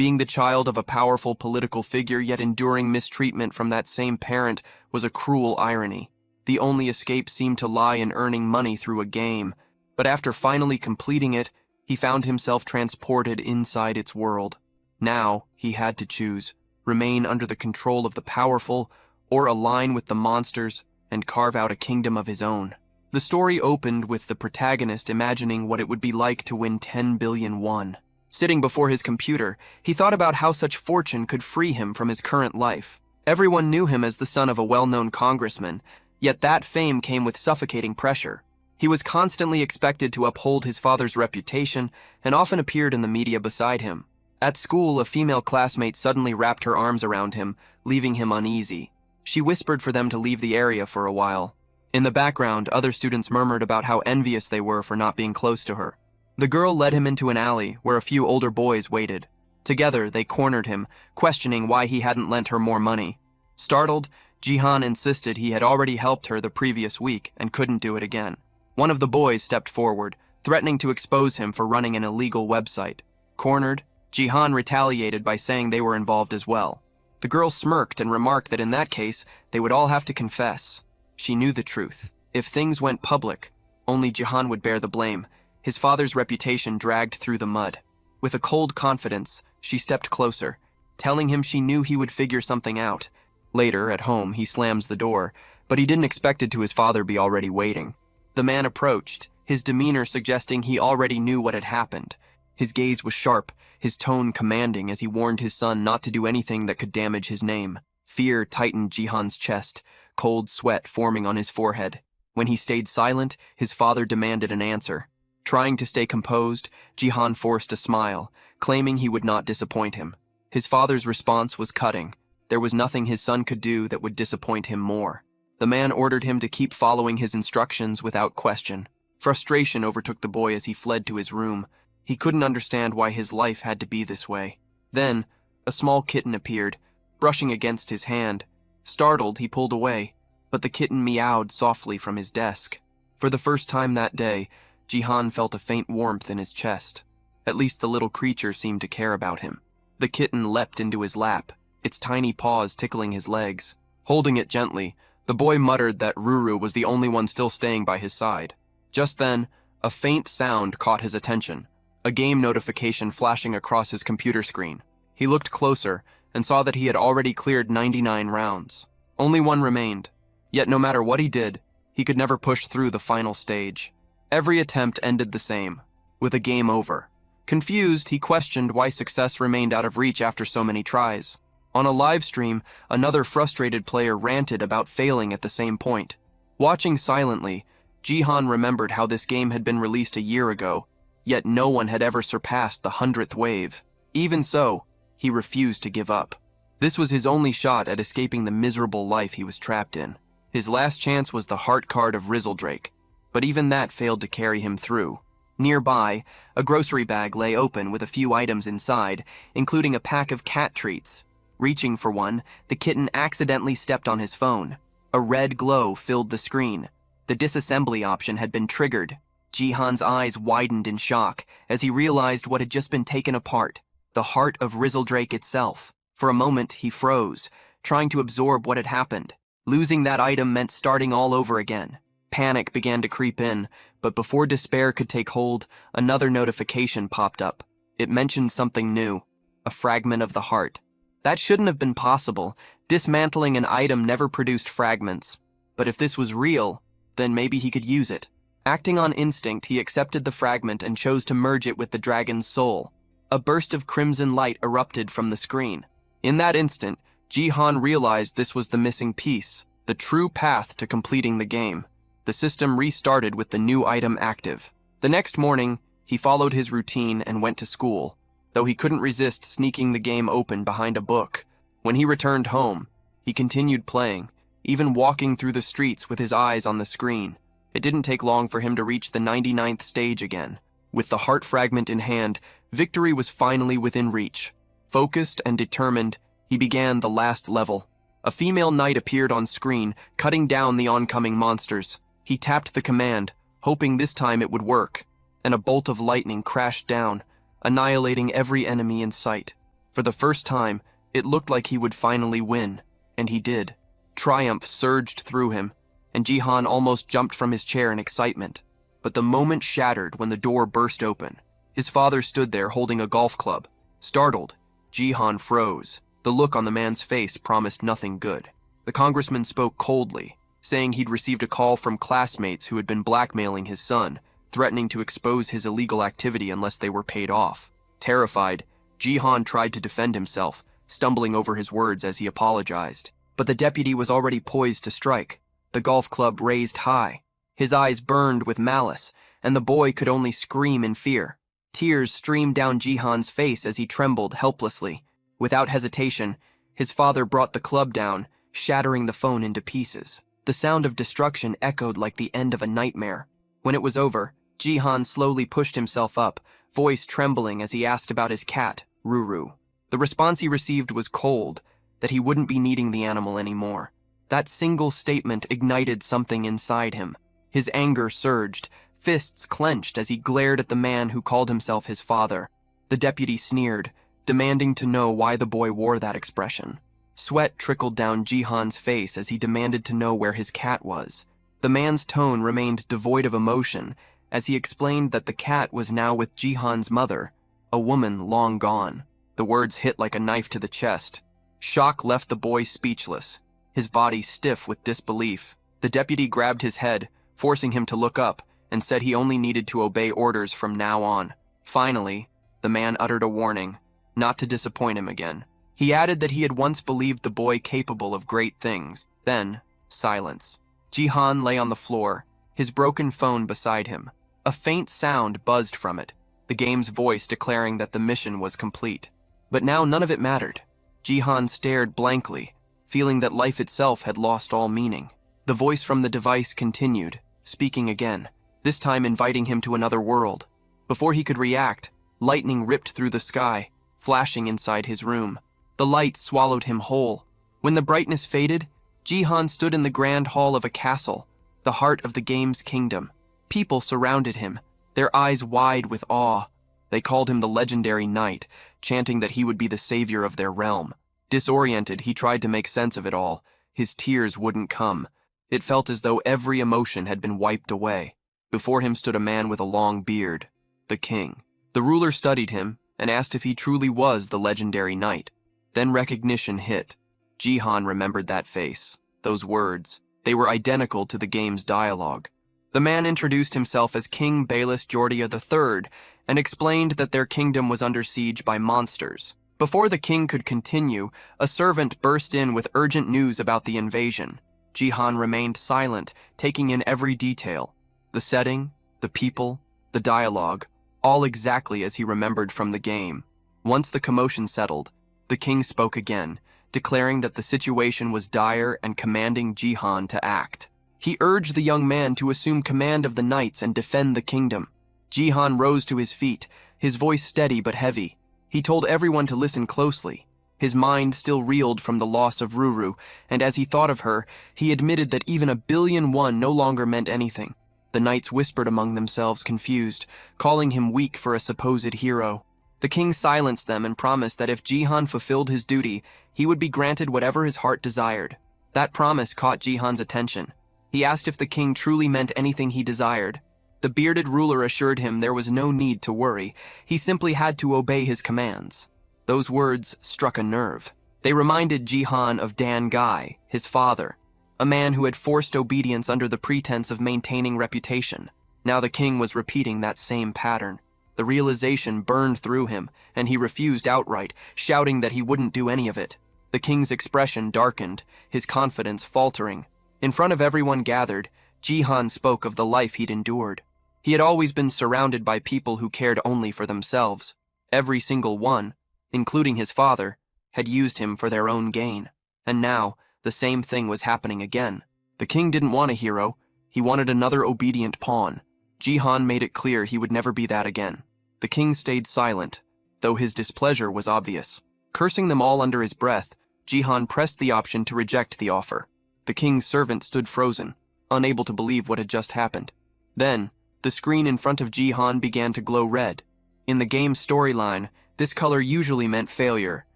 Being the child of a powerful political figure yet enduring mistreatment from that same parent was a cruel irony. The only escape seemed to lie in earning money through a game, but after finally completing it, he found himself transported inside its world. Now, he had to choose: remain under the control of the powerful, or align with the monsters and carve out a kingdom of his own. The story opened with the protagonist imagining what it would be like to win 10 billion won. Sitting before his computer, he thought about how such fortune could free him from his current life. Everyone knew him as the son of a well-known congressman, yet that fame came with suffocating pressure. He was constantly expected to uphold his father's reputation and often appeared in the media beside him. At school, a female classmate suddenly wrapped her arms around him, leaving him uneasy. She whispered for them to leave the area for a while. In the background, other students murmured about how envious they were for not being close to her. The girl led him into an alley where a few older boys waited. Together, they cornered him, questioning why he hadn't lent her more money. Startled, Jihan insisted he had already helped her the previous week and couldn't do it again. One of the boys stepped forward, threatening to expose him for running an illegal website. Cornered, Jihan retaliated by saying they were involved as well. The girl smirked and remarked that in that case, they would all have to confess. She knew the truth. If things went public, only Jihan would bear the blame. His father's reputation dragged through the mud. With a cold confidence, she stepped closer, telling him she knew he would figure something out. Later, at home, he slams the door, but he didn't expect it to his father be already waiting. The man approached, his demeanor suggesting he already knew what had happened. His gaze was sharp, his tone commanding as he warned his son not to do anything that could damage his name. Fear tightened Jihan's chest, cold sweat forming on his forehead. When he stayed silent, his father demanded an answer. Trying to stay composed, Jihan forced a smile, claiming he would not disappoint him. His father's response was cutting. There was nothing his son could do that would disappoint him more. The man ordered him to keep following his instructions without question. Frustration overtook the boy as he fled to his room. He couldn't understand why his life had to be this way. Then, a small kitten appeared, brushing against his hand. Startled, he pulled away, but the kitten meowed softly from his desk. For the first time that day, Jihan felt a faint warmth in his chest. At least the little creature seemed to care about him. The kitten leapt into his lap, its tiny paws tickling his legs. Holding it gently, the boy muttered that Ruru was the only one still staying by his side. Just then, a faint sound caught his attention, a game notification flashing across his computer screen. He looked closer and saw that he had already cleared 99 rounds. Only one remained, yet no matter what he did, he could never push through the final stage. Every attempt ended the same, with a game over. Confused, he questioned why success remained out of reach after so many tries. On a live stream, another frustrated player ranted about failing at the same point. Watching silently, Jihan remembered how this game had been released a year ago, yet no one had ever surpassed the 100th wave. Even so, he refused to give up. This was his only shot at escaping the miserable life he was trapped in. His last chance was the heart card of Rizzledrake, but even that failed to carry him through. Nearby, a grocery bag lay open with a few items inside, including a pack of cat treats. Reaching for one, the kitten accidentally stepped on his phone. A red glow filled the screen. The disassembly option had been triggered. Jihan's eyes widened in shock as he realized what had just been taken apart, the heart of Rizzledrake itself. For a moment, he froze, trying to absorb what had happened. Losing that item meant starting all over again. Panic began to creep in, but before despair could take hold, another notification popped up. It mentioned something new, a fragment of the heart. That shouldn't have been possible. Dismantling an item never produced fragments. But if this was real, then maybe he could use it. Acting on instinct, he accepted the fragment and chose to merge it with the dragon's soul. A burst of crimson light erupted from the screen. In that instant, Jihan realized this was the missing piece, the true path to completing the game. The system restarted with the new item active. The next morning, he followed his routine and went to school, though he couldn't resist sneaking the game open behind a book. When he returned home, he continued playing, even walking through the streets with his eyes on the screen. It didn't take long for him to reach the 99th stage again. With the heart fragment in hand, victory was finally within reach. Focused and determined, he began the last level. A female knight appeared on screen, cutting down the oncoming monsters. He tapped the command, hoping this time it would work, and a bolt of lightning crashed down, annihilating every enemy in sight. For the first time, it looked like he would finally win, and he did. Triumph surged through him, and Jihan almost jumped from his chair in excitement. But the moment shattered when the door burst open. His father stood there holding a golf club. Startled, Jihan froze. The look on the man's face promised nothing good. The congressman spoke coldly, saying he'd received a call from classmates who had been blackmailing his son, threatening to expose his illegal activity unless they were paid off. Terrified, Jihan tried to defend himself, stumbling over his words as he apologized. But the deputy was already poised to strike, the golf club raised high. His eyes burned with malice, and the boy could only scream in fear. Tears streamed down Jihan's face as he trembled helplessly. Without hesitation, his father brought the club down, shattering the phone into pieces. The sound of destruction echoed like the end of a nightmare. When it was over, Jihan slowly pushed himself up, voice trembling as he asked about his cat, Ruru. The response he received was cold, that he wouldn't be needing the animal anymore. That single statement ignited something inside him. His anger surged, fists clenched as he glared at the man who called himself his father. The deputy sneered, demanding to know why the boy wore that expression. Sweat trickled down Jihan's face as he demanded to know where his cat was. The man's tone remained devoid of emotion as he explained that the cat was now with Jihan's mother, a woman long gone. The words hit like a knife to the chest. Shock left the boy speechless, his body stiff with disbelief. The deputy grabbed his head, forcing him to look up, and said he only needed to obey orders from now on. Finally, the man uttered a warning, not to disappoint him again. He added that he had once believed the boy capable of great things. Then, silence. Jihan lay on the floor, his broken phone beside him. A faint sound buzzed from it, the game's voice declaring that the mission was complete. But now none of it mattered. Jihan stared blankly, feeling that life itself had lost all meaning. The voice from the device continued, speaking again, this time inviting him to another world. Before he could react, lightning ripped through the sky, flashing inside his room. The light swallowed him whole. When the brightness faded, Jihan stood in the grand hall of a castle, the heart of the game's kingdom. People surrounded him, their eyes wide with awe. They called him the legendary knight, chanting that he would be the savior of their realm. Disoriented, he tried to make sense of it all. His tears wouldn't come. It felt as though every emotion had been wiped away. Before him stood a man with a long beard, the king. The ruler studied him and asked if he truly was the legendary knight. Then recognition hit. Jihan remembered that face, those words. They were identical to the game's dialogue. The man introduced himself as King Bayless Jordia III and explained that their kingdom was under siege by monsters. Before the king could continue, a servant burst in with urgent news about the invasion. Jihan remained silent, taking in every detail. The setting, the people, the dialogue, all exactly as he remembered from the game. Once the commotion settled, the king spoke again, declaring that the situation was dire and commanding Jihan to act. He urged the young man to assume command of the knights and defend the kingdom. Jihan rose to his feet, his voice steady but heavy. He told everyone to listen closely. His mind still reeled from the loss of Ruru, and as he thought of her, he admitted that even 1,000,000,001 no longer meant anything. The knights whispered among themselves, confused, calling him weak for a supposed hero. The king silenced them and promised that if Jihan fulfilled his duty, he would be granted whatever his heart desired. That promise caught Jihan's attention. He asked if the king truly meant anything he desired. The bearded ruler assured him there was no need to worry. He simply had to obey his commands. Those words struck a nerve. They reminded Jihan of Dan Gai, his father, a man who had forced obedience under the pretense of maintaining reputation. Now the king was repeating that same pattern. The realization burned through him, and he refused outright, shouting that he wouldn't do any of it. The king's expression darkened, his confidence faltering. In front of everyone gathered, Jihan spoke of the life he'd endured. He had always been surrounded by people who cared only for themselves. Every single one, including his father, had used him for their own gain. And now, the same thing was happening again. The king didn't want a hero, he wanted another obedient pawn. Jihan made it clear he would never be that again. The king stayed silent, though his displeasure was obvious. Cursing them all under his breath, Jihan pressed the option to reject the offer. The king's servant stood frozen, unable to believe what had just happened. Then, the screen in front of Jihan began to glow red. In the game's storyline, This color usually meant failure,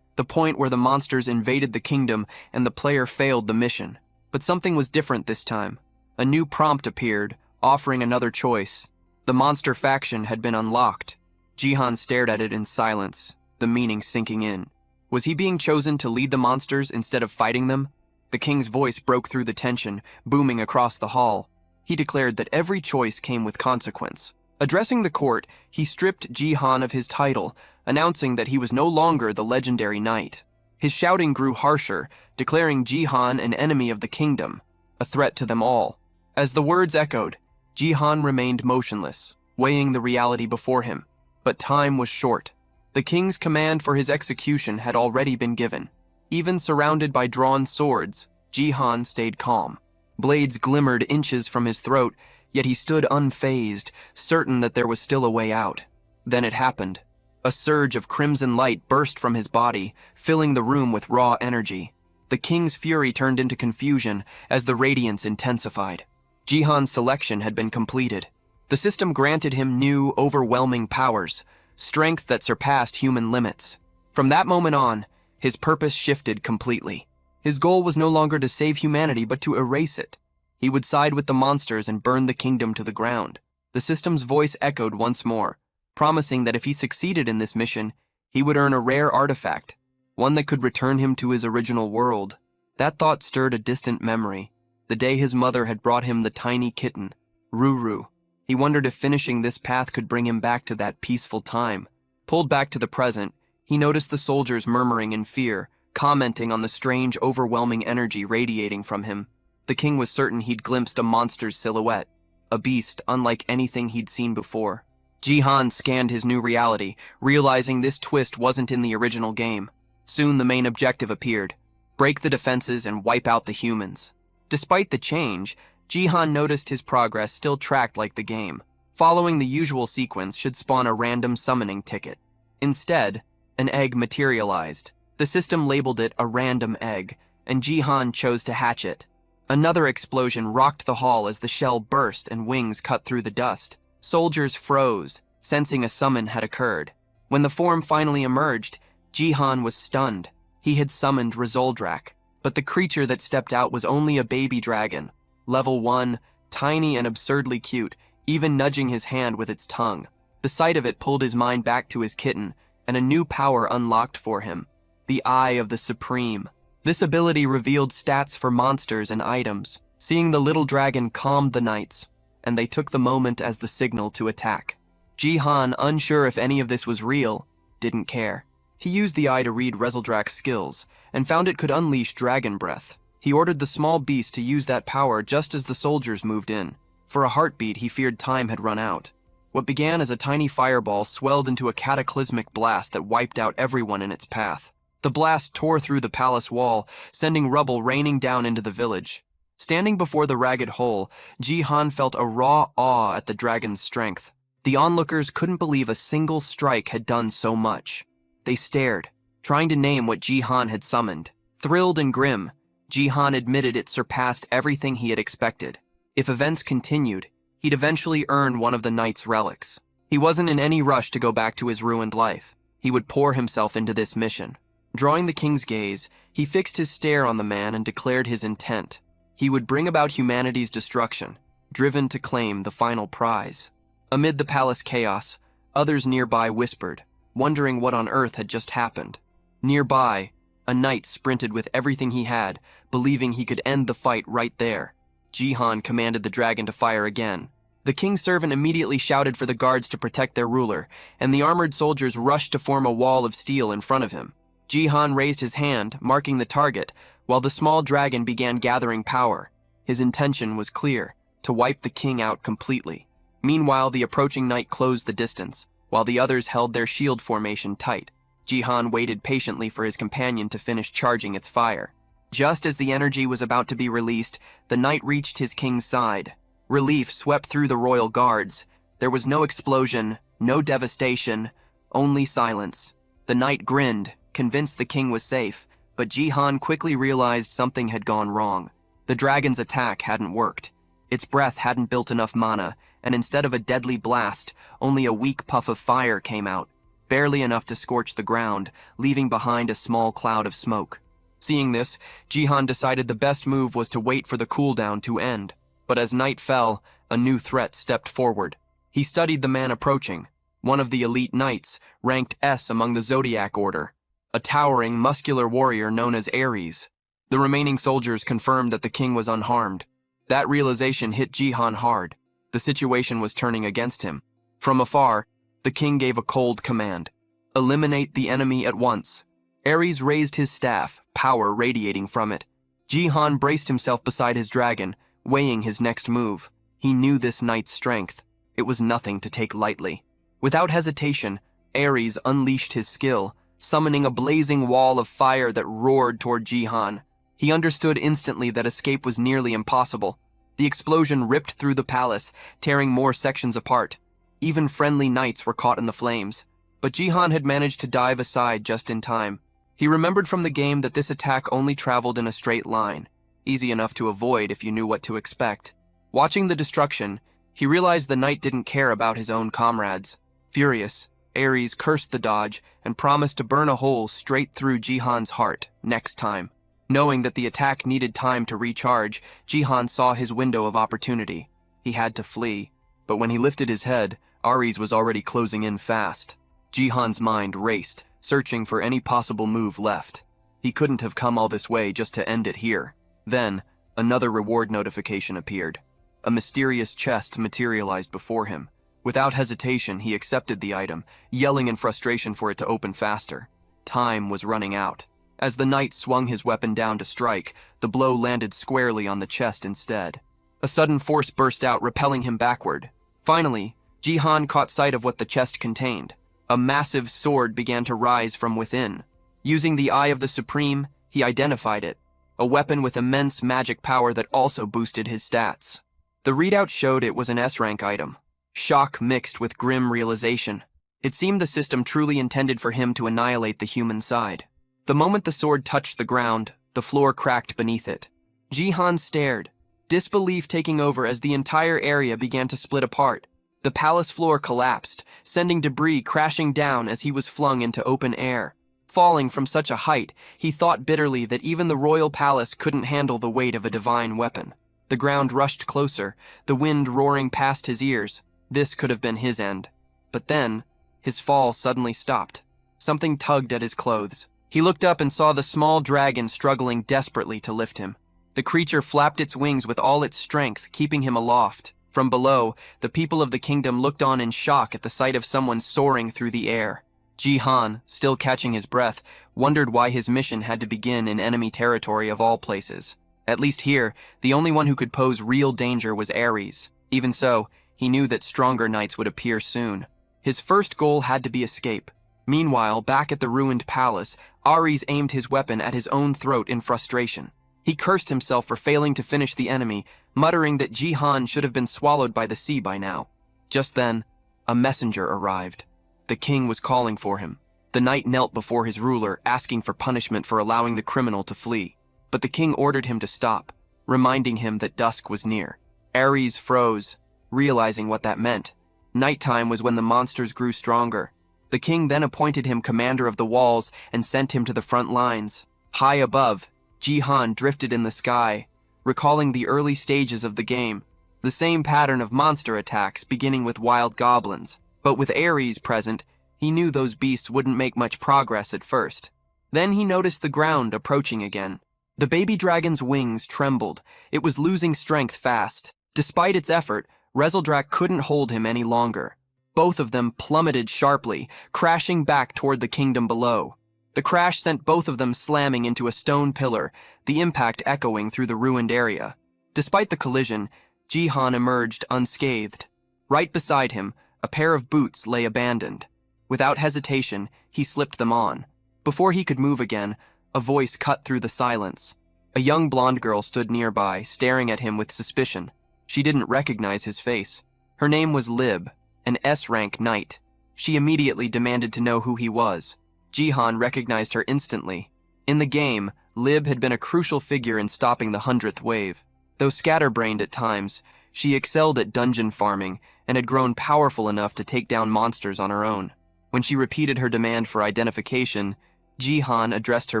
the point where the monsters invaded the kingdom and the player failed the mission. But something was different this time. A new prompt appeared, offering another choice. The monster faction had been unlocked. Jihan stared at it in silence, the meaning sinking in. Was he being chosen to lead the monsters instead of fighting them? The king's voice broke through the tension, booming across the hall. He declared that every choice came with consequence. Addressing the court, he stripped Jihan of his title, announcing that he was no longer the legendary knight. His shouting grew harsher, declaring Jihan an enemy of the kingdom, a threat to them all. As the words echoed, Jihan remained motionless, weighing the reality before him. But time was short. The king's command for his execution had already been given. Even surrounded by drawn swords, Jihan stayed calm. Blades glimmered inches from his throat, yet he stood unfazed, certain that there was still a way out. Then it happened. A surge of crimson light burst from his body, filling the room with raw energy. The king's fury turned into confusion as the radiance intensified. Jihan's selection had been completed. The system granted him new, overwhelming powers, strength that surpassed human limits. From that moment on, his purpose shifted completely. His goal was no longer to save humanity, but to erase it. He would side with the monsters and burn the kingdom to the ground. The system's voice echoed once more, promising that if he succeeded in this mission, he would earn a rare artifact, one that could return him to his original world. That thought stirred a distant memory, the day his mother had brought him the tiny kitten, Ruru. He wondered if finishing this path could bring him back to that peaceful time. Pulled back to the present, he noticed the soldiers murmuring in fear, commenting on the strange, overwhelming energy radiating from him. The king was certain he'd glimpsed a monster's silhouette, a beast unlike anything he'd seen before. Jihan scanned his new reality, realizing this twist wasn't in the original game. Soon the main objective appeared: break the defenses and wipe out the humans. Despite the change, Jihan noticed his progress still tracked like the game. Following the usual sequence should spawn a random summoning ticket. Instead, an egg materialized. The system labeled it a random egg, and Jihan chose to hatch it. Another explosion rocked the hall as the shell burst and wings cut through the dust. Soldiers froze, sensing a summon had occurred. When the form finally emerged, Jihan was stunned. He had summoned Rezoldrak, but the creature that stepped out was only a baby dragon. Level 1, tiny and absurdly cute, even nudging his hand with its tongue. The sight of it pulled his mind back to his kitten, and a new power unlocked for him: the Eye of the Supreme. This ability revealed stats for monsters and items. Seeing the little dragon calmed the knights, and they took the moment as the signal to attack. Jihan, unsure if any of this was real, didn't care. He used the eye to read Rezoldrak's skills, and found it could unleash dragon breath. He ordered the small beast to use that power just as the soldiers moved in. For a heartbeat, he feared time had run out. What began as a tiny fireball swelled into a cataclysmic blast that wiped out everyone in its path. The blast tore through the palace wall, sending rubble raining down into the village. Standing before the ragged hole, Jihan felt a raw awe at the dragon's strength. The onlookers couldn't believe a single strike had done so much. They stared, trying to name what Jihan had summoned. Thrilled and grim, Jihan admitted it surpassed everything he had expected. If events continued, he'd eventually earn one of the knight's relics. He wasn't in any rush to go back to his ruined life. He would pour himself into this mission. Drawing the king's gaze, he fixed his stare on the man and declared his intent. He would bring about humanity's destruction, driven to claim the final prize. Amid the palace chaos, others nearby whispered, wondering what on earth had just happened. Nearby, a knight sprinted with everything he had, believing he could end the fight right there. Jihan commanded the dragon to fire again. The king's servant immediately shouted for the guards to protect their ruler, and the armored soldiers rushed to form a wall of steel in front of him. Jihan raised his hand, marking the target, while the small dragon began gathering power. His intention was clear: to wipe the king out completely. Meanwhile, the approaching knight closed the distance, while the others held their shield formation tight. Jihan waited patiently for his companion to finish charging its fire. Just as the energy was about to be released, the knight reached his king's side. Relief swept through the royal guards. There was no explosion, no devastation, only silence. The knight grinned, convinced the king was safe, but Jihan quickly realized something had gone wrong. The dragon's attack hadn't worked. Its breath hadn't built enough mana, and instead of a deadly blast, only a weak puff of fire came out. barely enough to scorch the ground, leaving behind a small cloud of smoke. Seeing this, Jihan decided the best move was to wait for the cooldown to end. But as night fell, a new threat stepped forward. He studied the man approaching, one of the elite knights, ranked S among the Zodiac Order, a towering, muscular warrior known as Ares. The remaining soldiers confirmed that the king was unharmed. That realization hit Jihan hard. The situation was turning against him. From afar, the king gave a cold command. Eliminate the enemy at once. Ares raised his staff, power radiating from it. Jihan braced himself beside his dragon, weighing his next move. He knew this knight's strength. It was nothing to take lightly. Without hesitation, Ares unleashed his skill, summoning a blazing wall of fire that roared toward Jihan. He understood instantly that escape was nearly impossible. The explosion ripped through the palace, tearing more sections apart. Even friendly knights were caught in the flames. But Jihan had managed to dive aside just in time. He remembered from the game that this attack only traveled in a straight line, easy enough to avoid if you knew what to expect. Watching the destruction, he realized the knight didn't care about his own comrades. Furious, Ares cursed the dodge and promised to burn a hole straight through Jihan's heart next time. Knowing that the attack needed time to recharge, Jihan saw his window of opportunity. He had to flee, but when he lifted his head, Ares was already closing in fast. Jihan's mind raced, searching for any possible move left. He couldn't have come all this way just to end it here. Then, another reward notification appeared. A mysterious chest materialized before him. Without hesitation, he accepted the item, yelling in frustration for it to open faster. Time was running out. As the knight swung his weapon down to strike, the blow landed squarely on the chest instead. A sudden force burst out, repelling him backward. Finally, Jihan caught sight of what the chest contained. A massive sword began to rise from within. Using the Eye of the Supreme, he identified it, a weapon with immense magic power that also boosted his stats. The readout showed it was an S-rank item. Shock mixed with grim realization. It seemed the system truly intended for him to annihilate the human side. The moment the sword touched the ground, the floor cracked beneath it. Jihan stared, disbelief taking over as the entire area began to split apart. The palace floor collapsed, sending debris crashing down as he was flung into open air. Falling from such a height, he thought bitterly that even the royal palace couldn't handle the weight of a divine weapon. The ground rushed closer, the wind roaring past his ears. This could have been his end. But then, his fall suddenly stopped. Something tugged at his clothes. He looked up and saw the small dragon struggling desperately to lift him. The creature flapped its wings with all its strength, keeping him aloft. From below, the people of the kingdom looked on in shock at the sight of someone soaring through the air. Jihan, still catching his breath, wondered why his mission had to begin in enemy territory of all places. At least here, the only one who could pose real danger was Ares. Even so, he knew that stronger knights would appear soon. His first goal had to be escape. Meanwhile, back at the ruined palace, Ares aimed his weapon at his own throat in frustration. He cursed himself for failing to finish the enemy, muttering that Jihan should have been swallowed by the sea by now. Just then, a messenger arrived. The king was calling for him. The knight knelt before his ruler, asking for punishment for allowing the criminal to flee. But the king ordered him to stop, reminding him that dusk was near. Ares froze, realizing what that meant. Nighttime was when the monsters grew stronger. The king then appointed him commander of the walls and sent him to the front lines. High above, Jihan drifted in the sky, recalling the early stages of the game. The same pattern of monster attacks, beginning with wild goblins. But with Ares present, he knew those beasts wouldn't make much progress at first. Then he noticed the ground approaching again. The baby dragon's wings trembled. It was losing strength fast. Despite its effort, Rezeldrak couldn't hold him any longer. Both of them plummeted sharply, crashing back toward the kingdom below. The crash sent both of them slamming into a stone pillar, the impact echoing through the ruined area. Despite the collision, Jihan emerged unscathed. Right beside him, a pair of boots lay abandoned. Without hesitation, he slipped them on. Before he could move again, a voice cut through the silence. A young blonde girl stood nearby, staring at him with suspicion. She didn't recognize his face. Her name was Lib, an S-rank knight. She immediately demanded to know who he was. Jihan recognized her instantly. In the game, Lib had been a crucial figure in stopping the 100th wave. Though scatterbrained at times, she excelled at dungeon farming and had grown powerful enough to take down monsters on her own. When she repeated her demand for identification, Jihan addressed her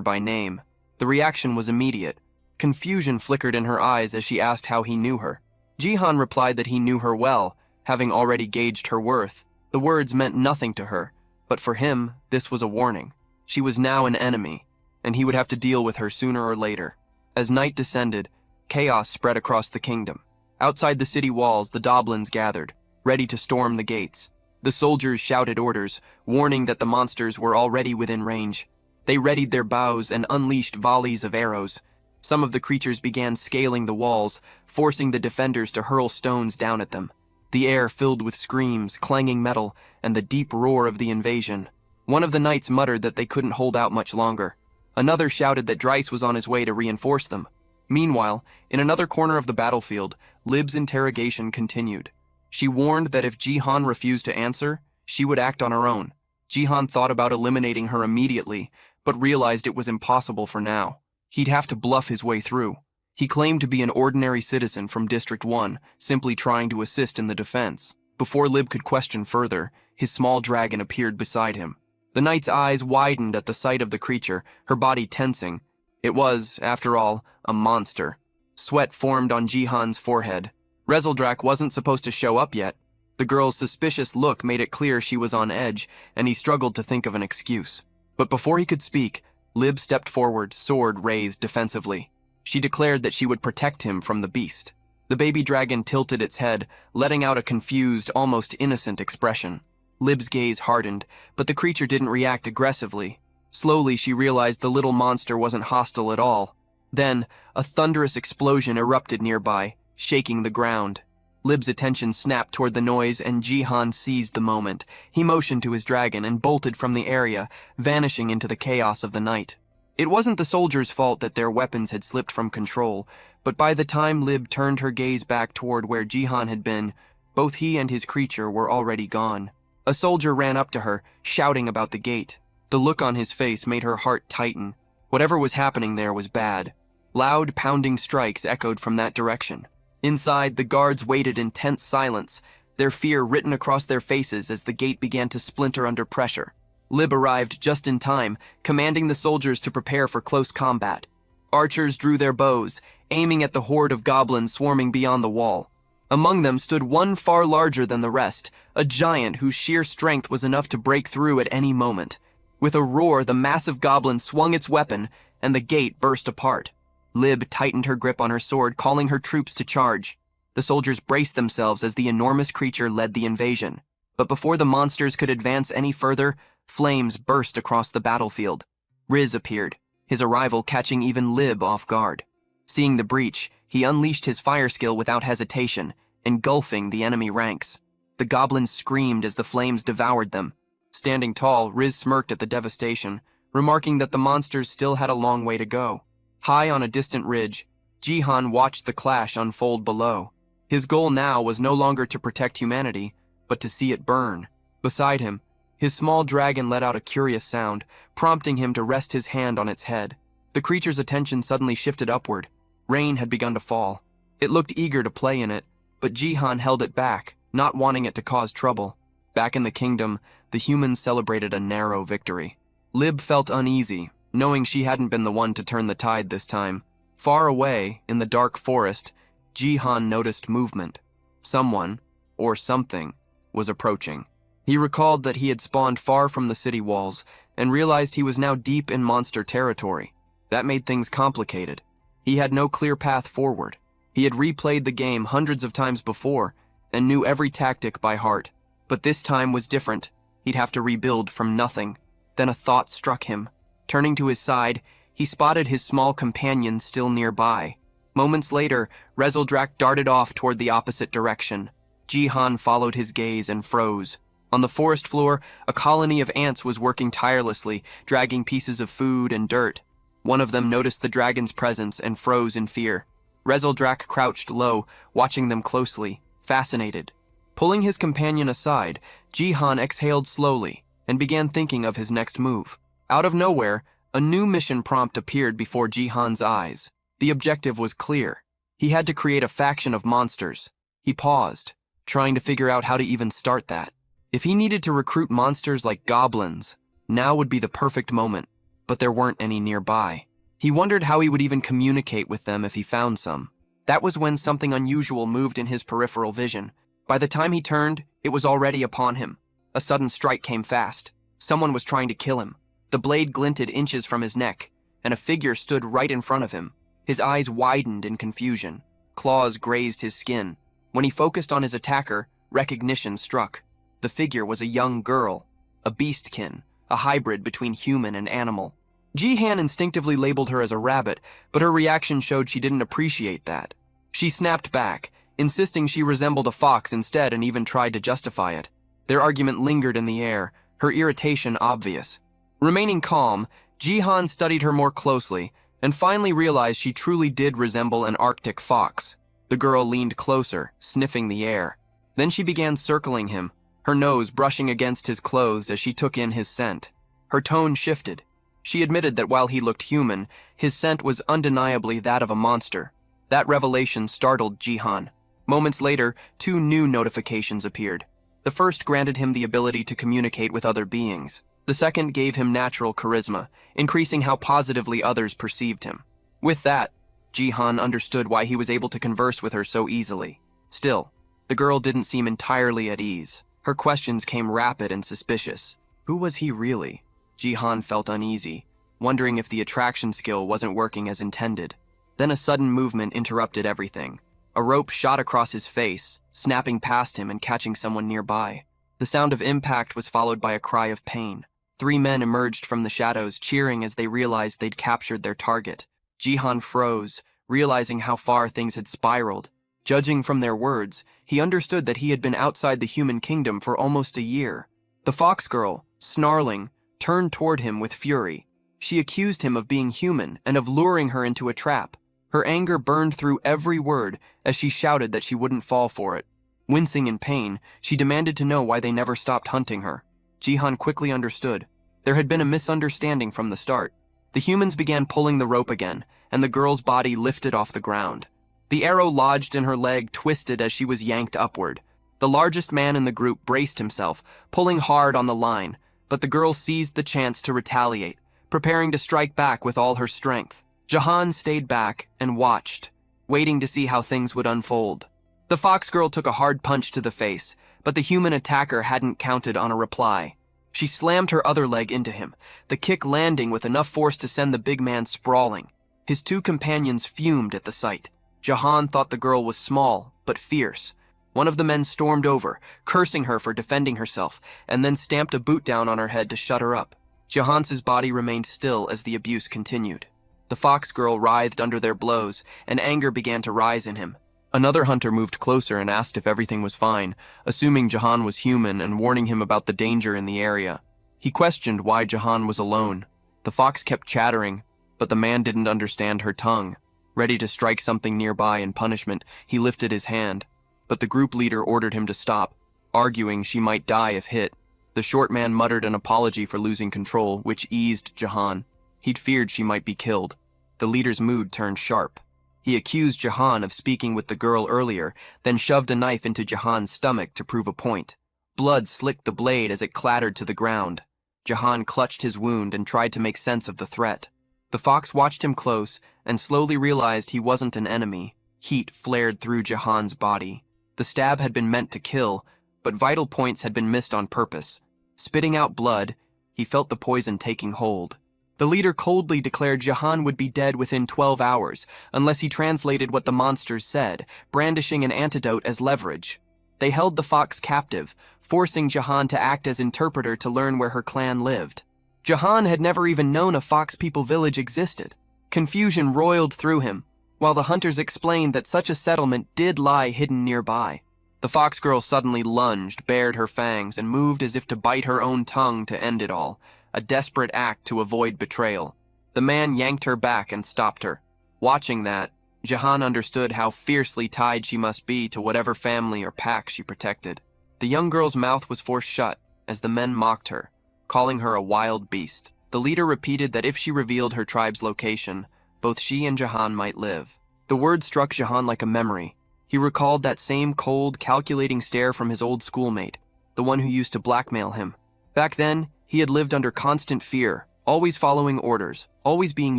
by name. The reaction was immediate. Confusion flickered in her eyes as she asked how he knew her. Jihan replied that he knew her well, having already gauged her worth. The words meant nothing to her, but for him, this was a warning. She was now an enemy, and he would have to deal with her sooner or later. As night descended, chaos spread across the kingdom. Outside the city walls, the Doblins gathered, ready to storm the gates. The soldiers shouted orders, warning that the monsters were already within range. They readied their bows and unleashed volleys of arrows. Some of the creatures began scaling the walls, forcing the defenders to hurl stones down at them. The air filled with screams, clanging metal, and the deep roar of the invasion. One of the knights muttered that they couldn't hold out much longer. Another shouted that Dryce was on his way to reinforce them. Meanwhile, in another corner of the battlefield, Lib's interrogation continued. She warned that if Jihan refused to answer, she would act on her own. Jihan thought about eliminating her immediately, but realized it was impossible for now. He'd have to bluff his way through. He claimed to be an ordinary citizen from District 1, simply trying to assist in the defense. Before Lib could question further, his small dragon appeared beside him. The knight's eyes widened at the sight of the creature, her body tensing. It was, after all, a monster. Sweat formed on Jihan's forehead. Rezeldrak wasn't supposed to show up yet. The girl's suspicious look made it clear she was on edge, and he struggled to think of an excuse. But before he could speak, Lib stepped forward, sword raised defensively. She declared that she would protect him from the beast. The baby dragon tilted its head, letting out a confused, almost innocent expression. Lib's gaze hardened, but the creature didn't react aggressively. Slowly, she realized the little monster wasn't hostile at all. Then, a thunderous explosion erupted nearby, shaking the ground. Lib's attention snapped toward the noise, and Jihan seized the moment. He motioned to his dragon and bolted from the area, vanishing into the chaos of the night. It wasn't the soldiers' fault that their weapons had slipped from control, but by the time Lib turned her gaze back toward where Jihan had been, both he and his creature were already gone. A soldier ran up to her, shouting about the gate. The look on his face made her heart tighten. Whatever was happening there was bad. Loud, pounding strikes echoed from that direction. Inside, the guards waited in tense silence, their fear written across their faces as the gate began to splinter under pressure. Lib arrived just in time, commanding the soldiers to prepare for close combat. Archers drew their bows, aiming at the horde of goblins swarming beyond the wall. Among them stood one far larger than the rest, a giant whose sheer strength was enough to break through at any moment. With a roar, the massive goblin swung its weapon, and the gate burst apart. Lib tightened her grip on her sword, calling her troops to charge. The soldiers braced themselves as the enormous creature led the invasion. But before the monsters could advance any further, flames burst across the battlefield. Riz appeared, his arrival catching even Lib off guard. Seeing the breach, he unleashed his fire skill without hesitation, engulfing the enemy ranks. The goblins screamed as the flames devoured them. Standing tall, Riz smirked at the devastation, remarking that the monsters still had a long way to go. High on a distant ridge, Jihan watched the clash unfold below. His goal now was no longer to protect humanity, but to see it burn. Beside him, his small dragon let out a curious sound, prompting him to rest his hand on its head. The creature's attention suddenly shifted upward. Rain had begun to fall. It looked eager to play in it, but Jihan held it back, not wanting it to cause trouble. Back in the kingdom, the humans celebrated a narrow victory. Lib felt uneasy, knowing she hadn't been the one to turn the tide this time. Far away, in the dark forest, Jihan noticed movement. Someone, or something, was approaching. He recalled that he had spawned far from the city walls, and realized he was now deep in monster territory. That made things complicated. He had no clear path forward. He had replayed the game hundreds of times before, and knew every tactic by heart. But this time was different. He'd have to rebuild from nothing. Then a thought struck him. Turning to his side, he spotted his small companion still nearby. Moments later, Rezeldrak darted off toward the opposite direction. Jihan followed his gaze and froze. On the forest floor, a colony of ants was working tirelessly, dragging pieces of food and dirt. One of them noticed the dragon's presence and froze in fear. Rezeldrak crouched low, watching them closely, fascinated. Pulling his companion aside, Jihan exhaled slowly and began thinking of his next move. Out of nowhere, a new mission prompt appeared before Jihan's eyes. The objective was clear. He had to create a faction of monsters. He paused, trying to figure out how to even start that. If he needed to recruit monsters like goblins, now would be the perfect moment, but there weren't any nearby. He wondered how he would even communicate with them if he found some. That was when something unusual moved in his peripheral vision. By the time he turned, it was already upon him. A sudden strike came fast. Someone was trying to kill him. The blade glinted inches from his neck, and a figure stood right in front of him. His eyes widened in confusion. Claws grazed his skin. When he focused on his attacker, recognition struck. The figure was a young girl, a beastkin, a hybrid between human and animal. Jihan instinctively labeled her as a rabbit, but her reaction showed she didn't appreciate that. She snapped back, insisting she resembled a fox instead, and even tried to justify it. Their argument lingered in the air, her irritation obvious. Remaining calm, Jihan studied her more closely and finally realized she truly did resemble an Arctic fox. The girl leaned closer, sniffing the air. Then she began circling him, her nose brushing against his clothes as she took in his scent. Her tone shifted. She admitted that while he looked human, his scent was undeniably that of a monster. That revelation startled Jihan. Moments later, 2 new notifications appeared. The first granted him the ability to communicate with other beings. The second gave him natural charisma, increasing how positively others perceived him. With that, Jihan understood why he was able to converse with her so easily. Still, the girl didn't seem entirely at ease. Her questions came rapid and suspicious. Who was he really? Jihan felt uneasy, wondering if the attraction skill wasn't working as intended. Then a sudden movement interrupted everything. A rope shot across his face, snapping past him and catching someone nearby. The sound of impact was followed by a cry of pain. 3 men emerged from the shadows, cheering as they realized they'd captured their target. Jihan froze, realizing how far things had spiraled. Judging from their words, he understood that he had been outside the human kingdom for almost a year. The fox girl, snarling, turned toward him with fury. She accused him of being human and of luring her into a trap. Her anger burned through every word as she shouted that she wouldn't fall for it. Wincing in pain, she demanded to know why they never stopped hunting her. Jihan quickly understood. There had been a misunderstanding from the start. The humans began pulling the rope again, and the girl's body lifted off the ground. The arrow lodged in her leg twisted as she was yanked upward. The largest man in the group braced himself, pulling hard on the line, but the girl seized the chance to retaliate, preparing to strike back with all her strength. Jihan stayed back and watched, waiting to see how things would unfold. The fox girl took a hard punch to the face, but the human attacker hadn't counted on a reply. She slammed her other leg into him, the kick landing with enough force to send the big man sprawling. His 2 companions fumed at the sight. Jihan thought the girl was small, but fierce. One of the men stormed over, cursing her for defending herself, and then stamped a boot down on her head to shut her up. Jihan's body remained still as the abuse continued. The fox girl writhed under their blows, and anger began to rise in him. Another hunter moved closer and asked if everything was fine, assuming Jihan was human and warning him about the danger in the area. He questioned why Jihan was alone. The fox kept chattering, but the man didn't understand her tongue. Ready to strike something nearby in punishment, he lifted his hand, but the group leader ordered him to stop, arguing she might die if hit. The short man muttered an apology for losing control, which eased Jihan. He'd feared she might be killed. The leader's mood turned sharp. He accused Jihan of speaking with the girl earlier, then shoved a knife into Jihan's stomach to prove a point. Blood slicked the blade as it clattered to the ground. Jihan clutched his wound and tried to make sense of the threat. The fox watched him close and slowly realized he wasn't an enemy. Heat flared through Jihan's body. The stab had been meant to kill, but vital points had been missed on purpose. Spitting out blood, he felt the poison taking hold. The leader coldly declared Jihan would be dead within 12 hours, unless he translated what the monsters said, brandishing an antidote as leverage. They held the fox captive, forcing Jihan to act as interpreter to learn where her clan lived. Jihan had never even known a fox people village existed. Confusion roiled through him, while the hunters explained that such a settlement did lie hidden nearby. The fox girl suddenly lunged, bared her fangs, and moved as if to bite her own tongue to end it all. A desperate act to avoid betrayal. The man yanked her back and stopped her. Watching that, Jihan understood how fiercely tied she must be to whatever family or pack she protected. The young girl's mouth was forced shut as the men mocked her, calling her a wild beast. The leader repeated that if she revealed her tribe's location, both she and Jihan might live. The word struck Jihan like a memory. He recalled that same cold, calculating stare from his old schoolmate. the one who used to blackmail him. Back then, he had lived under constant fear, always following orders, always being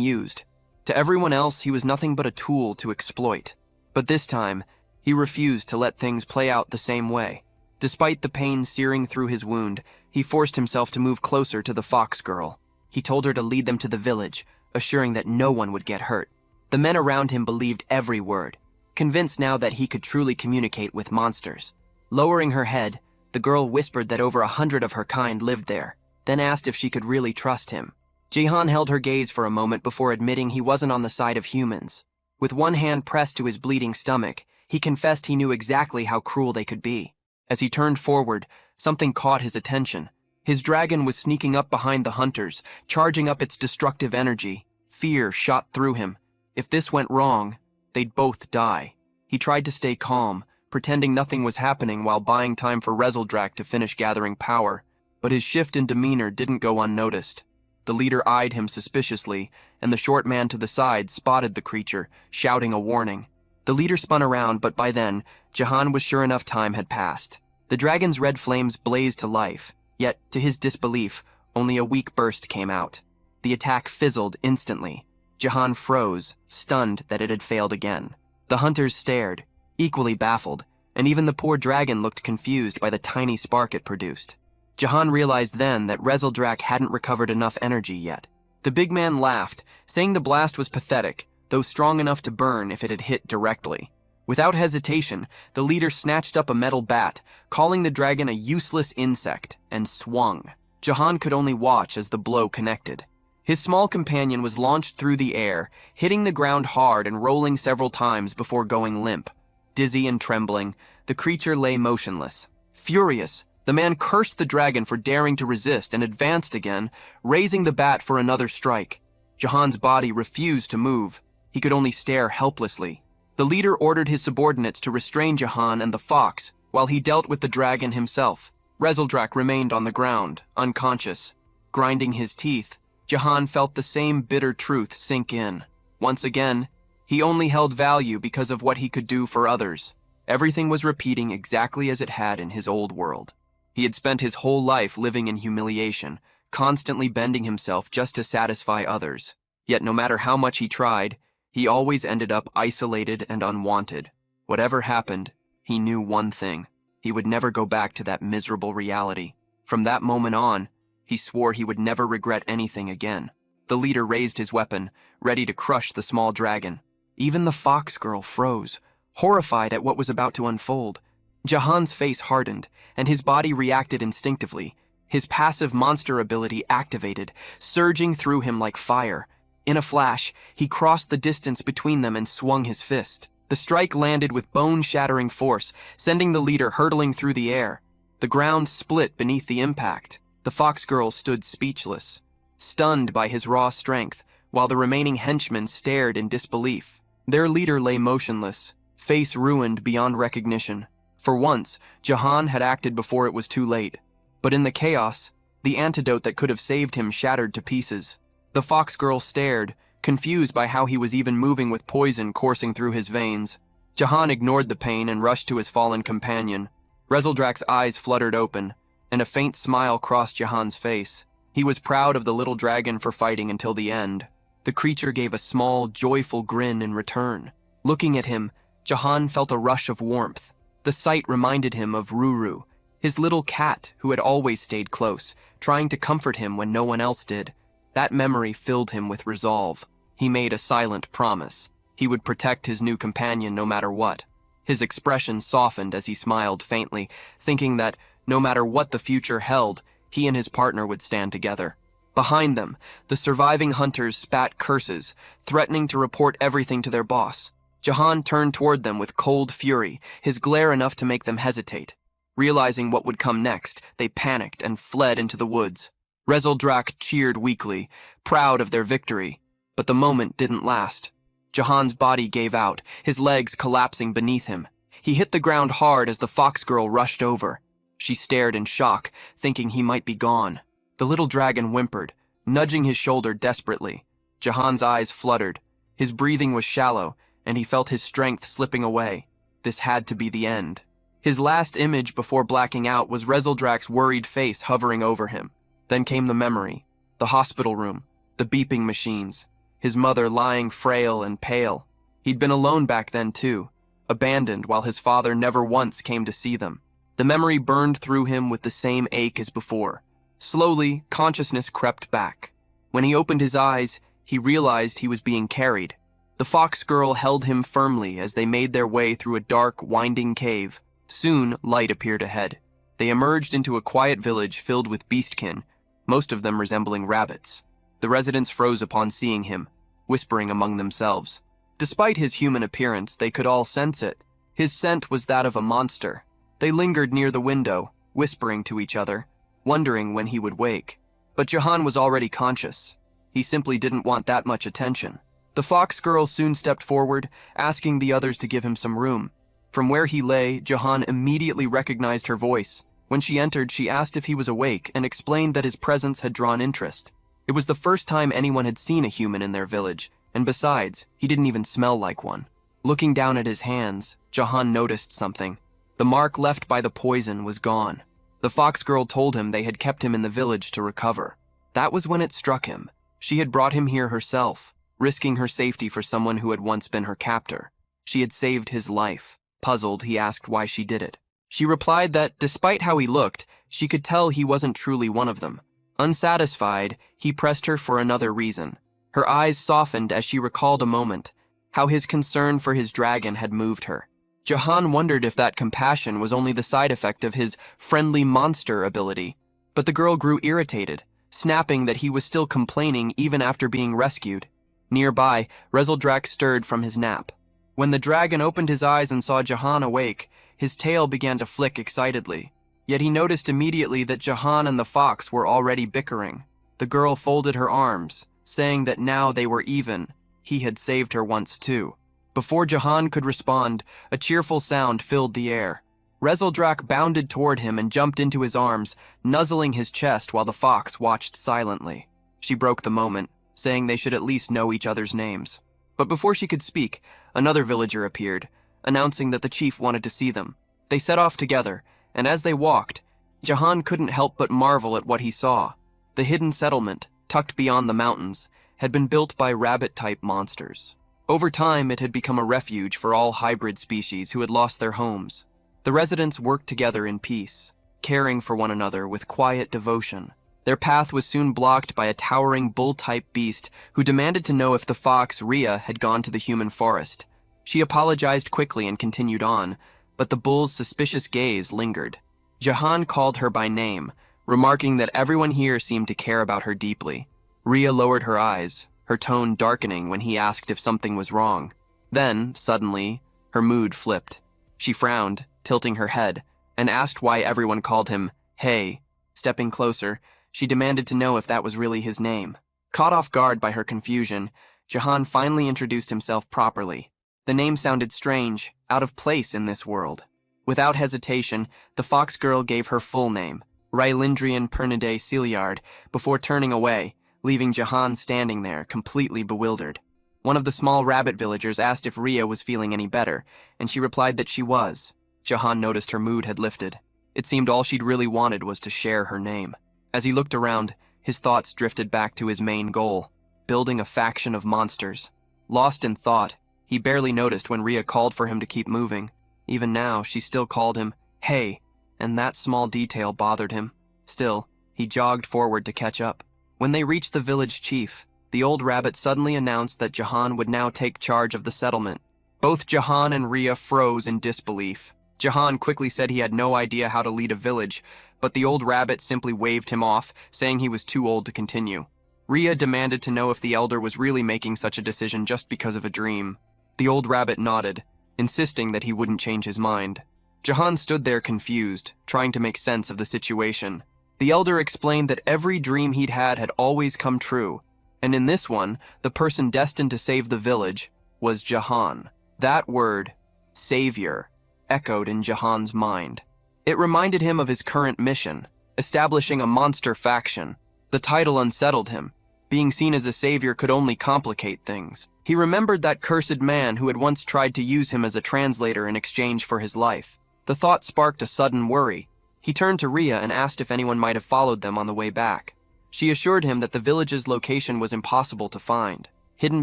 used. To everyone else, he was nothing but a tool to exploit. But this time, he refused to let things play out the same way. Despite the pain searing through his wound, he forced himself to move closer to the fox girl. He told her to lead them to the village, assuring that no one would get hurt. The men around him believed every word, convinced now that he could truly communicate with monsters. Lowering her head, the girl whispered that over 100 of her kind lived there, then asked if she could really trust him. Jihan held her gaze for a moment before admitting he wasn't on the side of humans. With one hand pressed to his bleeding stomach, he confessed he knew exactly how cruel they could be. As he turned forward, something caught his attention. His dragon was sneaking up behind the hunters, charging up its destructive energy. Fear shot through him. If this went wrong, they'd both die. He tried to stay calm, pretending nothing was happening while buying time for Rezeldrak to finish gathering power, but his shift in demeanor didn't go unnoticed. The leader eyed him suspiciously, and the short man to the side spotted the creature, shouting a warning. The leader spun around, but by then, Jihan was sure enough time had passed. The dragon's red flames blazed to life, yet, to his disbelief, only a weak burst came out. The attack fizzled instantly. Jihan froze, stunned that it had failed again. The hunters stared, equally baffled, and even the poor dragon looked confused by the tiny spark it produced. Jihan realized then that Rezeldrak hadn't recovered enough energy yet. The big man laughed, saying the blast was pathetic, though strong enough to burn if it had hit directly. Without hesitation, the leader snatched up a metal bat, calling the dragon a useless insect, and swung. Jihan could only watch as the blow connected. His small companion was launched through the air, hitting the ground hard and rolling several times before going limp. Dizzy and trembling, the creature lay motionless. Furious, the man cursed the dragon for daring to resist and advanced again, raising the bat for another strike. Jihan's body refused to move. He could only stare helplessly. The leader ordered his subordinates to restrain Jihan and the fox, while he dealt with the dragon himself. Rezeldrak remained on the ground, unconscious. Grinding his teeth, Jihan felt the same bitter truth sink in. Once again, he only held value because of what he could do for others. Everything was repeating exactly as it had in his old world. He had spent his whole life living in humiliation, constantly bending himself just to satisfy others. Yet no matter how much he tried, he always ended up isolated and unwanted. Whatever happened, he knew one thing. He would never go back to that miserable reality. From that moment on, he swore he would never regret anything again. The leader raised his weapon, ready to crush the small dragon. Even the fox girl froze, horrified at what was about to unfold. Jihan's face hardened, and his body reacted instinctively. His passive monster ability activated, surging through him like fire. In a flash, he crossed the distance between them and swung his fist. The strike landed with bone-shattering force, sending the leader hurtling through the air. The ground split beneath the impact. The fox girl stood speechless, stunned by his raw strength, while the remaining henchmen stared in disbelief. Their leader lay motionless, face ruined beyond recognition. For once, Jihan had acted before it was too late. But in the chaos, the antidote that could have saved him shattered to pieces. The fox girl stared, confused by how he was even moving with poison coursing through his veins. Jihan ignored the pain and rushed to his fallen companion. Rezeldrak's eyes fluttered open, and a faint smile crossed Jihan's face. He was proud of the little dragon for fighting until the end. The creature gave a small, joyful grin in return. Looking at him, Jihan felt a rush of warmth. The sight reminded him of Ruru, his little cat who had always stayed close, trying to comfort him when no one else did. That memory filled him with resolve. He made a silent promise. He would protect his new companion no matter what. His expression softened as he smiled faintly, thinking that, no matter what the future held, he and his partner would stand together. Behind them, the surviving hunters spat curses, threatening to report everything to their boss. Jihan turned toward them with cold fury, his glare enough to make them hesitate. Realizing what would come next, they panicked and fled into the woods. Rezeldrak cheered weakly, proud of their victory, but the moment didn't last. Jihan's body gave out, his legs collapsing beneath him. He hit the ground hard as the fox girl rushed over. She stared in shock, thinking he might be gone. The little dragon whimpered, nudging his shoulder desperately. Jihan's eyes fluttered. His breathing was shallow, and he felt his strength slipping away. This had to be the end. His last image before blacking out was Rezaldrak's worried face hovering over him. Then came the memory, the hospital room, the beeping machines, his mother lying frail and pale. He'd been alone back then too, abandoned while his father never once came to see them. The memory burned through him with the same ache as before. Slowly, consciousness crept back. When he opened his eyes, he realized he was being carried. The fox girl held him firmly as they made their way through a dark, winding cave. Soon, light appeared ahead. They emerged into a quiet village filled with beastkin, most of them resembling rabbits. The residents froze upon seeing him, whispering among themselves. Despite his human appearance, they could all sense it. His scent was that of a monster. They lingered near the window, whispering to each other, wondering when he would wake. But Jahan was already conscious. He simply didn't want that much attention. The fox girl soon stepped forward, asking the others to give him some room. From where he lay, Jahan immediately recognized her voice. When she entered, she asked if he was awake and explained that his presence had drawn interest. It was the first time anyone had seen a human in their village, and besides, he didn't even smell like one. Looking down at his hands, Jahan noticed something. The mark left by the poison was gone. The fox girl told him they had kept him in the village to recover. That was when it struck him. She had brought him here herself, risking her safety for someone who had once been her captor. She had saved his life. Puzzled, he asked why she did it. She replied that, despite how he looked, she could tell he wasn't truly one of them. Unsatisfied, he pressed her for another reason. Her eyes softened as she recalled a moment, how his concern for his dragon had moved her. Jahan wondered if that compassion was only the side effect of his friendly monster ability. But the girl grew irritated, snapping that he was still complaining even after being rescued. Nearby, Rezaldrak stirred from his nap. When the dragon opened his eyes and saw Jahan awake, his tail began to flick excitedly. Yet he noticed immediately that Jahan and the fox were already bickering. The girl folded her arms, saying that now they were even. He had saved her once too. Before Jahan could respond, a cheerful sound filled the air. Rezaldrak bounded toward him and jumped into his arms, nuzzling his chest while the fox watched silently. She broke the moment, saying they should at least know each other's names. But before she could speak, another villager appeared, announcing that the chief wanted to see them. They set off together, and as they walked, Jahan couldn't help but marvel at what he saw. The hidden settlement, tucked beyond the mountains, had been built by rabbit-type monsters. Over time, it had become a refuge for all hybrid species who had lost their homes. The residents worked together in peace, caring for one another with quiet devotion. Their path was soon blocked by a towering bull-type beast who demanded to know if the fox, Rhea, had gone to the human forest. She apologized quickly and continued on, but the bull's suspicious gaze lingered. Jahan called her by name, remarking that everyone here seemed to care about her deeply. Rhea lowered her eyes, her tone darkening when he asked if something was wrong. Then, suddenly, her mood flipped. She frowned, tilting her head, and asked why everyone called him Hey. Stepping closer, she demanded to know if that was really his name. Caught off guard by her confusion, Jahan finally introduced himself properly. The name sounded strange, out of place in this world. Without hesitation, the fox girl gave her full name, Rylindrian Pernidae Celiard, before turning away, leaving Jahan standing there, completely bewildered. One of the small rabbit villagers asked if Rhea was feeling any better, and she replied that she was. Jahan noticed her mood had lifted. It seemed all she'd really wanted was to share her name. As he looked around, his thoughts drifted back to his main goal, building a faction of monsters. Lost in thought, he barely noticed when Rhea called for him to keep moving. Even now, she still called him, Hey, and that small detail bothered him. Still, he jogged forward to catch up. When they reached the village chief, the old rabbit suddenly announced that Jahan would now take charge of the settlement. Both Jahan and Rhea froze in disbelief. Jahan quickly said he had no idea how to lead a village, but the old rabbit simply waved him off, saying he was too old to continue. Rhea demanded to know if the elder was really making such a decision just because of a dream. The old rabbit nodded, insisting that he wouldn't change his mind. Jahan stood there confused, trying to make sense of the situation. The elder explained that every dream he'd had always come true, and in this one, the person destined to save the village was Jahan. That word, savior, echoed in Jahan's mind. It reminded him of his current mission, establishing a monster faction. The title unsettled him. Being seen as a savior could only complicate things. He remembered that cursed man who had once tried to use him as a translator in exchange for his life. The thought sparked a sudden worry. He turned to Rhea and asked if anyone might have followed them on the way back. She assured him that the village's location was impossible to find. Hidden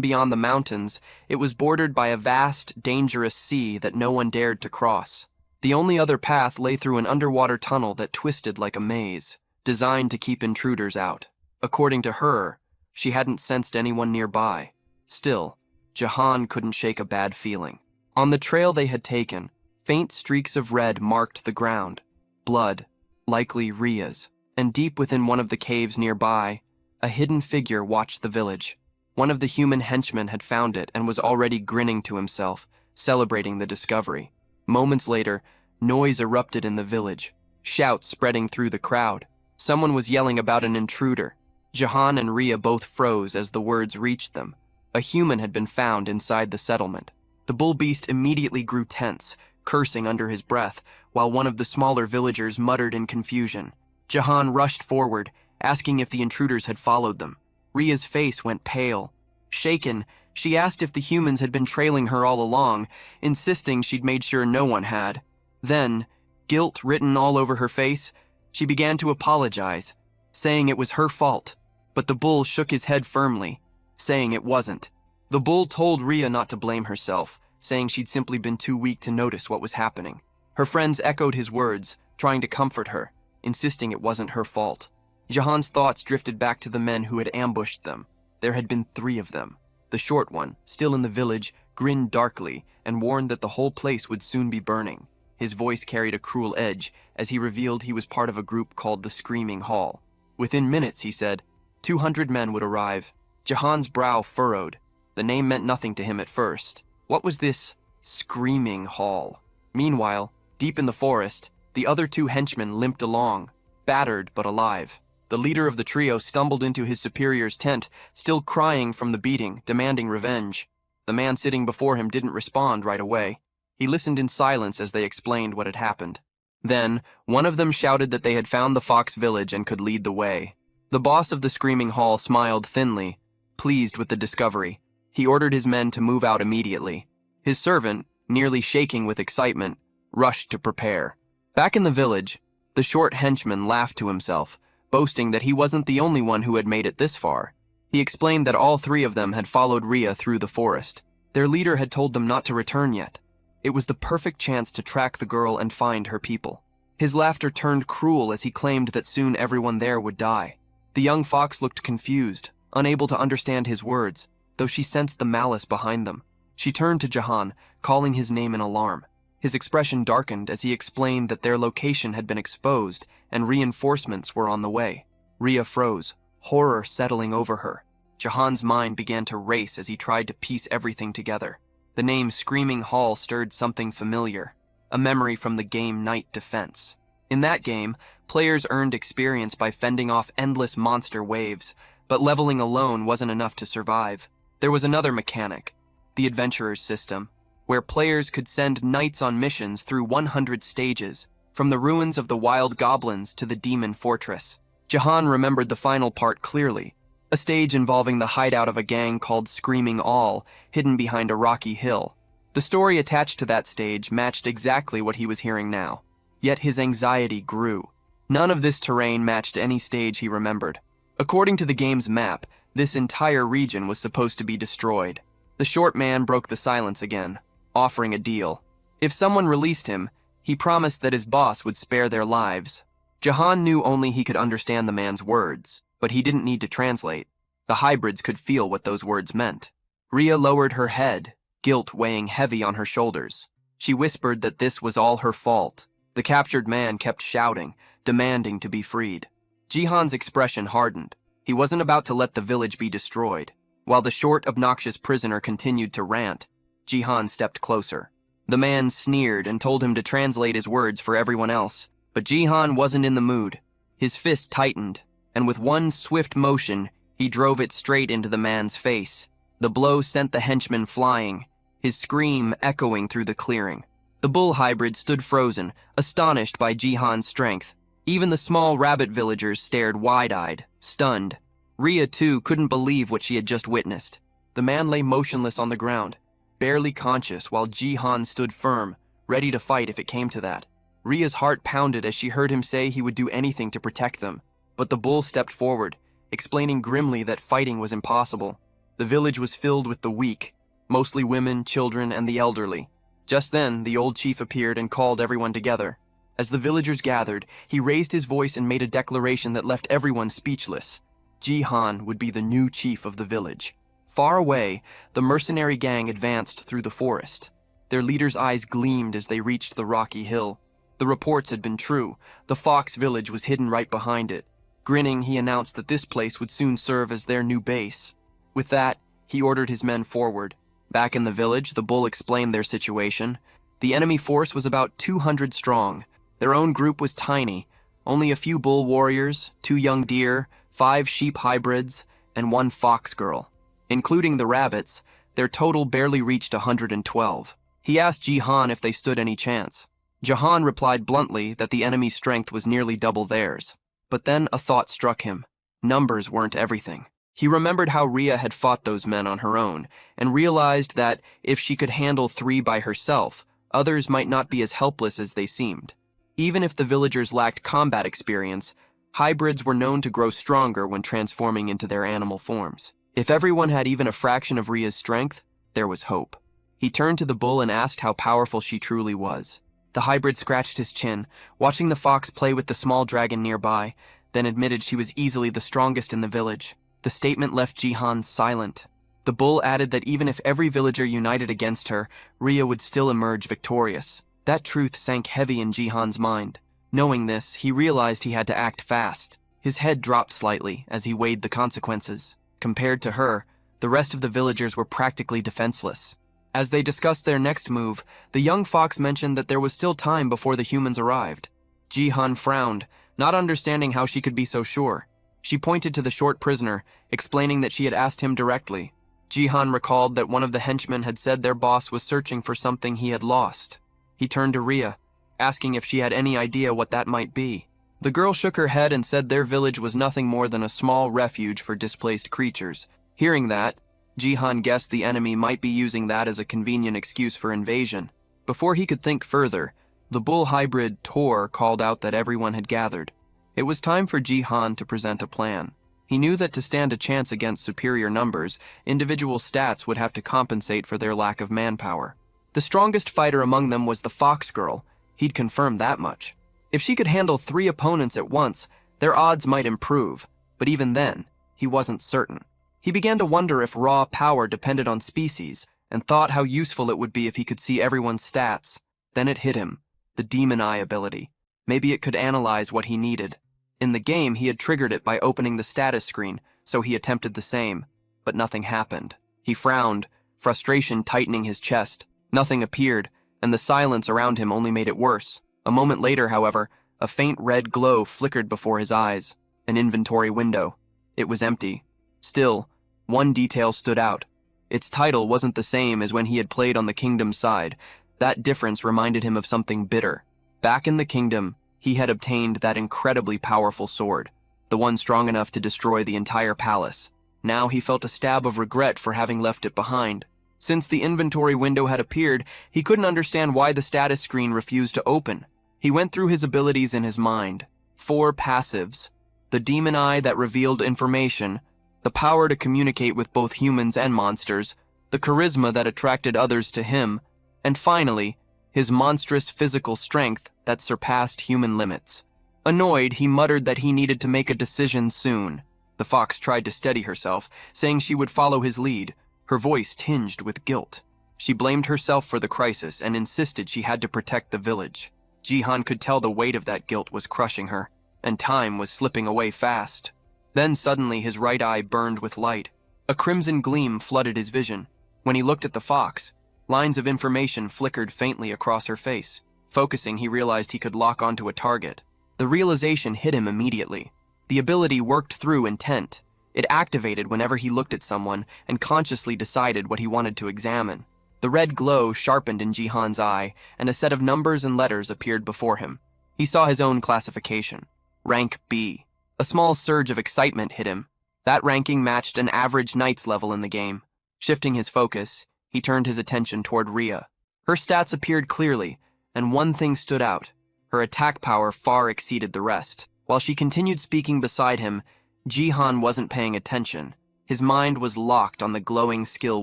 beyond the mountains, it was bordered by a vast, dangerous sea that no one dared to cross. The only other path lay through an underwater tunnel that twisted like a maze, designed to keep intruders out. According to her, she hadn't sensed anyone nearby. Still, Jahan couldn't shake a bad feeling. On the trail they had taken, faint streaks of red marked the ground. Blood, likely Rhea's. And deep within one of the caves nearby, a hidden figure watched the village. One of the human henchmen had found it and was already grinning to himself, celebrating the discovery. Moments later, noise erupted in the village, shouts spreading through the crowd. Someone was yelling about an intruder. Jahan and Rhea both froze as the words reached them. A human had been found inside the settlement. The bull beast immediately grew tense, cursing under his breath, while one of the smaller villagers muttered in confusion. Jahan rushed forward, asking if the intruders had followed them. Rhea's face went pale. Shaken, she asked if the humans had been trailing her all along, insisting she'd made sure no one had. Then, guilt written all over her face, she began to apologize, saying it was her fault. But the bull shook his head firmly, saying it wasn't. The bull told Rhea not to blame herself, saying she'd simply been too weak to notice what was happening. Her friends echoed his words, trying to comfort her, insisting it wasn't her fault. Jahan's thoughts drifted back to the men who had ambushed them. There had been 3 of them. The short one, still in the village, grinned darkly and warned that the whole place would soon be burning. His voice carried a cruel edge as he revealed he was part of a group called the Screaming Hall. Within minutes, he said, 200 men would arrive. Jahan's brow furrowed. The name meant nothing to him at first. What was this Screaming Hall? Meanwhile, deep in the forest, the other 2 henchmen limped along, battered but alive. The leader of the trio stumbled into his superior's tent, still crying from the beating, demanding revenge. The man sitting before him didn't respond right away. He listened in silence as they explained what had happened. Then, one of them shouted that they had found the Fox village and could lead the way. The boss of the Screaming Hall smiled thinly, pleased with the discovery. He ordered his men to move out immediately. His servant, nearly shaking with excitement, rushed to prepare. Back in the village, the short henchman laughed to himself, boasting that he wasn't the only one who had made it this far. He explained that all 3 of them had followed Rhea through the forest. Their leader had told them not to return yet. It was the perfect chance to track the girl and find her people. His laughter turned cruel as he claimed that soon everyone there would die. The young fox looked confused, unable to understand his words, though she sensed the malice behind them. She turned to Jahan, calling his name in alarm. His expression darkened as he explained that their location had been exposed and reinforcements were on the way. Rhea froze, horror settling over her. Jahan's mind began to race as he tried to piece everything together. The name Screaming Hall stirred something familiar, a memory from the game Night Defense. In that game, players earned experience by fending off endless monster waves, but leveling alone wasn't enough to survive. There was another mechanic, the Adventurer's System, where players could send knights on missions through 100 stages, from the ruins of the wild goblins to the demon fortress. Jahan remembered the final part clearly, a stage involving the hideout of a gang called Screaming All, hidden behind a rocky hill. The story attached to that stage matched exactly what he was hearing now. Yet his anxiety grew. None of this terrain matched any stage he remembered. According to the game's map, this entire region was supposed to be destroyed. The short man broke the silence again, offering a deal. If someone released him, he promised that his boss would spare their lives. Jahan knew only he could understand the man's words, but he didn't need to translate. The hybrids could feel what those words meant. Rhea lowered her head, guilt weighing heavy on her shoulders. She whispered that this was all her fault. The captured man kept shouting, demanding to be freed. Jihan's expression hardened. He wasn't about to let the village be destroyed. While the short, obnoxious prisoner continued to rant, Jihan stepped closer. The man sneered and told him to translate his words for everyone else. But Jihan wasn't in the mood. His fist tightened, and with one swift motion, he drove it straight into the man's face. The blow sent the henchman flying, his scream echoing through the clearing. The bull hybrid stood frozen, astonished by Jihan's strength. Even the small rabbit villagers stared wide-eyed, stunned. Rhea, too, couldn't believe what she had just witnessed. The man lay motionless on the ground, barely conscious, while Jihan stood firm, ready to fight if it came to that. Ria's heart pounded as she heard him say he would do anything to protect them. But the bull stepped forward, explaining grimly that fighting was impossible. The village was filled with the weak, mostly women, children, and the elderly. Just then, the old chief appeared and called everyone together. As the villagers gathered, he raised his voice and made a declaration that left everyone speechless. Ji-han would be the new chief of the village. Far away, the mercenary gang advanced through the forest. Their leader's eyes gleamed as they reached the rocky hill. The reports had been true. The fox village was hidden right behind it. Grinning, he announced that this place would soon serve as their new base. With that, he ordered his men forward. Back in the village, the bull explained their situation. The enemy force was about 200 strong. Their own group was tiny. Only a few bull warriors, 2 young deer, 5 sheep hybrids, and 1 fox girl. Including the rabbits, their total barely reached 112. He asked Ji-han if they stood any chance. Ji-han replied bluntly that the enemy's strength was nearly double theirs. But then a thought struck him. Numbers weren't everything. He remembered how Ria had fought those men on her own, and realized that if she could handle 3 by herself, others might not be as helpless as they seemed. Even if the villagers lacked combat experience, hybrids were known to grow stronger when transforming into their animal forms. If everyone had even a fraction of Ria's strength, there was hope. He turned to the bull and asked how powerful she truly was. The hybrid scratched his chin, watching the fox play with the small dragon nearby, then admitted she was easily the strongest in the village. The statement left Ji-han silent. The bull added that even if every villager united against her, Ria would still emerge victorious. That truth sank heavy in Ji-han's mind. Knowing this, he realized he had to act fast. His head dropped slightly as he weighed the consequences. Compared to her, the rest of the villagers were practically defenseless. As they discussed their next move, the young fox mentioned that there was still time before the humans arrived. Ji-han frowned, not understanding how she could be so sure. She pointed to the short prisoner, explaining that she had asked him directly. Ji-han recalled that one of the henchmen had said their boss was searching for something he had lost. He turned to Ria, asking if she had any idea what that might be. The girl shook her head and said their village was nothing more than a small refuge for displaced creatures. Hearing that, Ji-han guessed the enemy might be using that as a convenient excuse for invasion. Before he could think further, the bull hybrid Tor called out that everyone had gathered. It was time for Ji-han to present a plan. He knew that to stand a chance against superior numbers, individual stats would have to compensate for their lack of manpower. The strongest fighter among them was the fox girl. He'd confirmed that much. If she could handle 3 opponents at once, their odds might improve, but even then, he wasn't certain. He began to wonder if raw power depended on species, and thought how useful it would be if he could see everyone's stats. Then it hit him, the demon eye ability. Maybe it could analyze what he needed. In the game, he had triggered it by opening the status screen, so he attempted the same, but nothing happened. He frowned, frustration tightening his chest. Nothing appeared, and the silence around him only made it worse. A moment later, however, a faint red glow flickered before his eyes. An inventory window. It was empty. Still, one detail stood out. Its title wasn't the same as when he had played on the kingdom's side. That difference reminded him of something bitter. Back in the kingdom, he had obtained that incredibly powerful sword, the one strong enough to destroy the entire palace. Now he felt a stab of regret for having left it behind. Since the inventory window had appeared, he couldn't understand why the status screen refused to open. He went through his abilities in his mind. 4 passives. The demon eye that revealed information, the power to communicate with both humans and monsters, the charisma that attracted others to him, and finally, his monstrous physical strength that surpassed human limits. Annoyed, he muttered that he needed to make a decision soon. The fox tried to steady herself, saying she would follow his lead, her voice tinged with guilt. She blamed herself for the crisis and insisted she had to protect the village. Ji-han could tell the weight of that guilt was crushing her, and time was slipping away fast. Then suddenly his right eye burned with light. A crimson gleam flooded his vision. When he looked at the fox, lines of information flickered faintly across her face. Focusing, he realized he could lock onto a target. The realization hit him immediately. The ability worked through intent. It activated whenever he looked at someone and consciously decided what he wanted to examine. The red glow sharpened in Ji-han's eye, and a set of numbers and letters appeared before him. He saw his own classification. Rank B. A small surge of excitement hit him. That ranking matched an average knight's level in the game. Shifting his focus, he turned his attention toward Ria. Her stats appeared clearly, and one thing stood out. Her attack power far exceeded the rest. While she continued speaking beside him, Jihan wasn't paying attention. His mind was locked on the glowing skill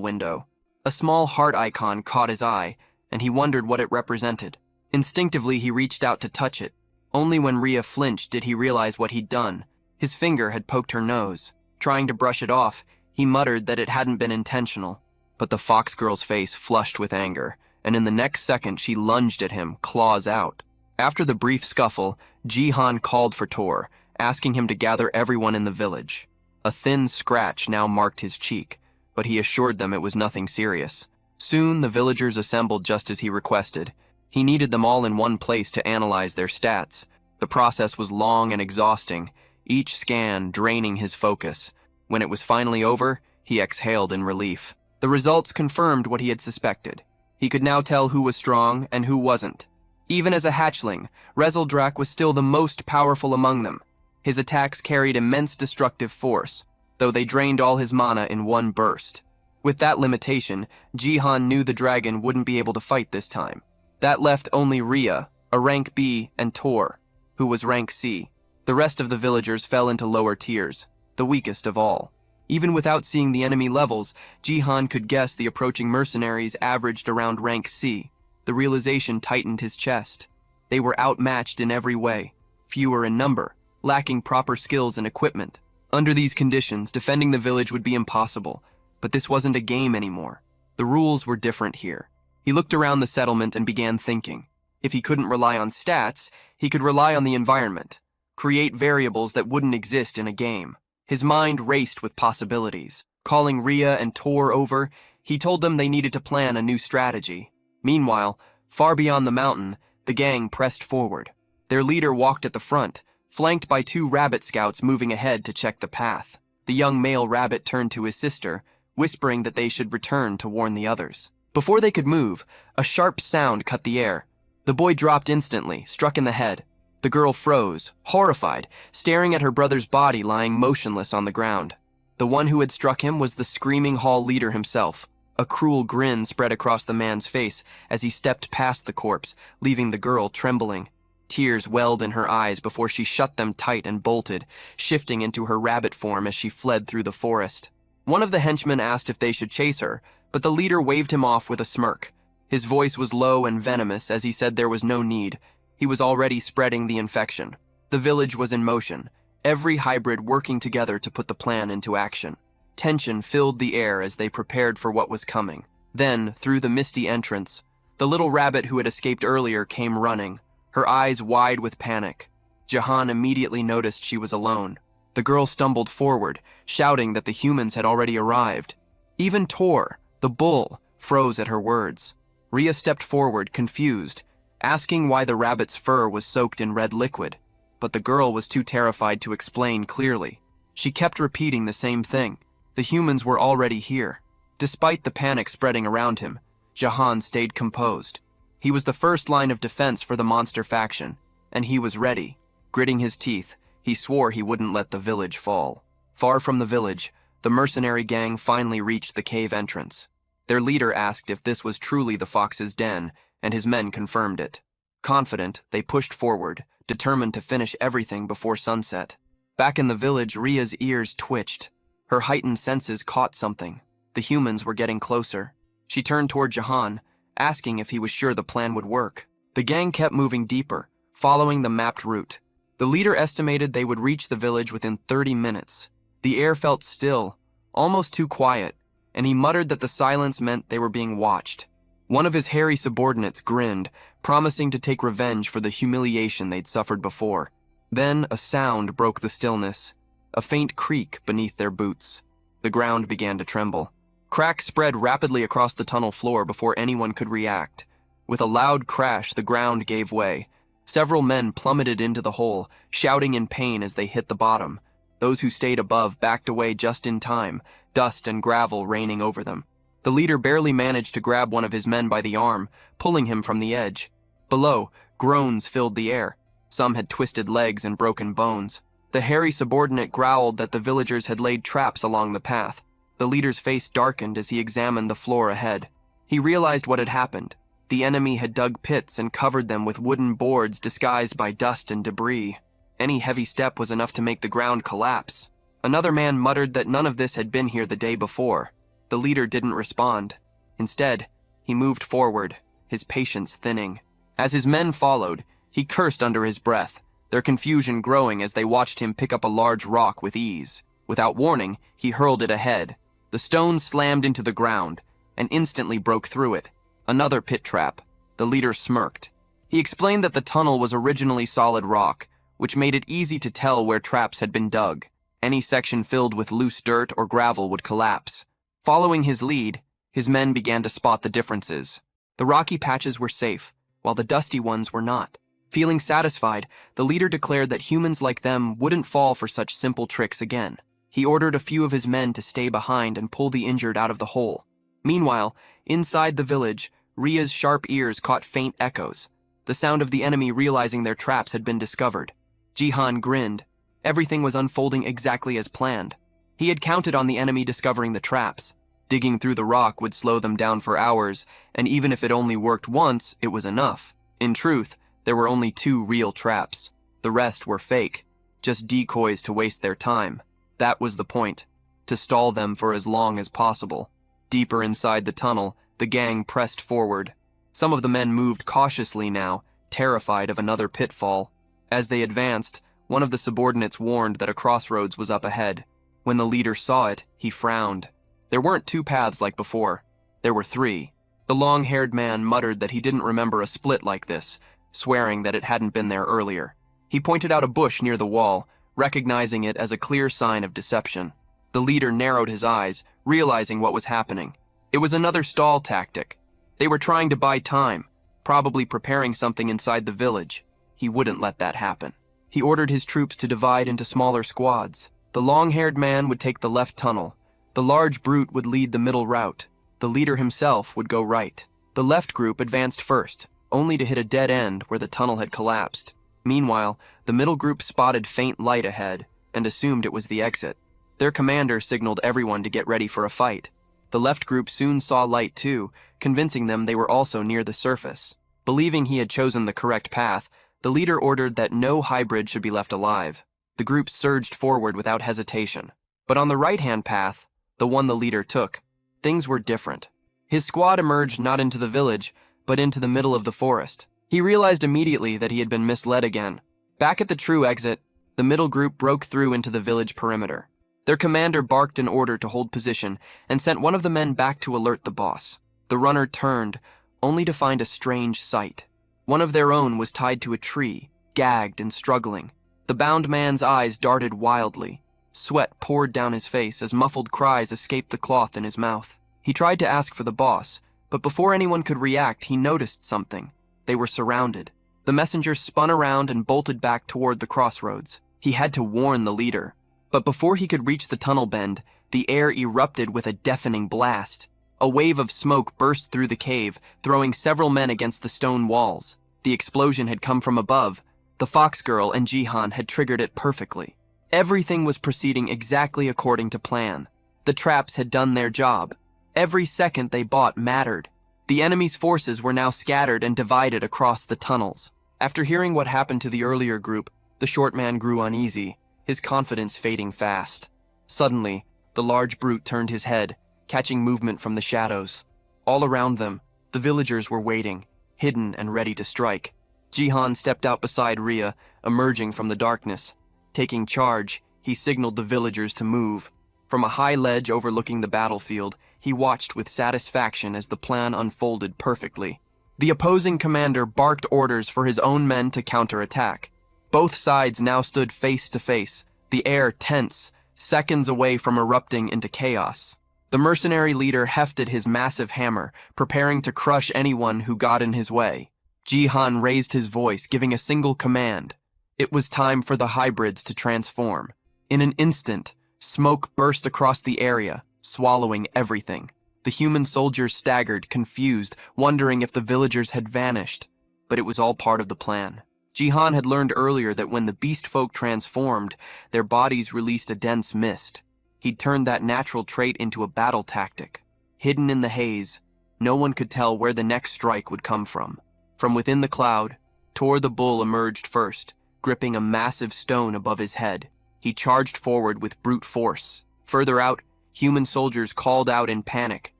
window. A small heart icon caught his eye, and he wondered what it represented. Instinctively, he reached out to touch it. Only when Rhea flinched did he realize what he'd done. His finger had poked her nose. Trying to brush it off, he muttered that it hadn't been intentional. But the fox girl's face flushed with anger, and in the next second she lunged at him, claws out. After the brief scuffle, Jihan called for Tor, asking him to gather everyone in the village. A thin scratch now marked his cheek, but he assured them it was nothing serious. Soon the villagers assembled just as he requested. He needed them all in one place to analyze their stats. The process was long and exhausting, each scan draining his focus. When it was finally over, he exhaled in relief. The results confirmed what he had suspected. He could now tell who was strong and who wasn't. Even as a hatchling, Rezeldrak was still the most powerful among them. His attacks carried immense destructive force, though they drained all his mana in one burst. With that limitation, Jihan knew the dragon wouldn't be able to fight this time. That left only Rhea, a rank B, and Tor, who was rank C. The rest of the villagers fell into lower tiers, the weakest of all. Even without seeing the enemy levels, Jihan could guess the approaching mercenaries averaged around rank C. The realization tightened his chest. They were outmatched in every way, fewer in number, lacking proper skills and equipment. Under these conditions, defending the village would be impossible, but this wasn't a game anymore. The rules were different here. He looked around the settlement and began thinking. If he couldn't rely on stats, he could rely on the environment, create variables that wouldn't exist in a game. His mind raced with possibilities. Calling Rhea and Tor over, he told them they needed to plan a new strategy. Meanwhile, far beyond the mountain, the gang pressed forward. Their leader walked at the front, flanked by 2 rabbit scouts moving ahead to check the path. The young male rabbit turned to his sister, whispering that they should return to warn the others. Before they could move, a sharp sound cut the air. The boy dropped instantly, struck in the head. The girl froze, horrified, staring at her brother's body lying motionless on the ground. The one who had struck him was the screaming hall leader himself. A cruel grin spread across the man's face as he stepped past the corpse, leaving the girl trembling. Tears welled in her eyes before she shut them tight and bolted, shifting into her rabbit form as she fled through the forest. One of the henchmen asked if they should chase her, but the leader waved him off with a smirk. His voice was low and venomous as he said there was no need. He was already spreading the infection. The village was in motion, every hybrid working together to put the plan into action. Tension filled the air as they prepared for what was coming. Then, through the misty entrance, the little rabbit who had escaped earlier came running, her eyes wide with panic. Jihan immediately noticed she was alone. The girl stumbled forward, shouting that the humans had already arrived. Even Tor, the bull, froze at her words. Rhea stepped forward, confused, asking why the rabbit's fur was soaked in red liquid, but the girl was too terrified to explain clearly. She kept repeating the same thing. The humans were already here. Despite the panic spreading around him, Jihan stayed composed. He was the first line of defense for the monster faction, and he was ready. Gritting his teeth, he swore he wouldn't let the village fall. Far from the village, the mercenary gang finally reached the cave entrance. Their leader asked if this was truly the fox's den, and his men confirmed it. Confident, they pushed forward, determined to finish everything before sunset. Back in the village, Rhea's ears twitched. Her heightened senses caught something. The humans were getting closer. She turned toward Jihan, asking if he was sure the plan would work. The gang kept moving deeper, following the mapped route. The leader estimated they would reach the village within 30 minutes. The air felt still, almost too quiet, and he muttered that the silence meant they were being watched. One of his hairy subordinates grinned, promising to take revenge for the humiliation they'd suffered before. Then a sound broke the stillness, a faint creak beneath their boots. The ground began to tremble. Cracks spread rapidly across the tunnel floor before anyone could react. With a loud crash, the ground gave way. Several men plummeted into the hole, shouting in pain as they hit the bottom. Those who stayed above backed away just in time, dust and gravel raining over them. The leader barely managed to grab one of his men by the arm, pulling him from the edge. Below, groans filled the air. Some had twisted legs and broken bones. The hairy subordinate growled that the villagers had laid traps along the path. The leader's face darkened as he examined the floor ahead. He realized what had happened. The enemy had dug pits and covered them with wooden boards disguised by dust and debris. Any heavy step was enough to make the ground collapse. Another man muttered that none of this had been here the day before. The leader didn't respond. Instead, he moved forward, his patience thinning. As his men followed, he cursed under his breath, their confusion growing as they watched him pick up a large rock with ease. Without warning, he hurled it ahead. The stone slammed into the ground and instantly broke through it. Another pit trap. The leader smirked. He explained that the tunnel was originally solid rock, which made it easy to tell where traps had been dug. Any section filled with loose dirt or gravel would collapse. Following his lead, his men began to spot the differences. The rocky patches were safe, while the dusty ones were not. Feeling satisfied, the leader declared that humans like them wouldn't fall for such simple tricks again. He ordered a few of his men to stay behind and pull the injured out of the hole. Meanwhile, inside the village, Ria's sharp ears caught faint echoes, the sound of the enemy realizing their traps had been discovered. Jihan grinned. Everything was unfolding exactly as planned. He had counted on the enemy discovering the traps. Digging through the rock would slow them down for hours, and even if it only worked once, it was enough. In truth, there were only 2 real traps. The rest were fake, just decoys to waste their time. That was the point, to stall them for as long as possible. Deeper inside the tunnel, the gang pressed forward. Some of the men moved cautiously now, terrified of another pitfall. As they advanced, one of the subordinates warned that a crossroads was up ahead. When the leader saw it, he frowned. There weren't 2 paths like before. There were 3. The long-haired man muttered that he didn't remember a split like this, swearing that it hadn't been there earlier. He pointed out a bush near the wall, recognizing it as a clear sign of deception. The leader narrowed his eyes, realizing what was happening. It was another stall tactic. They were trying to buy time, probably preparing something inside the village. He wouldn't let that happen. He ordered his troops to divide into smaller squads. The long-haired man would take the left tunnel. The large brute would lead the middle route. The leader himself would go right. The left group advanced first, only to hit a dead end where the tunnel had collapsed. Meanwhile, the middle group spotted faint light ahead and assumed it was the exit. Their commander signaled everyone to get ready for a fight. The left group soon saw light too, convincing them they were also near the surface. Believing he had chosen the correct path, the leader ordered that no hybrid should be left alive. The group surged forward without hesitation. But on the right-hand path, the one the leader took, things were different. His squad emerged not into the village, but into the middle of the forest. He realized immediately that he had been misled again. Back at the true exit, the middle group broke through into the village perimeter. Their commander barked an order to hold position and sent one of the men back to alert the boss. The runner turned, only to find a strange sight. One of their own was tied to a tree, gagged and struggling. The bound man's eyes darted wildly. Sweat poured down his face as muffled cries escaped the cloth in his mouth. He tried to ask for the boss, but before anyone could react, he noticed something. They were surrounded. The messenger spun around and bolted back toward the crossroads. He had to warn the leader. But before he could reach the tunnel bend, the air erupted with a deafening blast. A wave of smoke burst through the cave, throwing several men against the stone walls. The explosion had come from above. The fox girl and Jihan had triggered it perfectly. Everything was proceeding exactly according to plan. The traps had done their job. Every second they bought mattered. The enemy's forces were now scattered and divided across the tunnels. After hearing what happened to the earlier group, the short man grew uneasy, his confidence fading fast. Suddenly, the large brute turned his head, catching movement from the shadows. All around them, the villagers were waiting, hidden and ready to strike. Jihan stepped out beside Ria, emerging from the darkness. Taking charge, he signaled the villagers to move. From a high ledge overlooking the battlefield, he watched with satisfaction as the plan unfolded perfectly. The opposing commander barked orders for his own men to counterattack. Both sides now stood face to face, the air tense, seconds away from erupting into chaos. The mercenary leader hefted his massive hammer, preparing to crush anyone who got in his way. Jihan raised his voice, giving a single command. It was time for the hybrids to transform. In an instant, smoke burst across the area, swallowing everything. The human soldiers staggered, confused, wondering if the villagers had vanished. But it was all part of the plan. Jihan had learned earlier that when the beast folk transformed, their bodies released a dense mist. He'd turned that natural trait into a battle tactic. Hidden in the haze, No one could tell where the next strike would come from. From within the cloud, Tor the bull emerged first, gripping a massive stone above his head. He charged forward with brute force. Further out, human soldiers called out in panic,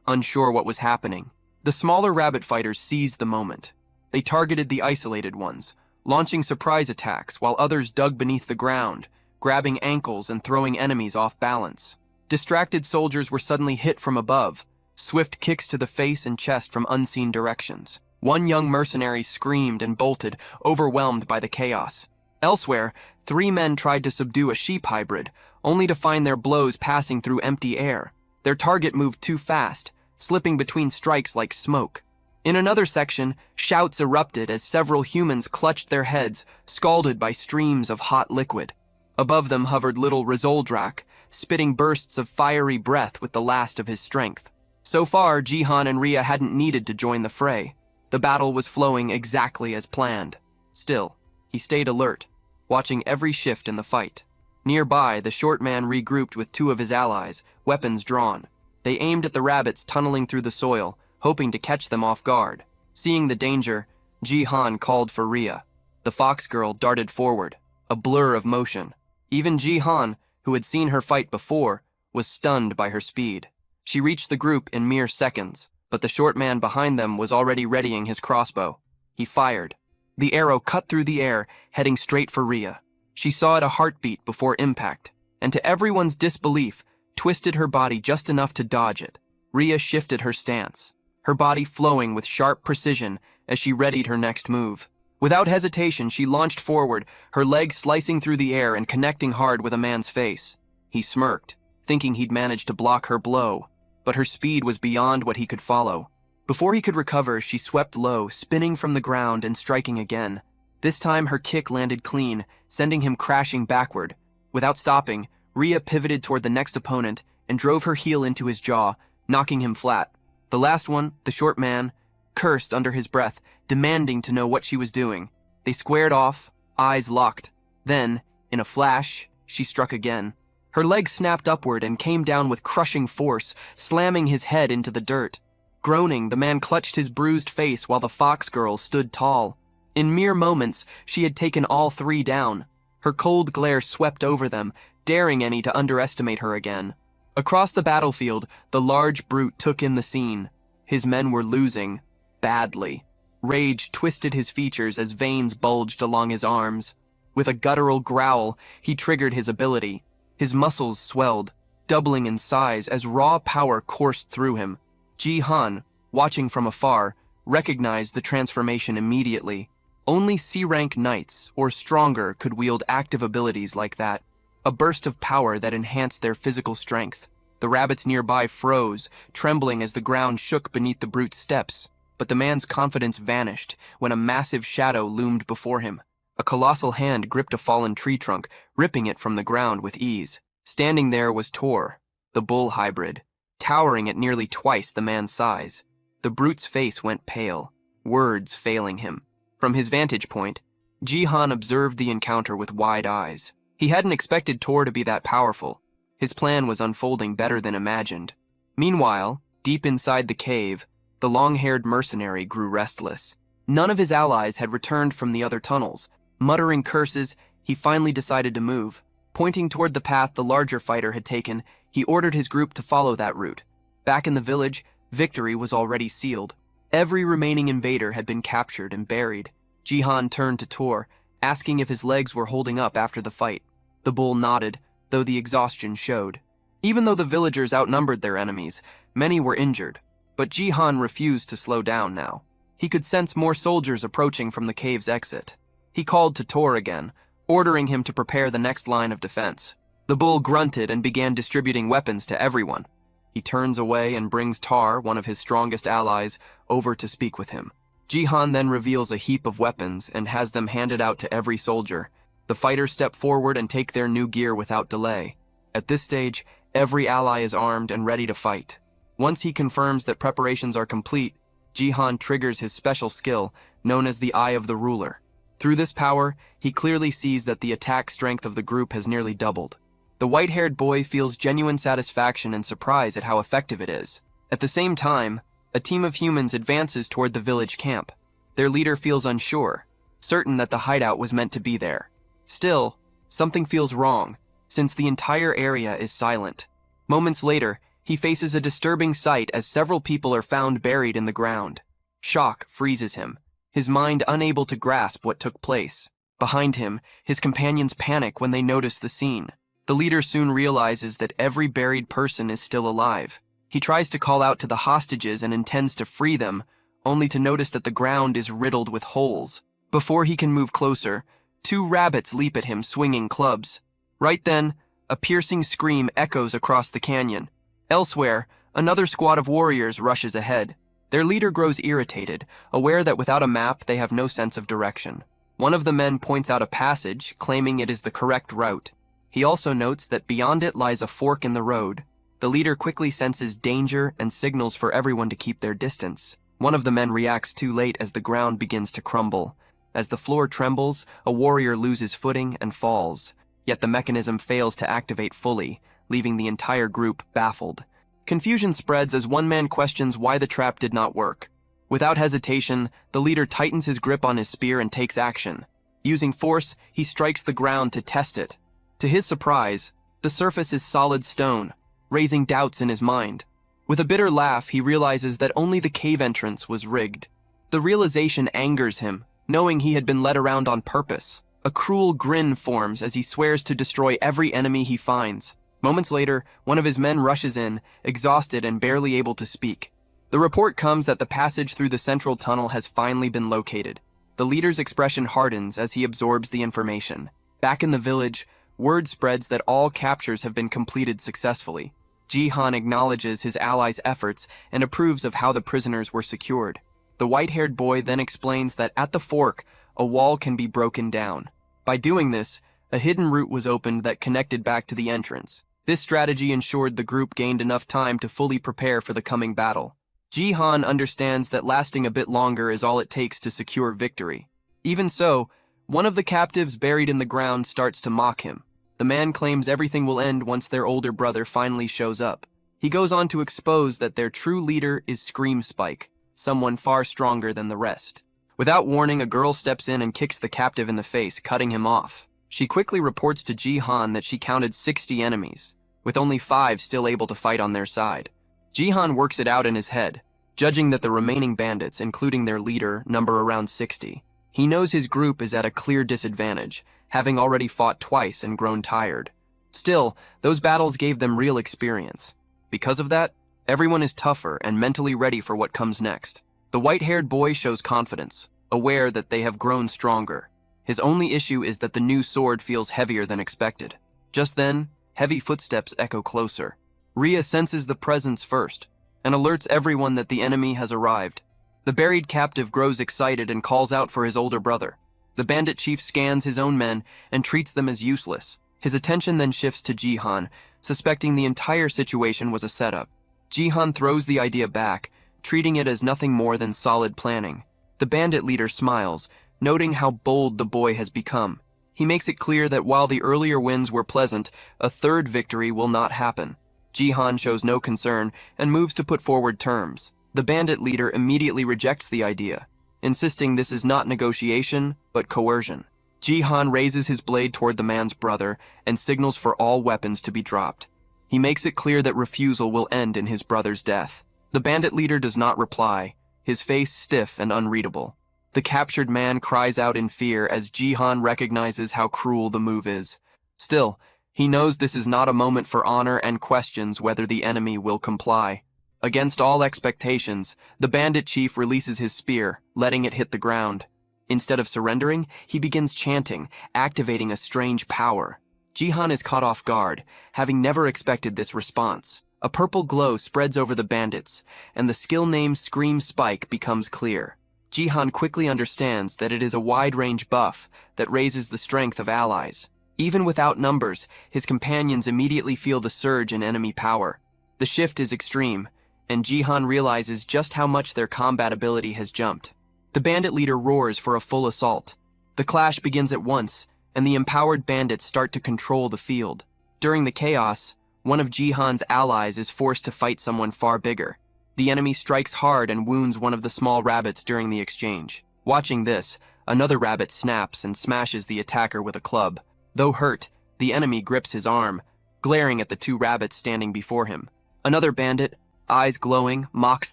unsure what was happening. The smaller rabbit fighters seized the moment. They targeted the isolated ones, launching surprise attacks while others dug beneath the ground, grabbing ankles and throwing enemies off balance. Distracted soldiers were suddenly hit from above, swift kicks to the face and chest from unseen directions. One young mercenary screamed and bolted, overwhelmed by the chaos. Elsewhere, 3 men tried to subdue a sheep hybrid, only to find their blows passing through empty air. Their target moved too fast, slipping between strikes like smoke. In another section, shouts erupted as several humans clutched their heads, scalded by streams of hot liquid. Above them hovered little Rizoldrak, spitting bursts of fiery breath with the last of his strength. So far, Jihan and Rhea hadn't needed to join the fray. The battle was flowing exactly as planned. Still, he stayed alert, watching every shift in the fight. Nearby, the short man regrouped with 2 of his allies, weapons drawn. They aimed at the rabbits tunneling through the soil, hoping to catch them off guard. Seeing the danger, Jihan called for Rhea. The fox girl darted forward, a blur of motion. Even Jihan, who had seen her fight before, was stunned by her speed. She reached the group in mere seconds, but the short man behind them was already readying his crossbow. He fired. The arrow cut through the air, heading straight for Rhea. She saw it a heartbeat before impact, and to everyone's disbelief, twisted her body just enough to dodge it. Rhea shifted her stance, her body flowing with sharp precision as she readied her next move. Without hesitation, she launched forward, her legs slicing through the air and connecting hard with a man's face. He smirked, thinking he'd managed to block her blow, but her speed was beyond what he could follow. Before he could recover, she swept low, spinning from the ground and striking again. This time her kick landed clean, sending him crashing backward. Without stopping, Rhea pivoted toward the next opponent and drove her heel into his jaw, knocking him flat. The last one, the short man, cursed under his breath, demanding to know what she was doing. They squared off, eyes locked. Then, in a flash, she struck again. Her leg snapped upward and came down with crushing force, slamming his head into the dirt. Groaning, the man clutched his bruised face while the fox girl stood tall. In mere moments, she had taken all 3 down. Her cold glare swept over them, daring any to underestimate her again. Across the battlefield, the large brute took in the scene. His men were losing, badly. Rage twisted his features as veins bulged along his arms. With a guttural growl, he triggered his ability. His muscles swelled, doubling in size as raw power coursed through him. Jihan, watching from afar, recognized the transformation immediately. Only C-rank knights, or stronger, could wield active abilities like that. A burst of power that enhanced their physical strength. The rabbits nearby froze, trembling as the ground shook beneath the brute's steps. But the man's confidence vanished when a massive shadow loomed before him. A colossal hand gripped a fallen tree trunk, ripping it from the ground with ease. Standing there was Tor, the bull hybrid, towering at nearly twice the man's size. The brute's face went pale, words failing him. From his vantage point, Jihan observed the encounter with wide eyes. He hadn't expected Tor to be that powerful. His plan was unfolding better than imagined. Meanwhile, deep inside the cave, the long-haired mercenary grew restless. None of his allies had returned from the other tunnels. Muttering curses, he finally decided to move. Pointing toward the path the larger fighter had taken, he ordered his group to follow that route. Back in the village, victory was already sealed. Every remaining invader had been captured and buried. Jihan turned to Tor, asking if his legs were holding up after the fight. The bull nodded, though the exhaustion showed. Even though the villagers outnumbered their enemies, many were injured. But Jihan refused to slow down now. He could sense more soldiers approaching from the cave's exit. He called to Tor again, ordering him to prepare the next line of defense. The bull grunted and began distributing weapons to everyone. He turns away and brings Tar, one of his strongest allies, over to speak with him. Jihan then reveals a heap of weapons and has them handed out to every soldier. The fighters step forward and take their new gear without delay. At this stage, every ally is armed and ready to fight. Once he confirms that preparations are complete, Jihan triggers his special skill, known as the Eye of the Ruler. Through this power, he clearly sees that the attack strength of the group has nearly doubled. The white-haired boy feels genuine satisfaction and surprise at how effective it is. At the same time, A team of humans advances toward the village camp. Their leader feels unsure, certain that the hideout was meant to be there. Still, something feels wrong, since the entire area is silent. Moments later, he faces a disturbing sight as several people are found buried in the ground. Shock freezes him, his mind unable to grasp what took place. Behind him, his companions panic when they notice the scene. The leader soon realizes that every buried person is still alive. He tries to call out to the hostages and intends to free them, only to notice that the ground is riddled with holes. Before he can move closer, 2 rabbits leap at him swinging clubs. Right then, a piercing scream echoes across the canyon. Elsewhere, another squad of warriors rushes ahead. Their leader grows irritated, aware that without a map they have no sense of direction. One of the men points out a passage, claiming it is the correct route. He also notes that beyond it lies a fork in the road. The leader quickly senses danger and signals for everyone to keep their distance. One of the men reacts too late as the ground begins to crumble. As the floor trembles, a warrior loses footing and falls. Yet the mechanism fails to activate fully, leaving the entire group baffled. Confusion spreads as one man questions why the trap did not work. Without hesitation, the leader tightens his grip on his spear and takes action. Using force, he strikes the ground to test it. To his surprise, the surface is solid stone, raising doubts in his mind. With a bitter laugh, he realizes that only the cave entrance was rigged. The realization angers him, knowing he had been led around on purpose. A cruel grin forms as he swears to destroy every enemy he finds. Moments later, one of his men rushes in, exhausted and barely able to speak. The report comes that the passage through the central tunnel has finally been located. The leader's expression hardens as he absorbs the information. Back in the village, word spreads that all captures have been completed successfully. Jihan acknowledges his allies' efforts and approves of how the prisoners were secured. The white-haired boy then explains that at the fork, a wall can be broken down. By doing this, a hidden route was opened that connected back to the entrance. This strategy ensured the group gained enough time to fully prepare for the coming battle. Jihan understands that lasting a bit longer is all it takes to secure victory. Even so, one of the captives buried in the ground starts to mock him. The man claims everything will end once their older brother finally shows up. He goes on to expose that their true leader is Scream Spike, someone far stronger than the rest. Without warning, a girl steps in and kicks the captive in the face, cutting him off. She quickly reports to Jihan that she counted 60 enemies, with only 5 still able to fight on their side. Jihan works it out in his head, judging that the remaining bandits, including their leader, number around 60. He knows his group is at a clear disadvantage, having already fought twice and grown tired. Still, those battles gave them real experience. Because of that, everyone is tougher and mentally ready for what comes next. The white-haired boy shows confidence, aware that they have grown stronger. His only issue is that the new sword feels heavier than expected. Just then, heavy footsteps echo closer. Rhea senses the presence first, and alerts everyone that the enemy has arrived. The buried captive grows excited and calls out for his older brother. The bandit chief scans his own men and treats them as useless. His attention then shifts to Jihan, suspecting the entire situation was a setup. Jihan throws the idea back, treating it as nothing more than solid planning. The bandit leader smiles, noting how bold the boy has become. He makes it clear that while the earlier wins were pleasant, a third victory will not happen. Jihan shows no concern and moves to put forward terms. The bandit leader immediately rejects the idea, insisting this is not negotiation, but coercion. Jihan raises his blade toward the man's brother and signals for all weapons to be dropped. He makes it clear that refusal will end in his brother's death. The bandit leader does not reply, his face stiff and unreadable. The captured man cries out in fear as Jihan recognizes how cruel the move is. Still, he knows this is not a moment for honor and questions whether the enemy will comply. Against all expectations, the bandit chief releases his spear, letting it hit the ground. Instead of surrendering, he begins chanting, activating a strange power. Jihan is caught off guard, having never expected this response. A purple glow spreads over the bandits, and the skill name Scream Spike becomes clear. Jihan quickly understands that it is a wide-range buff that raises the strength of allies. Even without numbers, his companions immediately feel the surge in enemy power. The shift is extreme, and Jihan realizes just how much their combat ability has jumped. The bandit leader roars for a full assault. The clash begins at once, and the empowered bandits start to control the field. During the chaos, one of Jihan's allies is forced to fight someone far bigger. The enemy strikes hard and wounds one of the small rabbits during the exchange. Watching this, another rabbit snaps and smashes the attacker with a club. Though hurt, the enemy grips his arm, glaring at the two rabbits standing before him. Another bandit, eyes glowing, mocks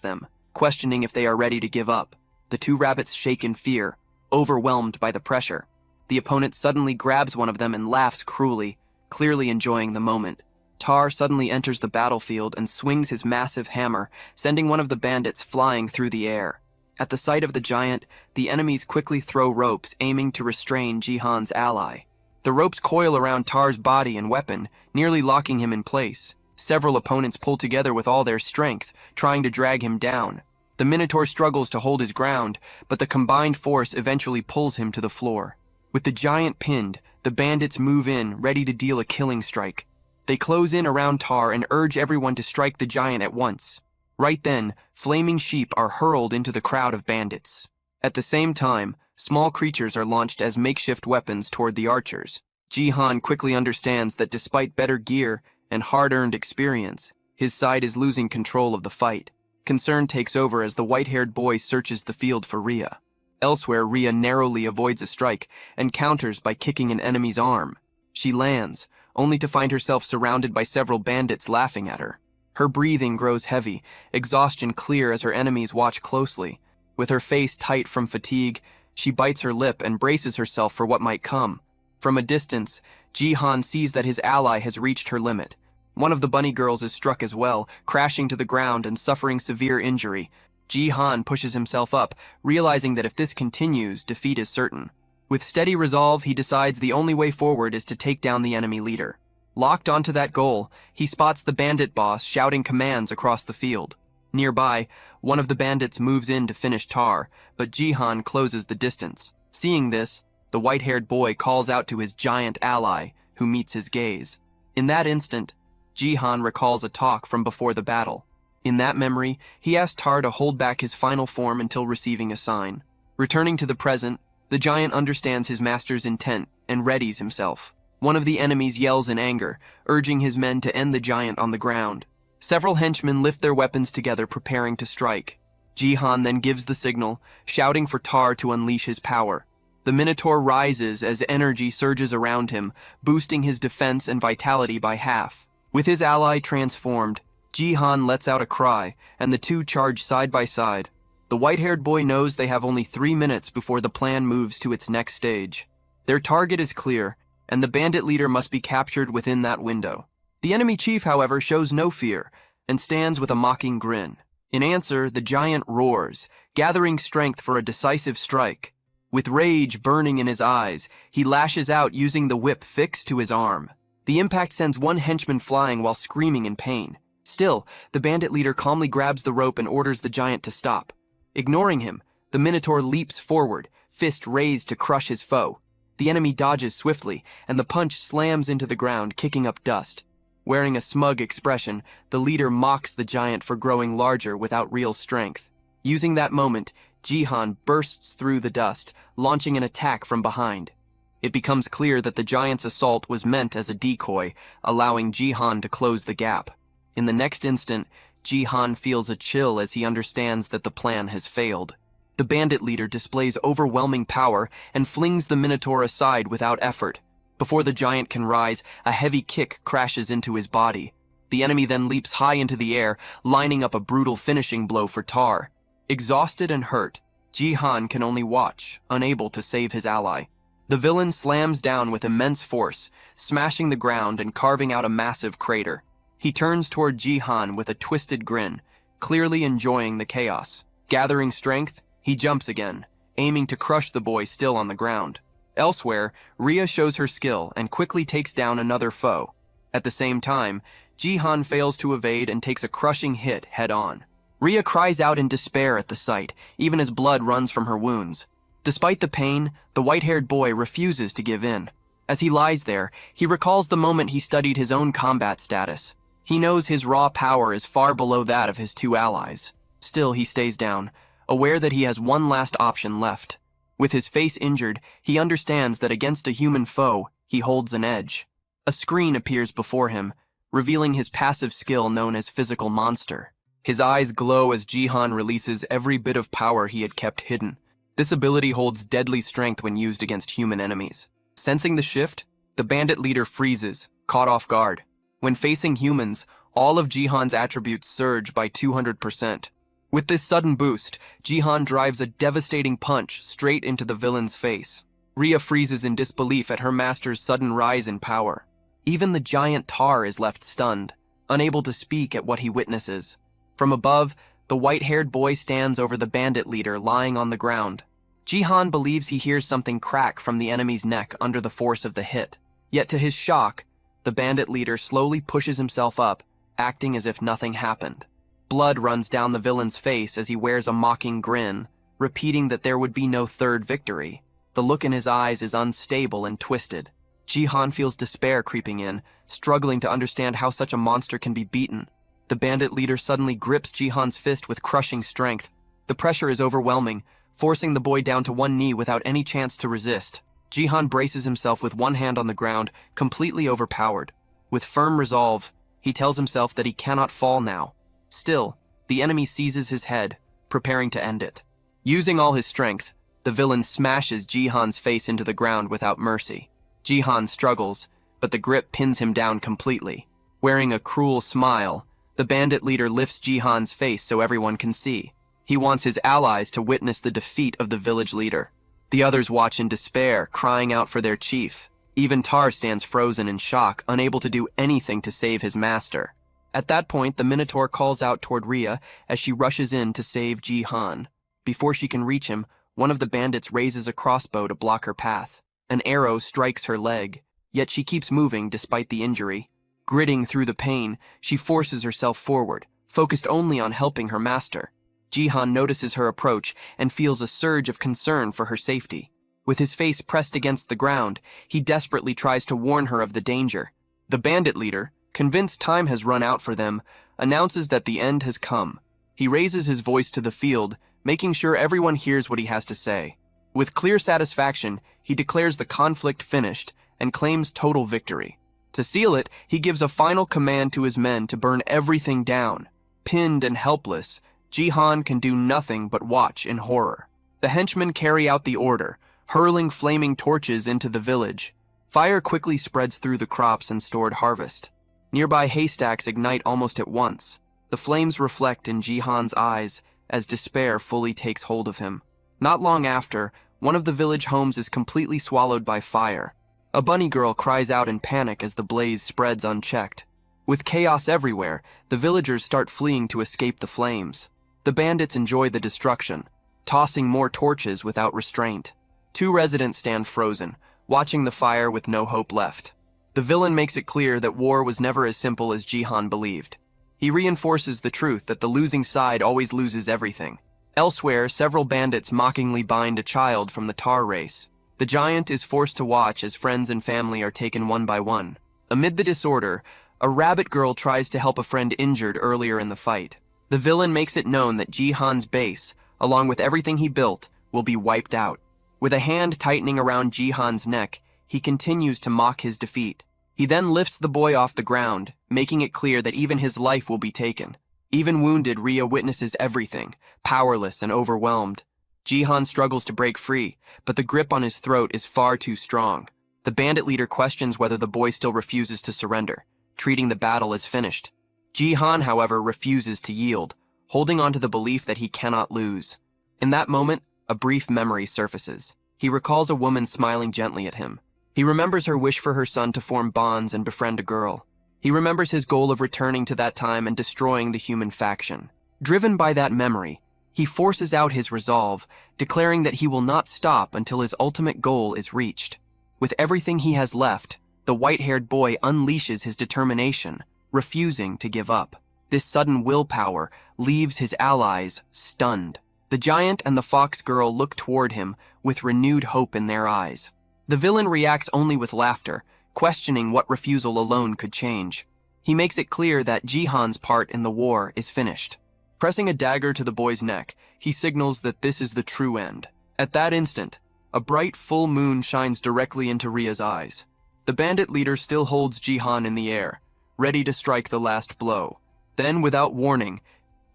them, questioning if they are ready to give up. The two rabbits shake in fear, overwhelmed by the pressure. The opponent suddenly grabs one of them and laughs cruelly, clearly enjoying the moment. Tar suddenly enters the battlefield and swings his massive hammer, sending one of the bandits flying through the air. At the sight of the giant, the enemies quickly throw ropes, aiming to restrain Jihan's ally. The ropes coil around Tar's body and weapon, nearly locking him in place. Several opponents pull together with all their strength, trying to drag him down. The Minotaur struggles to hold his ground, but the combined force eventually pulls him to the floor. With the giant pinned, the bandits move in, ready to deal a killing strike. They close in around Tar and urge everyone to strike the giant at once. Right then, flaming sheep are hurled into the crowd of bandits. At the same time, small creatures are launched as makeshift weapons toward the archers. Jihan quickly understands that despite better gear and hard-earned experience, his side is losing control of the fight. Concern takes over as the white-haired boy searches the field for Rhea. Elsewhere, Rhea narrowly avoids a strike and counters by kicking an enemy's arm. She lands, only to find herself surrounded by several bandits laughing at her. Her breathing grows heavy, exhaustion clear as her enemies watch closely. With her face tight from fatigue, she bites her lip and braces herself for what might come. From a distance, Jihan sees that his ally has reached her limit. One of the bunny girls is struck as well, crashing to the ground and suffering severe injury. Jihan pushes himself up, realizing that if this continues, defeat is certain. With steady resolve, he decides the only way forward is to take down the enemy leader. Locked onto that goal, he spots the bandit boss shouting commands across the field. Nearby, one of the bandits moves in to finish Tar, but Jihan closes the distance. Seeing this, the white-haired boy calls out to his giant ally, who meets his gaze. In that instant, Jihan recalls a talk from before the battle. In that memory, he asks Tar to hold back his final form until receiving a sign. Returning to the present, the giant understands his master's intent and readies himself. One of the enemies yells in anger, urging his men to end the giant on the ground. Several henchmen lift their weapons together, preparing to strike. Jihan then gives the signal, shouting for Tar to unleash his power. The Minotaur rises as energy surges around him, boosting his defense and vitality by half. With his ally transformed, Jihan lets out a cry, and the two charge side by side. The white-haired boy knows they have only 3 minutes before the plan moves to its next stage. Their target is clear, and the bandit leader must be captured within that window. The enemy chief, however, shows no fear, and stands with a mocking grin. In answer, the giant roars, gathering strength for a decisive strike. With rage burning in his eyes, he lashes out using the whip fixed to his arm. The impact sends one henchman flying while screaming in pain. Still, the bandit leader calmly grabs the rope and orders the giant to stop. Ignoring him, the Minotaur leaps forward, fist raised to crush his foe. The enemy dodges swiftly, and the punch slams into the ground, kicking up dust. Wearing a smug expression, the leader mocks the giant for growing larger without real strength. Using that moment, Jihan bursts through the dust, launching an attack from behind. It becomes clear that the giant's assault was meant as a decoy, allowing Jihan to close the gap. In the next instant, Jihan feels a chill as he understands that the plan has failed. The bandit leader displays overwhelming power and flings the Minotaur aside without effort. Before the giant can rise, a heavy kick crashes into his body. The enemy then leaps high into the air, lining up a brutal finishing blow for Tar. Exhausted and hurt, Jihan can only watch, unable to save his ally. The villain slams down with immense force, smashing the ground and carving out a massive crater. He turns toward Jihan with a twisted grin, clearly enjoying the chaos. Gathering strength, he jumps again, aiming to crush the boy still on the ground. Elsewhere, Rhea shows her skill and quickly takes down another foe. At the same time, Jihan fails to evade and takes a crushing hit head-on. Rhea cries out in despair at the sight, even as blood runs from her wounds. Despite the pain, the white-haired boy refuses to give in. As he lies there, he recalls the moment he studied his own combat status. He knows his raw power is far below that of his two allies. Still, he stays down, aware that he has one last option left. With his face injured, he understands that against a human foe, he holds an edge. A screen appears before him, revealing his passive skill known as Physical Monster. His eyes glow as Jihan releases every bit of power he had kept hidden. This ability holds deadly strength when used against human enemies. Sensing the shift, the bandit leader freezes, caught off guard. When facing humans, all of Jihan's attributes surge by 200%. With this sudden boost, Jihan drives a devastating punch straight into the villain's face. Rhea freezes in disbelief at her master's sudden rise in power. Even the giant Tar is left stunned, unable to speak at what he witnesses. From above, the white-haired boy stands over the bandit leader lying on the ground. Jihan believes he hears something crack from the enemy's neck under the force of the hit. Yet to his shock, the bandit leader slowly pushes himself up, acting as if nothing happened. Blood runs down the villain's face as he wears a mocking grin, repeating that there would be no third victory. The look in his eyes is unstable and twisted. Jihan feels despair creeping in, struggling to understand how such a monster can be beaten. The bandit leader suddenly grips Jihan's fist with crushing strength. The pressure is overwhelming, forcing the boy down to one knee without any chance to resist. Jihan braces himself with one hand on the ground, completely overpowered. With firm resolve, he tells himself that he cannot fall now. Still, the enemy seizes his head, preparing to end it. Using all his strength, the villain smashes Jihan's face into the ground without mercy. Jihan struggles, but the grip pins him down completely. Wearing a cruel smile, the bandit leader lifts Jihan's face so everyone can see. He wants his allies to witness the defeat of the village leader. The others watch in despair, crying out for their chief. Even Tar stands frozen in shock, unable to do anything to save his master. At that point, the Minotaur calls out toward Rhea as she rushes in to save Jihan. Before she can reach him, one of the bandits raises a crossbow to block her path. An arrow strikes her leg, yet she keeps moving despite the injury. Gritting through the pain, she forces herself forward, focused only on helping her master. Jihan notices her approach and feels a surge of concern for her safety. With his face pressed against the ground, he desperately tries to warn her of the danger. The bandit leader, convinced time has run out for them, announces that the end has come. He raises his voice to the field, making sure everyone hears what he has to say. With clear satisfaction, he declares the conflict finished and claims total victory. To seal it, he gives a final command to his men to burn everything down. Pinned and helpless, Jihan can do nothing but watch in horror. The henchmen carry out the order, hurling flaming torches into the village. Fire quickly spreads through the crops and stored harvest. Nearby haystacks ignite almost at once. The flames reflect in Jihan's eyes as despair fully takes hold of him. Not long after, one of the village homes is completely swallowed by fire. A bunny girl cries out in panic as the blaze spreads unchecked. With chaos everywhere, the villagers start fleeing to escape the flames. The bandits enjoy the destruction, tossing more torches without restraint. Two residents stand frozen, watching the fire with no hope left. The villain makes it clear that war was never as simple as Jihan believed. He reinforces the truth that the losing side always loses everything. Elsewhere, several bandits mockingly bind a child from the Tar race. The giant is forced to watch as friends and family are taken one by one. Amid the disorder, a rabbit girl tries to help a friend injured earlier in the fight. The villain makes it known that Jihan's base, along with everything he built, will be wiped out. With a hand tightening around Jihan's neck, he continues to mock his defeat. He then lifts the boy off the ground, making it clear that even his life will be taken. Even wounded, Rhea witnesses everything, powerless and overwhelmed. Jihan struggles to break free, but the grip on his throat is far too strong. The bandit leader questions whether the boy still refuses to surrender, treating the battle as finished. Jihan, however, refuses to yield, holding on to the belief that he cannot lose. In that moment, a brief memory surfaces. He recalls a woman smiling gently at him. He remembers her wish for her son to form bonds and befriend a girl. He remembers his goal of returning to that time and destroying the human faction. Driven by that memory, he forces out his resolve, declaring that he will not stop until his ultimate goal is reached. With everything he has left, the white-haired boy unleashes his determination, refusing to give up. This sudden willpower leaves his allies stunned. The giant and the fox girl look toward him with renewed hope in their eyes. The villain reacts only with laughter, questioning what refusal alone could change. He makes it clear that Jihan's part in the war is finished. Pressing a dagger to the boy's neck, he signals that this is the true end. At that instant, a bright full moon shines directly into Rhea's eyes. The bandit leader still holds Jihan in the air, ready to strike the last blow. Then, without warning,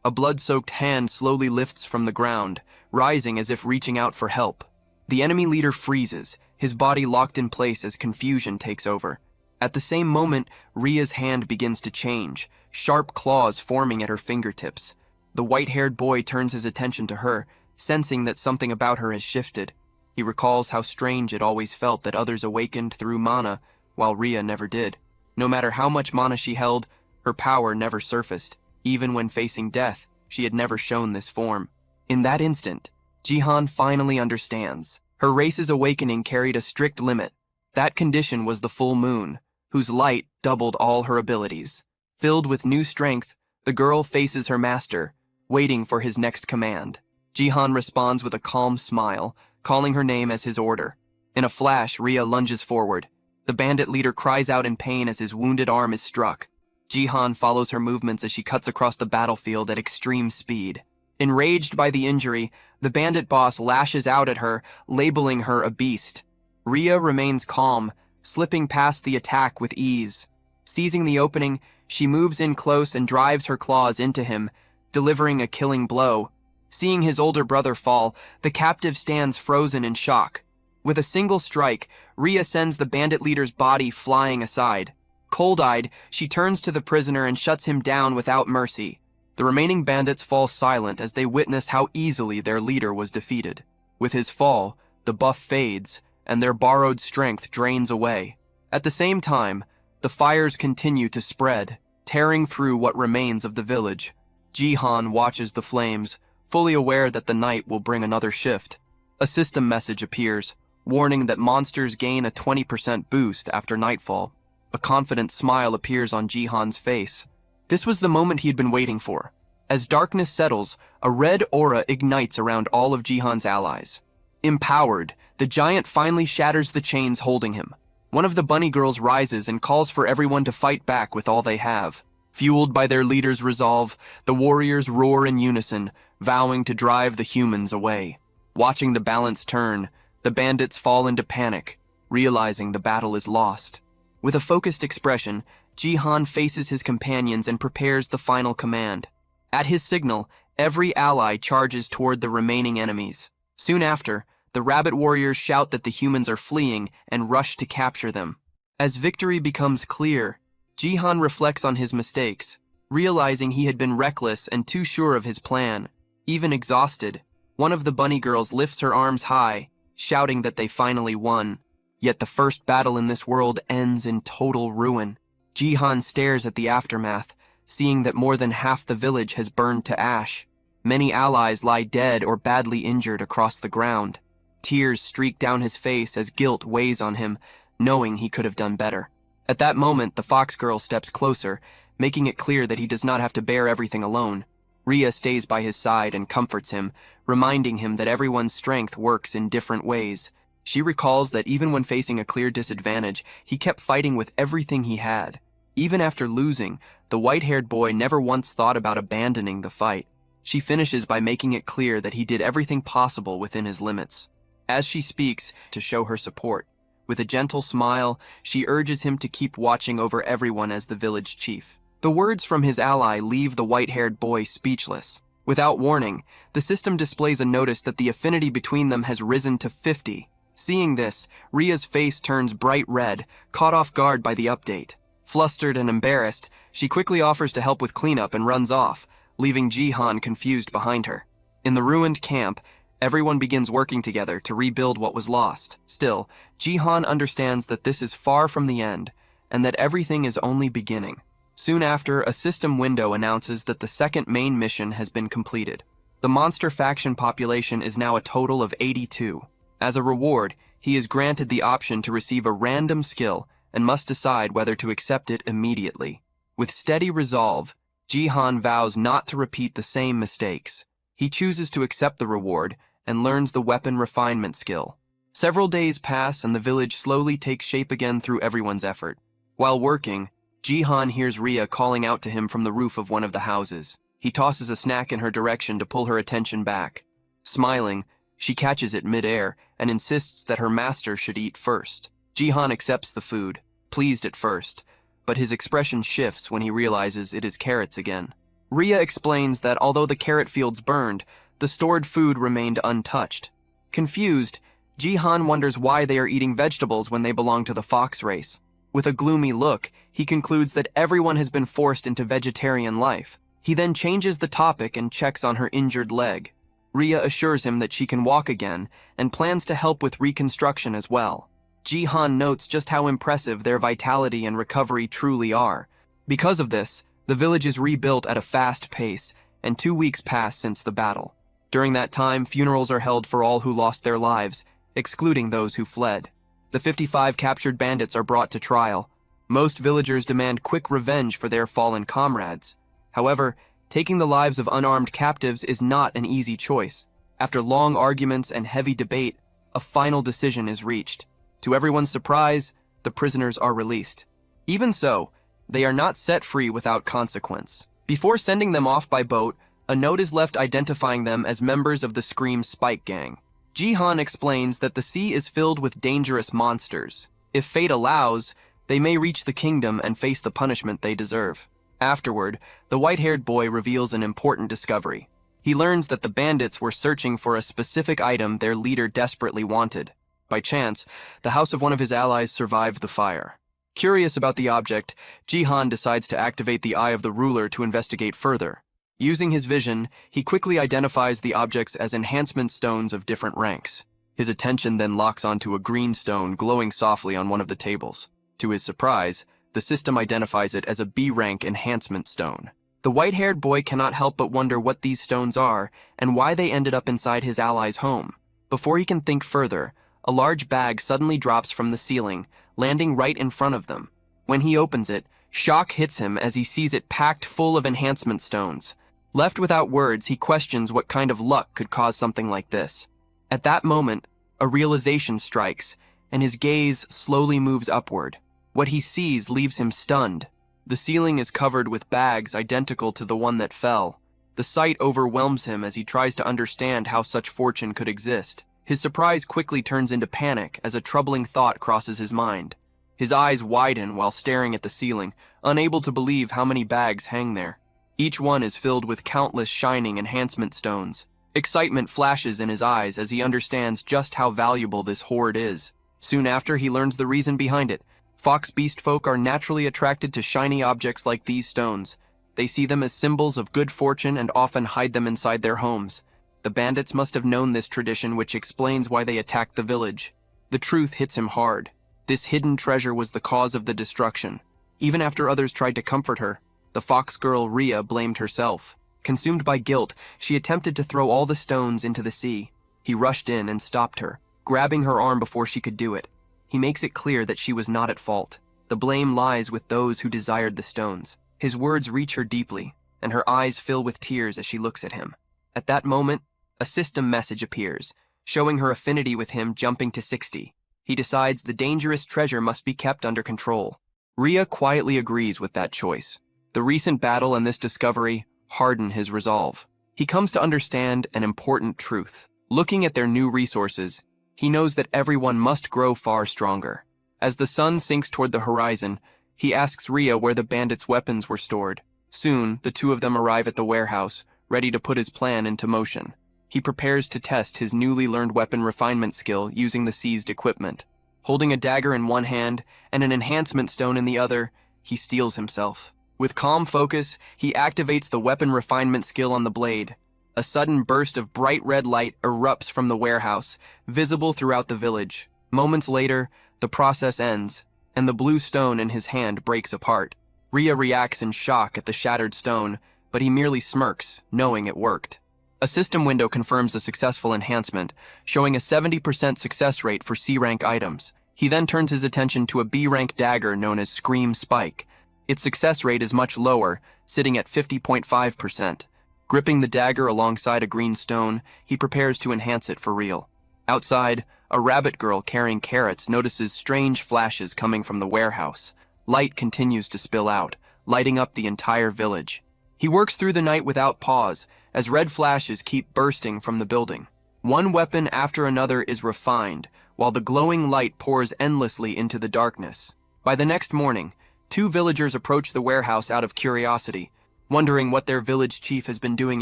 A blood-soaked hand slowly lifts from the ground, rising as if reaching out for help. The enemy leader freezes, his body locked in place as confusion takes over. At the same moment, Ria's hand begins to change, sharp claws forming at her fingertips. The white-haired boy turns his attention to her, sensing that something about her has shifted. He recalls how strange it always felt that others awakened through mana, while Ria never did. No matter how much mana she held, her power never surfaced. Even when facing death, she had never shown this form. In that instant, Jihan finally understands. Her race's awakening carried a strict limit. That condition was the full moon, whose light doubled all her abilities. Filled with new strength, the girl faces her master, waiting for his next command. Jihan responds with a calm smile, calling her name as his order. In a flash, Ria lunges forward. The bandit leader cries out in pain as his wounded arm is struck. Jihan follows her movements as she cuts across the battlefield at extreme speed. Enraged by the injury, the bandit boss lashes out at her, labeling her a beast. Ria remains calm, slipping past the attack with ease. Seizing the opening, she moves in close and drives her claws into him, delivering a killing blow. Seeing his older brother fall, the captive stands frozen in shock. With a single strike, Ria sends the bandit leader's body flying aside. Cold-eyed, she turns to the prisoner and shuts him down without mercy. The remaining bandits fall silent as they witness how easily their leader was defeated. With his fall, the buff fades, and their borrowed strength drains away. At the same time, the fires continue to spread, tearing through what remains of the village. Jihan watches the flames, fully aware that the night will bring another shift. A system message appears, warning that monsters gain a 20% boost after nightfall. A confident smile appears on Jihan's face. This was the moment he had been waiting for. As darkness settles, a red aura ignites around all of Jihan's allies. Empowered, the giant finally shatters the chains holding him. One of the bunny girls rises and calls for everyone to fight back with all they have. Fueled by their leader's resolve, the warriors roar in unison, vowing to drive the humans away. Watching the balance turn, the bandits fall into panic, realizing the battle is lost. With a focused expression, Jihan faces his companions and prepares the final command. At his signal, every ally charges toward the remaining enemies. Soon after, the rabbit warriors shout that the humans are fleeing and rush to capture them. As victory becomes clear, Jihan reflects on his mistakes, realizing he had been reckless and too sure of his plan. Even exhausted, one of the bunny girls lifts her arms high, shouting that they finally won. Yet the first battle in this world ends in total ruin. Jihan stares at the aftermath, seeing that more than half the village has burned to ash. Many allies lie dead or badly injured across the ground. Tears streak down his face as guilt weighs on him, knowing he could have done better. At that moment, the fox girl steps closer, making it clear that he does not have to bear everything alone. Ria stays by his side and comforts him, reminding him that everyone's strength works in different ways. She recalls that even when facing a clear disadvantage, he kept fighting with everything he had. Even after losing, the white-haired boy never once thought about abandoning the fight. She finishes by making it clear that he did everything possible within his limits. As she speaks, to show her support, with a gentle smile, she urges him to keep watching over everyone as the village chief. The words from his ally leave the white-haired boy speechless. Without warning, the system displays a notice that the affinity between them has risen to 50. Seeing this, Ria's face turns bright red, caught off guard by the update. Flustered and embarrassed, she quickly offers to help with cleanup and runs off, leaving Jihan confused behind her. In the ruined camp, everyone begins working together to rebuild what was lost. Still, Jihan understands that this is far from the end, and that everything is only beginning. Soon after, a system window announces that the second main mission has been completed. The monster faction population is now a total of 82. As a reward, he is granted the option to receive a random skill and must decide whether to accept it immediately. With steady resolve, Jihan vows not to repeat the same mistakes. He chooses to accept the reward and learns the weapon refinement skill. Several days pass and the village slowly takes shape again through everyone's effort. While working, Jihan hears Ria calling out to him from the roof of one of the houses. He tosses a snack in her direction to pull her attention back. Smiling, she catches it mid-air and insists that her master should eat first. Jihan accepts the food, pleased at first, but his expression shifts when he realizes it is carrots again. Rhea explains that although the carrot fields burned, the stored food remained untouched. Confused, Jihan wonders why they are eating vegetables when they belong to the fox race. With a gloomy look, he concludes that everyone has been forced into vegetarian life. He then changes the topic and checks on her injured leg. Rhea assures him that she can walk again and plans to help with reconstruction as well. Jihan notes just how impressive their vitality and recovery truly are. Because of this, the village is rebuilt at a fast pace, and 2 weeks pass since the battle. During that time, funerals are held for all who lost their lives, excluding those who fled. The 55 captured bandits are brought to trial. Most villagers demand quick revenge for their fallen comrades. However, taking the lives of unarmed captives is not an easy choice. After long arguments and heavy debate, a final decision is reached. To everyone's surprise, the prisoners are released. Even so, they are not set free without consequence. Before sending them off by boat, a note is left identifying them as members of the Scream Spike Gang. Jihan explains that the sea is filled with dangerous monsters. If fate allows, they may reach the kingdom and face the punishment they deserve. Afterward, the white-haired boy reveals an important discovery. He learns that the bandits were searching for a specific item their leader desperately wanted. By chance, the house of one of his allies survived the fire. Curious about the object, Jihan decides to activate the Eye of the Ruler to investigate further. Using his vision, he quickly identifies the objects as enhancement stones of different ranks. His attention then locks onto a green stone glowing softly on one of the tables. To his surprise, the system identifies it as a B-rank enhancement stone. The white-haired boy cannot help but wonder what these stones are and why they ended up inside his ally's home. Before he can think further, a large bag suddenly drops from the ceiling, landing right in front of them. When he opens it, shock hits him as he sees it packed full of enhancement stones. Left without words, he questions what kind of luck could cause something like this. At that moment, a realization strikes, and his gaze slowly moves upward. What he sees leaves him stunned. The ceiling is covered with bags identical to the one that fell. The sight overwhelms him as he tries to understand how such fortune could exist. His surprise quickly turns into panic as a troubling thought crosses his mind. His eyes widen while staring at the ceiling, unable to believe how many bags hang there. Each one is filled with countless shining enhancement stones. Excitement flashes in his eyes as he understands just how valuable this hoard is. Soon after, he learns the reason behind it. Fox beast folk are naturally attracted to shiny objects like these stones. They see them as symbols of good fortune and often hide them inside their homes. The bandits must have known this tradition, which explains why they attacked the village. The truth hits him hard. This hidden treasure was the cause of the destruction. Even after others tried to comfort her, the fox girl Rhea blamed herself. Consumed by guilt, she attempted to throw all the stones into the sea. He rushed in and stopped her, grabbing her arm before she could do it. He makes it clear that she was not at fault. The blame lies with those who desired the stones. His words reach her deeply, and her eyes fill with tears as she looks at him. At that moment, a system message appears, showing her affinity with him jumping to 60. He decides the dangerous treasure must be kept under control. Rhea quietly agrees with that choice. The recent battle and this discovery harden his resolve. He comes to understand an important truth. Looking at their new resources, he knows that everyone must grow far stronger. As the sun sinks toward the horizon, he asks Rhea where the bandits' weapons were stored. Soon, the two of them arrive at the warehouse, ready to put his plan into motion. He prepares to test his newly learned weapon refinement skill using the seized equipment. Holding a dagger in one hand and an enhancement stone in the other, he steels himself. With calm focus, he activates the weapon refinement skill on the blade. A sudden burst of bright red light erupts from the warehouse, visible throughout the village. Moments later, the process ends, and the blue stone in his hand breaks apart. Rhea reacts in shock at the shattered stone, but he merely smirks, knowing it worked. A system window confirms the successful enhancement, showing a 70% success rate for C-rank items. He then turns his attention to a B-rank dagger known as Scream Spike. Its success rate is much lower, sitting at 50.5%. Gripping the dagger alongside a green stone, he prepares to enhance it for real. Outside, a rabbit girl carrying carrots notices strange flashes coming from the warehouse. Light continues to spill out, lighting up the entire village. He works through the night without pause, as red flashes keep bursting from the building. One weapon after another is refined, while the glowing light pours endlessly into the darkness. By the next morning, two villagers approach the warehouse out of curiosity. wondering what their village chief has been doing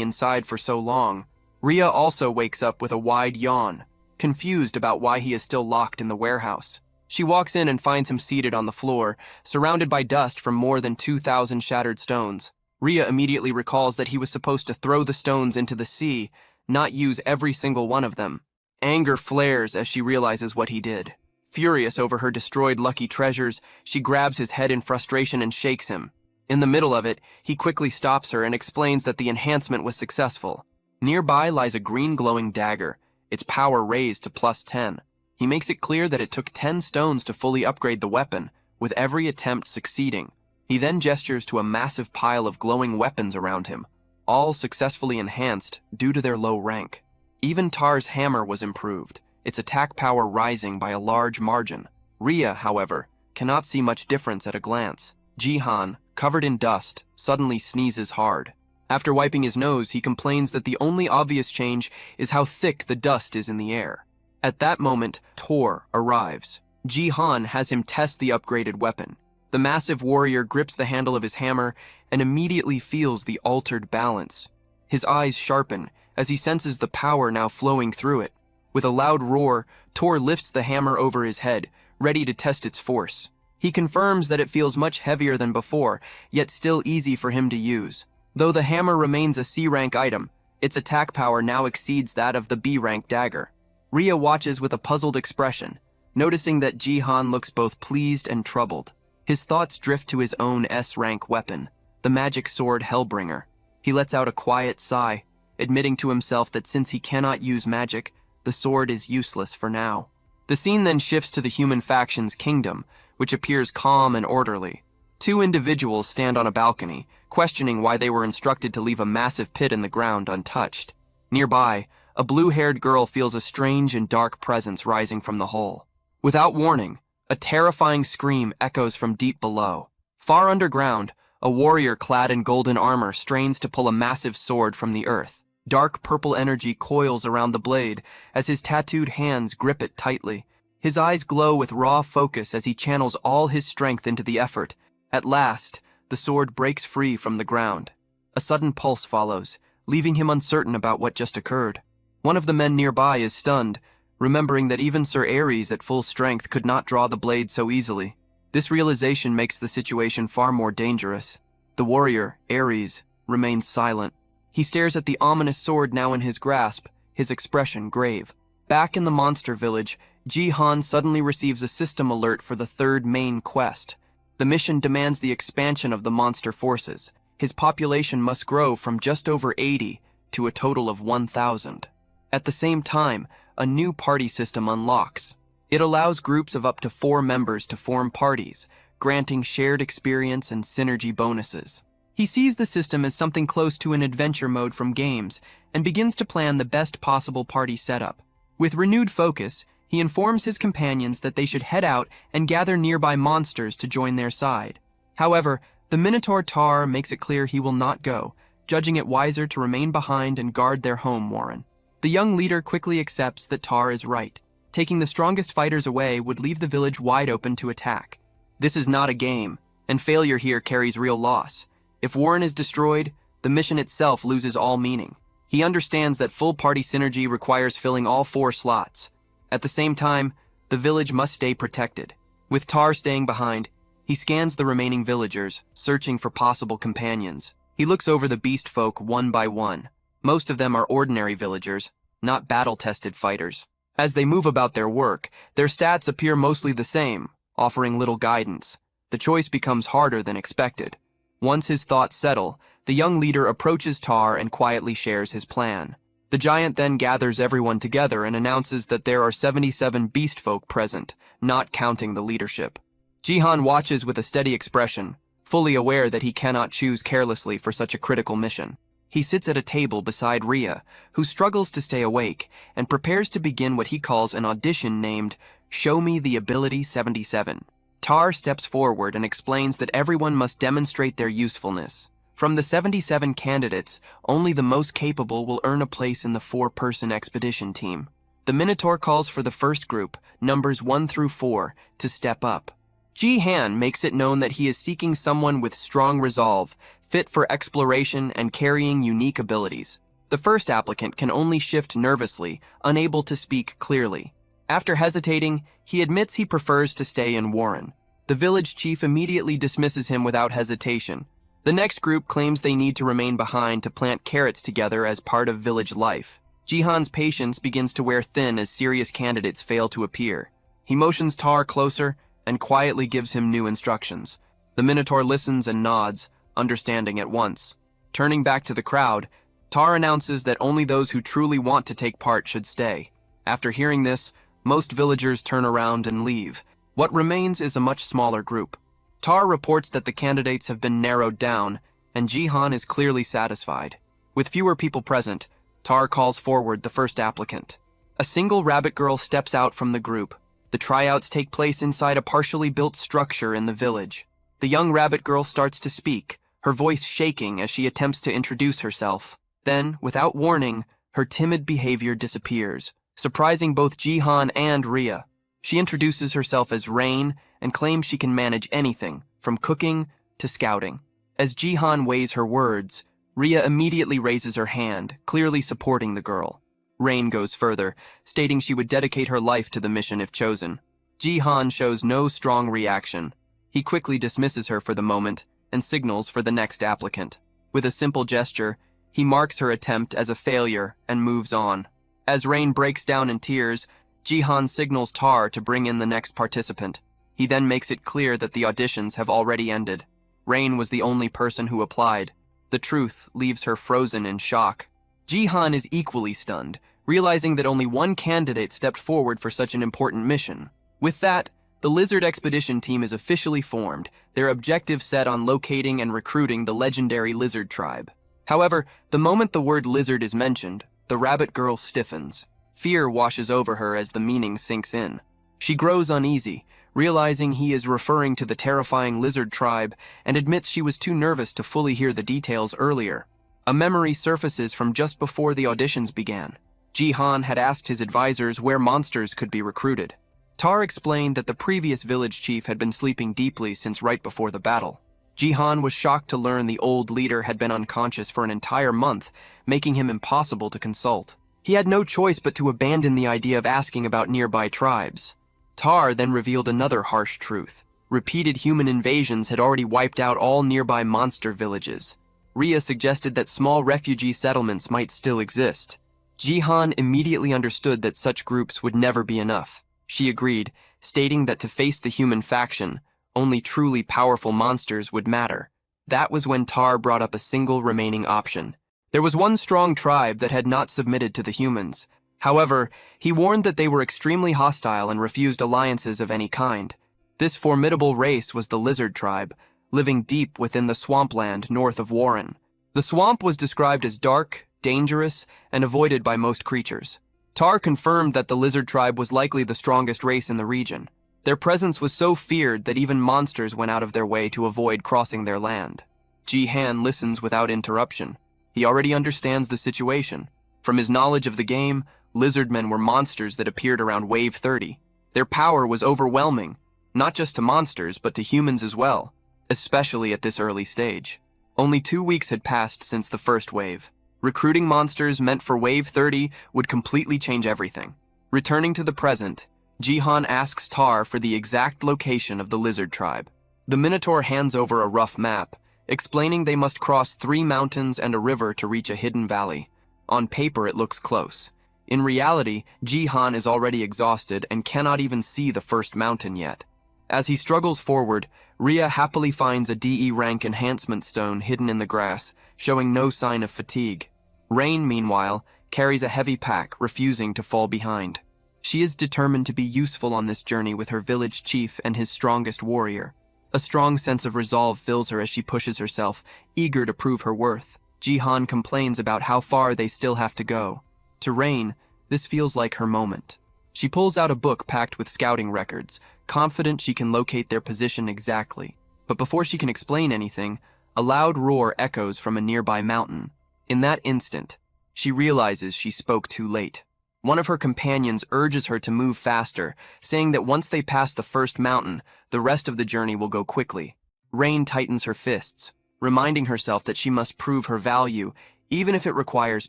inside for so long. Ria also wakes up with a wide yawn, confused about why he is still locked in the warehouse. She walks in and finds him seated on the floor, surrounded by dust from more than 2,000 shattered stones. Ria immediately recalls that he was supposed to throw the stones into the sea, not use every single one of them. Anger flares as she realizes what he did. Furious over her destroyed lucky treasures, she grabs his head in frustration and shakes him. In the middle of it, he quickly stops her and explains that the enhancement was successful. Nearby lies a green glowing dagger, its power raised to +10. He makes it clear that it took 10 stones to fully upgrade the weapon, with every attempt succeeding. He then gestures to a massive pile of glowing weapons around him, all successfully enhanced due to their low rank. Even Tar's hammer was improved, its attack power rising by a large margin. Ria, however, cannot see much difference at a glance. Jihan, covered in dust, suddenly sneezes hard. After wiping his nose, he complains that the only obvious change is how thick the dust is in the air. At that moment, Tor arrives. Jihan has him test the upgraded weapon. The massive warrior grips the handle of his hammer and immediately feels the altered balance. His eyes sharpen as he senses the power now flowing through it. With a loud roar, Tor lifts the hammer over his head, ready to test its force. He confirms that it feels much heavier than before, yet still easy for him to use. Though the hammer remains a C-rank item, its attack power now exceeds that of the B-rank dagger. Ria watches with a puzzled expression, noticing that Jihan looks both pleased and troubled. His thoughts drift to his own S-rank weapon, the magic sword Hellbringer. He lets out a quiet sigh, admitting to himself that since he cannot use magic, the sword is useless for now. The scene then shifts to the human faction's kingdom, which appears calm and orderly. Two individuals stand on a balcony, questioning why they were instructed to leave a massive pit in the ground untouched. Nearby, a blue-haired girl feels a strange and dark presence rising from the hole. Without warning, a terrifying scream echoes from deep below. Far underground, a warrior clad in golden armor strains to pull a massive sword from the earth. Dark purple energy coils around the blade as his tattooed hands grip it tightly. His eyes glow with raw focus as he channels all his strength into the effort. At last, the sword breaks free from the ground. A sudden pulse follows, leaving him uncertain about what just occurred. One of the men nearby is stunned, remembering that even Sir Ares at full strength could not draw the blade so easily. This realization makes the situation far more dangerous. The warrior, Ares, remains silent. He stares at the ominous sword now in his grasp, his expression grave. Back in the monster village, Jihan suddenly receives a system alert for the third main quest. The mission demands the expansion of the monster forces. His population must grow from just over 80 to a total of 1,000. At the same time, a new party system unlocks. It allows groups of up to 4 members to form parties, granting shared experience and synergy bonuses. He sees the system as something close to an adventure mode from games and begins to plan the best possible party setup. With renewed focus, he informs his companions that they should head out and gather nearby monsters to join their side. However, the Minotaur Tar makes it clear he will not go, judging it wiser to remain behind and guard their home warren. The young leader quickly accepts that Tar is right. Taking the strongest fighters away would leave the village wide open to attack. This is not a game, and failure here carries real loss. If Warren is destroyed, the mission itself loses all meaning. He understands that full party synergy requires filling all 4 slots. At the same time, the village must stay protected. With Tar staying behind, he scans the remaining villagers, searching for possible companions. He looks over the beast folk one by one. Most of them are ordinary villagers, not battle-tested fighters. As they move about their work, their stats appear mostly the same, offering little guidance. The choice becomes harder than expected. Once his thoughts settle, the young leader approaches Tar and quietly shares his plan. The giant then gathers everyone together and announces that there are 77 beast folk present, not counting the leadership. Jihan watches with a steady expression, fully aware that he cannot choose carelessly for such a critical mission. He sits at a table beside Ria, who struggles to stay awake, and prepares to begin what he calls an audition named Show Me the Ability 77. Tar steps forward and explains that everyone must demonstrate their usefulness. From the 77 candidates, only the most capable will earn a place in the 4-person expedition team. The Minotaur calls for the first group, numbers 1 through 4, to step up. Ji-han makes it known that he is seeking someone with strong resolve, fit for exploration and carrying unique abilities. The first applicant can only shift nervously, unable to speak clearly. After hesitating, he admits he prefers to stay in Warren. The village chief immediately dismisses him without hesitation. The next group claims they need to remain behind to plant carrots together as part of village life. Ji-han's patience begins to wear thin as serious candidates fail to appear. He motions Tar closer and quietly gives him new instructions. The Minotaur listens and nods, understanding at once. Turning back to the crowd, Tar announces that only those who truly want to take part should stay. After hearing this, most villagers turn around and leave. What remains is a much smaller group. Tar reports that the candidates have been narrowed down, and Ji-han is clearly satisfied. With fewer people present, Tar calls forward the first applicant. A single rabbit girl steps out from the group. The tryouts take place inside a partially built structure in the village. The young rabbit girl starts to speak, her voice shaking as she attempts to introduce herself. Then, without warning, her timid behavior disappears, surprising both Ji-han and Rhea. She introduces herself as Rain and claims she can manage anything, from cooking to scouting. As Ji-han weighs her words, Rhea immediately raises her hand, clearly supporting the girl. Rain goes further, stating she would dedicate her life to the mission if chosen. Ji-han shows no strong reaction. He quickly dismisses her for the moment and signals for the next applicant. With a simple gesture, he marks her attempt as a failure and moves on. As Rain breaks down in tears, Ji-han signals Tar to bring in the next participant. He then makes it clear that the auditions have already ended. Rain was the only person who applied. The truth leaves her frozen in shock. Ji-han is equally stunned, realizing that only one candidate stepped forward for such an important mission. With that, the Lizard Expedition team is officially formed, their objective set on locating and recruiting the legendary lizard tribe. However, the moment the word lizard is mentioned, the rabbit girl stiffens. Fear washes over her as the meaning sinks in. She grows uneasy, realizing he is referring to the terrifying lizard tribe, and admits she was too nervous to fully hear the details earlier. A memory surfaces from just before the auditions began. Ji-han had asked his advisors where monsters could be recruited. Tar explained that the previous village chief had been sleeping deeply since right before the battle. Ji-han was shocked to learn the old leader had been unconscious for an entire month, making him impossible to consult. He had no choice but to abandon the idea of asking about nearby tribes. Tar then revealed another harsh truth. Repeated human invasions had already wiped out all nearby monster villages. Rhea suggested that small refugee settlements might still exist. Ji-han immediately understood that such groups would never be enough. She agreed, stating that to face the human faction, only truly powerful monsters would matter. That was when Tar brought up a single remaining option. There was one strong tribe that had not submitted to the humans. However, he warned that they were extremely hostile and refused alliances of any kind. This formidable race was the lizard tribe, living deep within the swampland north of Warren. The swamp was described as dark, dangerous, and avoided by most creatures. Tar confirmed that the lizard tribe was likely the strongest race in the region. Their presence was so feared that even monsters went out of their way to avoid crossing their land. Ji-han listens without interruption. He already understands the situation. From his knowledge of the game, lizardmen were monsters that appeared around Wave 30. Their power was overwhelming, not just to monsters, but to humans as well, especially at this early stage. Only 2 weeks had passed since the first wave. Recruiting monsters meant for Wave 30 would completely change everything. Returning to the present, Ji-han asks Tar for the exact location of the lizard tribe. The Minotaur hands over a rough map, explaining they must cross 3 mountains and a river to reach a hidden valley. On paper, it looks close. In reality, Ji-han is already exhausted and cannot even see the first mountain yet. As he struggles forward, Rhea happily finds a DE rank enhancement stone hidden in the grass, showing no sign of fatigue. Rain, meanwhile, carries a heavy pack, refusing to fall behind. She is determined to be useful on this journey with her village chief and his strongest warrior. A strong sense of resolve fills her as she pushes herself, eager to prove her worth. Ji-han complains about how far they still have to go. To Rain, this feels like her moment. She pulls out a book packed with scouting records, confident she can locate their position exactly. But before she can explain anything, a loud roar echoes from a nearby mountain. In that instant, she realizes she spoke too late. One of her companions urges her to move faster, saying that once they pass the first mountain, the rest of the journey will go quickly. Rain tightens her fists, reminding herself that she must prove her value, even if it requires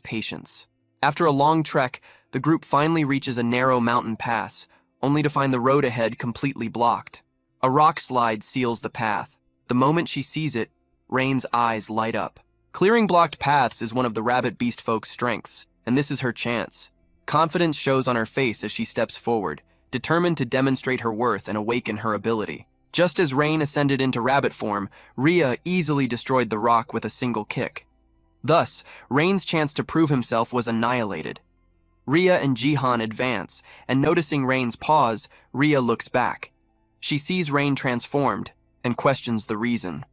patience. After a long trek, the group finally reaches a narrow mountain pass, only to find the road ahead completely blocked. A rock slide seals the path. The moment she sees it, Rain's eyes light up. Clearing blocked paths is one of the rabbit beast folk's strengths, and this is her chance. Confidence shows on her face as she steps forward, determined to demonstrate her worth and awaken her ability. Just as Rain ascended into rabbit form, Rhea easily destroyed the rock with a single kick. Thus, Rain's chance to prove himself was annihilated. Rhea and Jihan advance, and noticing Rain's pause, Rhea looks back. She sees Rain transformed, and questions the reason.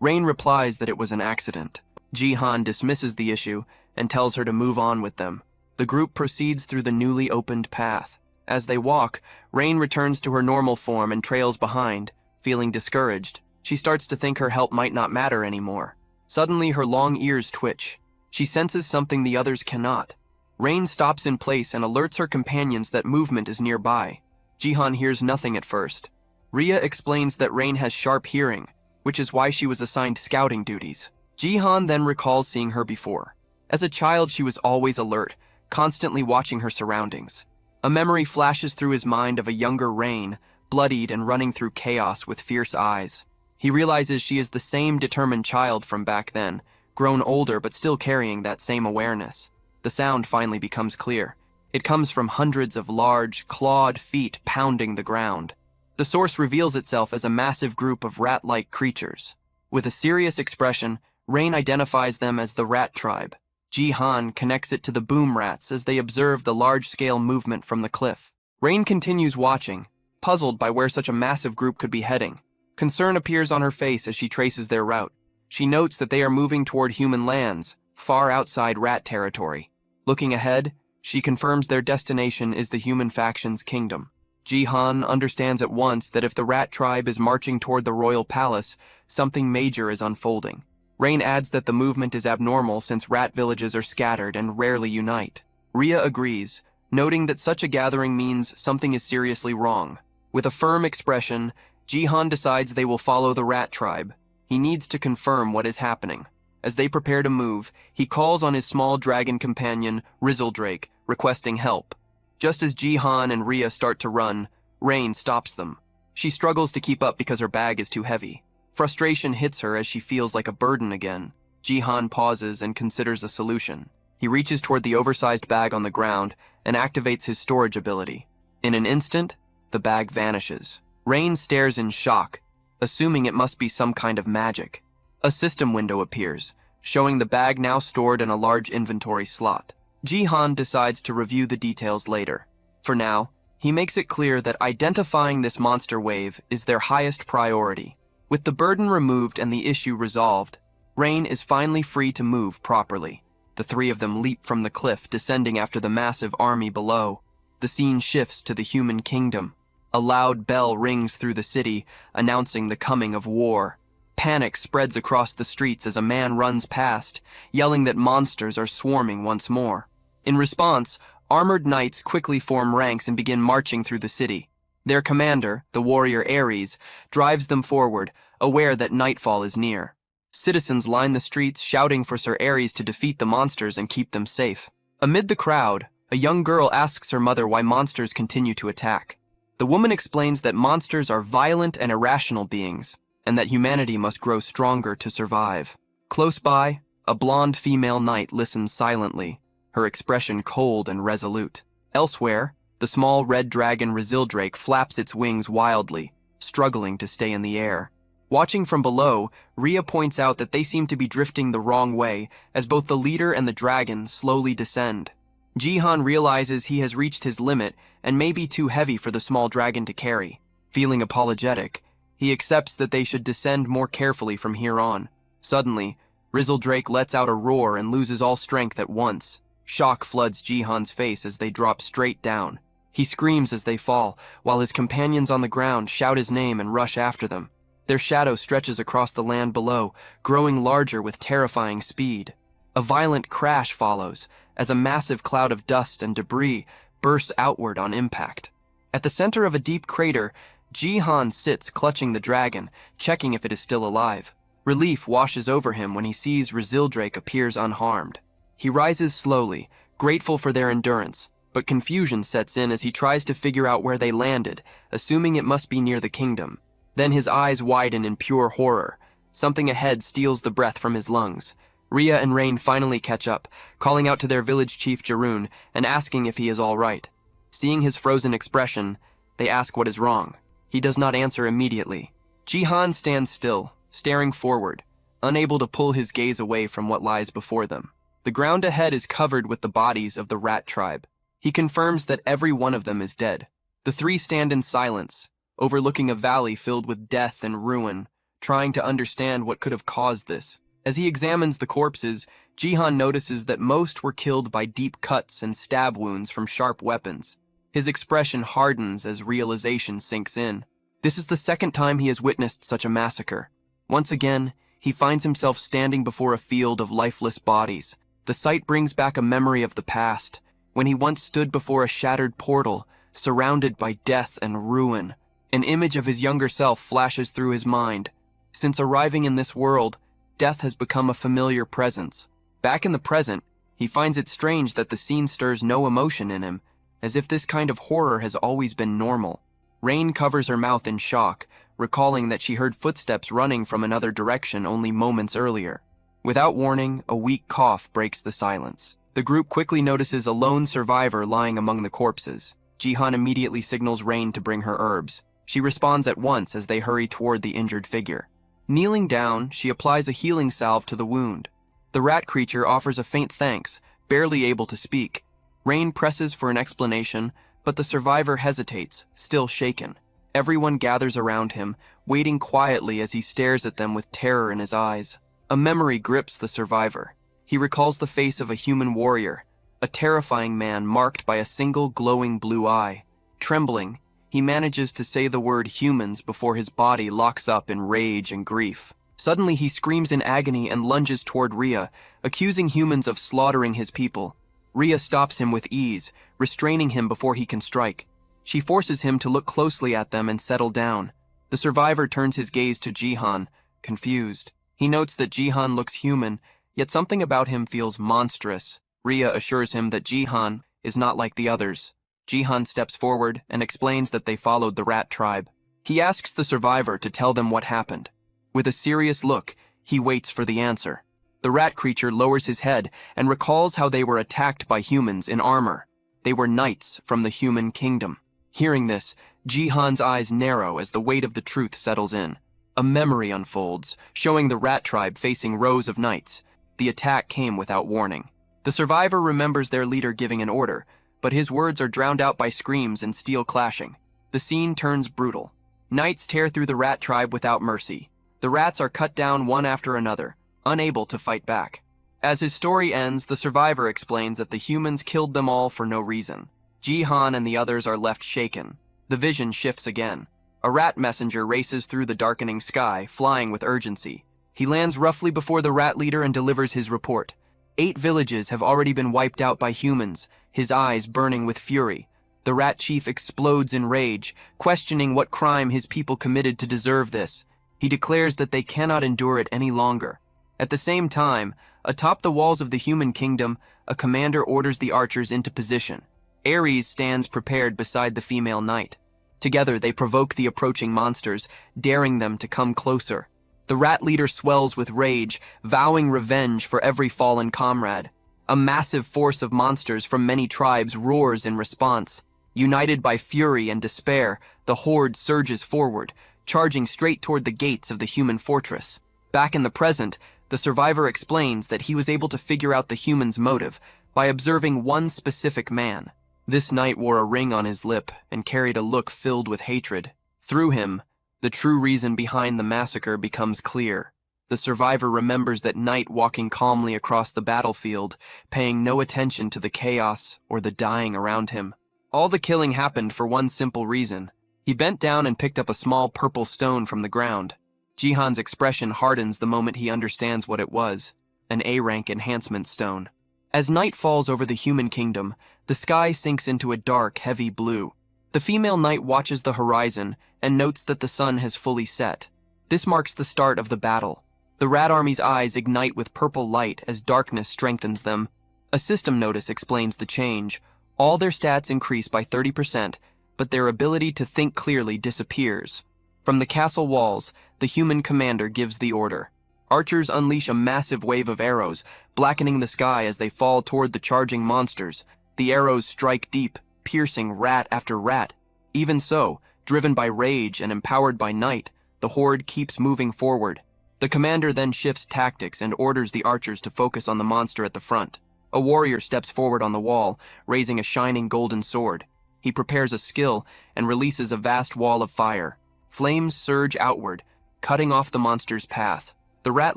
Rain replies that it was an accident. Jihan dismisses the issue, and tells her to move on with them. The group proceeds through the newly opened path. As they walk, Rain returns to her normal form and trails behind, feeling discouraged. She starts to think her help might not matter anymore. Suddenly, her long ears twitch. She senses something the others cannot. Rain stops in place and alerts her companions that movement is nearby. Jihan hears nothing at first. Rhea explains that Rain has sharp hearing, which is why she was assigned scouting duties. Jihan then recalls seeing her before. As a child, she was always alert, constantly watching her surroundings. A memory flashes through his mind of a younger Rain, bloodied and running through chaos with fierce eyes. He realizes she is the same determined child from back then, grown older but still carrying that same awareness. The sound finally becomes clear. It comes from hundreds of large, clawed feet pounding the ground. The source reveals itself as a massive group of rat-like creatures. With a serious expression, Rain identifies them as the rat tribe. Jihan connects it to the boom rats as they observe the large-scale movement from the cliff. Rain continues watching, puzzled by where such a massive group could be heading. Concern appears on her face as she traces their route. She notes that they are moving toward human lands, far outside rat territory. Looking ahead, she confirms their destination is the human faction's kingdom. Jihan understands at once that if the rat tribe is marching toward the royal palace, something major is unfolding. Rain adds that the movement is abnormal since rat villages are scattered and rarely unite. Rhea agrees, noting that such a gathering means something is seriously wrong. With a firm expression, Jihan decides they will follow the rat tribe. He needs to confirm what is happening. As they prepare to move, he calls on his small dragon companion, Rizzledrake, requesting help. Just as Jihan and Rhea start to run, Rain stops them. She struggles to keep up because her bag is too heavy. Frustration hits her as she feels like a burden again. Jihan pauses and considers a solution. He reaches toward the oversized bag on the ground and activates his storage ability. In an instant, the bag vanishes. Rain stares in shock, assuming it must be some kind of magic. A system window appears, showing the bag now stored in a large inventory slot. Jihan decides to review the details later. For now, he makes it clear that identifying this monster wave is their highest priority. With the burden removed and the issue resolved, Rain is finally free to move properly. The three of them leap from the cliff, descending after the massive army below. The scene shifts to the human kingdom. A loud bell rings through the city, announcing the coming of war. Panic spreads across the streets as a man runs past, yelling that monsters are swarming once more. In response, armored knights quickly form ranks and begin marching through the city. Their commander, the warrior Ares, drives them forward, aware that nightfall is near. Citizens line the streets shouting for Sir Ares to defeat the monsters and keep them safe. Amid the crowd, a young girl asks her mother why monsters continue to attack. The woman explains that monsters are violent and irrational beings, and that humanity must grow stronger to survive. Close by, a blonde female knight listens silently, her expression cold and resolute. Elsewhere, the small red dragon Rizzledrake flaps its wings wildly, struggling to stay in the air. Watching from below, Rhea points out that they seem to be drifting the wrong way as both the leader and the dragon slowly descend. Jihan realizes he has reached his limit and may be too heavy for the small dragon to carry. Feeling apologetic, he accepts that they should descend more carefully from here on. Suddenly, Rizzledrake lets out a roar and loses all strength at once. Shock floods Jihan's face as they drop straight down. He screams as they fall, while his companions on the ground shout his name and rush after them. Their shadow stretches across the land below, growing larger with terrifying speed. A violent crash follows, as a massive cloud of dust and debris bursts outward on impact. At the center of a deep crater, Jihan sits clutching the dragon, checking if it is still alive. Relief washes over him when he sees Razildrake appears unharmed. He rises slowly, grateful for their endurance, but confusion sets in as he tries to figure out where they landed, assuming it must be near the kingdom. Then his eyes widen in pure horror. Something ahead steals the breath from his lungs. Rhea and Rain finally catch up, calling out to their village chief Jarun and asking if he is all right. Seeing his frozen expression, they ask what is wrong. He does not answer immediately. Jihan stands still, staring forward, unable to pull his gaze away from what lies before them. The ground ahead is covered with the bodies of the rat tribe. He confirms that every one of them is dead. The three stand in silence, overlooking a valley filled with death and ruin, trying to understand what could have caused this. As he examines the corpses, Jihan notices that most were killed by deep cuts and stab wounds from sharp weapons. His expression hardens as realization sinks in. This is the second time he has witnessed such a massacre. Once again, he finds himself standing before a field of lifeless bodies. The sight brings back a memory of the past, when he once stood before a shattered portal, surrounded by death and ruin. An image of his younger self flashes through his mind. Since arriving in this world, death has become a familiar presence. Back in the present, he finds it strange that the scene stirs no emotion in him, as if this kind of horror has always been normal. Rain covers her mouth in shock, recalling that she heard footsteps running from another direction only moments earlier. Without warning, a weak cough breaks the silence. The group quickly notices a lone survivor lying among the corpses. Jihan immediately signals Rain to bring her herbs. She responds at once as they hurry toward the injured figure. Kneeling down, she applies a healing salve to the wound. The rat creature offers a faint thanks, barely able to speak. Rain presses for an explanation, but the survivor hesitates, still shaken. Everyone gathers around him, waiting quietly as he stares at them with terror in his eyes. A memory grips the survivor. He recalls the face of a human warrior, a terrifying man marked by a single glowing blue eye. Trembling, he manages to say the word humans before his body locks up in rage and grief. Suddenly he screams in agony and lunges toward Rhea, accusing humans of slaughtering his people. Rhea stops him with ease, restraining him before he can strike. She forces him to look closely at them and settle down. The survivor turns his gaze to Jihan, confused. He notes that Jihan looks human, yet something about him feels monstrous. Rhea assures him that Jihan is not like the others. Jihan steps forward and explains that they followed the rat tribe. He asks the survivor to tell them what happened. With a serious look, he waits for the answer. The rat creature lowers his head and recalls how they were attacked by humans in armor. They were knights from the human kingdom. Hearing this, Jihan's eyes narrow as the weight of the truth settles in. A memory unfolds, showing the rat tribe facing rows of knights. The attack came without warning. The survivor remembers their leader giving an order, but his words are drowned out by screams and steel clashing. The scene turns brutal. Knights tear through the rat tribe without mercy. The rats are cut down one after another, unable to fight back. As his story ends, the survivor explains that the humans killed them all for no reason. Jihan and the others are left shaken. The vision shifts again. A rat messenger races through the darkening sky, flying with urgency. He lands roughly before the rat leader and delivers his report. 8 villages have already been wiped out by humans, his eyes burning with fury. The rat chief explodes in rage, questioning what crime his people committed to deserve this. He declares that they cannot endure it any longer. At the same time, atop the walls of the human kingdom, a commander orders the archers into position. Ares stands prepared beside the female knight. Together they provoke the approaching monsters, daring them to come closer. The rat leader swells with rage, vowing revenge for every fallen comrade. A massive force of monsters from many tribes roars in response. United by fury and despair, the horde surges forward, charging straight toward the gates of the human fortress. Back in the present, the survivor explains that he was able to figure out the human's motive by observing one specific man. This knight wore a ring on his lip and carried a look filled with hatred. Through him, the true reason behind the massacre becomes clear. The survivor remembers that knight walking calmly across the battlefield, paying no attention to the chaos or the dying around him. All the killing happened for one simple reason. He bent down and picked up a small purple stone from the ground. Jihan's expression hardens the moment he understands what it was, an A-rank enhancement stone. As night falls over the human kingdom, the sky sinks into a dark, heavy blue. The female knight watches the horizon and notes that the sun has fully set. This marks the start of the battle. The rat army's eyes ignite with purple light as darkness strengthens them. A system notice explains the change. All their stats increase by 30%, but their ability to think clearly disappears. From the castle walls, the human commander gives the order. Archers unleash a massive wave of arrows, blackening the sky as they fall toward the charging monsters. The arrows strike deep, piercing rat after rat. Even so, driven by rage and empowered by night, the horde keeps moving forward. The commander then shifts tactics and orders the archers to focus on the monster at the front. A warrior steps forward on the wall, raising a shining golden sword. He prepares a skill and releases a vast wall of fire. Flames surge outward, cutting off the monster's path. The rat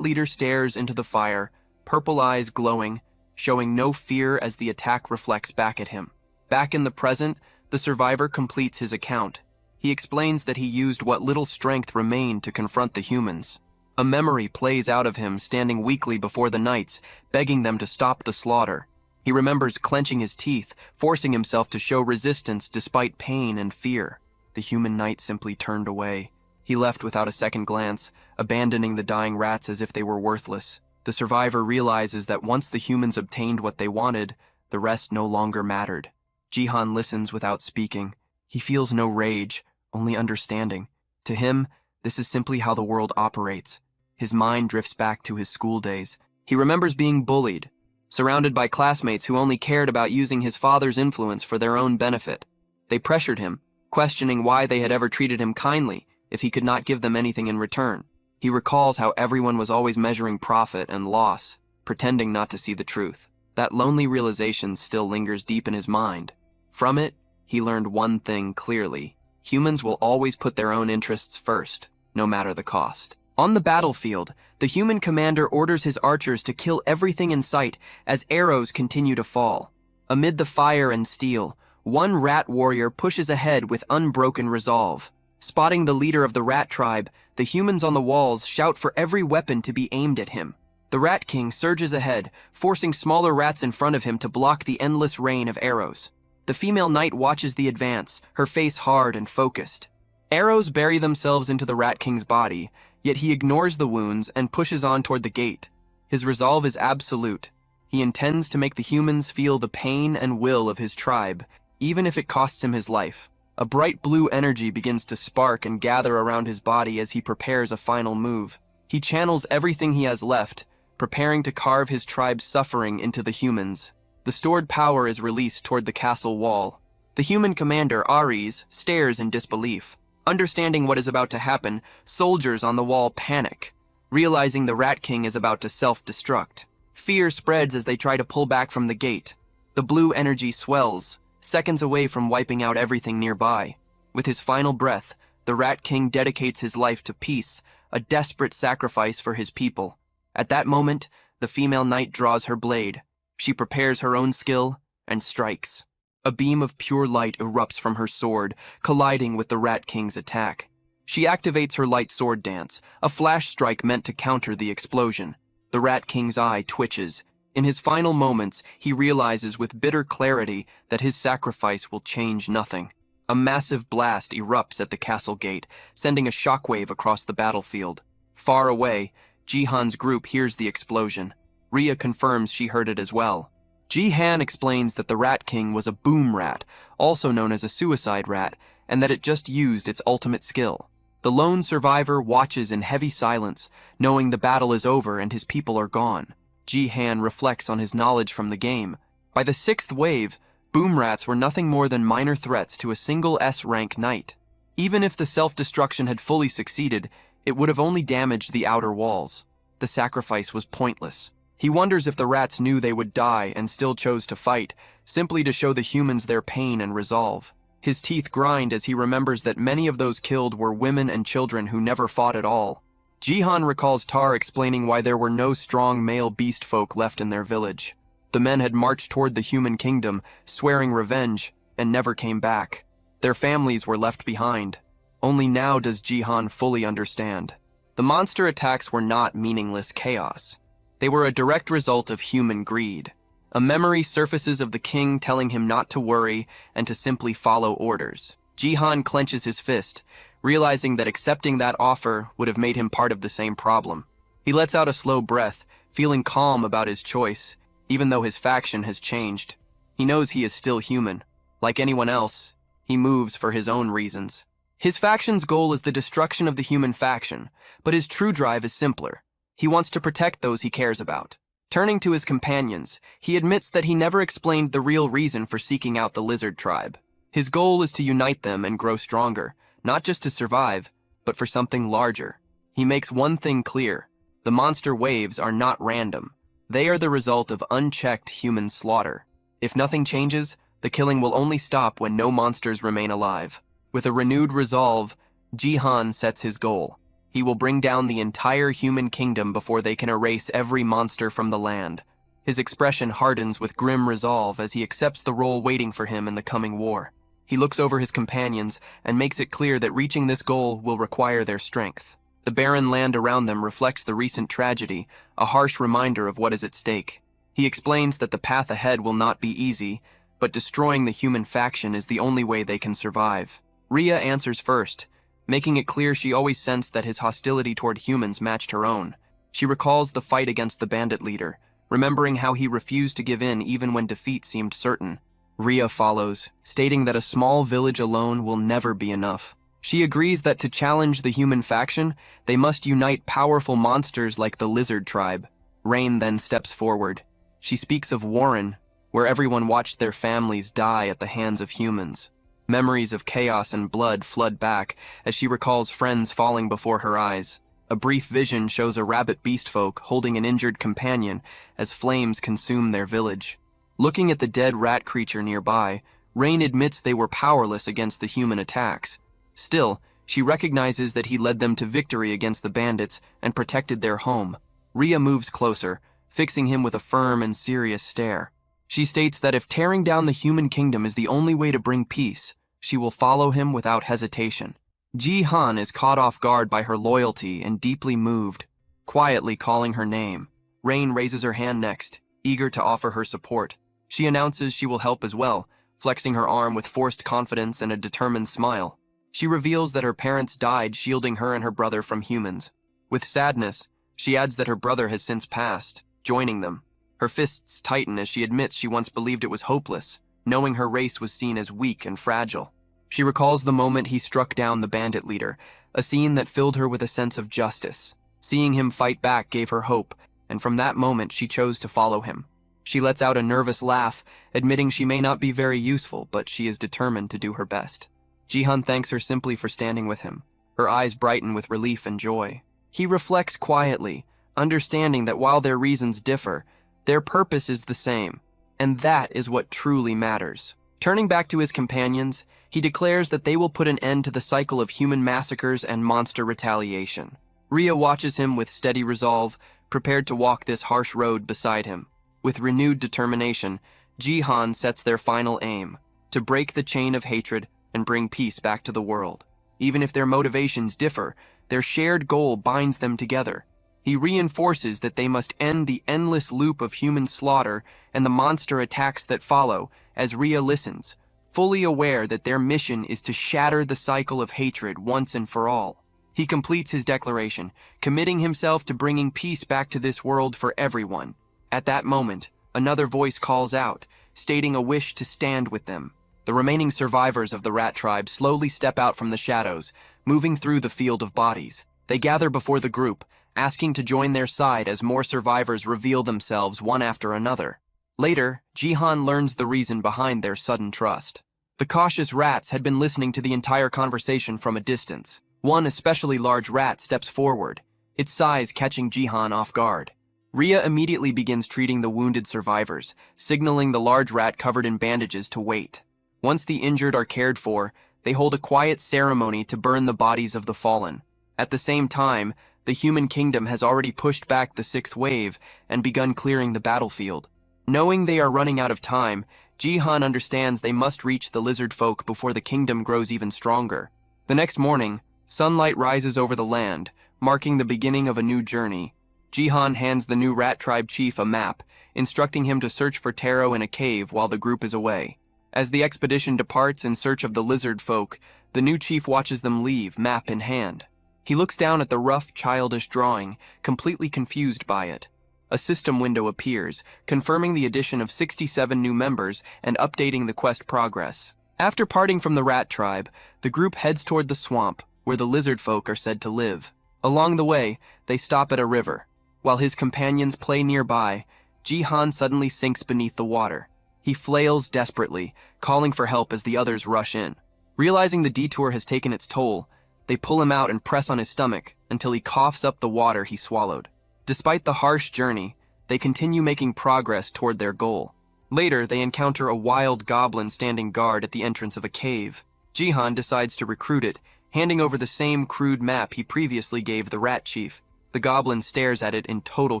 leader stares into the fire, purple eyes glowing, showing no fear as the attack reflects back at him. Back in the present, the survivor completes his account. He explains that he used what little strength remained to confront the humans. A memory plays out of him standing weakly before the knights, begging them to stop the slaughter. He remembers clenching his teeth, forcing himself to show resistance despite pain and fear. The human knight simply turned away. He left without a second glance, abandoning the dying rats as if they were worthless. The survivor realizes that once the humans obtained what they wanted, the rest no longer mattered. Jihan listens without speaking. He feels no rage, only understanding. To him, this is simply how the world operates. His mind drifts back to his school days. He remembers being bullied, surrounded by classmates who only cared about using his father's influence for their own benefit. They pressured him, questioning why they had ever treated him kindly if he could not give them anything in return. He recalls how everyone was always measuring profit and loss, pretending not to see the truth. That lonely realization still lingers deep in his mind. From it, he learned one thing clearly. Humans will always put their own interests first, no matter the cost. On the battlefield, the human commander orders his archers to kill everything in sight as arrows continue to fall. Amid the fire and steel, one rat warrior pushes ahead with unbroken resolve. Spotting the leader of the rat tribe, the humans on the walls shout for every weapon to be aimed at him. The Rat King surges ahead, forcing smaller rats in front of him to block the endless rain of arrows. The female knight watches the advance, her face hard and focused. Arrows bury themselves into the Rat King's body, yet he ignores the wounds and pushes on toward the gate. His resolve is absolute. He intends to make the humans feel the pain and will of his tribe, even if it costs him his life. A bright blue energy begins to spark and gather around his body as he prepares a final move. He channels everything he has left, preparing to carve his tribe's suffering into the humans. The stored power is released toward the castle wall. The human commander, Ares, stares in disbelief. Understanding what is about to happen, soldiers on the wall panic, realizing the Rat King is about to self-destruct. Fear spreads as they try to pull back from the gate. The blue energy swells, seconds away from wiping out everything nearby. With his final breath, the Rat King dedicates his life to peace, a desperate sacrifice for his people. At that moment, the female knight draws her blade. She prepares her own skill and strikes. A beam of pure light erupts from her sword, colliding with the Rat King's attack. She activates her light sword dance, a flash strike meant to counter the explosion. The Rat King's eye twitches. In his final moments, he realizes with bitter clarity that his sacrifice will change nothing. A massive blast erupts at the castle gate, sending a shockwave across the battlefield. Far away, Jihan's group hears the explosion. Rhea confirms she heard it as well. Jihan explains that the Rat King was a boom rat, also known as a suicide rat, and that it just used its ultimate skill. The lone survivor watches in heavy silence, knowing the battle is over and his people are gone. Jihan reflects on his knowledge from the game. By the 6th wave, boom rats were nothing more than minor threats to a single S-rank knight. Even if the self-destruction had fully succeeded, it would have only damaged the outer walls. The sacrifice was pointless. He wonders if the rats knew they would die and still chose to fight, simply to show the humans their pain and resolve. His teeth grind as he remembers that many of those killed were women and children who never fought at all. Jihan recalls Tar explaining why there were no strong male beast folk left in their village. The men had marched toward the human kingdom, swearing revenge, and never came back. Their families were left behind. Only now does Jihan fully understand. The monster attacks were not meaningless chaos. They were a direct result of human greed. A memory surfaces of the king telling him not to worry and to simply follow orders. Jihan clenches his fist, realizing that accepting that offer would have made him part of the same problem. He lets out a slow breath, feeling calm about his choice, even though his faction has changed. He knows he is still human. Like anyone else, he moves for his own reasons. His faction's goal is the destruction of the human faction, but his true drive is simpler. He wants to protect those he cares about. Turning to his companions, he admits that he never explained the real reason for seeking out the lizard tribe. His goal is to unite them and grow stronger, not just to survive, but for something larger. He makes one thing clear: the monster waves are not random. They are the result of unchecked human slaughter. If nothing changes, the killing will only stop when no monsters remain alive. With a renewed resolve, Jihan sets his goal. He will bring down the entire human kingdom before they can erase every monster from the land. His expression hardens with grim resolve as he accepts the role waiting for him in the coming war. He looks over his companions and makes it clear that reaching this goal will require their strength. The barren land around them reflects the recent tragedy, a harsh reminder of what is at stake. He explains that the path ahead will not be easy, but destroying the human faction is the only way they can survive. Rhea answers first, making it clear she always sensed that his hostility toward humans matched her own. She recalls the fight against the bandit leader, remembering how he refused to give in even when defeat seemed certain. Rhea follows, stating that a small village alone will never be enough. She agrees that to challenge the human faction, they must unite powerful monsters like the lizard tribe. Rain then steps forward. She speaks of Warren, where everyone watched their families die at the hands of humans. Memories of chaos and blood flood back as she recalls friends falling before her eyes. A brief vision shows a rabbit beastfolk holding an injured companion as flames consume their village. Looking at the dead rat creature nearby, Rain admits they were powerless against the human attacks. Still, she recognizes that he led them to victory against the bandits and protected their home. Rhea moves closer, fixing him with a firm and serious stare. She states that if tearing down the human kingdom is the only way to bring peace, she will follow him without hesitation. Jihan is caught off guard by her loyalty and deeply moved, quietly calling her name. Rain raises her hand next, eager to offer her support. She announces she will help as well, flexing her arm with forced confidence and a determined smile. She reveals that her parents died shielding her and her brother from humans. With sadness, she adds that her brother has since passed, joining them. Her fists tighten as she admits she once believed it was hopeless, knowing her race was seen as weak and fragile. She recalls the moment he struck down the bandit leader, a scene that filled her with a sense of justice. Seeing him fight back gave her hope, and from that moment she chose to follow him. She lets out a nervous laugh, admitting she may not be very useful, but she is determined to do her best. Jihan thanks her simply for standing with him. Her eyes brighten with relief and joy. He reflects quietly, understanding that while their reasons differ, their purpose is the same, and that is what truly matters. Turning back to his companions, he declares that they will put an end to the cycle of human massacres and monster retaliation. Rhea watches him with steady resolve, prepared to walk this harsh road beside him. With renewed determination, Jihan sets their final aim, to break the chain of hatred and bring peace back to the world. Even if their motivations differ, their shared goal binds them together. He reinforces that they must end the endless loop of human slaughter and the monster attacks that follow as Rhea listens, fully aware that their mission is to shatter the cycle of hatred once and for all. He completes his declaration, committing himself to bringing peace back to this world for everyone. At that moment, another voice calls out, stating a wish to stand with them. The remaining survivors of the rat tribe slowly step out from the shadows, moving through the field of bodies. They gather before the group, asking to join their side as more survivors reveal themselves one after another. Later, Jihan learns the reason behind their sudden trust. The cautious rats had been listening to the entire conversation from a distance. One especially large rat steps forward, its size catching Jihan off guard. Rhea immediately begins treating the wounded survivors, signaling the large rat covered in bandages to wait. Once the injured are cared for, they hold a quiet ceremony to burn the bodies of the fallen. At the same time, the human kingdom has already pushed back the sixth wave and begun clearing the battlefield. Knowing they are running out of time, Jihan understands they must reach the lizard folk before the kingdom grows even stronger. The next morning, sunlight rises over the land, marking the beginning of a new journey. Jihan hands the new rat tribe chief a map, instructing him to search for taro in a cave while the group is away. As the expedition departs in search of the lizard folk, the new chief watches them leave, map in hand. He looks down at the rough, childish drawing, completely confused by it. A system window appears, confirming the addition of 67 new members and updating the quest progress. After parting from the rat tribe, the group heads toward the swamp, where the lizard folk are said to live. Along the way, they stop at a river. While his companions play nearby, Jihan suddenly sinks beneath the water. He flails desperately, calling for help as the others rush in. Realizing the detour has taken its toll, they pull him out and press on his stomach until he coughs up the water he swallowed. Despite the harsh journey, they continue making progress toward their goal. Later, they encounter a wild goblin standing guard at the entrance of a cave. Jihan decides to recruit it, handing over the same crude map he previously gave the rat chief. The goblin stares at it in total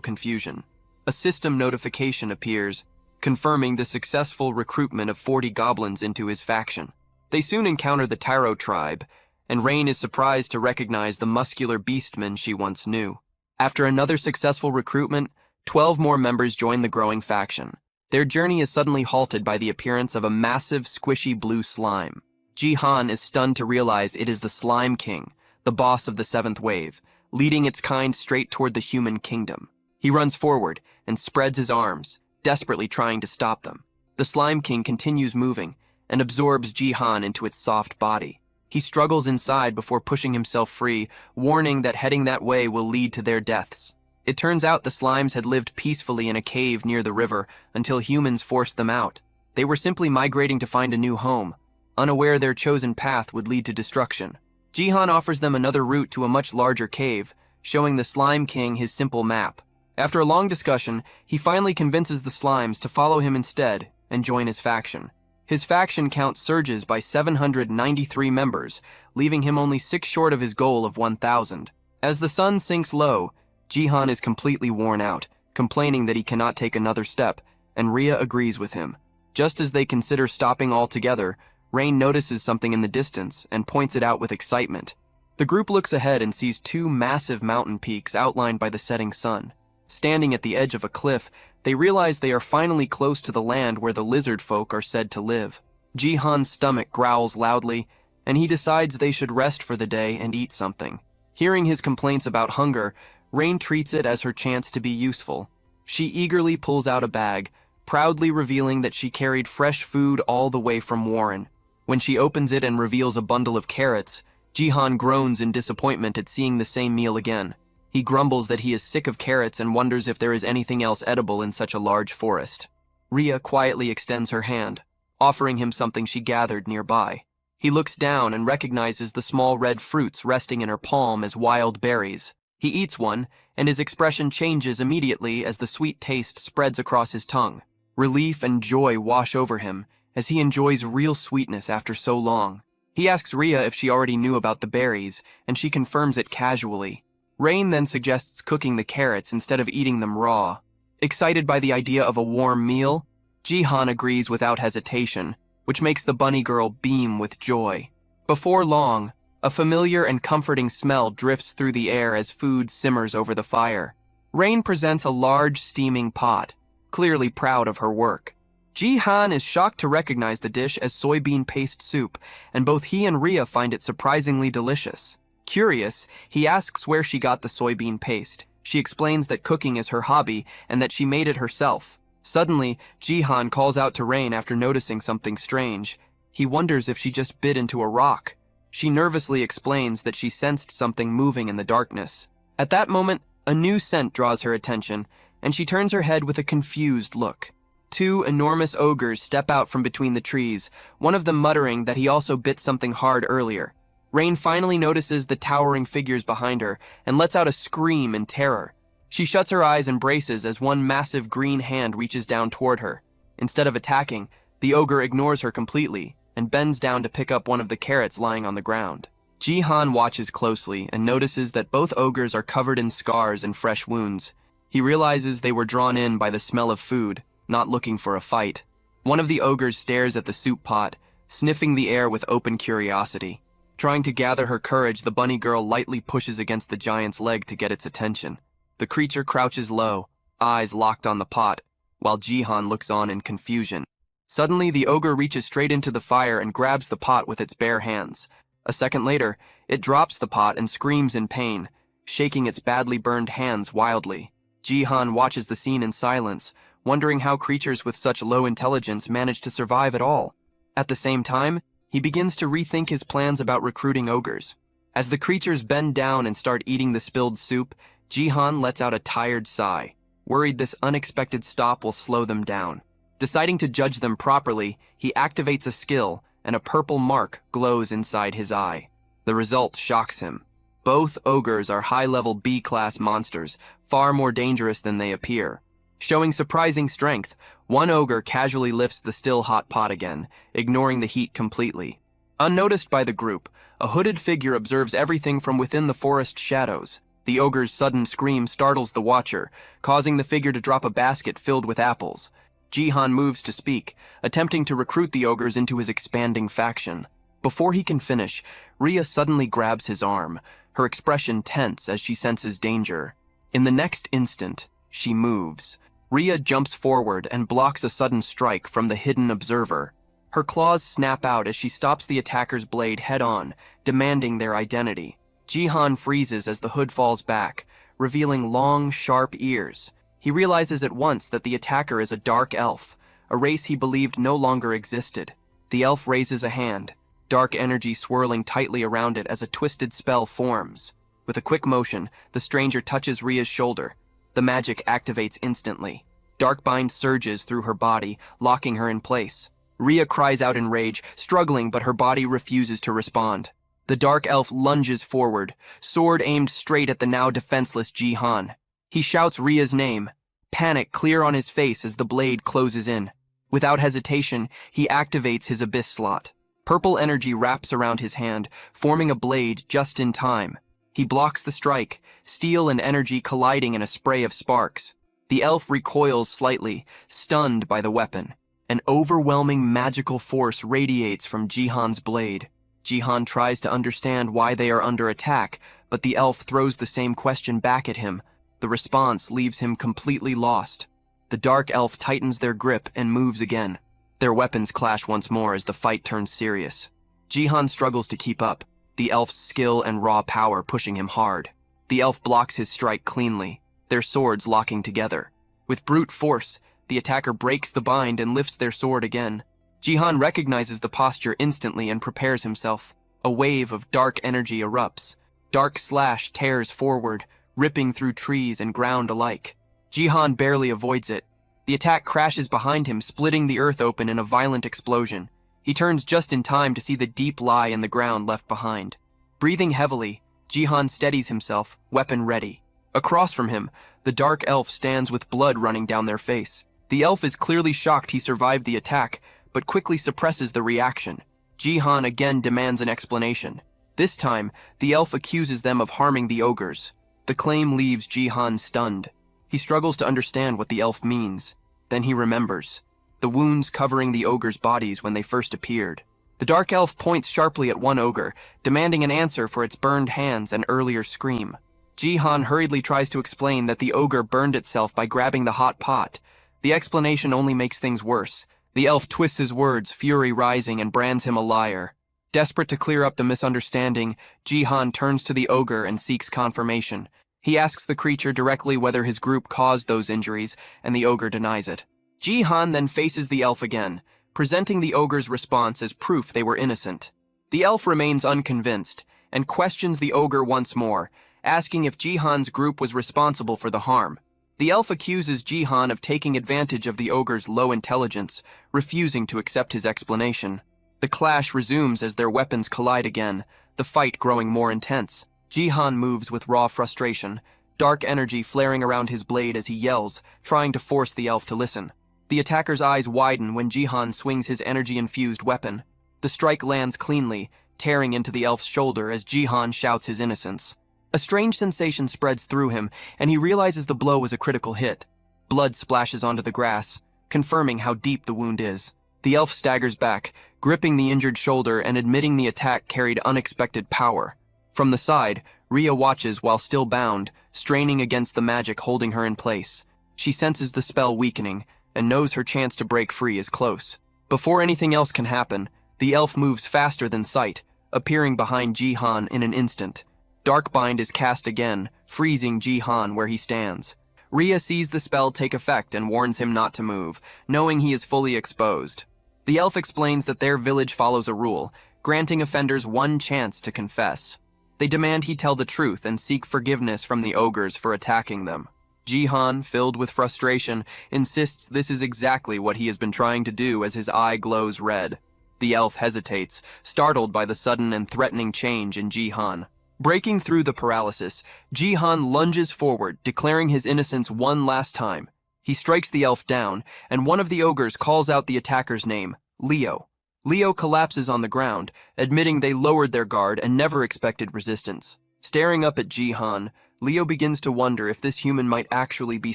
confusion. A system notification appears, confirming the successful recruitment of 40 goblins into his faction. They soon encounter the Taro tribe, and Rain is surprised to recognize the muscular beastmen she once knew. After another successful recruitment, 12 more members join the growing faction. Their journey is suddenly halted by the appearance of a massive, squishy blue slime. Jihan is stunned to realize it is the Slime King, the boss of the 7th wave, leading its kind straight toward the human kingdom. He runs forward and spreads his arms, desperately trying to stop them. The Slime King continues moving and absorbs Jihan into its soft body. He struggles inside before pushing himself free, warning that heading that way will lead to their deaths. It turns out the slimes had lived peacefully in a cave near the river until humans forced them out. They were simply migrating to find a new home, unaware their chosen path would lead to destruction. Jihan offers them another route to a much larger cave, showing the Slime King his simple map. After a long discussion, he finally convinces the slimes to follow him instead and join his faction. His faction count surges by 793 members, leaving him only 6 short of his goal of 1,000. As the sun sinks low, Jihan is completely worn out, complaining that he cannot take another step, and Rhea agrees with him. Just as they consider stopping altogether, Rain notices something in the distance and points it out with excitement. The group looks ahead and sees 2 massive mountain peaks outlined by the setting sun. Standing at the edge of a cliff, they realize they are finally close to the land where the lizard folk are said to live. Jihan's stomach growls loudly, and he decides they should rest for the day and eat something. Hearing his complaints about hunger, Rain treats it as her chance to be useful. She eagerly pulls out a bag, proudly revealing that she carried fresh food all the way from Warren. When she opens it and reveals a bundle of carrots, Jihan groans in disappointment at seeing the same meal again. He grumbles that he is sick of carrots and wonders if there is anything else edible in such a large forest. Rhea quietly extends her hand, offering him something she gathered nearby. He looks down and recognizes the small red fruits resting in her palm as wild berries. He eats one, and his expression changes immediately as the sweet taste spreads across his tongue. Relief and joy wash over him as he enjoys real sweetness after so long. He asks Rhea if she already knew about the berries, and she confirms it casually. Rain then suggests cooking the carrots instead of eating them raw. Excited by the idea of a warm meal, Jihan agrees without hesitation, which makes the bunny girl beam with joy. Before long, a familiar and comforting smell drifts through the air as food simmers over the fire. Rain presents a large steaming pot, clearly proud of her work. Jihan is shocked to recognize the dish as soybean paste soup, and both he and Rhea find it surprisingly delicious. Curious, he asks where she got the soybean paste. She explains that cooking is her hobby and that she made it herself. Suddenly, Jihan calls out to Rain after noticing something strange. He wonders if she just bit into a rock. She nervously explains that she sensed something moving in the darkness. At that moment, a new scent draws her attention, and she turns her head with a confused look. 2 enormous ogres step out from between the trees, one of them muttering that he also bit something hard earlier. Rain finally notices the towering figures behind her and lets out a scream in terror. She shuts her eyes and braces as one massive green hand reaches down toward her. Instead of attacking, the ogre ignores her completely and bends down to pick up one of the carrots lying on the ground. Jihan watches closely and notices that both ogres are covered in scars and fresh wounds. He realizes they were drawn in by the smell of food, not looking for a fight. One of the ogres stares at the soup pot, sniffing the air with open curiosity. Trying to gather her courage, the bunny girl lightly pushes against the giant's leg to get its attention. The creature crouches low, eyes locked on the pot, while Jihan looks on in confusion. Suddenly, the ogre reaches straight into the fire and grabs the pot with its bare hands. A second later, it drops the pot and screams in pain, shaking its badly burned hands wildly. Jihan watches the scene in silence, wondering how creatures with such low intelligence manage to survive at all. At the same time, he begins to rethink his plans about recruiting ogres. As the creatures bend down and start eating the spilled soup, Jihan lets out a tired sigh, worried this unexpected stop will slow them down. Deciding to judge them properly, he activates a skill, and a purple mark glows inside his eye. The result shocks him. Both ogres are high-level B-class monsters, far more dangerous than they appear. Showing surprising strength, one ogre casually lifts the still hot pot again, ignoring the heat completely. Unnoticed by the group, a hooded figure observes everything from within the forest shadows. The ogre's sudden scream startles the watcher, causing the figure to drop a basket filled with apples. Jihan moves to speak, attempting to recruit the ogres into his expanding faction. Before he can finish, Rhea suddenly grabs his arm, her expression tense as she senses danger. In the next instant, she moves. Rhea jumps forward and blocks a sudden strike from the hidden observer. Her claws snap out as she stops the attacker's blade head-on, demanding their identity. Jihan freezes as the hood falls back, revealing long, sharp ears. He realizes at once that the attacker is a dark elf, a race he believed no longer existed. The elf raises a hand, dark energy swirling tightly around it as a twisted spell forms. With a quick motion, the stranger touches Rhea's shoulder. The magic activates instantly. Darkbind surges through her body, locking her in place. Rhea cries out in rage, struggling, but her body refuses to respond. The dark elf lunges forward, sword aimed straight at the now defenseless Jihan. He shouts Rhea's name, panic clear on his face as the blade closes in. Without hesitation, he activates his abyss slot. Purple energy wraps around his hand, forming a blade just in time. He blocks the strike, steel and energy colliding in a spray of sparks. The elf recoils slightly, stunned by the weapon. An overwhelming magical force radiates from Jihan's blade. Jihan tries to understand why they are under attack, but the elf throws the same question back at him. The response leaves him completely lost. The dark elf tightens their grip and moves again. Their weapons clash once more as the fight turns serious. Jihan struggles to keep up, the elf's skill and raw power pushing him hard. The elf blocks his strike cleanly, their swords locking together. With brute force, the attacker breaks the bind and lifts their sword again. Jihan recognizes the posture instantly and prepares himself. A wave of dark energy erupts. Dark slash tears forward, ripping through trees and ground alike. Jihan barely avoids it. The attack crashes behind him, splitting the earth open in a violent explosion. He turns just in time to see the deep lie in the ground left behind. Breathing heavily, Jihan steadies himself, weapon ready. Across from him, the dark elf stands with blood running down their face. The elf is clearly shocked he survived the attack, but quickly suppresses the reaction. Jihan again demands an explanation. This time, the elf accuses them of harming the ogres. The claim leaves Jihan stunned. He struggles to understand what the elf means. Then he remembers. The wounds covering the ogres' bodies when they first appeared. The dark elf points sharply at one ogre, demanding an answer for its burned hands and earlier scream. Jihan hurriedly tries to explain that the ogre burned itself by grabbing the hot pot. The explanation only makes things worse. The elf twists his words, fury rising, and brands him a liar. Desperate to clear up the misunderstanding, Jihan turns to the ogre and seeks confirmation. He asks the creature directly whether his group caused those injuries, and the ogre denies it. Jihan then faces the elf again, presenting the ogre's response as proof they were innocent. The elf remains unconvinced, and questions the ogre once more, asking if Jihan's group was responsible for the harm. The elf accuses Jihan of taking advantage of the ogre's low intelligence, refusing to accept his explanation. The clash resumes as their weapons collide again, the fight growing more intense. Jihan moves with raw frustration, dark energy flaring around his blade as he yells, trying to force the elf to listen. The attacker's eyes widen when Jihan swings his energy-infused weapon. The strike lands cleanly, tearing into the elf's shoulder as Jihan shouts his innocence. A strange sensation spreads through him, and he realizes the blow was a critical hit. Blood splashes onto the grass, confirming how deep the wound is. The elf staggers back, gripping the injured shoulder and admitting the attack carried unexpected power. From the side, Rhea watches while still bound, straining against the magic holding her in place. She senses the spell weakening and knows her chance to break free is close. Before anything else can happen, the elf moves faster than sight, appearing behind Jihan in an instant. Darkbind is cast again, freezing Jihan where he stands. Rhea sees the spell take effect and warns him not to move, knowing he is fully exposed. The elf explains that their village follows a rule, granting offenders one chance to confess. They demand he tell the truth and seek forgiveness from the ogres for attacking them. Jihan, filled with frustration, insists this is exactly what he has been trying to do as his eye glows red. The elf hesitates, startled by the sudden and threatening change in Jihan. Breaking through the paralysis, Jihan lunges forward, declaring his innocence one last time. He strikes the elf down, and one of the ogres calls out the attacker's name, Leo. Leo collapses on the ground, admitting they lowered their guard and never expected resistance. Staring up at Jihan, Leo begins to wonder if this human might actually be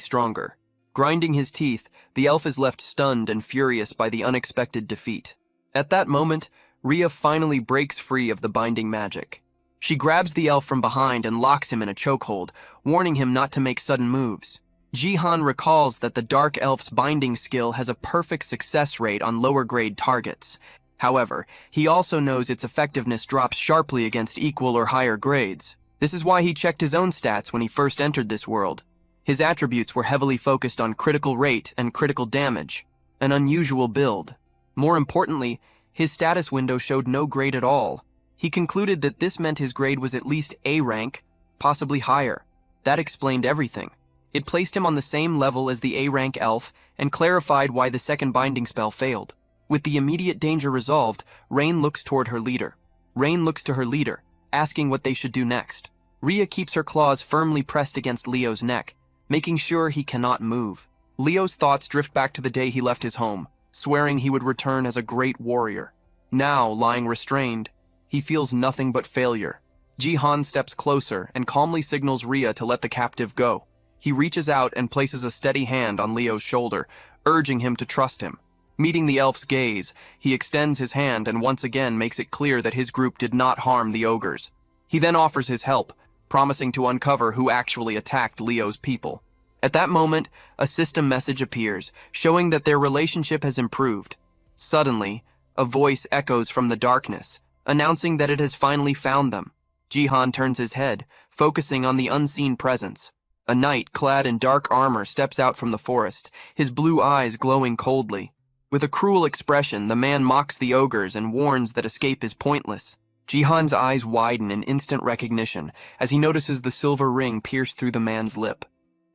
stronger. Grinding his teeth, the elf is left stunned and furious by the unexpected defeat. At that moment, Rhea finally breaks free of the binding magic. She grabs the elf from behind and locks him in a chokehold, warning him not to make sudden moves. Jihan recalls that the dark elf's binding skill has a perfect success rate on lower-grade targets. However, he also knows its effectiveness drops sharply against equal or higher grades. This is why he checked his own stats when he first entered this world. His attributes were heavily focused on critical rate and critical damage, an unusual build. More importantly, his status window showed no grade at all. He concluded that this meant his grade was at least A rank, possibly higher. That explained everything. It placed him on the same level as the A rank elf and clarified why the second binding spell failed. With the immediate danger resolved, Rain looks toward her leader. Rain looks to her leader, asking what they should do next. Rhea keeps her claws firmly pressed against Leo's neck, making sure he cannot move. Leo's thoughts drift back to the day he left his home, swearing he would return as a great warrior. Now, lying restrained, he feels nothing but failure. Jihan steps closer and calmly signals Rhea to let the captive go. He reaches out and places a steady hand on Leo's shoulder, urging him to trust him. Meeting the elf's gaze, he extends his hand and once again makes it clear that his group did not harm the ogres. He then offers his help, promising to uncover who actually attacked Leo's people. At that moment, a system message appears, showing that their relationship has improved. Suddenly, a voice echoes from the darkness, announcing that it has finally found them. Jihan turns his head, focusing on the unseen presence. A knight clad in dark armor steps out from the forest, his blue eyes glowing coldly. With a cruel expression, the man mocks the ogres and warns that escape is pointless. Jihan's eyes widen in instant recognition as he notices the silver ring pierce through the man's lip.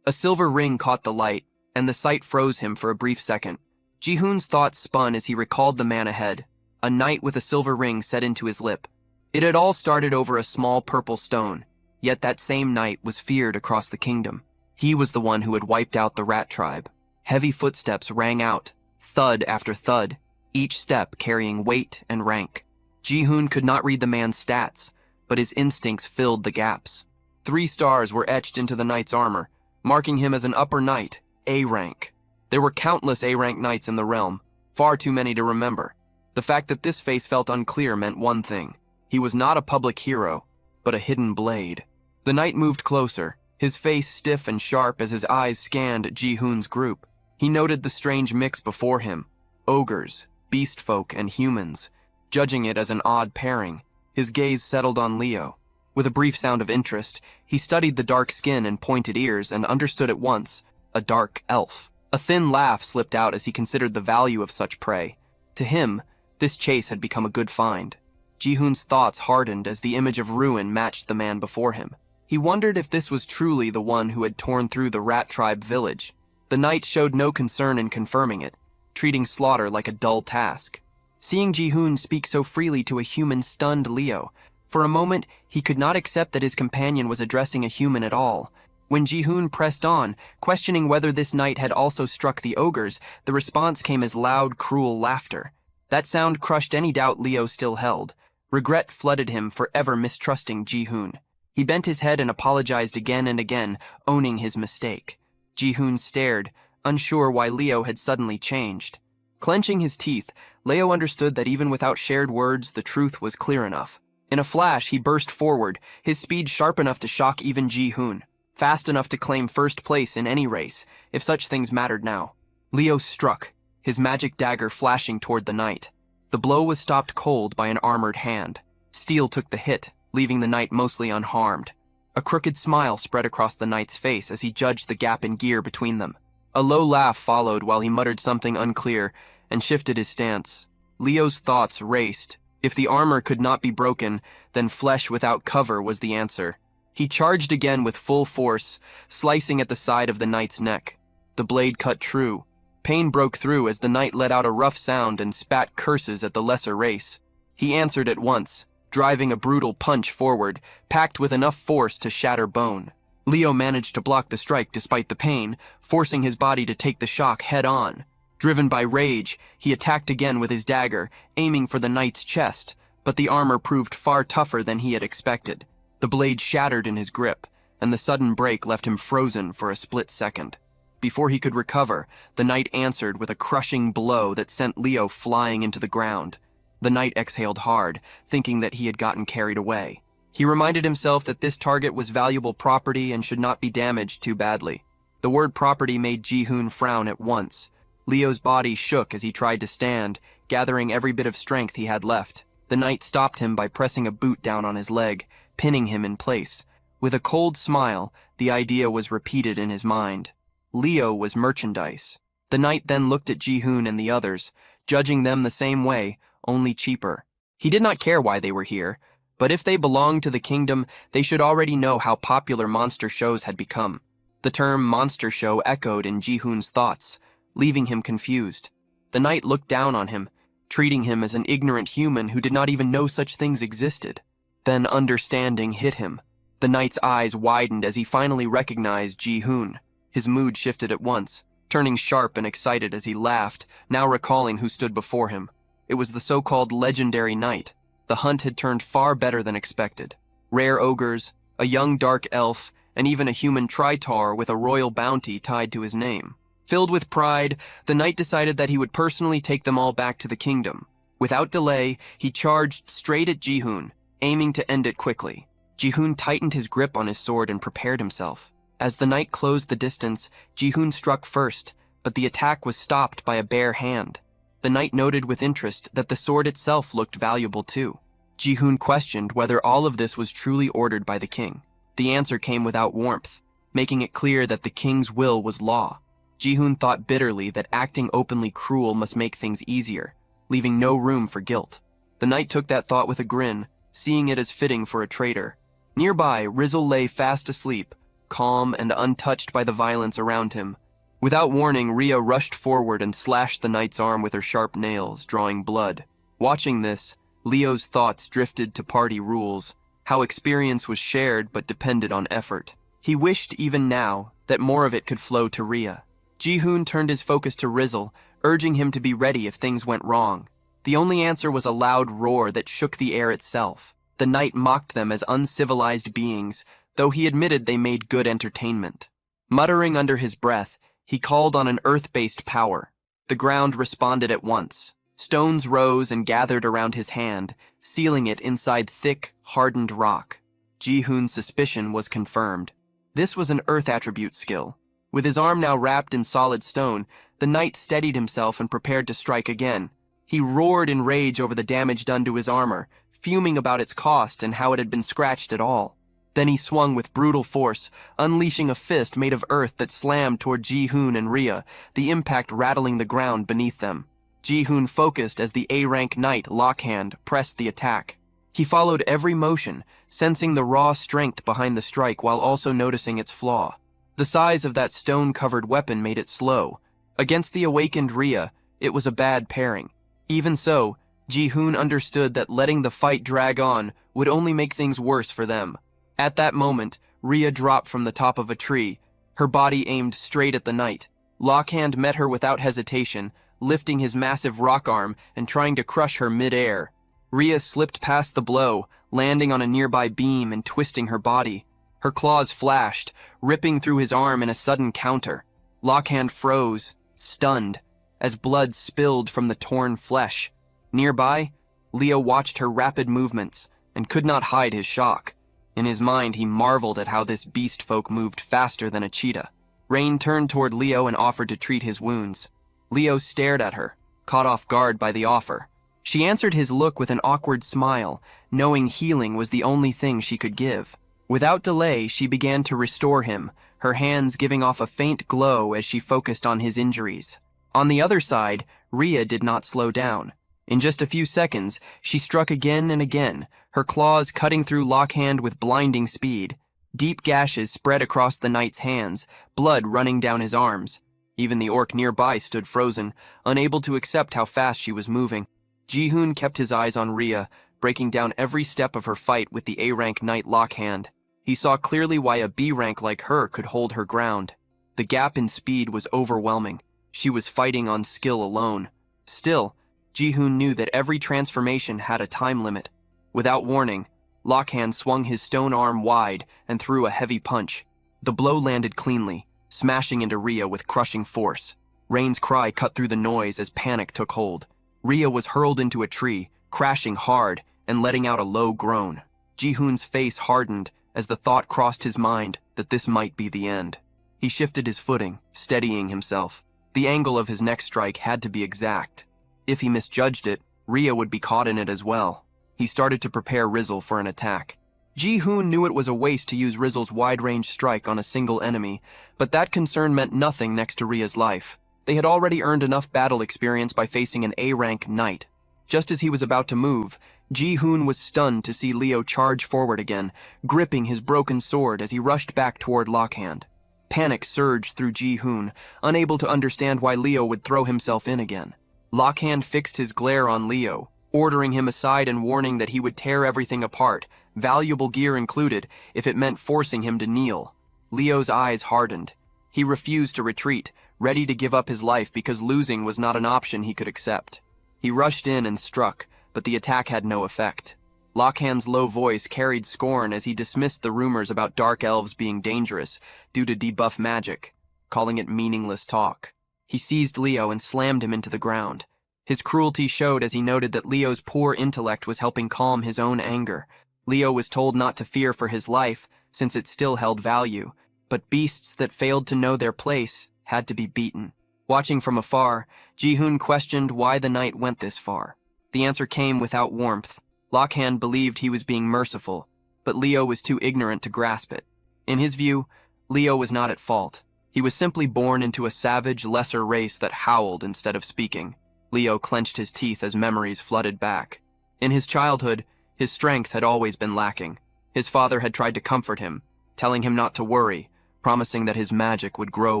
A silver ring caught the light, and the sight froze him for a brief second. Jihoon's thoughts spun as he recalled the man ahead, a knight with a silver ring set into his lip. It had all started over a small purple stone, yet that same knight was feared across the kingdom. He was the one who had wiped out the rat tribe. Heavy footsteps rang out, thud after thud, each step carrying weight and rank. Jihoon could not read the man's stats, but his instincts filled the gaps. 3 stars were etched into the knight's armor, marking him as an upper knight, A rank. There were countless A-rank knights in the realm, far too many to remember. The fact that this face felt unclear meant one thing. He was not a public hero, but a hidden blade. The knight moved closer, his face stiff and sharp as his eyes scanned Jihoon's group. He noted the strange mix before him, ogres, beast folk, and humans. Judging it as an odd pairing, his gaze settled on Leo. With a brief sound of interest, he studied the dark skin and pointed ears and understood at once, a dark elf. A thin laugh slipped out as he considered the value of such prey. To him, this chase had become a good find. Jihoon's thoughts hardened as the image of ruin matched the man before him. He wondered if this was truly the one who had torn through the rat tribe village. The knight showed no concern in confirming it, treating slaughter like a dull task. Seeing Jihoon speak so freely to a human stunned Leo. For a moment, he could not accept that his companion was addressing a human at all. When Jihoon pressed on, questioning whether this knight had also struck the ogres, the response came as loud, cruel laughter. That sound crushed any doubt Leo still held. Regret flooded him for ever mistrusting Jihoon. He bent his head and apologized again and again, owning his mistake. Jihoon stared, unsure why Leo had suddenly changed. Clenching his teeth, Leo understood that even without shared words, the truth was clear enough. In a flash, he burst forward, his speed sharp enough to shock even Ji-hoon, fast enough to claim first place in any race, if such things mattered now. Leo struck, his magic dagger flashing toward the knight. The blow was stopped cold by an armored hand. Steel took the hit, leaving the knight mostly unharmed. A crooked smile spread across the knight's face as he judged the gap in gear between them. A low laugh followed while he muttered something unclear and shifted his stance. Leo's thoughts raced. If the armor could not be broken, then flesh without cover was the answer. He charged again with full force, slicing at the side of the knight's neck. The blade cut true. Pain broke through as the knight let out a rough sound and spat curses at the lesser race. He answered at once, driving a brutal punch forward, packed with enough force to shatter bone. Leo managed to block the strike despite the pain, forcing his body to take the shock head-on. Driven by rage, he attacked again with his dagger, aiming for the knight's chest, but the armor proved far tougher than he had expected. The blade shattered in his grip, and the sudden break left him frozen for a split second. Before he could recover, the knight answered with a crushing blow that sent Leo flying into the ground. The knight exhaled hard, thinking that he had gotten carried away. He reminded himself that this target was valuable property and should not be damaged too badly. The word property made Ji-hoon frown at once. Leo's body shook as he tried to stand, gathering every bit of strength he had left. The knight stopped him by pressing a boot down on his leg, pinning him in place. With a cold smile, the idea was repeated in his mind. Leo was merchandise. The knight then looked at Ji-hoon and the others, judging them the same way, only cheaper. He did not care why they were here, but if they belonged to the kingdom, they should already know how popular monster shows had become. The term monster show echoed in Ji-hoon's thoughts, leaving him confused. The knight looked down on him, treating him as an ignorant human who did not even know such things existed. Then understanding hit him. The knight's eyes widened as he finally recognized Ji-hoon. His mood shifted at once, turning sharp and excited as he laughed, now recalling who stood before him. It was the so-called legendary knight. The hunt had turned far better than expected. Rare ogres, a young dark elf, and even a human tritar with a royal bounty tied to his name. Filled with pride, the knight decided that he would personally take them all back to the kingdom. Without delay, he charged straight at Ji-hoon, aiming to end it quickly. Ji-hoon tightened his grip on his sword and prepared himself. As the knight closed the distance, Ji-hoon struck first, but the attack was stopped by a bare hand. The knight noted with interest that the sword itself looked valuable too. Ji-hoon questioned whether all of this was truly ordered by the king. The answer came without warmth, making it clear that the king's will was law. Ji-hoon thought bitterly that acting openly cruel must make things easier, leaving no room for guilt. The knight took that thought with a grin, seeing it as fitting for a traitor. Nearby, Rizzle lay fast asleep, calm and untouched by the violence around him. Without warning, Rhea rushed forward and slashed the knight's arm with her sharp nails, drawing blood. Watching this, Leo's thoughts drifted to party rules, how experience was shared but depended on effort. He wished even now that more of it could flow to Rhea. Ji-hoon turned his focus to Rizzle, urging him to be ready if things went wrong. The only answer was a loud roar that shook the air itself. The knight mocked them as uncivilized beings, though he admitted they made good entertainment. Muttering under his breath, he called on an earth-based power. The ground responded at once. Stones rose and gathered around his hand, sealing it inside thick, hardened rock. Ji-hoon's suspicion was confirmed. This was an earth attribute skill. With his arm now wrapped in solid stone, the knight steadied himself and prepared to strike again. He roared in rage over the damage done to his armor, fuming about its cost and how it had been scratched at all. Then he swung with brutal force, unleashing a fist made of earth that slammed toward Ji-hoon and Rhea, the impact rattling the ground beneath them. Ji-hoon focused as the A-rank knight, Lockhand, pressed the attack. He followed every motion, sensing the raw strength behind the strike while also noticing its flaw. The size of that stone-covered weapon made it slow. Against the awakened Rhea, it was a bad pairing. Even so, Ji-hoon understood that letting the fight drag on would only make things worse for them. At that moment, Rhea dropped from the top of a tree, her body aimed straight at the knight. Lockhand met her without hesitation, lifting his massive rock arm and trying to crush her mid-air. Rhea slipped past the blow, landing on a nearby beam and twisting her body. Her claws flashed, ripping through his arm in a sudden counter. Lockhand froze, stunned, as blood spilled from the torn flesh. Nearby, Leo watched her rapid movements, and could not hide his shock. In his mind, he marveled at how this beast folk moved faster than a cheetah. Rain turned toward Leo and offered to treat his wounds. Leo stared at her, caught off guard by the offer. She answered his look with an awkward smile, knowing healing was the only thing she could give. Without delay, she began to restore him, her hands giving off a faint glow as she focused on his injuries. On the other side, Rhea did not slow down. In just a few seconds, she struck again and again, her claws cutting through Lockhand with blinding speed. Deep gashes spread across the knight's hands, blood running down his arms. Even the orc nearby stood frozen, unable to accept how fast she was moving. Ji-hoon kept his eyes on Rhea, breaking down every step of her fight with the A-rank knight Lockhand. He saw clearly why a B-rank like her could hold her ground. The gap in speed was overwhelming. She was fighting on skill alone. Still, Ji-hoon knew that every transformation had a time limit. Without warning, Lockhand swung his stone arm wide and threw a heavy punch. The blow landed cleanly, smashing into Rhea with crushing force. Rain's cry cut through the noise as panic took hold. Rhea was hurled into a tree, crashing hard and letting out a low groan. Ji-hoon's face hardened as the thought crossed his mind that this might be the end. He shifted his footing, steadying himself. The angle of his next strike had to be exact. If he misjudged it, Rhea would be caught in it as well. He started to prepare Rizzle for an attack. Ji-hoon knew it was a waste to use Rizzle's wide-range strike on a single enemy, but that concern meant nothing next to Rhea's life. They had already earned enough battle experience by facing an A-rank knight. Just as he was about to move, Ji-hoon was stunned to see Leo charge forward again, gripping his broken sword as he rushed back toward Lockhand. Panic surged through Ji-hoon, unable to understand why Leo would throw himself in again. Lockhand fixed his glare on Leo, ordering him aside and warning that he would tear everything apart, valuable gear included, if it meant forcing him to kneel. Leo's eyes hardened. He refused to retreat, ready to give up his life because losing was not an option he could accept. He rushed in and struck, but the attack had no effect. Lockhand's low voice carried scorn as he dismissed the rumors about dark elves being dangerous due to debuff magic, calling it meaningless talk. He seized Leo and slammed him into the ground. His cruelty showed as he noted that Leo's poor intellect was helping calm his own anger. Leo was told not to fear for his life, since it still held value, but beasts that failed to know their place had to be beaten. Watching from afar, Ji-hoon questioned why the knight went this far. The answer came without warmth. Lockhand believed he was being merciful, but Leo was too ignorant to grasp it. In his view, Leo was not at fault. He was simply born into a savage, lesser race that howled instead of speaking. Leo clenched his teeth as memories flooded back. In his childhood, his strength had always been lacking. His father had tried to comfort him, telling him not to worry, promising that his magic would grow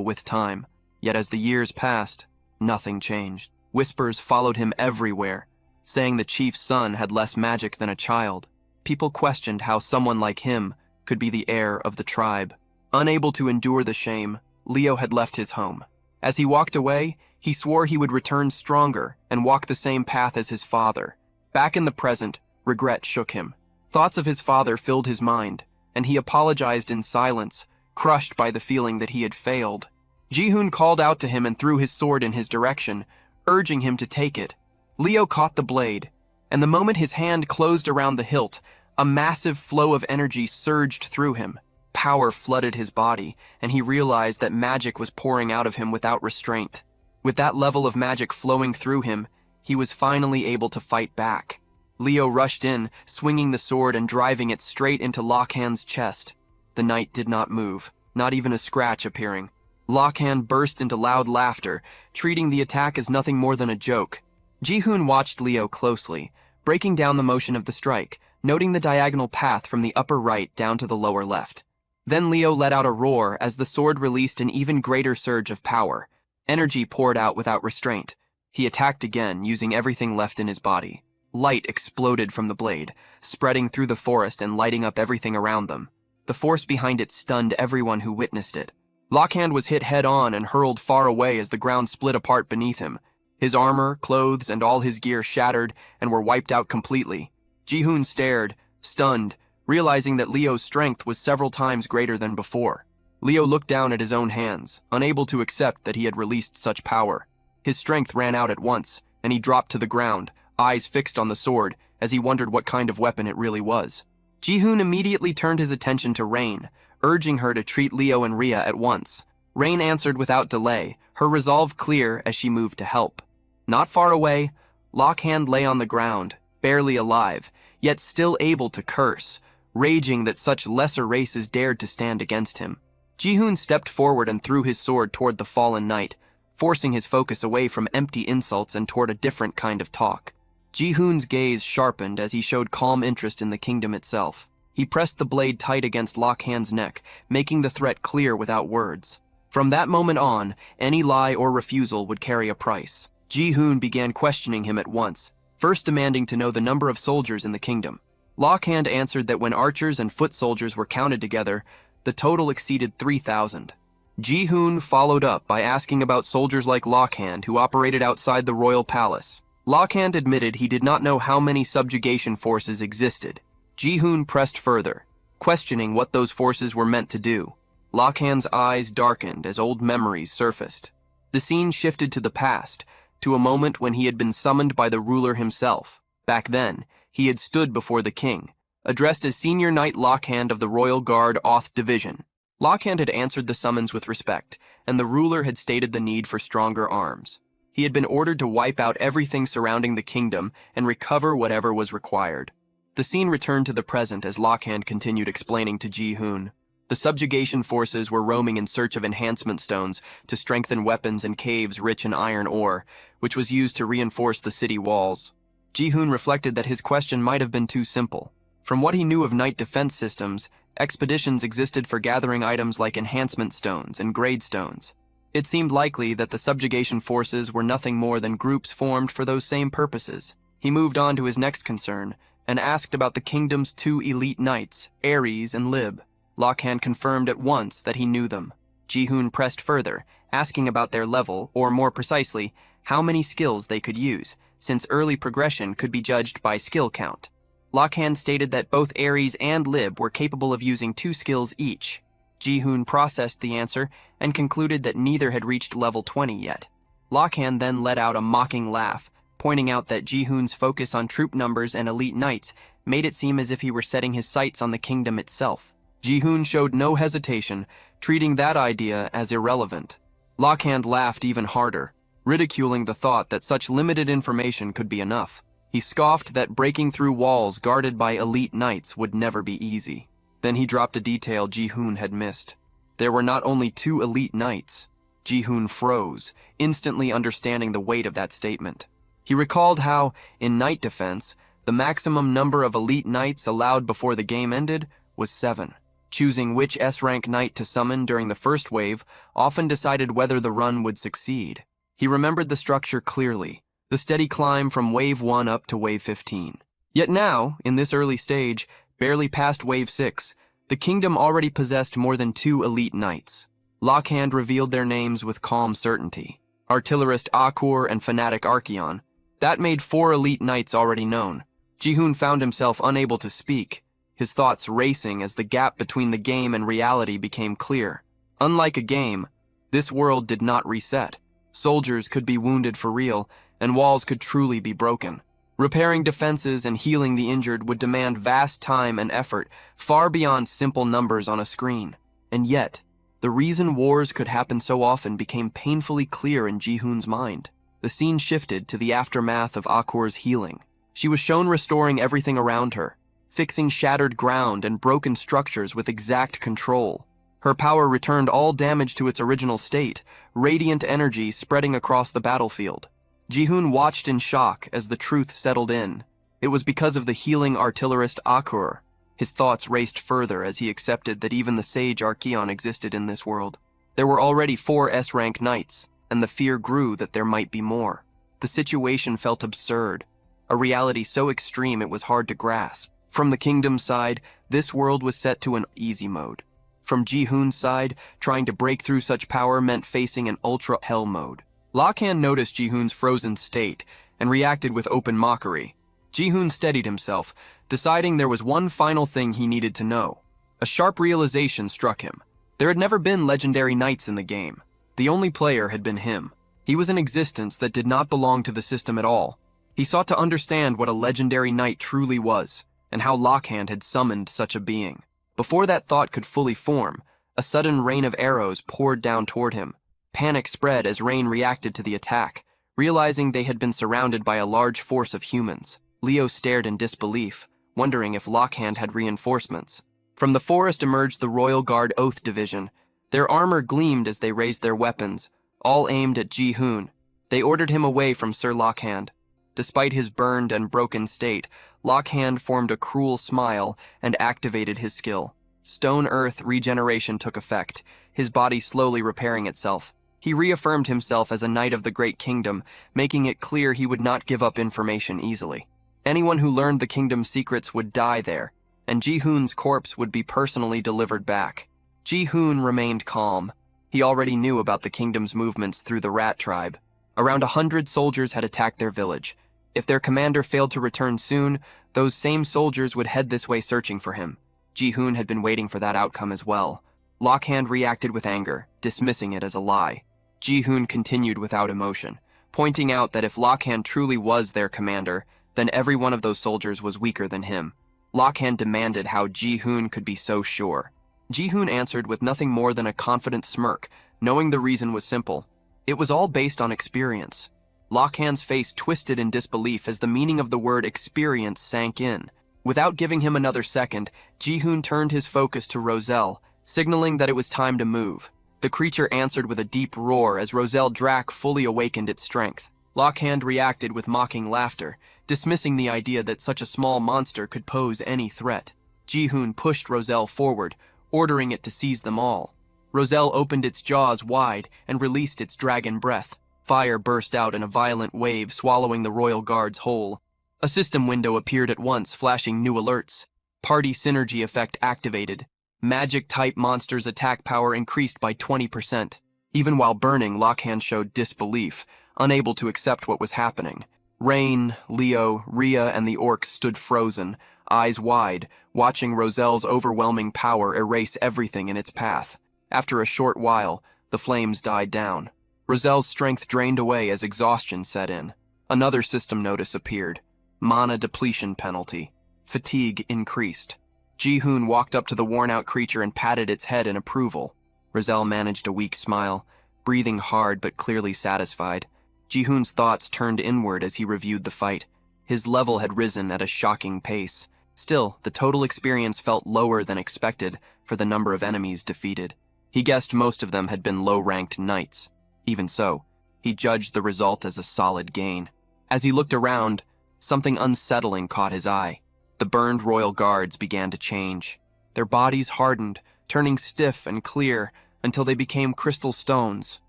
with time. Yet as the years passed, nothing changed. Whispers followed him everywhere, saying the chief's son had less magic than a child. People questioned how someone like him could be the heir of the tribe. Unable to endure the shame, Leo had left his home. As he walked away, he swore he would return stronger and walk the same path as his father. Back in the present, regret shook him. Thoughts of his father filled his mind, and he apologized in silence, crushed by the feeling that he had failed. Ji-hoon called out to him and threw his sword in his direction, urging him to take it. Leo caught the blade, and the moment his hand closed around the hilt, a massive flow of energy surged through him. Power flooded his body, and he realized that magic was pouring out of him without restraint. With that level of magic flowing through him, he was finally able to fight back. Leo rushed in, swinging the sword and driving it straight into Lockhand's chest. The knight did not move, not even a scratch appearing. Lockhand burst into loud laughter, treating the attack as nothing more than a joke. Ji-hoon watched Leo closely, breaking down the motion of the strike, noting the diagonal path from the upper right down to the lower left. Then Leo let out a roar as the sword released an even greater surge of power. Energy poured out without restraint. He attacked again, using everything left in his body. Light exploded from the blade, spreading through the forest and lighting up everything around them. The force behind it stunned everyone who witnessed it. Lockhand was hit head-on and hurled far away as the ground split apart beneath him. His armor, clothes, and all his gear shattered and were wiped out completely. Ji-hoon stared, stunned, realizing that Leo's strength was several times greater than before. Leo looked down at his own hands, unable to accept that he had released such power. His strength ran out at once, and he dropped to the ground, eyes fixed on the sword, as he wondered what kind of weapon it really was. Ji-hoon immediately turned his attention to Rain, urging her to treat Leo and Rhea at once. Rain answered without delay, her resolve clear as she moved to help. Not far away, Lockhand lay on the ground, barely alive, yet still able to curse, raging that such lesser races dared to stand against him. Ji-hoon stepped forward and threw his sword toward the fallen knight, forcing his focus away from empty insults and toward a different kind of talk. Ji-hoon's gaze sharpened as he showed calm interest in the kingdom itself. He pressed the blade tight against Lockhand's neck, making the threat clear without words. From that moment on, any lie or refusal would carry a price. Ji-hoon began questioning him at once, first demanding to know the number of soldiers in the kingdom. Lockhand answered that when archers and foot soldiers were counted together, the total exceeded 3,000. Ji-hoon followed up by asking about soldiers like Lockhand who operated outside the royal palace. Lockhand admitted he did not know how many subjugation forces existed. Ji-hoon pressed further, questioning what those forces were meant to do. Lockhand's eyes darkened as old memories surfaced. The scene shifted to the past, to a moment when he had been summoned by the ruler himself. Back then, he had stood before the king, addressed as Senior Knight Lockhand of the Royal Guard Oth Division. Lockhand had answered the summons with respect, and the ruler had stated the need for stronger arms. He had been ordered to wipe out everything surrounding the kingdom and recover whatever was required. The scene returned to the present as Lockhand continued explaining to Ji-hoon. The subjugation forces were roaming in search of enhancement stones to strengthen weapons and caves rich in iron ore, which was used to reinforce the city walls. Ji-hoon reflected that his question might have been too simple. From what he knew of knight defense systems, expeditions existed for gathering items like enhancement stones and grade stones. It seemed likely that the subjugation forces were nothing more than groups formed for those same purposes. He moved on to his next concern, and asked about the kingdom's two elite knights, Ares and Lib. Lockhand confirmed at once that he knew them. Ji-hoon pressed further, asking about their level, or more precisely, how many skills they could use, since early progression could be judged by skill count. Lockhand stated that both Ares and Lib were capable of using 2 skills each. Ji-hoon processed the answer and concluded that neither had reached level 20 yet. Lockhand then let out a mocking laugh, pointing out that Ji-hoon's focus on troop numbers and elite knights made it seem as if he were setting his sights on the kingdom itself. Ji-hoon showed no hesitation, treating that idea as irrelevant. Lockhand laughed even harder, ridiculing the thought that such limited information could be enough. He scoffed that breaking through walls guarded by elite knights would never be easy. Then he dropped a detail Ji-hoon had missed. There were not only 2 elite knights. Ji-hoon froze, instantly understanding the weight of that statement. He recalled how, in knight defense, the maximum number of elite knights allowed before the game ended was 7. Choosing which S-rank knight to summon during the first wave often decided whether the run would succeed. He remembered the structure clearly, the steady climb from wave 1 up to wave 15. Yet now, in this early stage, barely past wave 6, the kingdom already possessed more than 2 elite knights. Lockhand revealed their names with calm certainty. Artillerist Akur and Fanatic Archeon. That made 4 elite knights already known. Ji-hoon found himself unable to speak, his thoughts racing as the gap between the game and reality became clear. Unlike a game, this world did not reset. Soldiers could be wounded for real, and walls could truly be broken. Repairing defenses and healing the injured would demand vast time and effort, far beyond simple numbers on a screen. And yet, the reason wars could happen so often became painfully clear in Ji-hoon's mind. The scene shifted to the aftermath of Akur's healing. She was shown restoring everything around her, fixing shattered ground and broken structures with exact control. Her power returned all damage to its original state, radiant energy spreading across the battlefield. Ji-hoon watched in shock as the truth settled in. It was because of the healing artillerist Akur. His thoughts raced further as he accepted that even the sage Archeon existed in this world. There were already 4 S-rank knights, and the fear grew that there might be more. The situation felt absurd, a reality so extreme it was hard to grasp. From the kingdom's side, this world was set to an easy mode. From Ji-hoon's side, trying to break through such power meant facing an ultra-hell mode. Lockhand noticed Ji-hoon's frozen state and reacted with open mockery. Ji-hoon steadied himself, deciding there was one final thing he needed to know. A sharp realization struck him. There had never been legendary knights in the game. The only player had been him. He was an existence that did not belong to the system at all. He sought to understand what a legendary knight truly was, and how Lockhand had summoned such a being. Before that thought could fully form, a sudden rain of arrows poured down toward him. Panic spread as Rain reacted to the attack, realizing they had been surrounded by a large force of humans. Leo stared in disbelief, wondering if Lockhand had reinforcements. From the forest emerged the Royal Guard Oath Division. Their armor gleamed as they raised their weapons, all aimed at Ji-hoon. They ordered him away from Sir Lockhand. Despite his burned and broken state, Lockhand formed a cruel smile and activated his skill. Stone Earth regeneration took effect, his body slowly repairing itself. He reaffirmed himself as a knight of the Great Kingdom, making it clear he would not give up information easily. Anyone who learned the kingdom's secrets would die there, and Ji-hoon's corpse would be personally delivered back. Ji-hoon remained calm. He already knew about the kingdom's movements through the Rat tribe. Around 100 soldiers had attacked their village. If their commander failed to return soon, those same soldiers would head this way searching for him. Ji-hoon had been waiting for that outcome as well. Lockhand reacted with anger, dismissing it as a lie. Ji-hoon continued without emotion, pointing out that if Lockhand truly was their commander, then every one of those soldiers was weaker than him. Lockhand demanded how Ji-hoon could be so sure. Ji-hoon answered with nothing more than a confident smirk, knowing the reason was simple. It was all based on experience. Lockhand's face twisted in disbelief as the meaning of the word experience sank in. Without giving him another second, Ji-hoon turned his focus to Roselle, signaling that it was time to move. The creature answered with a deep roar as Roselle Drac fully awakened its strength. Lockhand reacted with mocking laughter, dismissing the idea that such a small monster could pose any threat. Ji-hoon pushed Roselle forward, ordering it to seize them all. Roselle opened its jaws wide and released its dragon breath. Fire burst out in a violent wave, swallowing the Royal Guards whole. A system window appeared at once, flashing new alerts. Party synergy effect activated. Magic-type monsters' attack power increased by 20%. Even while burning, Lockhand showed disbelief, unable to accept what was happening. Rain, Leo, Rhea, and the orcs stood frozen, eyes wide, watching Roselle's overwhelming power erase everything in its path. After a short while, the flames died down. Roselle's strength drained away as exhaustion set in. Another system notice appeared. Mana depletion penalty. Fatigue increased. Ji-hoon walked up to the worn-out creature and patted its head in approval. Roselle managed a weak smile, breathing hard but clearly satisfied. Ji-hoon's thoughts turned inward as he reviewed the fight. His level had risen at a shocking pace. Still, the total experience felt lower than expected for the number of enemies defeated. He guessed most of them had been low-ranked knights. Even so, he judged the result as a solid gain. As he looked around, something unsettling caught his eye. The burned royal guards began to change. Their bodies hardened, turning stiff and clear until they became crystal stones.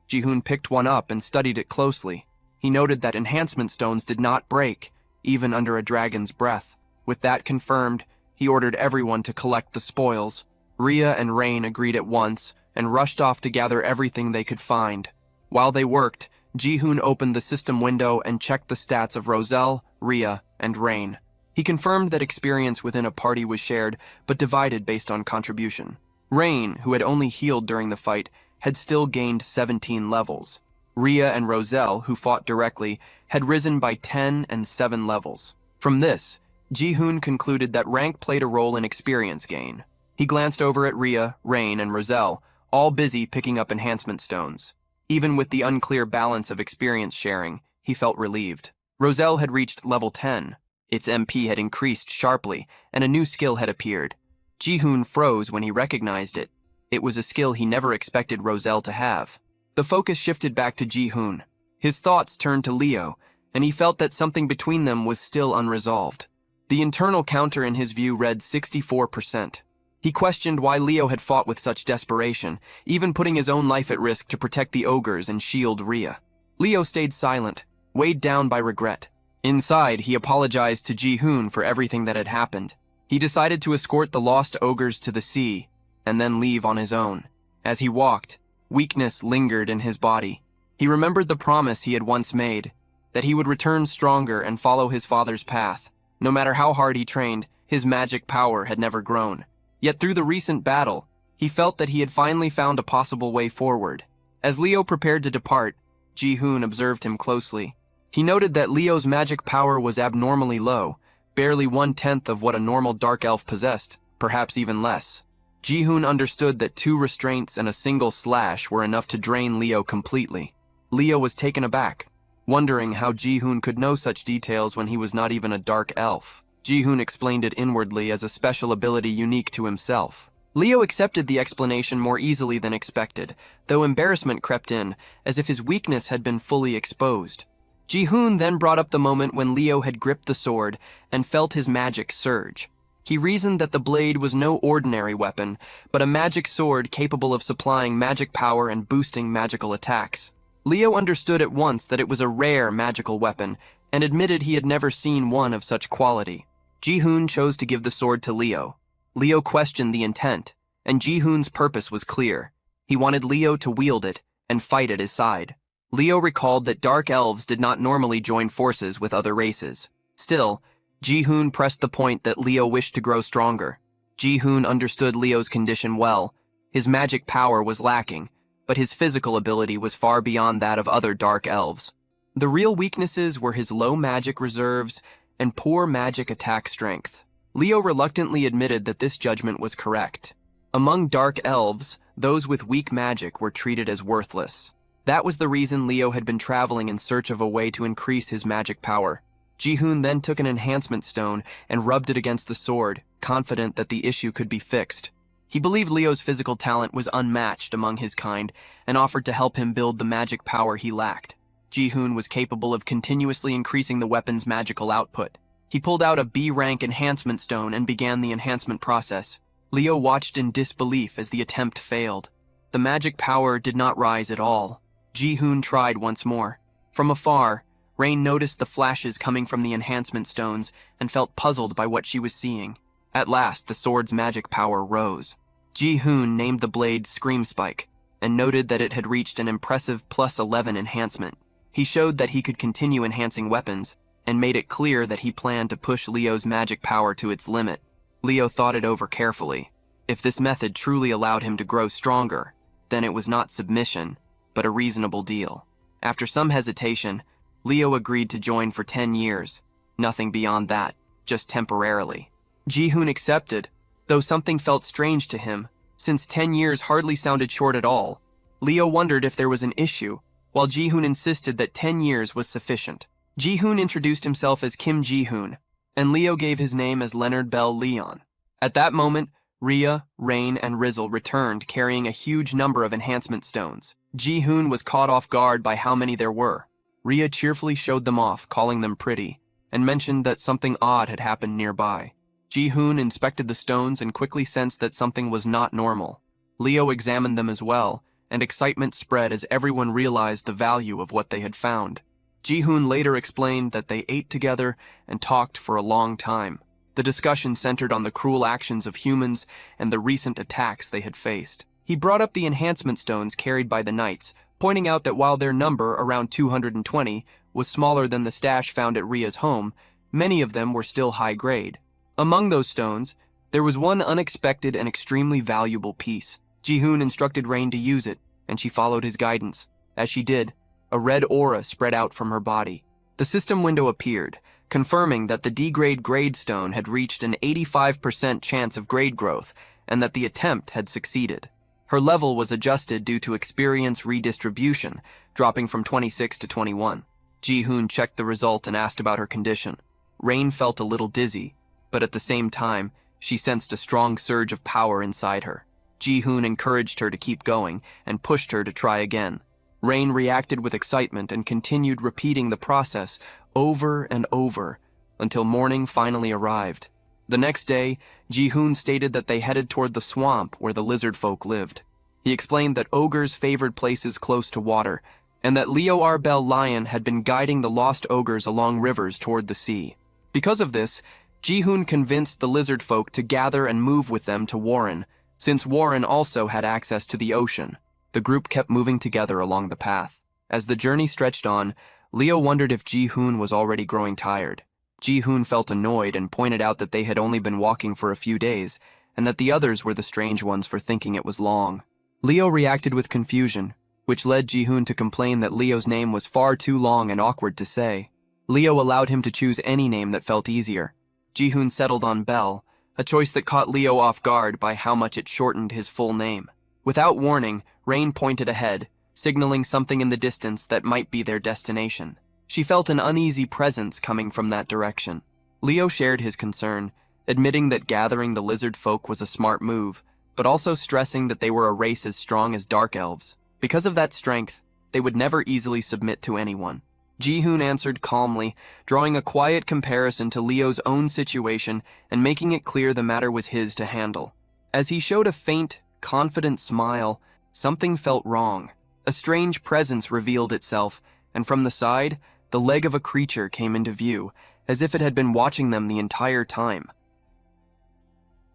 Ji-hoon picked one up and studied it closely. He noted that enhancement stones did not break, even under a dragon's breath. With that confirmed, he ordered everyone to collect the spoils. Rhea and Rain agreed at once and rushed off to gather everything they could find. While they worked, Ji-hoon opened the system window and checked the stats of Roselle, Rhea, and Rain. He confirmed that experience within a party was shared, but divided based on contribution. Rain, who had only healed during the fight, had still gained 17 levels. Rhea and Roselle, who fought directly, had risen by 10 and 7 levels. From this, Ji-hoon concluded that rank played a role in experience gain. He glanced over at Rhea, Rain, and Roselle, all busy picking up enhancement stones. Even with the unclear balance of experience sharing, he felt relieved. Roselle had reached level 10. Its MP had increased sharply, and a new skill had appeared. Ji-hoon froze when he recognized it. It was a skill he never expected Roselle to have. The focus shifted back to Ji-hoon. His thoughts turned to Leo, and he felt that something between them was still unresolved. The internal counter in his view read 64%. He questioned why Leo had fought with such desperation, even putting his own life at risk to protect the ogres and shield Rhea. Leo stayed silent, weighed down by regret. Inside, he apologized to Ji-hoon for everything that had happened. He decided to escort the lost ogres to the sea, and then leave on his own. As he walked, weakness lingered in his body. He remembered the promise he had once made, that he would return stronger and follow his father's path. No matter how hard he trained, his magic power had never grown. Yet through the recent battle, he felt that he had finally found a possible way forward. As Leo prepared to depart, Ji-hoon observed him closely. He noted that Leo's magic power was abnormally low, barely 1/10 of what a normal dark elf possessed, perhaps even less. Ji-hoon understood that 2 restraints and a single slash were enough to drain Leo completely. Leo was taken aback, wondering how Ji-hoon could know such details when he was not even a dark elf. Ji-hoon explained it inwardly as a special ability unique to himself. Leo accepted the explanation more easily than expected, though embarrassment crept in, as if his weakness had been fully exposed. Ji-hoon then brought up the moment when Leo had gripped the sword and felt his magic surge. He reasoned that the blade was no ordinary weapon, but a magic sword capable of supplying magic power and boosting magical attacks. Leo understood at once that it was a rare magical weapon, and admitted he had never seen one of such quality. Ji-hoon chose to give the sword to Leo. Leo questioned the intent, and Ji-hoon's purpose was clear. He wanted Leo to wield it and fight at his side. Leo recalled that dark elves did not normally join forces with other races. Still, Ji-hoon pressed the point that Leo wished to grow stronger. Ji-hoon understood Leo's condition well. His magic power was lacking, but his physical ability was far beyond that of other dark elves. The real weaknesses were his low magic reserves and poor magic attack strength. Leo reluctantly admitted that this judgment was correct. Among dark elves, those with weak magic were treated as worthless. That was the reason Leo had been traveling in search of a way to increase his magic power. Ji-hoon then took an enhancement stone and rubbed it against the sword, confident that the issue could be fixed. He believed Leo's physical talent was unmatched among his kind and offered to help him build the magic power he lacked. Ji-hoon was capable of continuously increasing the weapon's magical output. He pulled out a B-rank enhancement stone and began the enhancement process. Leo watched in disbelief as the attempt failed. The magic power did not rise at all. Ji-hoon tried once more. From afar, Rain noticed the flashes coming from the enhancement stones and felt puzzled by what she was seeing. At last, the sword's magic power rose. Ji-hoon named the blade Scream Spike and noted that it had reached an impressive +11 enhancement. He showed that he could continue enhancing weapons and made it clear that he planned to push Leo's magic power to its limit. Leo thought it over carefully. If this method truly allowed him to grow stronger, then it was not submission, but a reasonable deal. After some hesitation, Leo agreed to join for 10 years. Nothing beyond that, just temporarily. Ji-hoon accepted, though something felt strange to him, since 10 years hardly sounded short at all. Leo wondered if there was an issue, while Ji-hoon insisted that 10 years was sufficient. Ji-hoon introduced himself as Kim Ji-hoon, and Leo gave his name as Leonard Bell Leon. At that moment, Rhea, Rain, and Rizzle returned carrying a huge number of enhancement stones. Ji-hoon was caught off guard by how many there were. Rhea cheerfully showed them off, calling them pretty, and mentioned that something odd had happened nearby. Ji-hoon inspected the stones and quickly sensed that something was not normal. Leo examined them as well, and excitement spread as everyone realized the value of what they had found. Ji-hoon later explained that they ate together and talked for a long time. The discussion centered on the cruel actions of humans and the recent attacks they had faced. He brought up the enhancement stones carried by the knights, pointing out that while their number, around 220, was smaller than the stash found at Rhea's home, many of them were still high grade. Among those stones, there was one unexpected and extremely valuable piece. Ji-hoon instructed Rain to use it, and she followed his guidance. As she did, a red aura spread out from her body. The system window appeared, confirming that the D-grade grade stone had reached an 85% chance of grade growth, and that the attempt had succeeded. Her level was adjusted due to experience redistribution, dropping from 26 to 21. Ji-hoon checked the result and asked about her condition. Rain felt a little dizzy, but at the same time, she sensed a strong surge of power inside her. Ji-hoon encouraged her to keep going and pushed her to try again. Rain reacted with excitement and continued repeating the process over and over until morning finally arrived. The next day, Ji-hoon stated that they headed toward the swamp where the lizard folk lived. He explained that ogres favored places close to water, and that Leo Arbel Lion had been guiding the lost ogres along rivers toward the sea. Because of this, Ji-hoon convinced the lizard folk to gather and move with them to Warren, since Warren also had access to the ocean. The group kept moving together along the path. As the journey stretched on, Leo wondered if Ji-hoon was already growing tired. Ji-hoon felt annoyed and pointed out that they had only been walking for a few days, and that the others were the strange ones for thinking it was long. Leo reacted with confusion, which led Ji-hoon to complain that Leo's name was far too long and awkward to say. Leo allowed him to choose any name that felt easier. Ji-hoon settled on Bell, a choice that caught Leo off guard by how much it shortened his full name. Without warning, Rain pointed ahead, signaling something in the distance that might be their destination. She felt an uneasy presence coming from that direction. Leo shared his concern, admitting that gathering the lizard folk was a smart move, but also stressing that they were a race as strong as dark elves. Because of that strength, they would never easily submit to anyone. Ji-hoon answered calmly, drawing a quiet comparison to Leo's own situation and making it clear the matter was his to handle. As he showed a faint, confident smile, something felt wrong. A strange presence revealed itself, and from the side, the leg of a creature came into view, as if it had been watching them the entire time.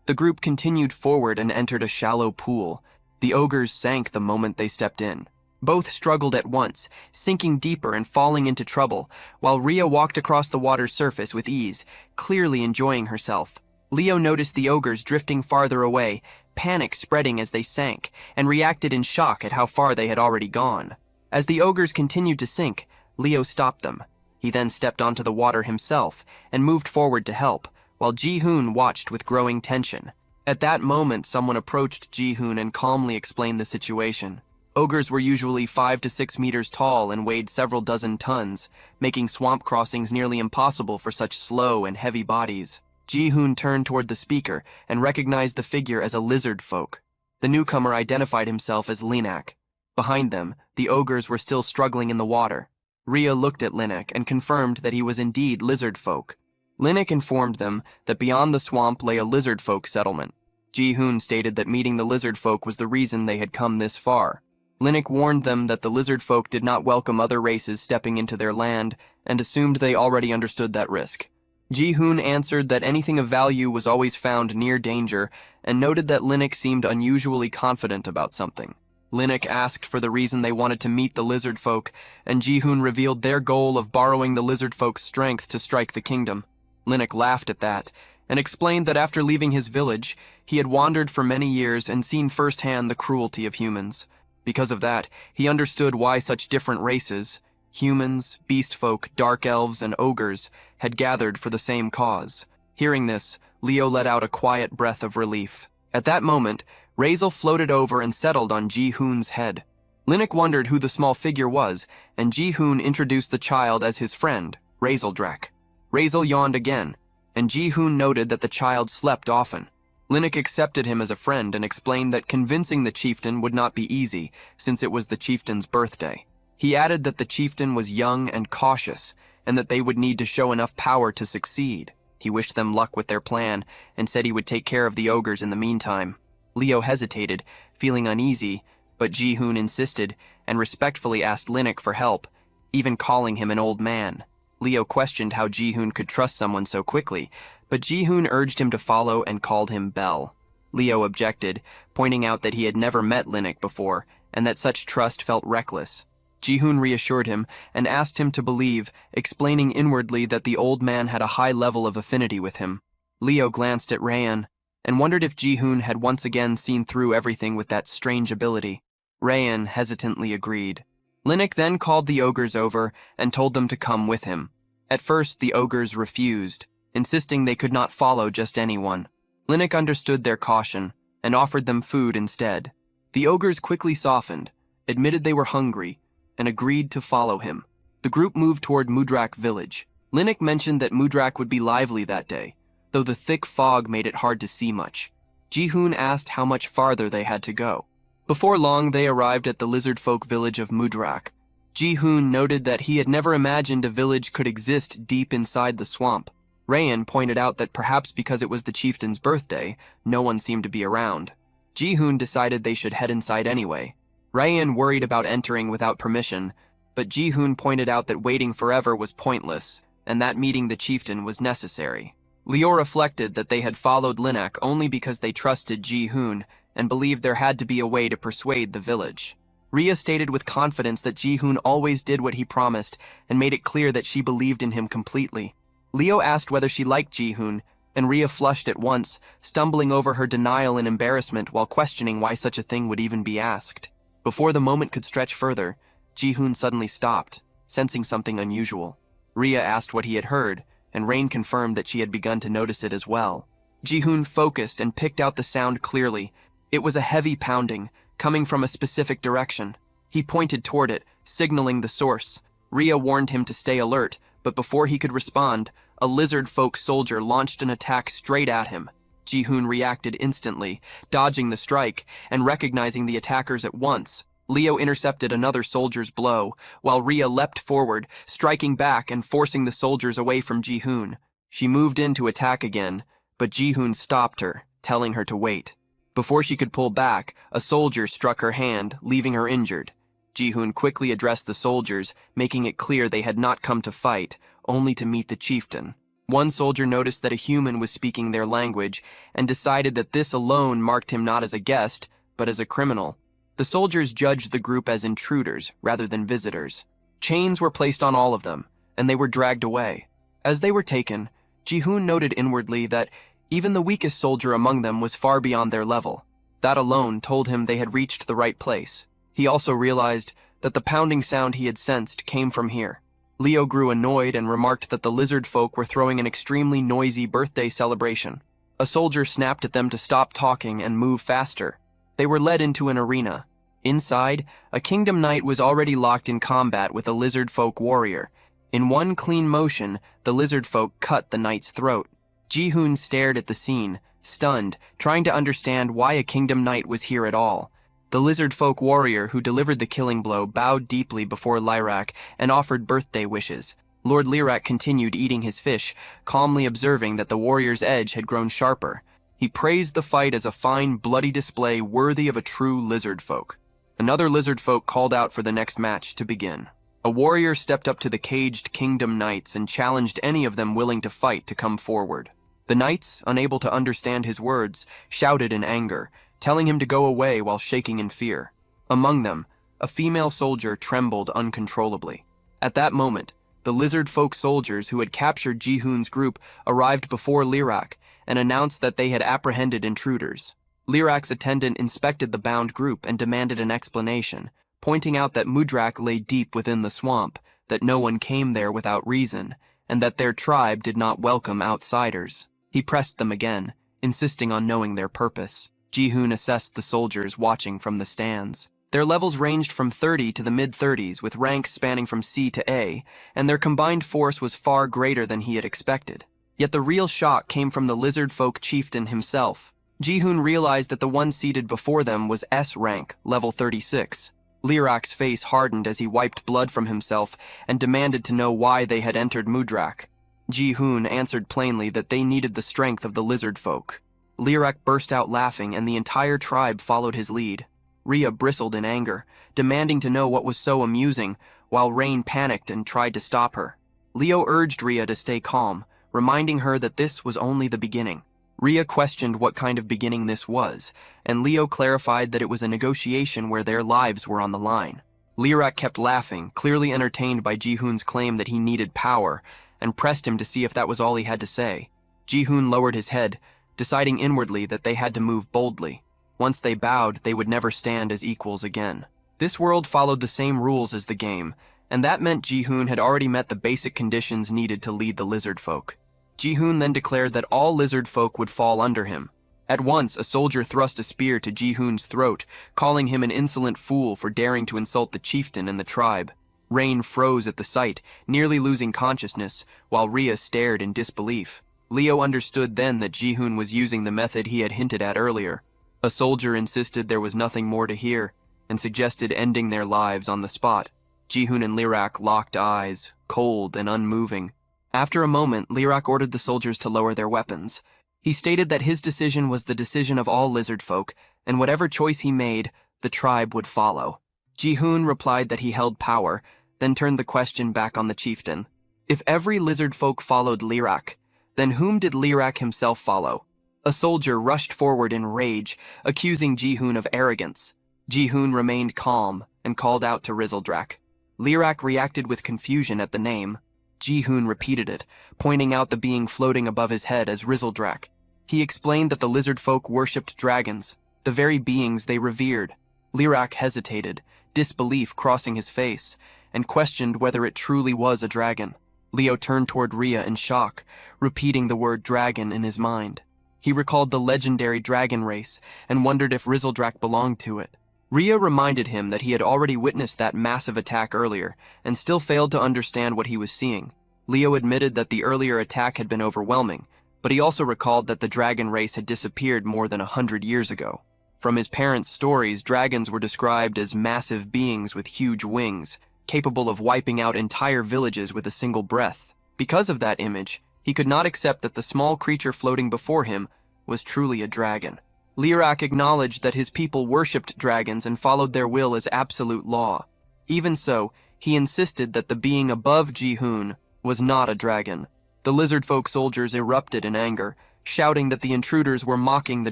The group continued forward and entered a shallow pool. The ogres sank the moment they stepped in. Both struggled at once, sinking deeper and falling into trouble, while Rhea walked across the water's surface with ease, clearly enjoying herself. Leo noticed the ogres drifting farther away, panic spreading as they sank, and reacted in shock at how far they had already gone. As the ogres continued to sink, Leo stopped them. He then stepped onto the water himself and moved forward to help, while Ji-hoon watched with growing tension. At that moment, someone approached Ji-hoon and calmly explained the situation. Ogres were usually 5 to 6 meters tall and weighed several dozen tons, making swamp crossings nearly impossible for such slow and heavy bodies. Ji-hoon turned toward the speaker and recognized the figure as a lizard folk. The newcomer identified himself as Linak. Behind them, the ogres were still struggling in the water. Rhea looked at Linak and confirmed that he was indeed lizard folk. Linak informed them that beyond the swamp lay a lizard folk settlement. Ji-hoon stated that meeting the lizard folk was the reason they had come this far. Linak warned them that the lizard folk did not welcome other races stepping into their land and assumed they already understood that risk. Ji-hoon answered that anything of value was always found near danger and noted that Linak seemed unusually confident about something. Linak asked for the reason they wanted to meet the lizard folk, and Ji-hoon revealed their goal of borrowing the lizard folk's strength to strike the kingdom. Linak laughed at that and explained that after leaving his village, he had wandered for many years and seen firsthand the cruelty of humans. Because of that, he understood why such different races, humans, beast folk, dark elves, and ogres, had gathered for the same cause. Hearing this, Leo let out a quiet breath of relief. At that moment, Razel floated over and settled on Ji-hoon's head. Linak wondered who the small figure was, and Ji-hoon introduced the child as his friend, Razeldrak. Razel yawned again, and Ji-hoon noted that the child slept often. Linak accepted him as a friend and explained that convincing the chieftain would not be easy, since it was the chieftain's birthday. He added that the chieftain was young and cautious, and that they would need to show enough power to succeed. He wished them luck with their plan, and said he would take care of the ogres in the meantime. Leo hesitated, feeling uneasy, but Ji-hoon insisted, and respectfully asked Linak for help, even calling him an old man. Leo questioned how Ji-hoon could trust someone so quickly, but Ji-hoon urged him to follow and called him Bell. Leo objected, pointing out that he had never met Linak before, and that such trust felt reckless. Ji-hoon reassured him and asked him to believe, explaining inwardly that the old man had a high level of affinity with him. Leo glanced at Rayan and wondered if Ji-hoon had once again seen through everything with that strange ability. Rayan hesitantly agreed. Linak then called the ogres over and told them to come with him. At first, the ogres refused, insisting they could not follow just anyone. Linak understood their caution and offered them food instead. The ogres quickly softened, admitted they were hungry, and agreed to follow him. The group moved toward Mudrak village. Linak mentioned that Mudrak would be lively that day, though the thick fog made it hard to see much. Ji-hoon asked how much farther they had to go. Before long, they arrived at the lizard folk village of Mudrak. Ji-hoon noted that he had never imagined a village could exist deep inside the swamp. Rayan pointed out that perhaps because it was the chieftain's birthday, no one seemed to be around. Ji-hoon decided they should head inside anyway. Rayan worried about entering without permission, but Ji-hoon pointed out that waiting forever was pointless, and that meeting the chieftain was necessary. Leo reflected that they had followed Linak only because they trusted Ji-hoon and believed there had to be a way to persuade the village. Rhea stated with confidence that Ji-hoon always did what he promised and made it clear that she believed in him completely. Leo asked whether she liked Ji-hoon, and Rhea flushed at once, stumbling over her denial and embarrassment while questioning why such a thing would even be asked. Before the moment could stretch further, Ji-hoon suddenly stopped, sensing something unusual. Rhea asked what he had heard, and Rain confirmed that she had begun to notice it as well. Ji-hoon focused and picked out the sound clearly. It was a heavy pounding, coming from a specific direction. He pointed toward it, signaling the source. Rhea warned him to stay alert, but before he could respond, a lizard folk soldier launched an attack straight at him. Ji-hoon reacted instantly, dodging the strike and recognizing the attackers at once. Leo intercepted another soldier's blow, while Rhea leapt forward, striking back and forcing the soldiers away from Ji-hoon. She moved in to attack again, but Ji-hoon stopped her, telling her to wait. Before she could pull back, a soldier struck her hand, leaving her injured. Ji-hoon quickly addressed the soldiers, making it clear they had not come to fight, only to meet the chieftain. One soldier noticed that a human was speaking their language and decided that this alone marked him not as a guest, but as a criminal. The soldiers judged the group as intruders rather than visitors. Chains were placed on all of them, and they were dragged away. As they were taken, Ji-hoon noted inwardly that even the weakest soldier among them was far beyond their level. That alone told him they had reached the right place. He also realized that the pounding sound he had sensed came from here. Leo grew annoyed and remarked that the lizard folk were throwing an extremely noisy birthday celebration. A soldier snapped at them to stop talking and move faster. They were led into an arena. Inside, a kingdom knight was already locked in combat with a lizard folk warrior. In one clean motion, the lizard folk cut the knight's throat. Ji-hoon stared at the scene, stunned, trying to understand why a kingdom knight was here at all. The lizard folk warrior who delivered the killing blow bowed deeply before Lyrak and offered birthday wishes. Lord Lyrak continued eating his fish, calmly observing that the warrior's edge had grown sharper. He praised the fight as a fine, bloody display worthy of a true lizard folk. Another lizard folk called out for the next match to begin. A warrior stepped up to the caged kingdom knights and challenged any of them willing to fight to come forward. The knights, unable to understand his words, shouted in anger, telling him to go away while shaking in fear. Among them, a female soldier trembled uncontrollably. At that moment, the lizard folk soldiers who had captured Ji-hoon's group arrived before Lyrak and announced that they had apprehended intruders. Lyrak's attendant inspected the bound group and demanded an explanation, pointing out that Mudrak lay deep within the swamp, that no one came there without reason, and that their tribe did not welcome outsiders. He pressed them again, insisting on knowing their purpose. Ji-hoon assessed the soldiers watching from the stands. Their levels ranged from 30 to the mid-30s, with ranks spanning from C to A, and their combined force was far greater than he had expected. Yet the real shock came from the lizard folk chieftain himself. Ji-hoon realized that the one seated before them was S rank, level 36. Lyrak's face hardened as he wiped blood from himself and demanded to know why they had entered Mudrak. Ji-hoon answered plainly that they needed the strength of the lizard folk. Lyrak burst out laughing, and the entire tribe followed his lead. Rhea bristled in anger, demanding to know what was so amusing, while Rain panicked and tried to stop her. Leo urged Rhea to stay calm, reminding her that this was only the beginning. Rhea questioned what kind of beginning this was, and Leo clarified that it was a negotiation where their lives were on the line. Lyrak kept laughing, clearly entertained by Ji-hoon's claim that he needed power, and pressed him to see if that was all he had to say. Ji-hoon lowered his head, deciding inwardly that they had to move boldly. Once they bowed, they would never stand as equals again. This world followed the same rules as the game, and that meant Ji-hoon had already met the basic conditions needed to lead the lizard folk. Ji-hoon then declared that all lizard folk would fall under him. At once, a soldier thrust a spear to Ji-hoon's throat, calling him an insolent fool for daring to insult the chieftain and the tribe. Rain froze at the sight, nearly losing consciousness, while Rhea stared in disbelief. Leo understood then that Ji-hoon was using the method he had hinted at earlier. A soldier insisted there was nothing more to hear, and suggested ending their lives on the spot. Ji-hoon and Lyrak locked eyes, cold and unmoving. After a moment, Lyrak ordered the soldiers to lower their weapons. He stated that his decision was the decision of all lizard folk, and whatever choice he made, the tribe would follow. Ji-hoon replied that he held power, then turned the question back on the chieftain. If every lizard folk followed Lyrak, then whom did Lyrak himself follow? A soldier rushed forward in rage, accusing Ji-hoon of arrogance. Ji-hoon remained calm and called out to Rizeldrak. Lyrak reacted with confusion at the name. Ji-hoon repeated it, pointing out the being floating above his head as Rizeldrak. He explained that the lizard folk worshipped dragons, the very beings they revered. Lirak hesitated, disbelief crossing his face, and questioned whether it truly was a dragon. Leo turned toward Rhea in shock, repeating the word dragon in his mind. He recalled the legendary dragon race and wondered if Rizeldrak belonged to it. Rhea reminded him that he had already witnessed that massive attack earlier and still failed to understand what he was seeing. Leo admitted that the earlier attack had been overwhelming, but he also recalled that the dragon race had disappeared more than 100 years ago. From his parents' stories, dragons were described as massive beings with huge wings, capable of wiping out entire villages with a single breath. Because of that image, he could not accept that the small creature floating before him was truly a dragon. Lirak acknowledged that his people worshipped dragons and followed their will as absolute law. Even so, he insisted that the being above Ji-hoon was not a dragon. The lizard folk soldiers erupted in anger, shouting that the intruders were mocking the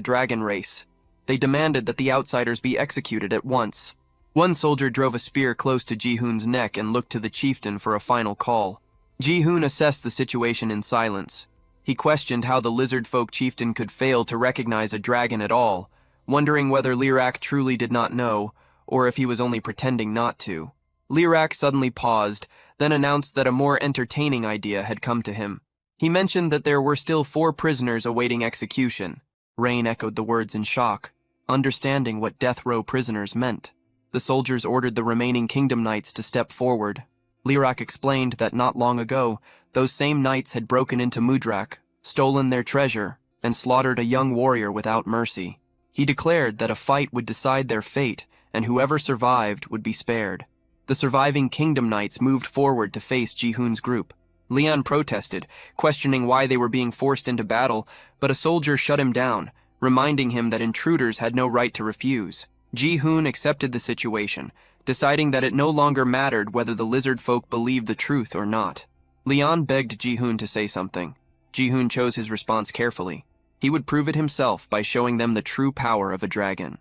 dragon race. They demanded that the outsiders be executed at once. One soldier drove a spear close to Ji-hoon's neck and looked to the chieftain for a final call. Ji-hoon assessed the situation in silence. He questioned how the lizard folk chieftain could fail to recognize a dragon at all, wondering whether Lirak truly did not know, or if he was only pretending not to. Lirak suddenly paused, then announced that a more entertaining idea had come to him. He mentioned that there were still 4 prisoners awaiting execution. Rain echoed the words in shock, understanding what death row prisoners meant. The soldiers ordered the remaining kingdom knights to step forward. Lirak explained that not long ago, those same knights had broken into Mudrak, stolen their treasure, and slaughtered a young warrior without mercy. He declared that a fight would decide their fate, and whoever survived would be spared. The surviving kingdom knights moved forward to face Ji-hoon's group. Leon protested, questioning why they were being forced into battle, but a soldier shut him down, reminding him that intruders had no right to refuse. Ji-hoon accepted the situation, deciding that it no longer mattered whether the lizard folk believed the truth or not. Leon begged Ji-hoon to say something. Ji-hoon chose his response carefully. He would prove it himself by showing them the true power of a dragon.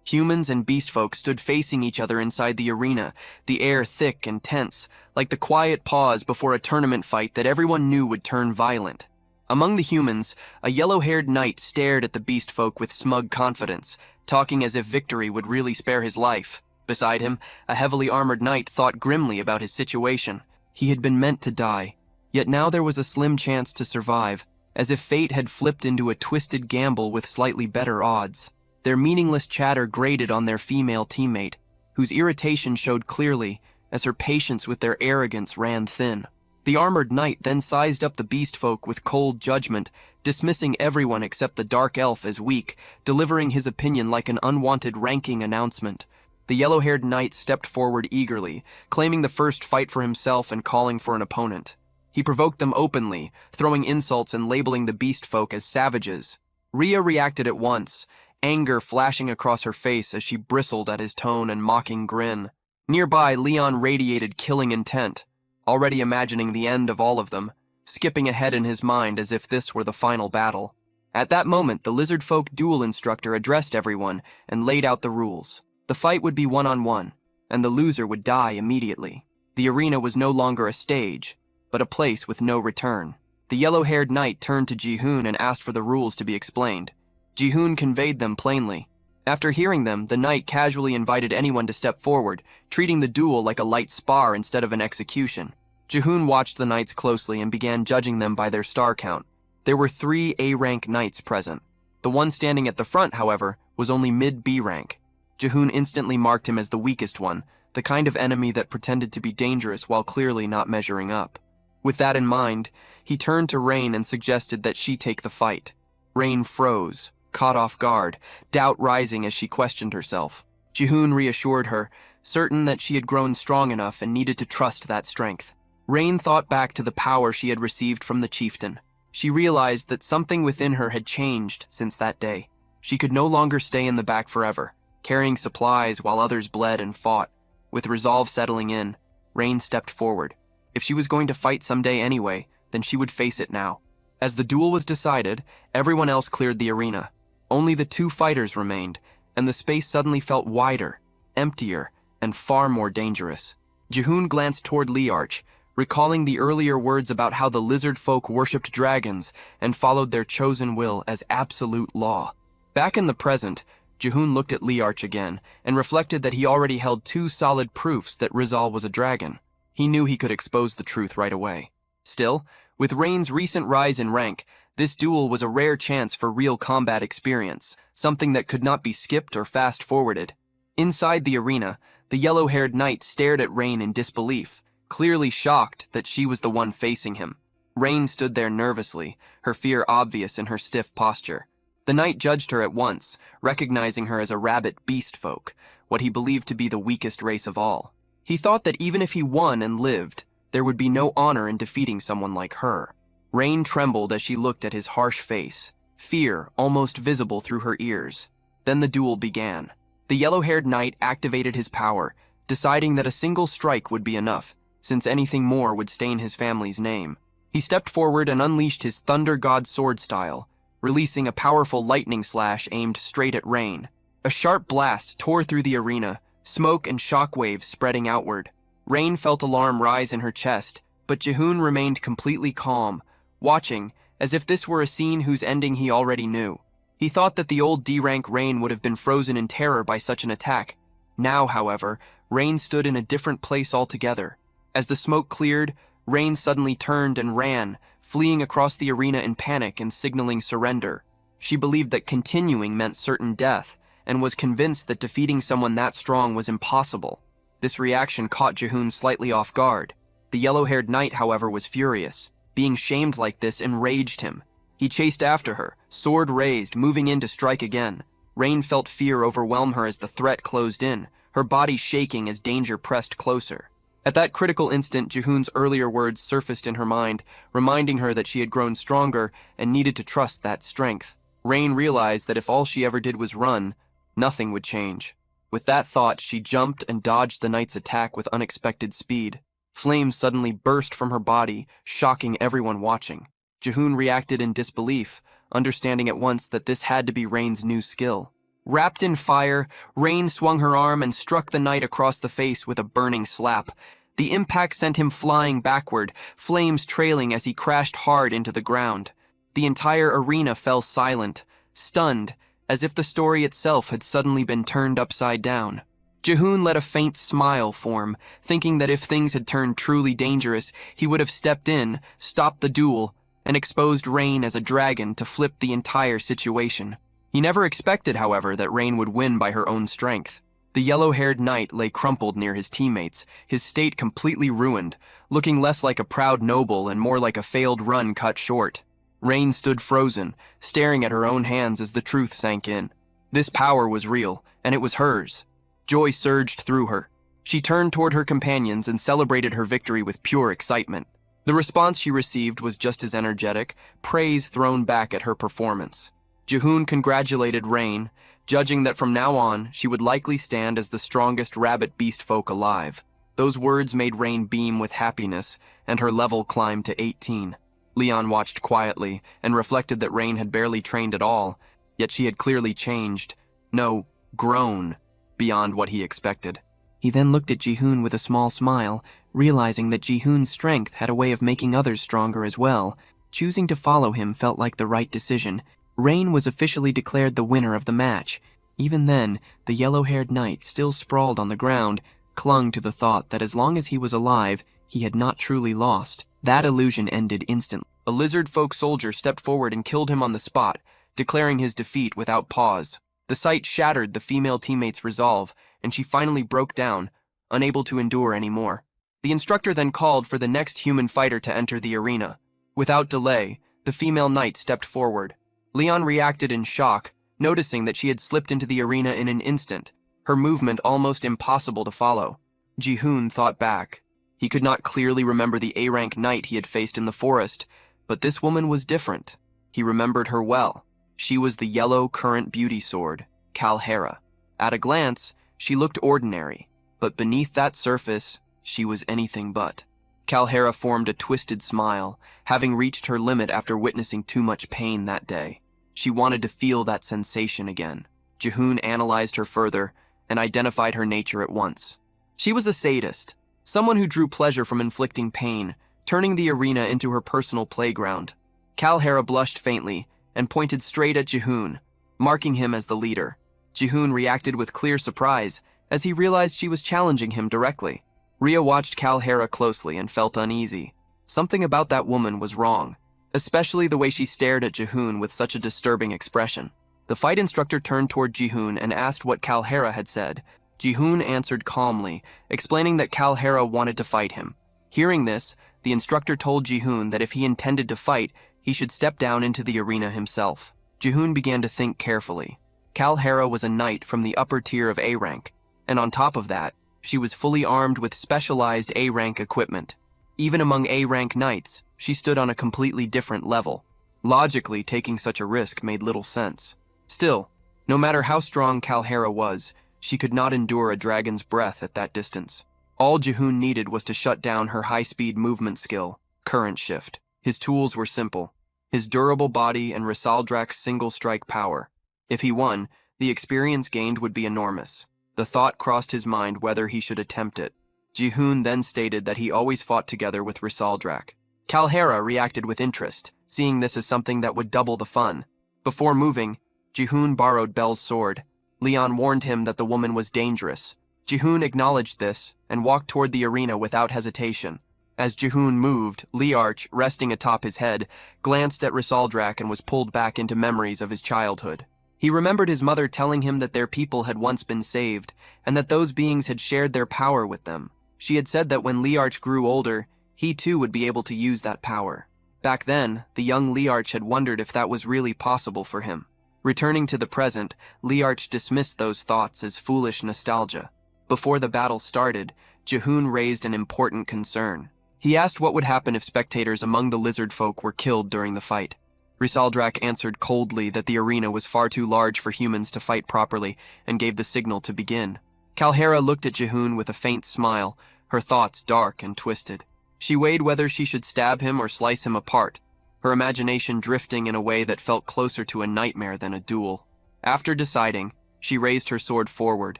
Humans and beast folk stood facing each other inside the arena, the air thick and tense, like the quiet pause before a tournament fight that everyone knew would turn violent. Among the humans, a yellow-haired knight stared at the beast folk with smug confidence, talking as if victory would really spare his life. Beside him, a heavily armored knight thought grimly about his situation. He had been meant to die, yet now there was a slim chance to survive, as if fate had flipped into a twisted gamble with slightly better odds. Their meaningless chatter grated on their female teammate, whose irritation showed clearly as her patience with their arrogance ran thin. The armored knight then sized up the beast folk with cold judgment, dismissing everyone except the dark elf as weak, delivering his opinion like an unwanted ranking announcement. The yellow-haired knight stepped forward eagerly, claiming the first fight for himself and calling for an opponent. He provoked them openly, throwing insults and labeling the beast folk as savages. Rhea reacted at once, anger flashing across her face as she bristled at his tone and mocking grin. Nearby, Leon radiated killing intent, already imagining the end of all of them, skipping ahead in his mind as if this were the final battle. At that moment, the lizard folk duel instructor addressed everyone and laid out the rules. The fight would be one-on-one, and the loser would die immediately. The arena was no longer a stage, but a place with no return. The yellow-haired knight turned to Ji-hoon and asked for the rules to be explained. Ji-hoon conveyed them plainly. After hearing them, the knight casually invited anyone to step forward, treating the duel like a light spar instead of an execution. Ji-hoon watched the knights closely and began judging them by their star count. There were 3 A-rank knights present. The one standing at the front, however, was only mid-B rank. Ji-hoon instantly marked him as the weakest one, the kind of enemy that pretended to be dangerous while clearly not measuring up. With that in mind, he turned to Rain and suggested that she take the fight. Rain froze, caught off guard, doubt rising as she questioned herself. Ji-hoon reassured her, certain that she had grown strong enough and needed to trust that strength. Rain thought back to the power she had received from the chieftain. She realized that something within her had changed since that day. She could no longer stay in the back forever, carrying supplies while others bled and fought. With resolve settling in, Rain stepped forward. If she was going to fight someday anyway, then she would face it now. As the duel was decided, everyone else cleared the arena. Only the 2 fighters remained, and the space suddenly felt wider, emptier, and far more dangerous. Ji-hoon glanced toward Liarch, recalling the earlier words about how the lizard folk worshipped dragons and followed their chosen will as absolute law. Back in the present, Jihoon looked at Liarch again and reflected that he already held two solid proofs that Rizal was a dragon. He knew he could expose the truth right away. Still, with Rain's recent rise in rank, this duel was a rare chance for real combat experience, something that could not be skipped or fast-forwarded. Inside the arena, the yellow-haired knight stared at Rain in disbelief, clearly shocked that she was the one facing him. Rain stood there nervously, her fear obvious in her stiff posture. The knight judged her at once, recognizing her as a rabbit beast folk, what he believed to be the weakest race of all. He thought that even if he won and lived, there would be no honor in defeating someone like her. Rain trembled as she looked at his harsh face, fear almost visible through her ears. Then the duel began. The yellow-haired knight activated his power, deciding that a single strike would be enough, since anything more would stain his family's name. He stepped forward and unleashed his Thunder God sword style, releasing a powerful lightning slash aimed straight at Rain. A sharp blast tore through the arena, smoke and shockwaves spreading outward. Rain felt alarm rise in her chest, but Jihoon remained completely calm, watching as if this were a scene whose ending he already knew. He thought that the old D-rank Rain would have been frozen in terror by such an attack. Now, however, Rain stood in a different place altogether. As the smoke cleared, Rain suddenly turned and ran, fleeing across the arena in panic and signaling surrender. She believed that continuing meant certain death, and was convinced that defeating someone that strong was impossible. This reaction caught Jihoon slightly off guard. The yellow-haired knight, however, was furious. Being shamed like this enraged him. He chased after her, sword raised, moving in to strike again. Rain felt fear overwhelm her as the threat closed in, her body shaking as danger pressed closer. At that critical instant, Jihoon's earlier words surfaced in her mind, reminding her that she had grown stronger and needed to trust that strength. Rain realized that if all she ever did was run, nothing would change. With that thought, she jumped and dodged the knight's attack with unexpected speed. Flames suddenly burst from her body, shocking everyone watching. Jihoon reacted in disbelief, understanding at once that this had to be Rain's new skill. Wrapped in fire, Rain swung her arm and struck the knight across the face with a burning slap. The impact sent him flying backward, flames trailing as he crashed hard into the ground. The entire arena fell silent, stunned, as if the story itself had suddenly been turned upside down. Jihoon let a faint smile form, thinking that if things had turned truly dangerous, he would have stepped in, stopped the duel, and exposed Rain as a dragon to flip the entire situation. He never expected, however, that Rain would win by her own strength. The yellow-haired knight lay crumpled near his teammates, his state completely ruined, looking less like a proud noble and more like a failed run cut short. Rain stood frozen, staring at her own hands as the truth sank in. This power was real, and it was hers. Joy surged through her. She turned toward her companions and celebrated her victory with pure excitement. The response she received was just as energetic, praise thrown back at her performance. Jihoon congratulated Rain, judging that from now on she would likely stand as the strongest rabbit beast folk alive. Those words made Rain beam with happiness, and her level climbed to 18. Leon watched quietly and reflected that Rain had barely trained at all, yet she had clearly changed. No, grown. Beyond what he expected. He then looked at Jihoon with a small smile, realizing that Jihoon's strength had a way of making others stronger as well. Choosing to follow him felt like the right decision. Rain was officially declared the winner of the match. Even then, the yellow-haired knight, still sprawled on the ground, clung to the thought that as long as he was alive, he had not truly lost. That illusion ended instantly. A lizard folk soldier stepped forward and killed him on the spot, declaring his defeat without pause. The sight shattered the female teammate's resolve, and she finally broke down, unable to endure anymore. The instructor then called for the next human fighter to enter the arena. Without delay, the female knight stepped forward. Leon reacted in shock, noticing that she had slipped into the arena in an instant, her movement almost impossible to follow. Jihoon thought back. He could not clearly remember the A-rank knight he had faced in the forest, but this woman was different. He remembered her well. She was the yellow current beauty sword, Calhera. At a glance, she looked ordinary, but beneath that surface, she was anything but. Calhera formed a twisted smile, having reached her limit after witnessing too much pain that day. She wanted to feel that sensation again. Jihoon analyzed her further and identified her nature at once. She was a sadist, someone who drew pleasure from inflicting pain, turning the arena into her personal playground. Calhera blushed faintly and pointed straight at Jihoon. marking him as the leader. Jihoon reacted with clear surprise as he realized she was challenging him directly. Rhea watched Kalhara closely and felt uneasy. Something about that woman was wrong, especially the way she stared at Jihoon with such a disturbing expression. The fight instructor turned toward Jihoon and asked what Kalhara had said. Jihoon answered calmly, explaining that Kalhara wanted to fight him. Hearing this, the instructor told Jihoon that if he intended to fight, he should step down into the arena himself. Jihoon began to think carefully. Kalhara was a knight from the upper tier of A rank, and on top of that, she was fully armed with specialized A rank equipment. Even among A rank knights, she stood on a completely different level. Logically, taking such a risk made little sense. Still, no matter how strong Kalhara was, she could not endure a dragon's breath at that distance. All Jihoon needed was to shut down her high-speed movement skill, Current Shift. His tools were simple: his durable body and Risaldrak's single-strike power. If he won, the experience gained would be enormous. The thought crossed his mind whether he should attempt it. Jihoon then stated that he always fought together with Risaldrak. Kalhara reacted with interest, seeing this as something that would double the fun. Before moving, Jihoon borrowed Belle's sword. Leon warned him that the woman was dangerous. Jihoon acknowledged this and walked toward the arena without hesitation. As Jihoon moved, Liarch, resting atop his head, glanced at Risaldrak and was pulled back into memories of his childhood. He remembered his mother telling him that their people had once been saved, and that those beings had shared their power with them. She had said that when Liarch grew older, he too would be able to use that power. Back then, the young Liarch had wondered if that was really possible for him. Returning to the present, Liarch dismissed those thoughts as foolish nostalgia. Before the battle started, Jihoon raised an important concern. He asked what would happen if spectators among the lizard folk were killed during the fight. Risaldrak answered coldly that the arena was far too large for humans to fight properly and gave the signal to begin. Kalhara looked at Jihoon with a faint smile, her thoughts dark and twisted. She weighed whether she should stab him or slice him apart, her imagination drifting in a way that felt closer to a nightmare than a duel. After deciding, she raised her sword forward,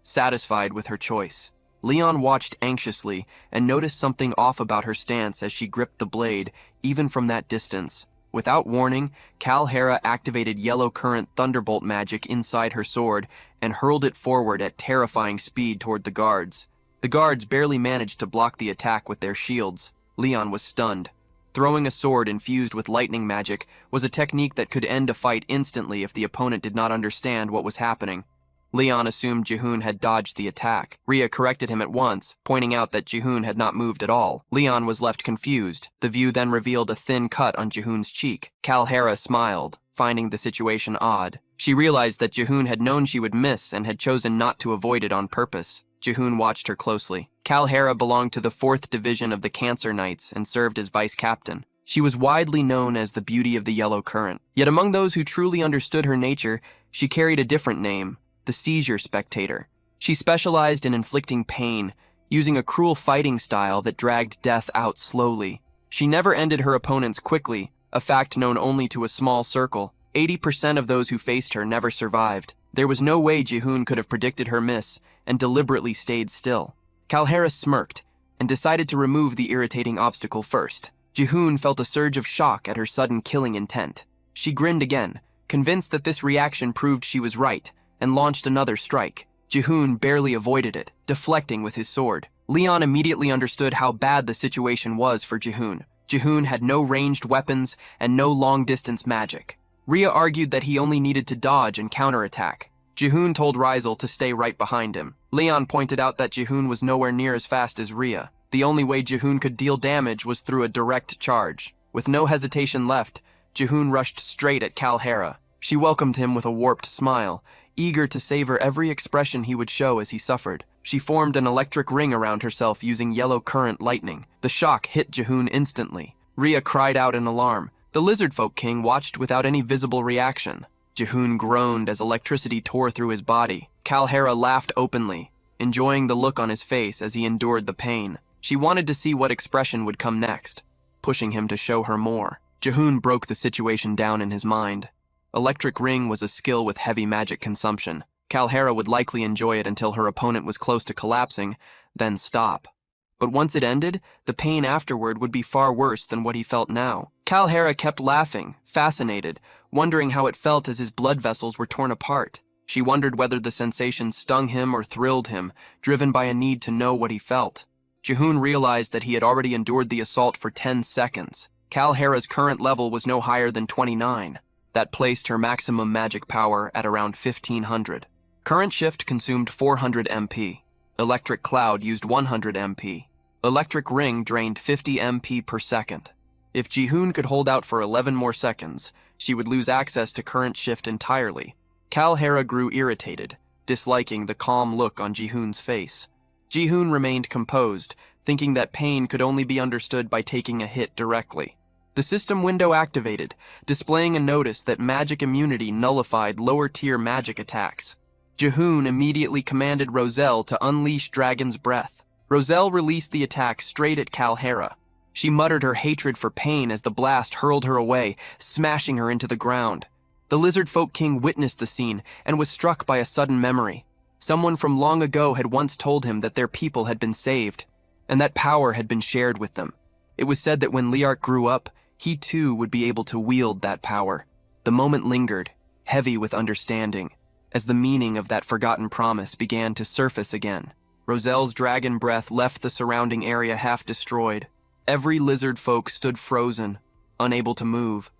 satisfied with her choice. Leon watched anxiously and noticed something off about her stance as she gripped the blade, even from that distance. Without warning, Kalhara activated yellow current thunderbolt magic inside her sword and hurled it forward at terrifying speed toward the guards. The guards barely managed to block the attack with their shields. Leon was stunned. Throwing a sword infused with lightning magic was a technique that could end a fight instantly if the opponent did not understand what was happening. Leon assumed Jihoon had dodged the attack. Rhea corrected him at once, pointing out that Jihoon had not moved at all. Leon was left confused. The view then revealed a thin cut on Jihoon's cheek. Kalhara smiled, finding the situation odd. She realized that Jihoon had known she would miss and had chosen not to avoid it on purpose. Jihoon watched her closely. Kalhara belonged to the 4th Division of the Cancer Knights and served as vice-captain. She was widely known as the Beauty of the Yellow Current. Yet among those who truly understood her nature, she carried a different name: the Seizure Spectator. She specialized in inflicting pain, using a cruel fighting style that dragged death out slowly. She never ended her opponents quickly, a fact known only to a small circle. 80% of those who faced her never survived. There was no way Jihoon could have predicted her miss and deliberately stayed still. Kalhara smirked and decided to remove the irritating obstacle first. Jihoon felt a surge of shock at her sudden killing intent. She grinned again, convinced that this reaction proved she was right, and launched another strike. Jihoon barely avoided it, deflecting with his sword. Leon immediately understood how bad the situation was for Jihoon. Jihoon had no ranged weapons and no long-distance magic. Rhea argued that he only needed to dodge and counterattack. Jihoon told Rizal to stay right behind him. Leon pointed out that Jihoon was nowhere near as fast as Rhea. The only way Jihoon could deal damage was through a direct charge. With no hesitation left, Jihoon rushed straight at Kalhara. She welcomed him with a warped smile, eager to savor every expression he would show as he suffered. She formed an electric ring around herself using yellow current lightning. The shock hit Jihoon instantly. Rhea cried out in alarm. The Lizardfolk King watched without any visible reaction. Jihoon groaned as electricity tore through his body. Kalhara laughed openly, enjoying the look on his face as he endured the pain. She wanted to see what expression would come next, pushing him to show her more. Jihoon broke the situation down in his mind. Electric Ring was a skill with heavy magic consumption. Kalhara would likely enjoy it until her opponent was close to collapsing, then stop. But once it ended, the pain afterward would be far worse than what he felt now. Calhera kept laughing, fascinated, wondering how it felt as his blood vessels were torn apart. She wondered whether the sensation stung him or thrilled him, driven by a need to know what he felt. Jihoon realized that he had already endured the assault for 10 seconds. Calhera's current level was no higher than 29. That placed her maximum magic power at around 1500. Current Shift consumed 400 MP. Electric Cloud used 100 MP. Electric Ring drained 50 MP per second. If Jihoon could hold out for 11 more seconds, she would lose access to Current Shift entirely. Calhera grew irritated, disliking the calm look on Jihoon's face. Jihoon remained composed, thinking that pain could only be understood by taking a hit directly. The system window activated, displaying a notice that magic immunity nullified lower-tier magic attacks. Jihoon immediately commanded Roselle to unleash Dragon's Breath. Roselle released the attack straight at Calhera. She muttered her hatred for pain as the blast hurled her away, smashing her into the ground. The Lizard Folk King witnessed the scene and was struck by a sudden memory. Someone from long ago had once told him that their people had been saved, and that power had been shared with them. It was said that when Liart grew up, he too would be able to wield that power. The moment lingered, heavy with understanding, as the meaning of that forgotten promise began to surface again. Roselle's dragon breath left the surrounding area half destroyed. Every lizard folk stood frozen, unable to move.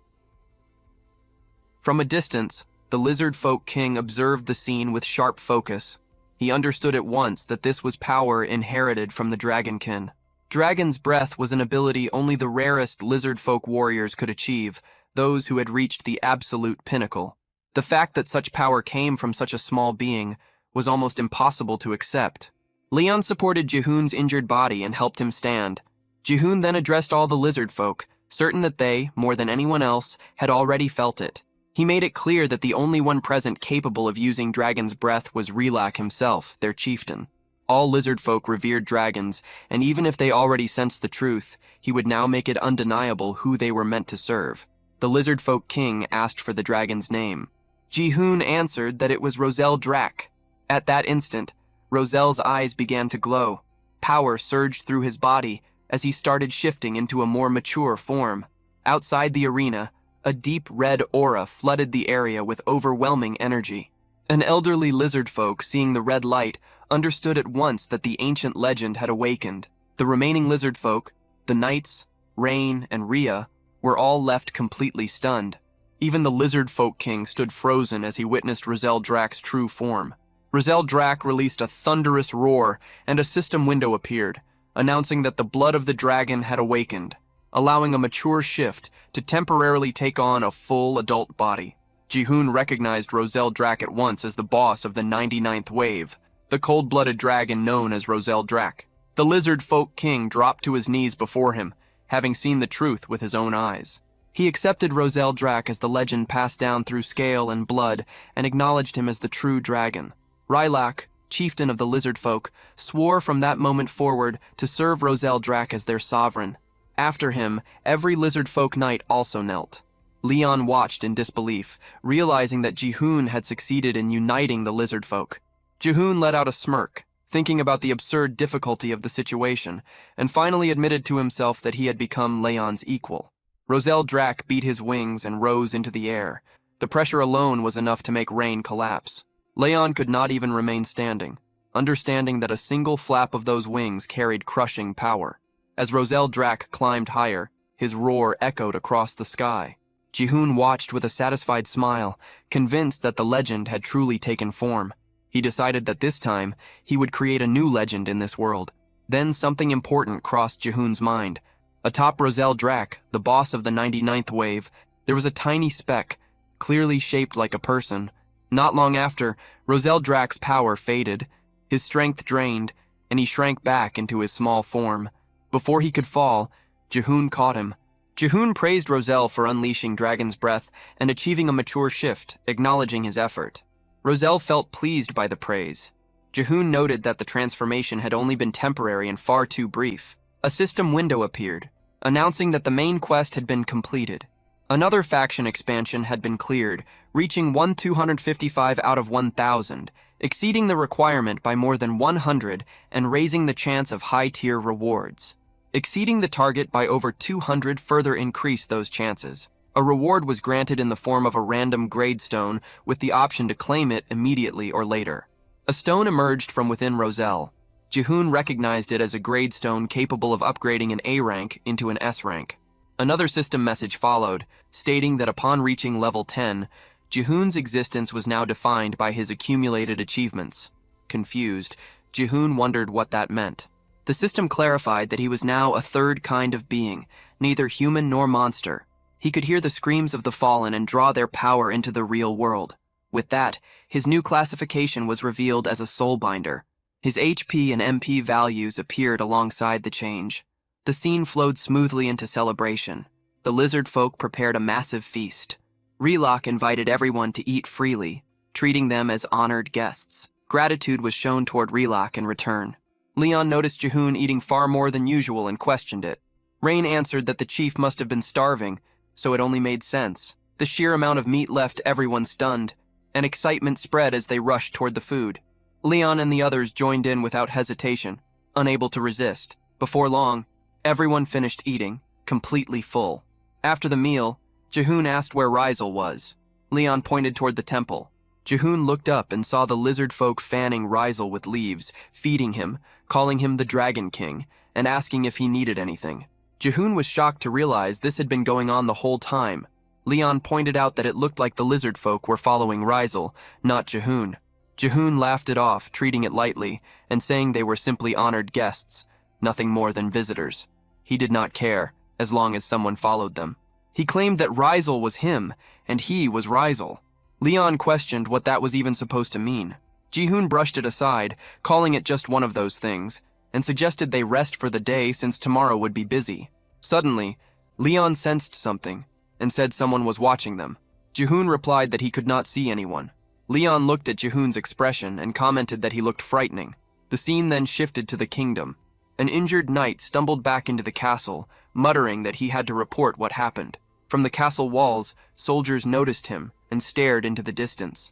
From a distance, the Lizard Folk King observed the scene with sharp focus. He understood at once that this was power inherited from the Dragonkin. Dragon's Breath was an ability only the rarest lizard folk warriors could achieve, those who had reached the absolute pinnacle. The fact that such power came from such a small being was almost impossible to accept. Leon supported Jihoon's injured body and helped him stand. Jihoon then addressed all the lizard folk, certain that they, more than anyone else, had already felt it. He made it clear that the only one present capable of using Dragon's Breath was Relak himself, their chieftain. All lizard folk revered dragons, and even if they already sensed the truth, he would now make it undeniable who they were meant to serve. The Lizard Folk King asked for the dragon's name. Jihoon answered that it was Roselle Drak. At that instant, Roselle's eyes began to glow. Power surged through his body as he started shifting into a more mature form. Outside the arena, a deep red aura flooded the area with overwhelming energy. An elderly lizard folk, seeing the red light, understood at once that the ancient legend had awakened. The remaining lizard folk, the Knights, Rain, and Rhea, were all left completely stunned. Even the Lizard Folk King stood frozen as he witnessed Roselle Drak's true form. Roselle Drak released a thunderous roar, and a system window appeared, announcing that the blood of the dragon had awakened, allowing a mature shift to temporarily take on a full adult body. Jihoon recognized Roselle Drak at once as the boss of the 99th wave, the cold-blooded dragon known as Roselle Drak. The Lizard Folk King dropped to his knees before him, having seen the truth with his own eyes. He accepted Roselle Drak as the legend passed down through scale and blood and acknowledged him as the true dragon. Rylak, chieftain of the lizard folk, swore from that moment forward to serve Roselle Drak as their sovereign. After him, every lizard folk knight also knelt. Leon watched in disbelief, realizing that Jihoon had succeeded in uniting the lizard folk. Jihoon let out a smirk, thinking about the absurd difficulty of the situation, and finally admitted to himself that he had become Leon's equal. Roselle Drak beat his wings and rose into the air. The pressure alone was enough to make Rain collapse. Leon could not even remain standing, understanding that a single flap of those wings carried crushing power. As Roselle Drak climbed higher, his roar echoed across the sky. Jihoon watched with a satisfied smile, convinced that the legend had truly taken form. He decided that this time, he would create a new legend in this world. Then something important crossed Jihoon's mind. Atop Roselle Drak, the boss of the 99th wave, there was a tiny speck, clearly shaped like a person. Not long after, Roselle Drak's power faded, his strength drained, and he shrank back into his small form. Before he could fall, Jihoon caught him. Jihoon praised Roselle for unleashing Dragon's Breath and achieving a mature shift, acknowledging his effort. Roselle felt pleased by the praise. Jihoon noted that the transformation had only been temporary and far too brief. A system window appeared, announcing that the main quest had been completed. Another faction expansion had been cleared, reaching 255 out of 1,000, exceeding the requirement by more than 100 and raising the chance of high-tier rewards. Exceeding the target by over 200 further increased those chances. A reward was granted in the form of a random grade stone with the option to claim it immediately or later. A stone emerged from within Roselle. Jihoon recognized it as a grade stone capable of upgrading an A rank into an S rank. Another system message followed, stating that upon reaching level 10, Jihoon's existence was now defined by his accumulated achievements. Confused, Jihoon wondered what that meant. The system clarified that he was now a third kind of being, neither human nor monster. He could hear the screams of the fallen and draw their power into the real world. With that, his new classification was revealed as a soulbinder. His HP and MP values appeared alongside the change. The scene flowed smoothly into celebration. The lizard folk prepared a massive feast. Relok invited everyone to eat freely, treating them as honored guests. Gratitude was shown toward Relok in return. Leon noticed Jihoon eating far more than usual and questioned it. Rain answered that the chief must have been starving, so it only made sense. The sheer amount of meat left everyone stunned, and excitement spread as they rushed toward the food. Leon and the others joined in without hesitation, unable to resist. Before long, everyone finished eating, completely full. After the meal, Jihoon asked where Rizal was. Leon pointed toward the temple. Jihoon looked up and saw the lizard folk fanning Rizal with leaves, feeding him, calling him the Dragon King, and asking if he needed anything. Jihoon was shocked to realize this had been going on the whole time. Leon pointed out that it looked like the lizard folk were following Rizal, not Jihoon. Jihoon laughed it off, treating it lightly, and saying they were simply honored guests, nothing more than visitors. He did not care, as long as someone followed them. He claimed that Rizal was him, and he was Rizal. Leon questioned what that was even supposed to mean. Jihoon brushed it aside, calling it just one of those things, and suggested they rest for the day since tomorrow would be busy. Suddenly, Leon sensed something, and said someone was watching them. Jihoon replied that he could not see anyone. Leon looked at Jihoon's expression and commented that he looked frightening. The scene then shifted to the kingdom. An injured knight stumbled back into the castle, muttering that he had to report what happened. From the castle walls, soldiers noticed him and stared into the distance.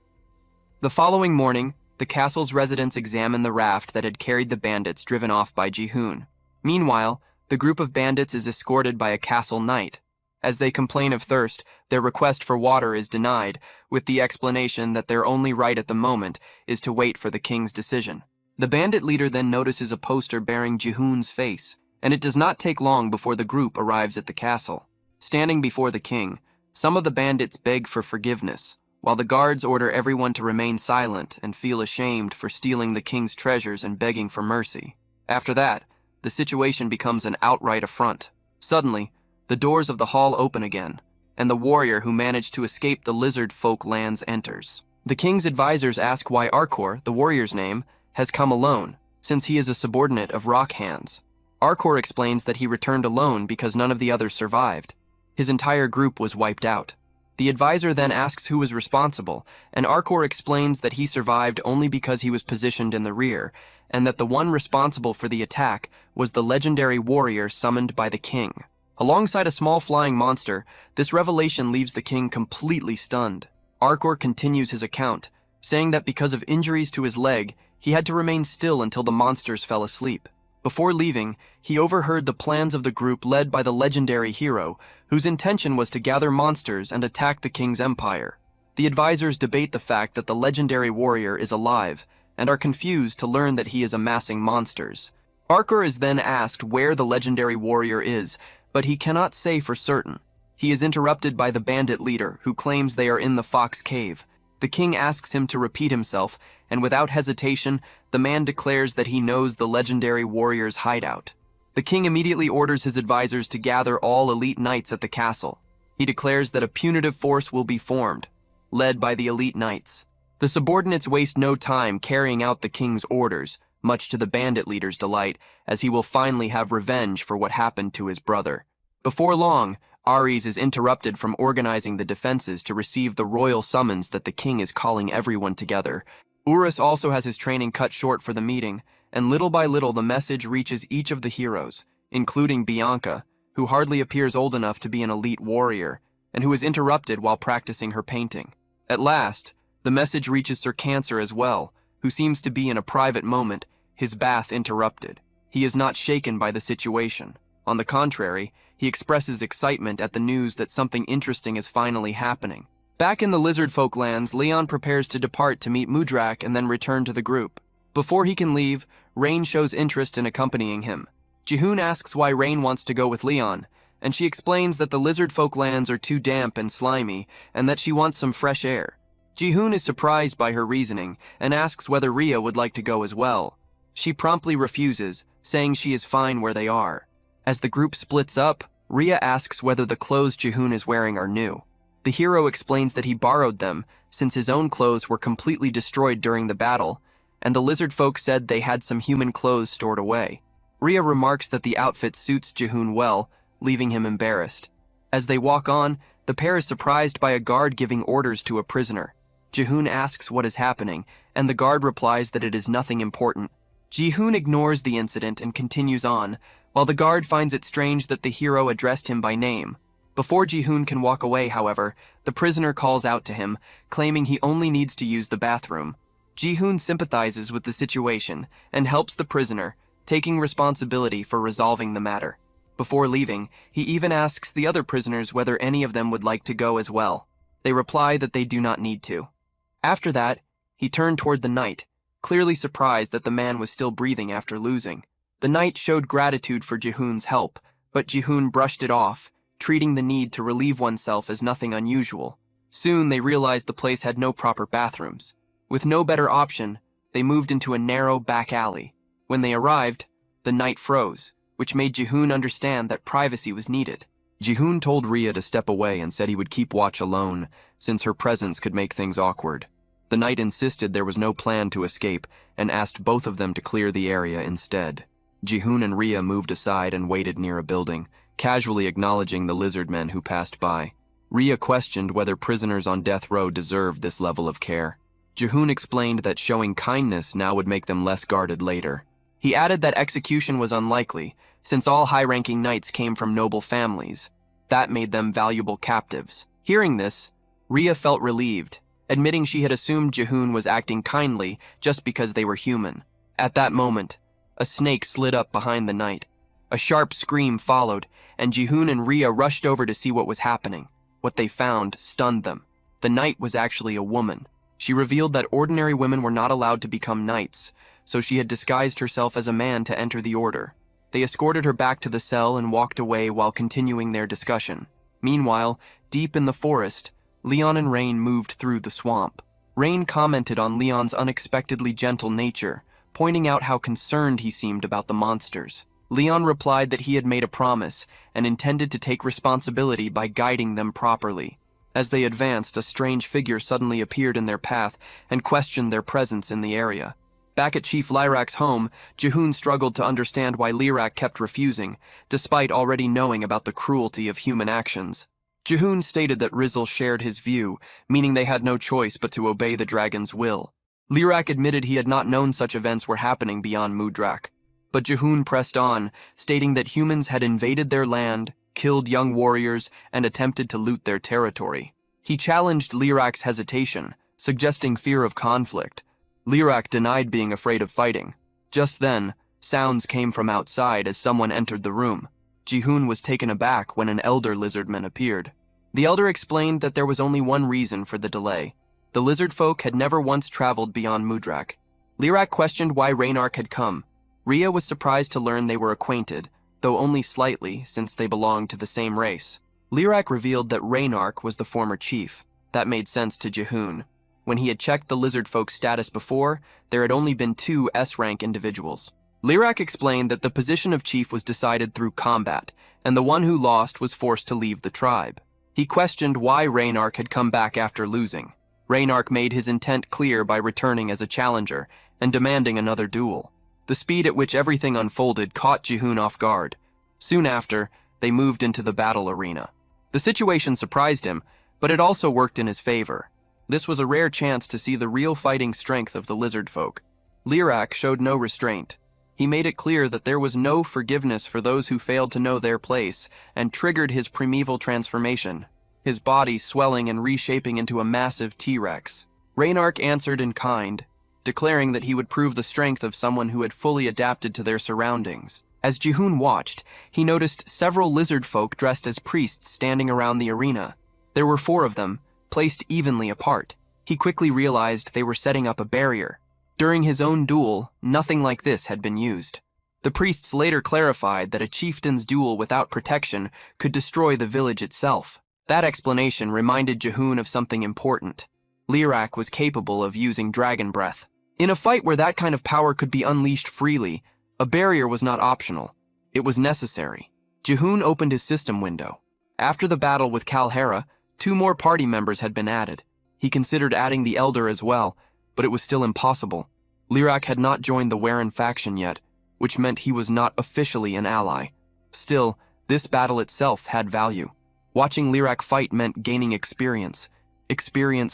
The following morning, the castle's residents examined the raft that had carried the bandits driven off by Jihoon. Meanwhile, the group of bandits is escorted by a castle knight. As they complain of thirst, their request for water is denied, with the explanation that their only right at the moment is to wait for the king's decision. The bandit leader then notices a poster bearing Jihoon's face, and it does not take long before the group arrives at the castle. Standing before the king, some of the bandits beg for forgiveness, while the guards order everyone to remain silent and feel ashamed for stealing the king's treasures and begging for mercy. After that, the situation becomes an outright affront. Suddenly, the doors of the hall open again, and the warrior who managed to escape the lizard folk lands enters. The king's advisors ask why Arkor, the warrior's name, has come alone, since he is a subordinate of Rock Hands. Arkor explains that he returned alone because none of the others survived. His entire group was wiped out. The advisor then asks who was responsible, and Arkor explains that he survived only because he was positioned in the rear, and that the one responsible for the attack was the legendary warrior summoned by the king. Alongside a small flying monster, this revelation leaves the king completely stunned. Arkor continues his account, saying that because of injuries to his leg, he had to remain still until the monsters fell asleep. Before leaving, he overheard the plans of the group led by the legendary hero, whose intention was to gather monsters and attack the king's empire. The advisors debate the fact that the legendary warrior is alive, and are confused to learn that he is amassing monsters. Arkor is then asked where the legendary warrior is, but he cannot say for certain. He is interrupted by the bandit leader, who claims they are in the Fox Cave. The king asks him to repeat himself, and without hesitation, the man declares that he knows the legendary warrior's hideout. The king immediately orders his advisors to gather all elite knights at the castle. He declares that a punitive force will be formed, led by the elite knights. The subordinates waste no time carrying out the king's orders, much to the bandit leader's delight, as he will finally have revenge for what happened to his brother. Before long, Ares is interrupted from organizing the defenses to receive the royal summons that the king is calling everyone together. Urus also has his training cut short for the meeting, and little by little the message reaches each of the heroes, including Bianca, who hardly appears old enough to be an elite warrior, and who is interrupted while practicing her painting. At last, the message reaches Sir Cancer as well, who seems to be in a private moment, his bath interrupted. He is not shaken by the situation. On the contrary, he expresses excitement at the news that something interesting is finally happening. Back in the lizard folk lands, Leon prepares to depart to meet Mudrak and then return to the group. Before he can leave, Rain shows interest in accompanying him. Jihoon asks why Rain wants to go with Leon, and she explains that the lizard folk lands are too damp and slimy and that she wants some fresh air. Jihoon is surprised by her reasoning and asks whether Rhea would like to go as well. She promptly refuses, saying she is fine where they are. As the group splits up, Rhea asks whether the clothes Jihoon is wearing are new. The hero explains that he borrowed them since his own clothes were completely destroyed during the battle, and the lizard folk said they had some human clothes stored away. Rhea remarks that the outfit suits Jihoon well, leaving him embarrassed. As they walk on, the pair is surprised by a guard giving orders to a prisoner. Jihoon asks what is happening, and the guard replies that it is nothing important. Jihoon ignores the incident and continues on, while the guard finds it strange that the hero addressed him by name. Before Jihoon can walk away, however, the prisoner calls out to him, claiming he only needs to use the bathroom. Jihoon sympathizes with the situation and helps the prisoner, taking responsibility for resolving the matter. Before leaving, he even asks the other prisoners whether any of them would like to go as well. They reply that they do not need to. After that, he turned toward the knight, clearly surprised that the man was still breathing after losing. The knight showed gratitude for Jihoon's help, but Jihoon brushed it off, treating the need to relieve oneself as nothing unusual. Soon they realized the place had no proper bathrooms. With no better option, they moved into a narrow back alley. When they arrived, the knight froze, which made Jihoon understand that privacy was needed. Jihoon told Rhea to step away and said he would keep watch alone, since her presence could make things awkward. The knight insisted there was no plan to escape and asked both of them to clear the area instead. Jihoon and Rhea moved aside and waited near a building, casually acknowledging the lizard men who passed by. Rhea questioned whether prisoners on death row deserved this level of care. Jihoon explained that showing kindness now would make them less guarded later. He added that execution was unlikely, since all high-ranking knights came from noble families. That made them valuable captives. Hearing this, Rhea felt relieved, admitting she had assumed Jihoon was acting kindly just because they were human. At that moment, a snake slid up behind the knight. A sharp scream followed, and Jihoon and Rhea rushed over to see what was happening. What they found stunned them. The knight was actually a woman. She revealed that ordinary women were not allowed to become knights, so she had disguised herself as a man to enter the order. They escorted her back to the cell and walked away while continuing their discussion. Meanwhile, deep in the forest, Leon and Rain moved through the swamp. Rain commented on Leon's unexpectedly gentle nature, pointing out how concerned he seemed about the monsters. Leon replied that he had made a promise and intended to take responsibility by guiding them properly. As they advanced, a strange figure suddenly appeared in their path and questioned their presence in the area. Back at Chief Lyrak's home, Jihoon struggled to understand why Lyrak kept refusing, despite already knowing about the cruelty of human actions. Jihoon stated that Rizzle shared his view, meaning they had no choice but to obey the dragon's will. Lyrak admitted he had not known such events were happening beyond Mudrak. But Jihoon pressed on, stating that humans had invaded their land, killed young warriors, and attempted to loot their territory. He challenged Lyrak's hesitation, suggesting fear of conflict. Lyrak denied being afraid of fighting. Just then, sounds came from outside as someone entered the room. Jihoon was taken aback when an elder lizardman appeared. The elder explained that there was only one reason for the delay. The lizard folk had never once traveled beyond Mudrak. Lyrak questioned why Raynark had come. Rhea was surprised to learn they were acquainted, though only slightly since they belonged to the same race. Lyrak revealed that Raynark was the former chief. That made sense to Jihoon. When he had checked the lizard folk's status before, there had only been 2 S-rank individuals. Lyrak explained that the position of chief was decided through combat, and the one who lost was forced to leave the tribe. He questioned why Raynark had come back after losing. Raynark made his intent clear by returning as a challenger and demanding another duel. The speed at which everything unfolded caught Jihoon off guard. Soon after, they moved into the battle arena. The situation surprised him, but it also worked in his favor. This was a rare chance to see the real fighting strength of the lizard folk. Lyrak showed no restraint. He made it clear that there was no forgiveness for those who failed to know their place and triggered his primeval transformation. his body swelling and reshaping into a massive T-Rex. Reynark answered in kind, declaring that he would prove the strength of someone who had fully adapted to their surroundings. As Jihoon watched, he noticed several lizard folk dressed as priests standing around the arena. There were 4 of them, placed evenly apart. He quickly realized they were setting up a barrier. During his own duel, nothing like this had been used. The priests later clarified that a chieftain's duel without protection could destroy the village itself. That explanation reminded Jihoon of something important. Lirak was capable of using dragon breath. In a fight where that kind of power could be unleashed freely, a barrier was not optional. It was necessary. Jihoon opened his system window. After the battle with Kalhera, 2 more party members had been added. He considered adding the Elder as well, but it was still impossible. Lirak had not joined the Warren faction yet, which meant he was not officially an ally. Still, this battle itself had value. Watching Lirak fight meant gaining experience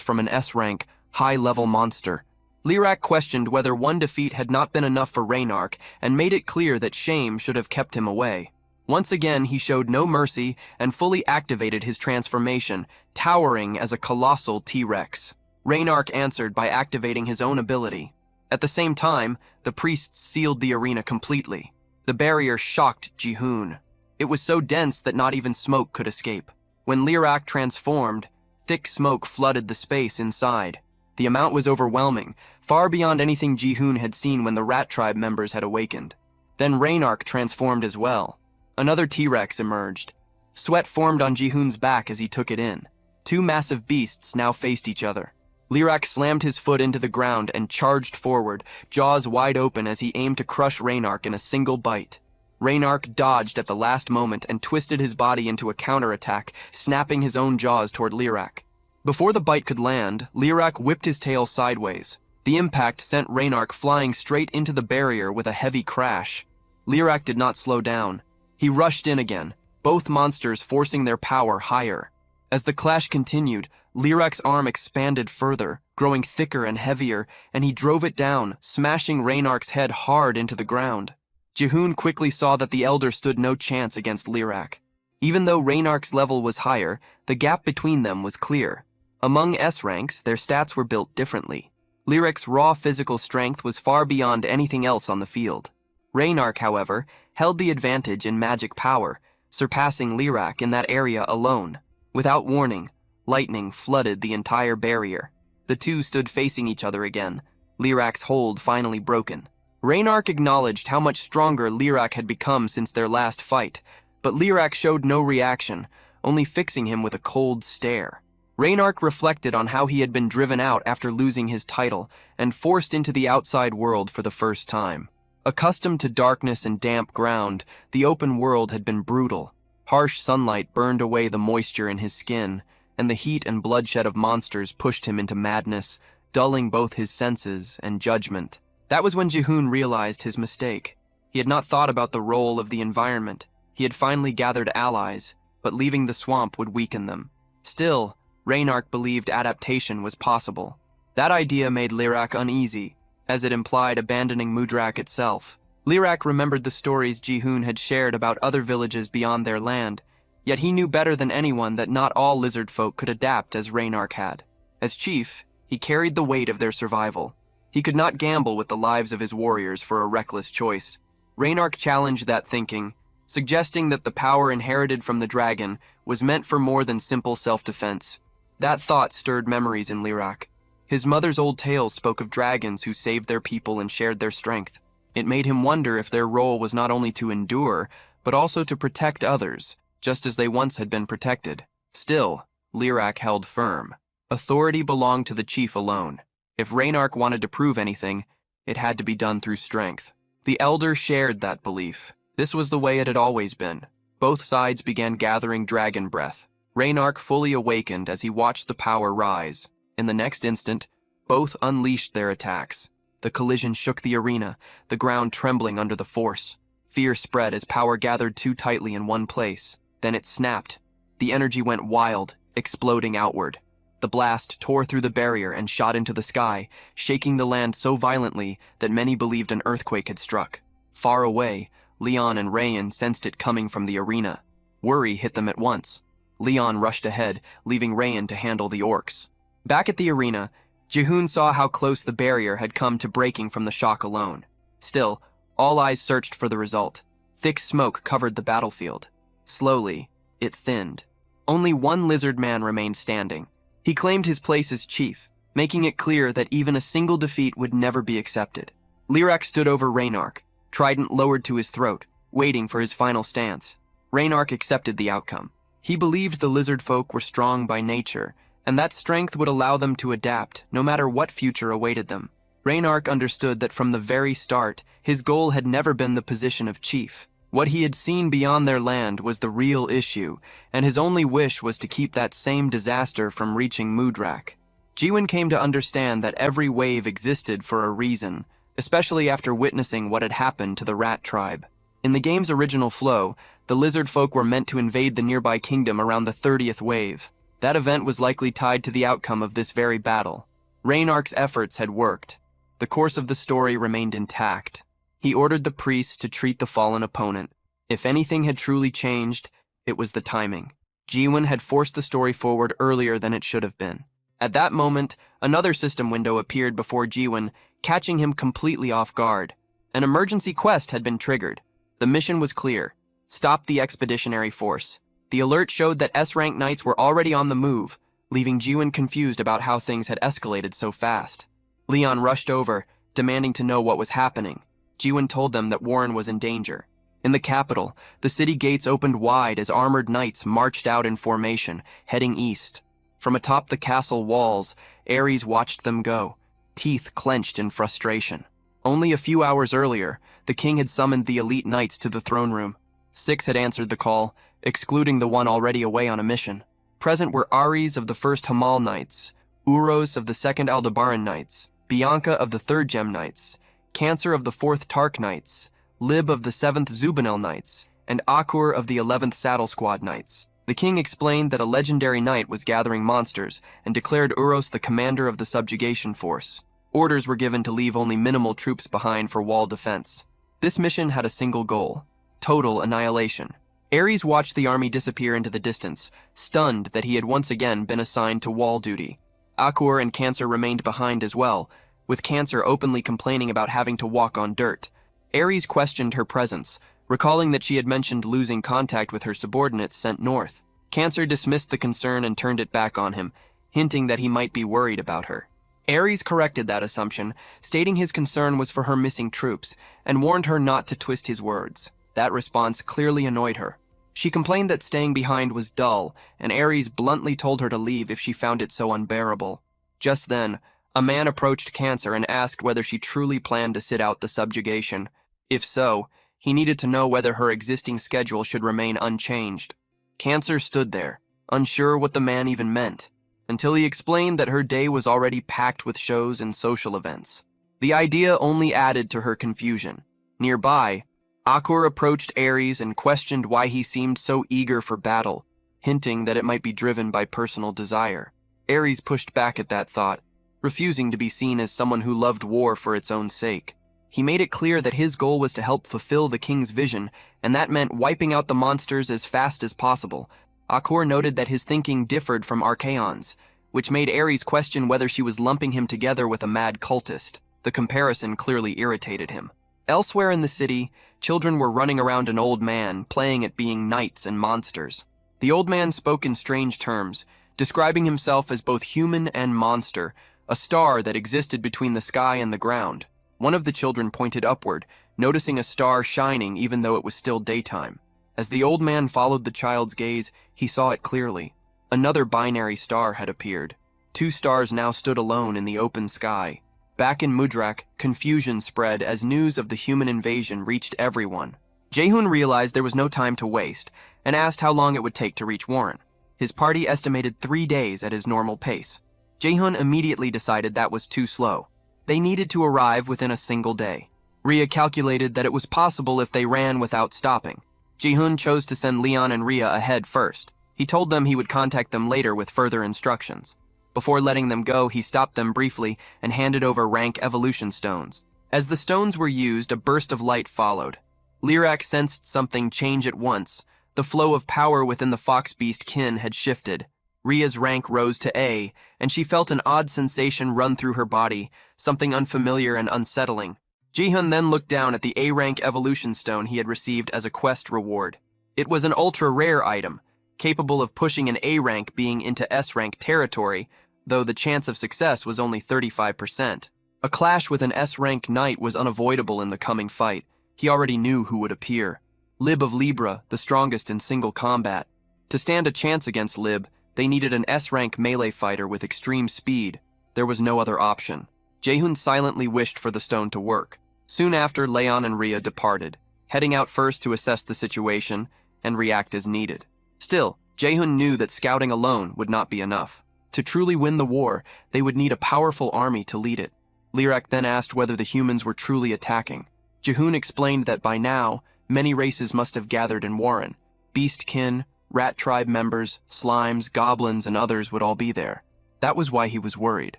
from an S-rank, high-level monster. Lirak questioned whether one defeat had not been enough for Reynark and made it clear that shame should have kept him away. Once again, he showed no mercy and fully activated his transformation, towering as a colossal T-Rex. Reynark answered by activating his own ability. At the same time, the priests sealed the arena completely. The barrier shocked Jihoon. It was so dense that not even smoke could escape. When Lirak transformed, thick smoke flooded the space inside. The amount was overwhelming, far beyond anything Jihoon had seen when the Rat Tribe members had awakened. Then Reynark transformed as well. Another T-Rex emerged. Sweat formed on Jihoon's back as he took it in. 2 massive beasts now faced each other. Lirak slammed his foot into the ground and charged forward, jaws wide open as he aimed to crush Reynark in a single bite. Reynark dodged at the last moment and twisted his body into a counterattack, snapping his own jaws toward Lirak. Before the bite could land, Lirak whipped his tail sideways. The impact sent Reynark flying straight into the barrier with a heavy crash. Lirak did not slow down. He rushed in again, both monsters forcing their power higher. As the clash continued, Lirak's arm expanded further, growing thicker and heavier, and he drove it down, smashing Reynark's head hard into the ground. Jihoon quickly saw that the Elder stood no chance against Lirak. Even though Reynark's level was higher, the gap between them was clear. Among S-ranks, their stats were built differently. Lirak's raw physical strength was far beyond anything else on the field. Reynark, however, held the advantage in magic power, surpassing Lirak in that area alone. Without warning, lightning flooded the entire barrier. The 2 stood facing each other again, Lirak's hold finally broken. Reynark acknowledged how much stronger Lirak had become since their last fight, but Lirak showed no reaction, only fixing him with a cold stare. Reynark reflected on how he had been driven out after losing his title and forced into the outside world for the first time. Accustomed to darkness and damp ground, the open world had been brutal. Harsh sunlight burned away the moisture in his skin, and the heat and bloodshed of monsters pushed him into madness, dulling both his senses and judgment. That was when Jihoon realized his mistake. He had not thought about the role of the environment. He had finally gathered allies, but leaving the swamp would weaken them. Still, Reynark believed adaptation was possible. That idea made Lirak uneasy, as it implied abandoning Mudrak itself. Lirak remembered the stories Jihoon had shared about other villages beyond their land, yet he knew better than anyone that not all lizard folk could adapt as Reynark had. As chief, he carried the weight of their survival. He could not gamble with the lives of his warriors for a reckless choice. Reynark challenged that thinking, suggesting that the power inherited from the dragon was meant for more than simple self-defense. That thought stirred memories in Lirak. His mother's old tales spoke of dragons who saved their people and shared their strength. It made him wonder if their role was not only to endure, but also to protect others, just as they once had been protected. Still, Lirak held firm. Authority belonged to the chief alone. If Reynark wanted to prove anything, it had to be done through strength. The Elder shared that belief. This was the way it had always been. Both sides began gathering dragon breath. Reynark fully awakened as he watched the power rise. In the next instant, both unleashed their attacks. The collision shook the arena, the ground trembling under the force. Fear spread as power gathered too tightly in one place. Then it snapped. The energy went wild, exploding outward. The blast tore through the barrier and shot into the sky, shaking the land so violently that many believed an earthquake had struck. Far away, Leon and Rayan sensed it coming from the arena. Worry hit them at once. Leon rushed ahead, leaving Rayan to handle the orcs. Back at the arena, Jihoon saw how close the barrier had come to breaking from the shock alone. Still, all eyes searched for the result. Thick smoke covered the battlefield. Slowly, it thinned. Only one lizard man remained standing. He claimed his place as chief, making it clear that even a single defeat would never be accepted. Lyrak stood over Raynark, trident lowered to his throat, waiting for his final stance. Raynark accepted the outcome. He believed the lizard folk were strong by nature, and that strength would allow them to adapt, no matter what future awaited them. Raynark understood that from the very start, his goal had never been the position of chief. What he had seen beyond their land was the real issue, and his only wish was to keep that same disaster from reaching Mudrak. Jiwon came to understand that every wave existed for a reason, especially after witnessing what had happened to the rat tribe. In the game's original flow, the lizard folk were meant to invade the nearby kingdom around the 30th wave. That event was likely tied to the outcome of this very battle. Raynark's efforts had worked. The course of the story remained intact. He ordered the priests to treat the fallen opponent. If anything had truly changed, it was the timing. Jiwon had forced the story forward earlier than it should have been. At that moment, another system window appeared before Jiwon, catching him completely off guard. An emergency quest had been triggered. The mission was clear: stop the expeditionary force. The alert showed that S-rank knights were already on the move, leaving Jiwon confused about how things had escalated so fast. Leon rushed over, demanding to know what was happening. Jiwon told them that Warren was in danger. In the capital, the city gates opened wide as armored knights marched out in formation, heading east. From atop the castle walls, Ares watched them go, teeth clenched in frustration. Only a few hours earlier, the king had summoned the elite knights to the throne room. 6 had answered the call, excluding the one already away on a mission. Present were Ares of the 1st Hamal Knights, Uros of the 2nd Aldebaran Knights, Bianca of the 3rd Gem Knights, Cancer of the 4th Tark Knights, Lib of the 7th Zubanel Knights, and Akur of the 11th Saddle Squad Knights. The king explained that a legendary knight was gathering monsters and declared Uros the commander of the subjugation force. Orders were given to leave only minimal troops behind for wall defense. This mission had a single goal: total annihilation. Ares watched the army disappear into the distance, stunned that he had once again been assigned to wall duty. Akur and Cancer remained behind as well, with Cancer openly complaining about having to walk on dirt. Ares questioned her presence, recalling that she had mentioned losing contact with her subordinates sent north. Cancer dismissed the concern and turned it back on him, hinting that he might be worried about her. Ares corrected that assumption, stating his concern was for her missing troops, and warned her not to twist his words. That response clearly annoyed her. She complained that staying behind was dull, and Ares bluntly told her to leave if she found it so unbearable. Just then, a man approached Cancer and asked whether she truly planned to sit out the subjugation. If so, he needed to know whether her existing schedule should remain unchanged. Cancer stood there, unsure what the man even meant, until he explained that her day was already packed with shows and social events. The idea only added to her confusion. Nearby, Akur approached Ares and questioned why he seemed so eager for battle, hinting that it might be driven by personal desire. Ares pushed back at that thought, refusing to be seen as someone who loved war for its own sake. He made it clear that his goal was to help fulfill the king's vision, and that meant wiping out the monsters as fast as possible. Akur noted that his thinking differed from Archaon's, which made Ares question whether she was lumping him together with a mad cultist. The comparison clearly irritated him. Elsewhere in the city, children were running around an old man, playing at being knights and monsters. The old man spoke in strange terms, describing himself as both human and monster, a star that existed between the sky and the ground. One of the children pointed upward, noticing a star shining even though it was still daytime. As the old man followed the child's gaze, he saw it clearly. Another binary star had appeared. 2 stars now stood alone in the open sky. Back in Mudrak, confusion spread as news of the human invasion reached everyone. Jaehoon realized there was no time to waste and asked how long it would take to reach Warren. His party estimated 3 days at his normal pace. Jaehoon immediately decided that was too slow. They needed to arrive within a single day. Rhea calculated that it was possible if they ran without stopping. Jaehoon chose to send Leon and Rhea ahead first. He told them he would contact them later with further instructions. Before letting them go, he stopped them briefly and handed over rank evolution stones. As the stones were used, a burst of light followed. Lyrak sensed something change at once. The flow of power within the fox beast kin had shifted. Ria's rank rose to A, and she felt an odd sensation run through her body, something unfamiliar and unsettling. Ji-hun then looked down at the A-rank evolution stone he had received as a quest reward. It was an ultra-rare item, capable of pushing an A-rank being into S-rank territory, though the chance of success was only 35%. A clash with an S-rank knight was unavoidable in the coming fight. He already knew who would appear. Lib of Libra, the strongest in single combat. To stand a chance against Lib, they needed an S-rank melee fighter with extreme speed. There was no other option. Jae-hoon silently wished for the stone to work. Soon after, Leon and Ria departed, heading out first to assess the situation and react as needed. Still, Jae-hoon knew that scouting alone would not be enough. To truly win the war, they would need a powerful army to lead it. Lirak then asked whether the humans were truly attacking. Jae-hoon explained that by now, many races must have gathered in Warren. Beastkin, rat tribe members, slimes, goblins, and others would all be there. That was why he was worried.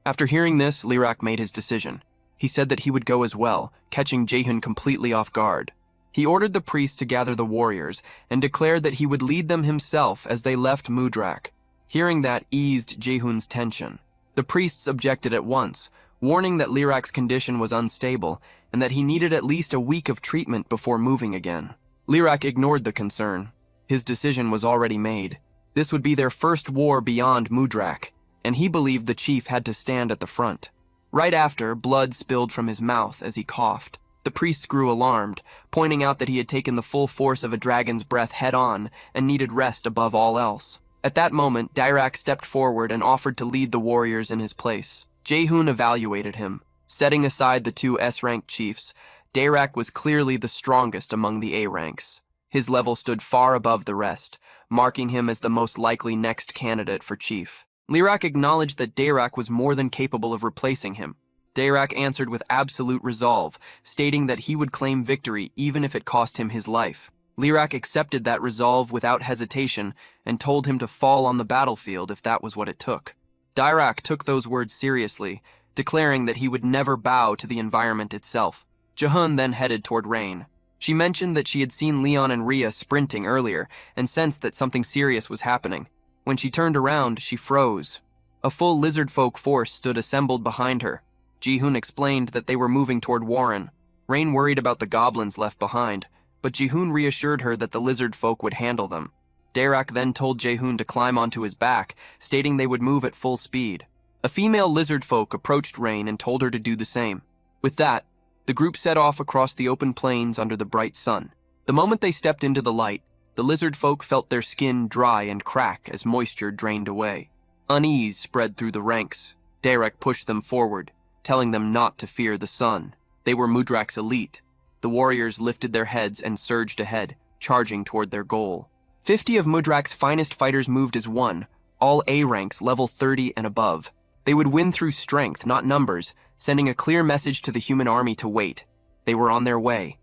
After hearing this, Lirak made his decision. He said that he would go as well, catching Jae-hoon completely off guard. He ordered the priest to gather the warriors and declared that he would lead them himself as they left Mudrak. Hearing that eased Jae-hoon's tension. The priests objected at once, warning that Lirak's condition was unstable and that he needed at least a week of treatment before moving again. Lirak ignored the concern. His decision was already made. This would be their first war beyond Mudrak, and he believed the chief had to stand at the front. Right after, blood spilled from his mouth as he coughed. The priest grew alarmed, pointing out that he had taken the full force of a dragon's breath head-on and needed rest above all else. At that moment, Dairak stepped forward and offered to lead the warriors in his place. Jae-hoon evaluated him. Setting aside the two S-rank chiefs, Dairak was clearly the strongest among the A-ranks. His level stood far above the rest, marking him as the most likely next candidate for chief. Lirak acknowledged that Dairak was more than capable of replacing him. Dairak answered with absolute resolve, stating that he would claim victory even if it cost him his life. Lirak accepted that resolve without hesitation and told him to fall on the battlefield if that was what it took. Dairak took those words seriously, declaring that he would never bow to the environment itself. Jae-hoon then headed toward Rain. She mentioned that she had seen Leon and Ria sprinting earlier and sensed that something serious was happening. When she turned around, she froze. A full lizard folk force stood assembled behind her. Ji-hoon explained that they were moving toward Warren. Rain worried about the goblins left behind, but Ji-hoon reassured her that the lizard folk would handle them. Dairak then told Jae-hoon to climb onto his back, stating they would move at full speed. A female lizard folk approached Rain and told her to do the same. With that, the group set off across the open plains under the bright sun. The moment they stepped into the light, the lizard folk felt their skin dry and crack as moisture drained away. Unease spread through the ranks. Dairak pushed them forward, telling them not to fear the sun. They were Mudrak's elite. The warriors lifted their heads and surged ahead, charging toward their goal. 50 of Mudrak's finest fighters moved as one, all A ranks level 30 and above. They would win through strength, not numbers, sending a clear message to the human army to wait. They were on their way.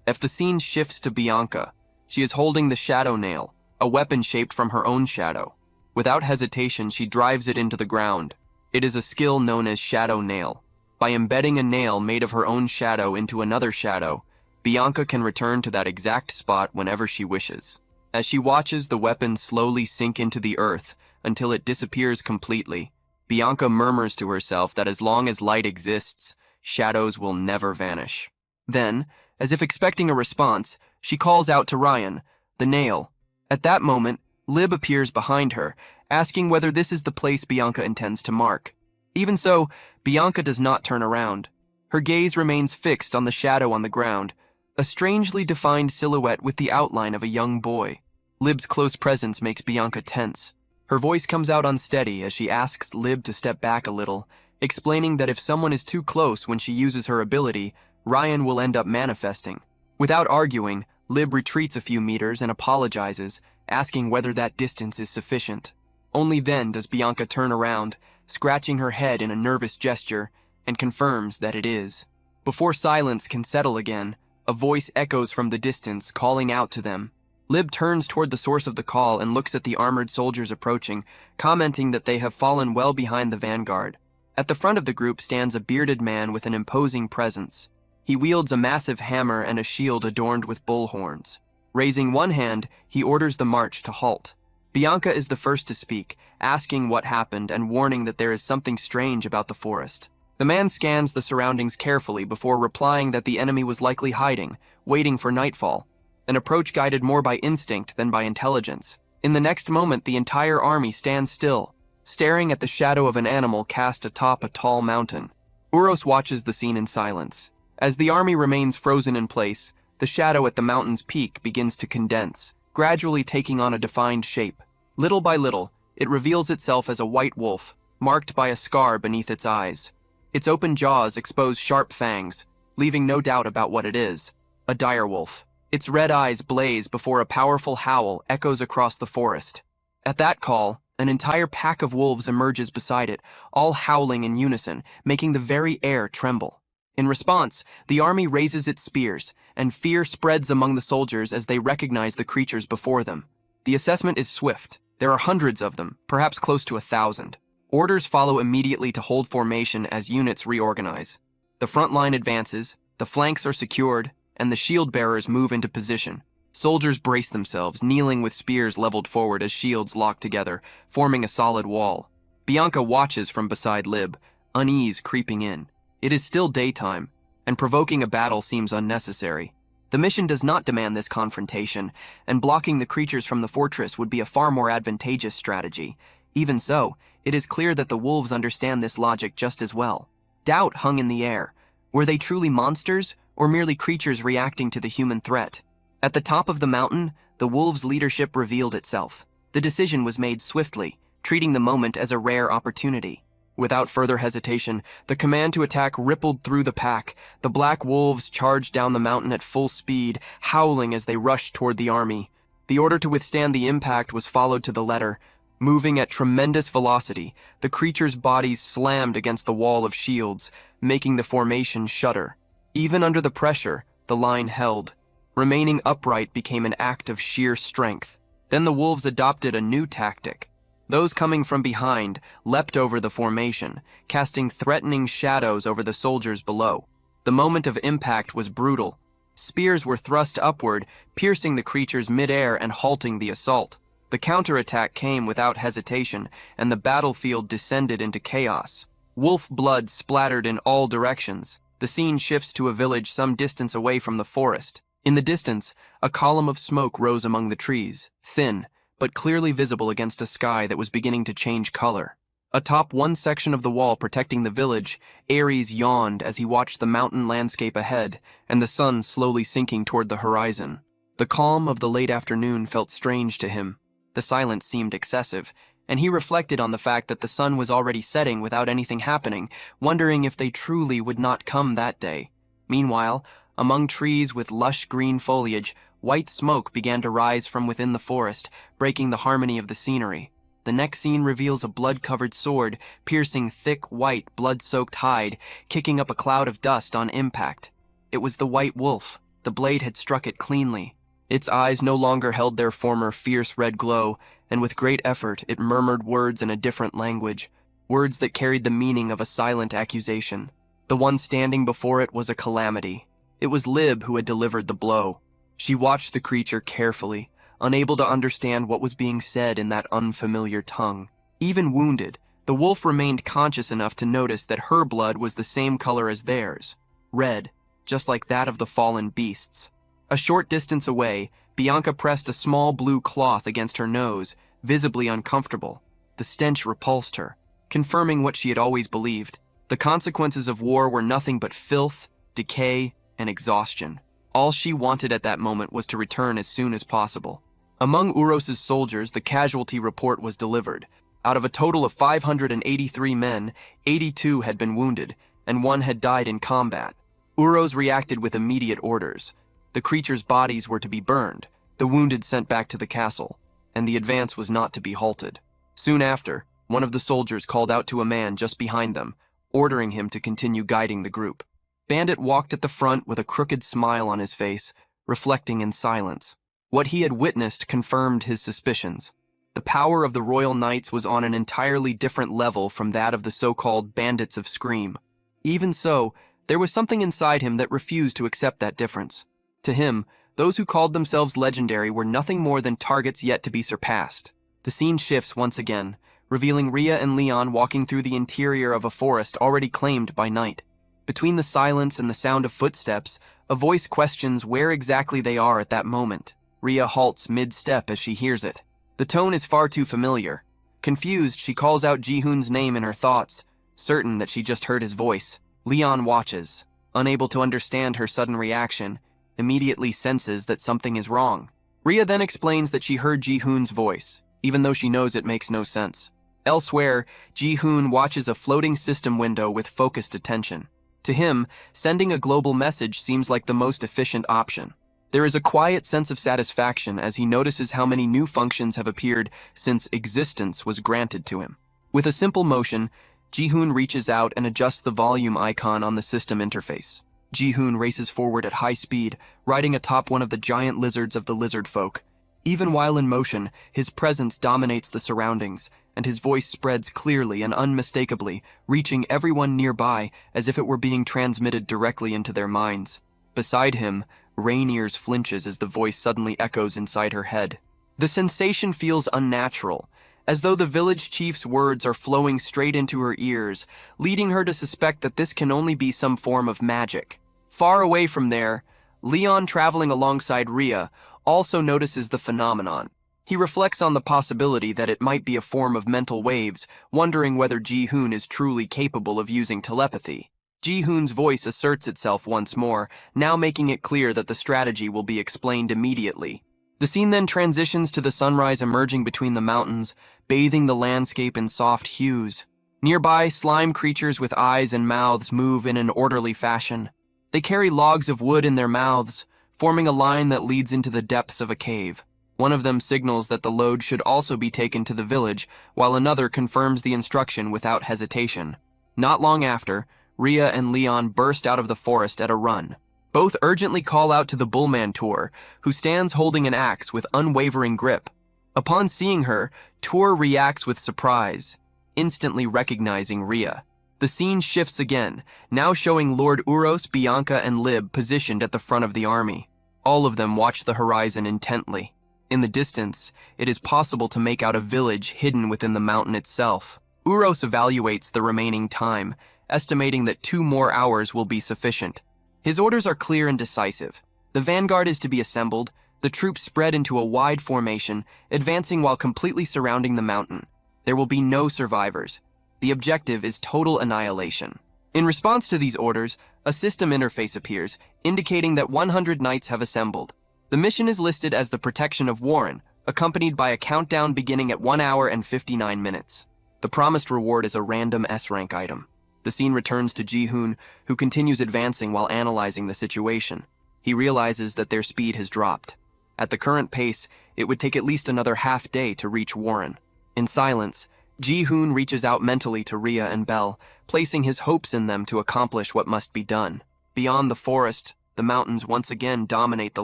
If the scene shifts to Bianca, she is holding the shadow nail, a weapon shaped from her own shadow. Without hesitation, she drives it into the ground. It is a skill known as shadow nail. By embedding a nail made of her own shadow into another shadow, Bianca can return to that exact spot whenever she wishes. As she watches the weapon slowly sink into the earth until it disappears completely, Bianca murmurs to herself that as long as light exists, shadows will never vanish. Then, as if expecting a response, she calls out to Ryan, the nail. At that moment, Lib appears behind her, asking whether this is the place Bianca intends to mark. Even so, Bianca does not turn around. Her gaze remains fixed on the shadow on the ground, a strangely defined silhouette with the outline of a young boy. Lib's close presence makes Bianca tense. Her voice comes out unsteady as she asks Lib to step back a little, explaining that if someone is too close when she uses her ability, Ryan will end up manifesting. Without arguing, Lib retreats a few meters and apologizes, asking whether that distance is sufficient. Only then does Bianca turn around, scratching her head in a nervous gesture, and confirms that it is. Before silence can settle again, a voice echoes from the distance, calling out to them. Lib turns toward the source of the call and looks at the armored soldiers approaching, commenting that they have fallen well behind the vanguard. At the front of the group stands a bearded man with an imposing presence. He wields a massive hammer and a shield adorned with bull horns. Raising one hand, he orders the march to halt. Bianca is the first to speak, asking what happened and warning that there is something strange about the forest. The man scans the surroundings carefully before replying that the enemy was likely hiding, waiting for nightfall, an approach guided more by instinct than by intelligence. In the next moment, the entire army stands still, staring at the shadow of an animal cast atop a tall mountain. Uros watches the scene in silence. As the army remains frozen in place, the shadow at the mountain's peak begins to condense, gradually taking on a defined shape. Little by little, it reveals itself as a white wolf, marked by a scar beneath its eyes. Its open jaws expose sharp fangs, leaving no doubt about what it is: a direwolf. Its red eyes blaze before a powerful howl echoes across the forest. At that call, an entire pack of wolves emerges beside it, all howling in unison, making the very air tremble. In response, the army raises its spears, and fear spreads among the soldiers as they recognize the creatures before them. The assessment is swift. There are hundreds of them, perhaps close to 1,000. Orders follow immediately to hold formation as units reorganize. The front line advances, the flanks are secured, and the shield bearers move into position. Soldiers brace themselves, kneeling with spears leveled forward as shields lock together, forming a solid wall. Bianca watches from beside Lib, unease creeping in. It is still daytime, and provoking a battle seems unnecessary. The mission does not demand this confrontation, and blocking the creatures from the fortress would be a far more advantageous strategy. Even so, it is clear that the wolves understand this logic just as well. Doubt hung in the air. Were they truly monsters, or merely creatures reacting to the human threat? At the top of the mountain, the wolves' leadership revealed itself. The decision was made swiftly, treating the moment as a rare opportunity. Without further hesitation, the command to attack rippled through the pack. The black wolves charged down the mountain at full speed, howling as they rushed toward the army. The order to withstand the impact was followed to the letter. Moving at tremendous velocity, the creatures' bodies slammed against the wall of shields, making the formation shudder. Even under the pressure, the line held. Remaining upright became an act of sheer strength. Then the wolves adopted a new tactic. Those coming from behind leapt over the formation, casting threatening shadows over the soldiers below. The moment of impact was brutal. Spears were thrust upward, piercing the creatures midair and halting the assault. The counterattack came without hesitation, and the battlefield descended into chaos. Wolf blood splattered in all directions. The scene shifts to a village some distance away from the forest. In the distance, a column of smoke rose among the trees, thin, but clearly visible against a sky that was beginning to change color. Atop one section of the wall protecting the village, Ares yawned as he watched the mountain landscape ahead and the sun slowly sinking toward the horizon. The calm of the late afternoon felt strange to him. The silence seemed excessive, and he reflected on the fact that the sun was already setting without anything happening, wondering if they truly would not come that day. Meanwhile, among trees with lush green foliage, white smoke began to rise from within the forest, breaking the harmony of the scenery. The next scene reveals a blood-covered sword, piercing thick, white, blood-soaked hide, kicking up a cloud of dust on impact. It was the white wolf. The blade had struck it cleanly. Its eyes no longer held their former fierce red glow, and with great effort it murmured words in a different language, words that carried the meaning of a silent accusation. The one standing before it was a calamity. It was Lib who had delivered the blow. She watched the creature carefully, unable to understand what was being said in that unfamiliar tongue. Even wounded, the wolf remained conscious enough to notice that her blood was the same color as theirs, red, just like that of the fallen beasts. A short distance away, Bianca pressed a small blue cloth against her nose, visibly uncomfortable. The stench repulsed her, confirming what she had always believed. The consequences of war were nothing but filth, decay, and exhaustion. All she wanted at that moment was to return as soon as possible. Among Uros's soldiers, the casualty report was delivered. Out of a total of 583 men, 82 had been wounded, and 1 had died in combat. Uros reacted with immediate orders. The creatures' bodies were to be burned, the wounded sent back to the castle, and the advance was not to be halted. Soon after, one of the soldiers called out to a man just behind them, ordering him to continue guiding the group. Bandit walked at the front with a crooked smile on his face, reflecting in silence. What he had witnessed confirmed his suspicions. The power of the Royal Knights was on an entirely different level from that of the so-called Bandits of Scream. Even so, there was something inside him that refused to accept that difference. To him, Those who called themselves legendary were nothing more than targets yet to be surpassed. The scene shifts once again, revealing Ria and Leon walking through the interior of a forest already claimed by night. Between the silence and the sound of footsteps, a voice questions where exactly they are at that moment. Ria halts mid-step as she hears it. The tone is far too familiar. Confused, she calls out Ji-hoon's name in her thoughts, certain that she just heard his voice. Leon watches, unable to understand her sudden reaction, immediately senses that something is wrong. Ria then explains that she heard Ji-hoon's voice, even though she knows it makes no sense. Elsewhere, Ji-hoon watches a floating system window with focused attention. To him, sending a global message seems like the most efficient option. There is a quiet sense of satisfaction as he notices how many new functions have appeared since existence was granted to him. With a simple motion, Ji-hoon reaches out and adjusts the volume icon on the system interface. Ji-hoon races forward at high speed, riding atop one of the giant lizards of the lizard folk. Even while in motion, his presence dominates the surroundings, and his voice spreads clearly and unmistakably, reaching everyone nearby as if it were being transmitted directly into their minds. Beside him, Rainier's flinches as the voice suddenly echoes inside her head. The sensation feels unnatural, as though the village chief's words are flowing straight into her ears, leading her to suspect that this can only be some form of magic. Far away from there, Leon, traveling alongside Ria, also notices the phenomenon. He reflects on the possibility that it might be a form of mental waves, wondering whether Ji-hoon is truly capable of using telepathy. Ji-hoon's voice asserts itself once more, now making it clear that the strategy will be explained immediately. The scene then transitions to the sunrise emerging between the mountains, bathing the landscape in soft hues. Nearby, slime creatures with eyes and mouths move in an orderly fashion. They carry logs of wood in their mouths, forming a line that leads into the depths of a cave. One of them signals that the load should also be taken to the village, while another confirms the instruction without hesitation. Not long after, Ria and Leon burst out of the forest at a run. Both urgently call out to the Bullman Tor, who stands holding an axe with unwavering grip. Upon seeing her, Tor reacts with surprise, instantly recognizing Ria. The scene shifts again, now showing Lord Uros, Bianca, and Lib positioned at the front of the army. All of them watch the horizon intently. In the distance, it is possible to make out a village hidden within the mountain itself. Uros evaluates the remaining time, estimating that 2 more hours will be sufficient. His orders are clear and decisive. The vanguard is to be assembled, the troops spread into a wide formation, advancing while completely surrounding the mountain. There will be no survivors. The objective is total annihilation. In response to these orders, a system interface appears, indicating that 100 knights have assembled. The mission is listed as the protection of Warren, accompanied by a countdown beginning at 1 hour and 59 minutes. The promised reward is a random S-rank item. The scene returns to Ji-hoon, who continues advancing while analyzing the situation. He realizes that their speed has dropped. At the current pace, it would take at least another half day to reach Warren. In silence, Ji-hoon reaches out mentally to Ria and Belle, placing his hopes in them to accomplish what must be done. Beyond the forest, the mountains once again dominate the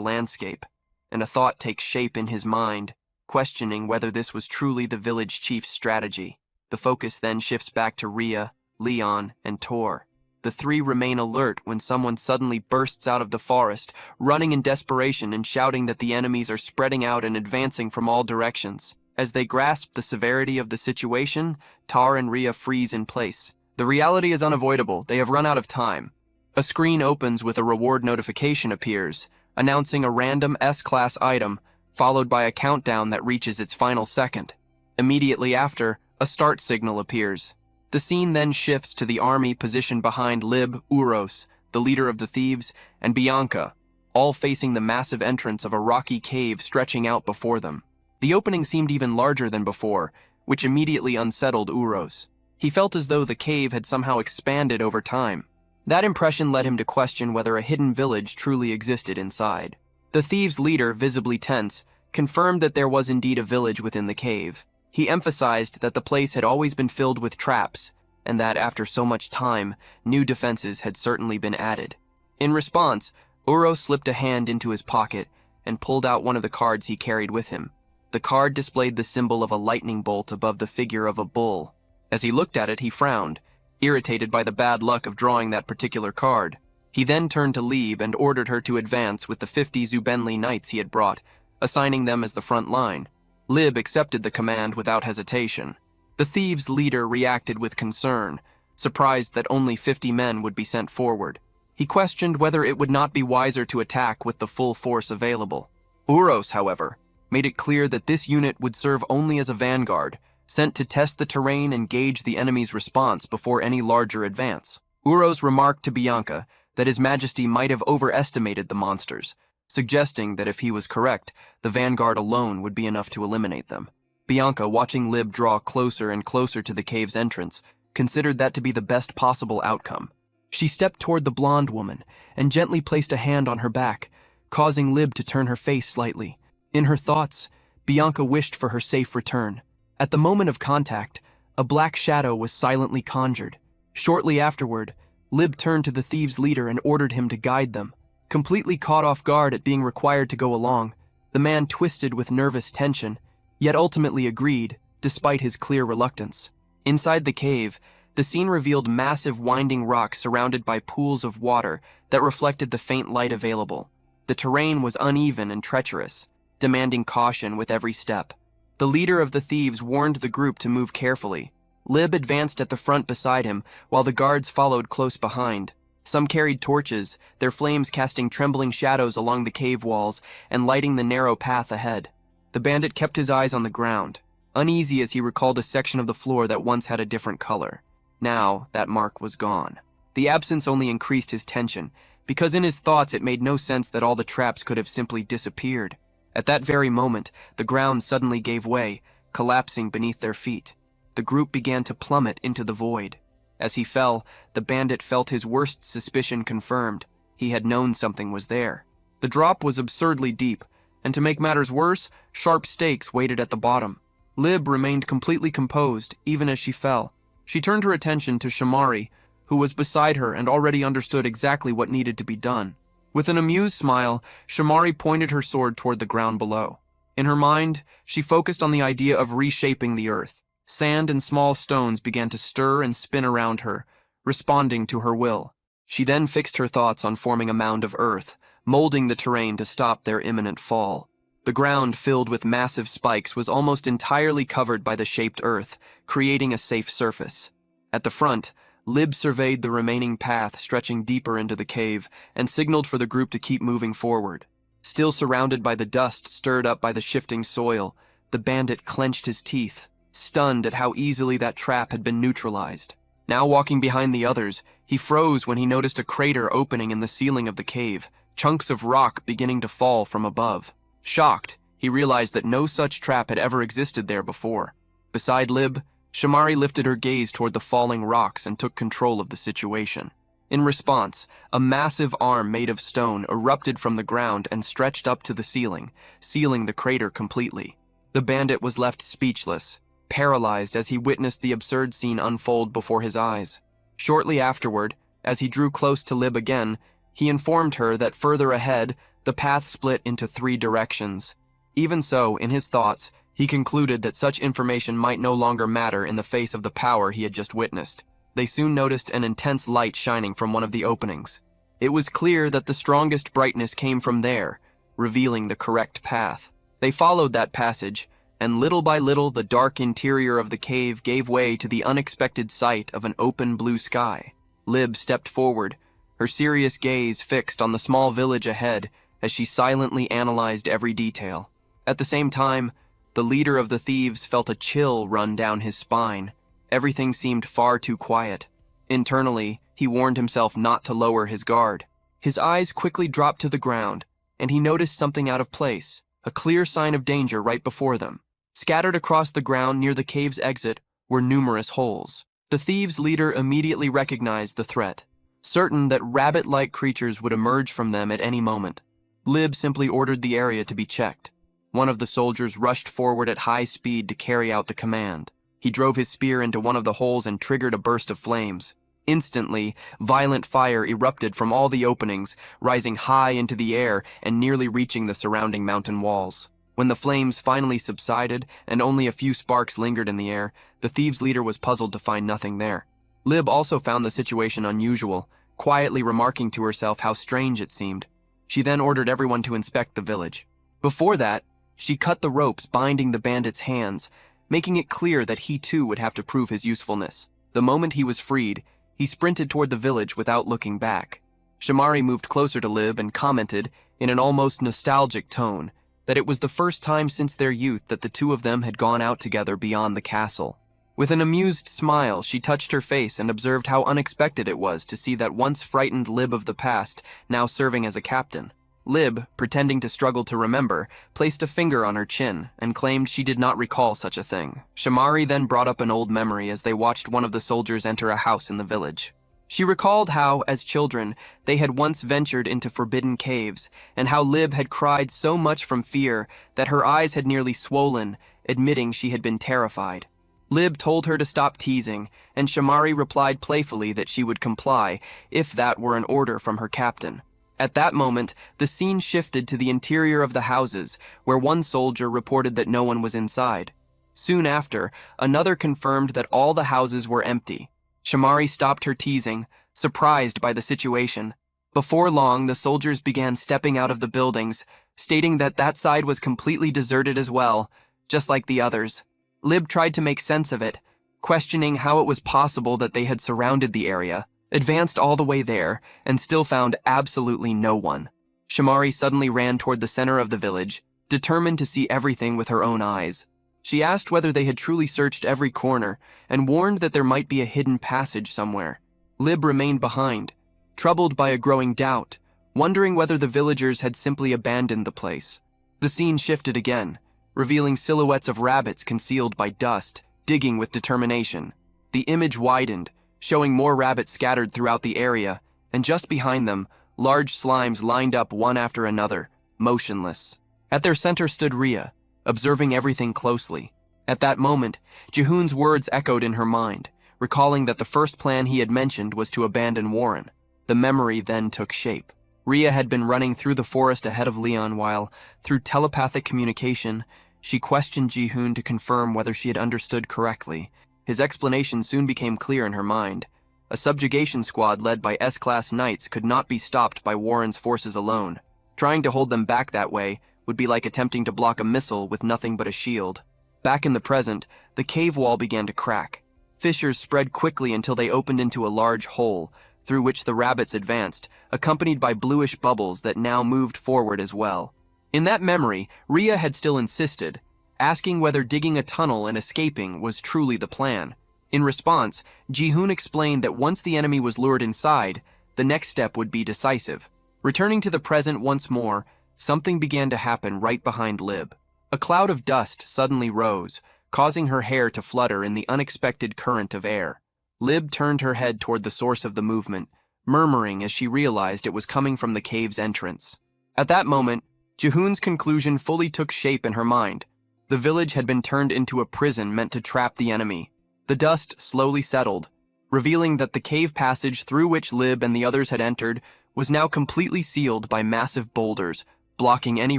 landscape, and a thought takes shape in his mind, questioning whether this was truly the village chief's strategy. The focus then shifts back to Ria, Leon, and Tor. The three remain alert when someone suddenly bursts out of the forest, running in desperation and shouting that the enemies are spreading out and advancing from all directions. As they grasp the severity of the situation, Tar and Ria freeze in place. The reality is unavoidable. They have run out of time. A screen opens with a reward notification appears, announcing a random S-class item, followed by a countdown that reaches its final second. Immediately after, a start signal appears. The scene then shifts to the army positioned behind Lib, Uros, the leader of the thieves, and Bianca, all facing the massive entrance of a rocky cave stretching out before them. The opening seemed even larger than before, which immediately unsettled Uros. He felt as though the cave had somehow expanded over time. That impression led him to question whether a hidden village truly existed inside. The thieves' leader, visibly tense, confirmed that there was indeed a village within the cave. He emphasized that the place had always been filled with traps, and that after so much time, new defenses had certainly been added. In response, Uros slipped a hand into his pocket and pulled out one of the cards he carried with him. The card displayed the symbol of a lightning bolt above the figure of a bull. As he looked at it, he frowned, irritated by the bad luck of drawing that particular card. He then turned to Lieb and ordered her to advance with the 50 Zubenli knights he had brought, assigning them as the front line. Lieb accepted the command without hesitation. The thieves' leader reacted with concern, surprised that only 50 men would be sent forward. He questioned whether it would not be wiser to attack with the full force available. Uros, however, made it clear that this unit would serve only as a vanguard, sent to test the terrain and gauge the enemy's response before any larger advance. Uros remarked to Bianca that His Majesty might have overestimated the monsters, suggesting that if he was correct, the vanguard alone would be enough to eliminate them. Bianca, watching Lieb draw closer and closer to the cave's entrance, considered that to be the best possible outcome. She stepped toward the blonde woman and gently placed a hand on her back, causing Lieb to turn her face slightly. In her thoughts, Bianca wished for her safe return. At the moment of contact, a black shadow was silently conjured. Shortly afterward, Lieb turned to the thieves' leader and ordered him to guide them. Completely caught off guard at being required to go along, the man twisted with nervous tension, yet ultimately agreed, despite his clear reluctance. Inside the cave, the scene revealed massive winding rocks surrounded by pools of water that reflected the faint light available. The terrain was uneven and treacherous, demanding caution with every step. The leader of the thieves warned the group to move carefully. Lieb advanced at the front beside him, while the guards followed close behind. Some carried torches, their flames casting trembling shadows along the cave walls and lighting the narrow path ahead. The bandit kept his eyes on the ground, uneasy as he recalled a section of the floor that once had a different color. Now, that mark was gone. The absence only increased his tension, because in his thoughts it made no sense that all the traps could have simply disappeared. At that very moment, the ground suddenly gave way, collapsing beneath their feet. The group began to plummet into the void. As he fell, the bandit felt his worst suspicion confirmed. He had known something was there. The drop was absurdly deep, and to make matters worse, sharp stakes waited at the bottom. Lieb remained completely composed, even as she fell. She turned her attention to Shamari, who was beside her and already understood exactly what needed to be done. With an amused smile, Shamari pointed her sword toward the ground below. In her mind, she focused on the idea of reshaping the earth. Sand and small stones began to stir and spin around her, responding to her will. She then fixed her thoughts on forming a mound of earth, molding the terrain to stop their imminent fall. The ground, filled with massive spikes, was almost entirely covered by the shaped earth, creating a safe surface. At the front, Lieb surveyed the remaining path stretching deeper into the cave and signaled for the group to keep moving forward. Still surrounded by the dust stirred up by the shifting soil, the bandit clenched his teeth, stunned at how easily that trap had been neutralized. Now walking behind the others, he froze when he noticed a crater opening in the ceiling of the cave, chunks of rock beginning to fall from above. Shocked, he realized that no such trap had ever existed there before. Beside Lieb, Shamari lifted her gaze toward the falling rocks and took control of the situation. In response, a massive arm made of stone erupted from the ground and stretched up to the ceiling, sealing the crater completely. The bandit was left speechless, paralyzed as he witnessed the absurd scene unfold before his eyes. Shortly afterward, as he drew close to Lieb again, he informed her that further ahead, the path split into 3 directions. Even so, in his thoughts, he concluded that such information might no longer matter in the face of the power he had just witnessed. They soon noticed an intense light shining from one of the openings. It was clear that the strongest brightness came from there, revealing the correct path. They followed that passage, and little by little the dark interior of the cave gave way to the unexpected sight of an open blue sky. Lieb stepped forward, her serious gaze fixed on the small village ahead as she silently analyzed every detail. At the same time, the leader of the thieves felt a chill run down his spine. Everything seemed far too quiet. Internally, he warned himself not to lower his guard. His eyes quickly dropped to the ground, and he noticed something out of place, a clear sign of danger right before them. Scattered across the ground near the cave's exit were numerous holes. The thieves' leader immediately recognized the threat, certain that rabbit-like creatures would emerge from them at any moment. Lieb simply ordered the area to be checked. One of the soldiers rushed forward at high speed to carry out the command. He drove his spear into one of the holes and triggered a burst of flames. Instantly, violent fire erupted from all the openings, rising high into the air and nearly reaching the surrounding mountain walls. When the flames finally subsided and only a few sparks lingered in the air, the thieves' leader was puzzled to find nothing there. Lieb also found the situation unusual, quietly remarking to herself how strange it seemed. She then ordered everyone to inspect the village. Before that, she cut the ropes binding the bandit's hands, making it clear that he too would have to prove his usefulness. The moment he was freed, he sprinted toward the village without looking back. Shamari moved closer to Lib and commented, in an almost nostalgic tone, that it was the first time since their youth that the two of them had gone out together beyond the castle. With an amused smile, she touched her face and observed how unexpected it was to see that once frightened Lib of the past now serving as a captain. Lib, pretending to struggle to remember, placed a finger on her chin and claimed she did not recall such a thing. Shamari then brought up an old memory as they watched one of the soldiers enter a house in the village. She recalled how, as children, they had once ventured into forbidden caves, and how Lib had cried so much from fear that her eyes had nearly swollen, admitting she had been terrified. Lib told her to stop teasing, and Shamari replied playfully that she would comply if that were an order from her captain. At that moment, the scene shifted to the interior of the houses, where one soldier reported that no one was inside. Soon after, another confirmed that all the houses were empty. Shamari stopped her teasing, surprised by the situation. Before long, the soldiers began stepping out of the buildings, stating that that side was completely deserted as well, just like the others. Lib tried to make sense of it, questioning how it was possible that they had surrounded the area, advanced all the way there, and still found absolutely no one. Shamari suddenly ran toward the center of the village, determined to see everything with her own eyes. She asked whether they had truly searched every corner, and warned that there might be a hidden passage somewhere. Lib remained behind, troubled by a growing doubt, wondering whether the villagers had simply abandoned the place. The scene shifted again, revealing silhouettes of rabbits concealed by dust, digging with determination. The image widened, showing more rabbits scattered throughout the area, and just behind them, large slimes lined up one after another, motionless. At their center stood Rhea, observing everything closely. At that moment, Jihoon's words echoed in her mind, recalling that the first plan he had mentioned was to abandon Warren. The memory then took shape. Rhea had been running through the forest ahead of Leon while, through telepathic communication, she questioned Jihoon to confirm whether she had understood correctly. His explanation soon became clear in her mind. A subjugation squad led by S-class knights could not be stopped by Warren's forces alone. Trying to hold them back that way would be like attempting to block a missile with nothing but a shield. Back in the present, the cave wall began to crack. Fissures spread quickly until they opened into a large hole, through which the rabbits advanced, accompanied by bluish bubbles that now moved forward as well. In that memory, Rhea had still insisted, asking whether digging a tunnel and escaping was truly the plan. In response, Jihoon explained that once the enemy was lured inside, the next step would be decisive. Returning to the present once more, something began to happen right behind Lib. A cloud of dust suddenly rose, causing her hair to flutter in the unexpected current of air. Lib turned her head toward the source of the movement, murmuring as she realized it was coming from the cave's entrance. At that moment, Jihoon's conclusion fully took shape in her mind. The village had been turned into a prison meant to trap the enemy. The dust slowly settled, revealing that the cave passage through which Lib and the others had entered was now completely sealed by massive boulders, blocking any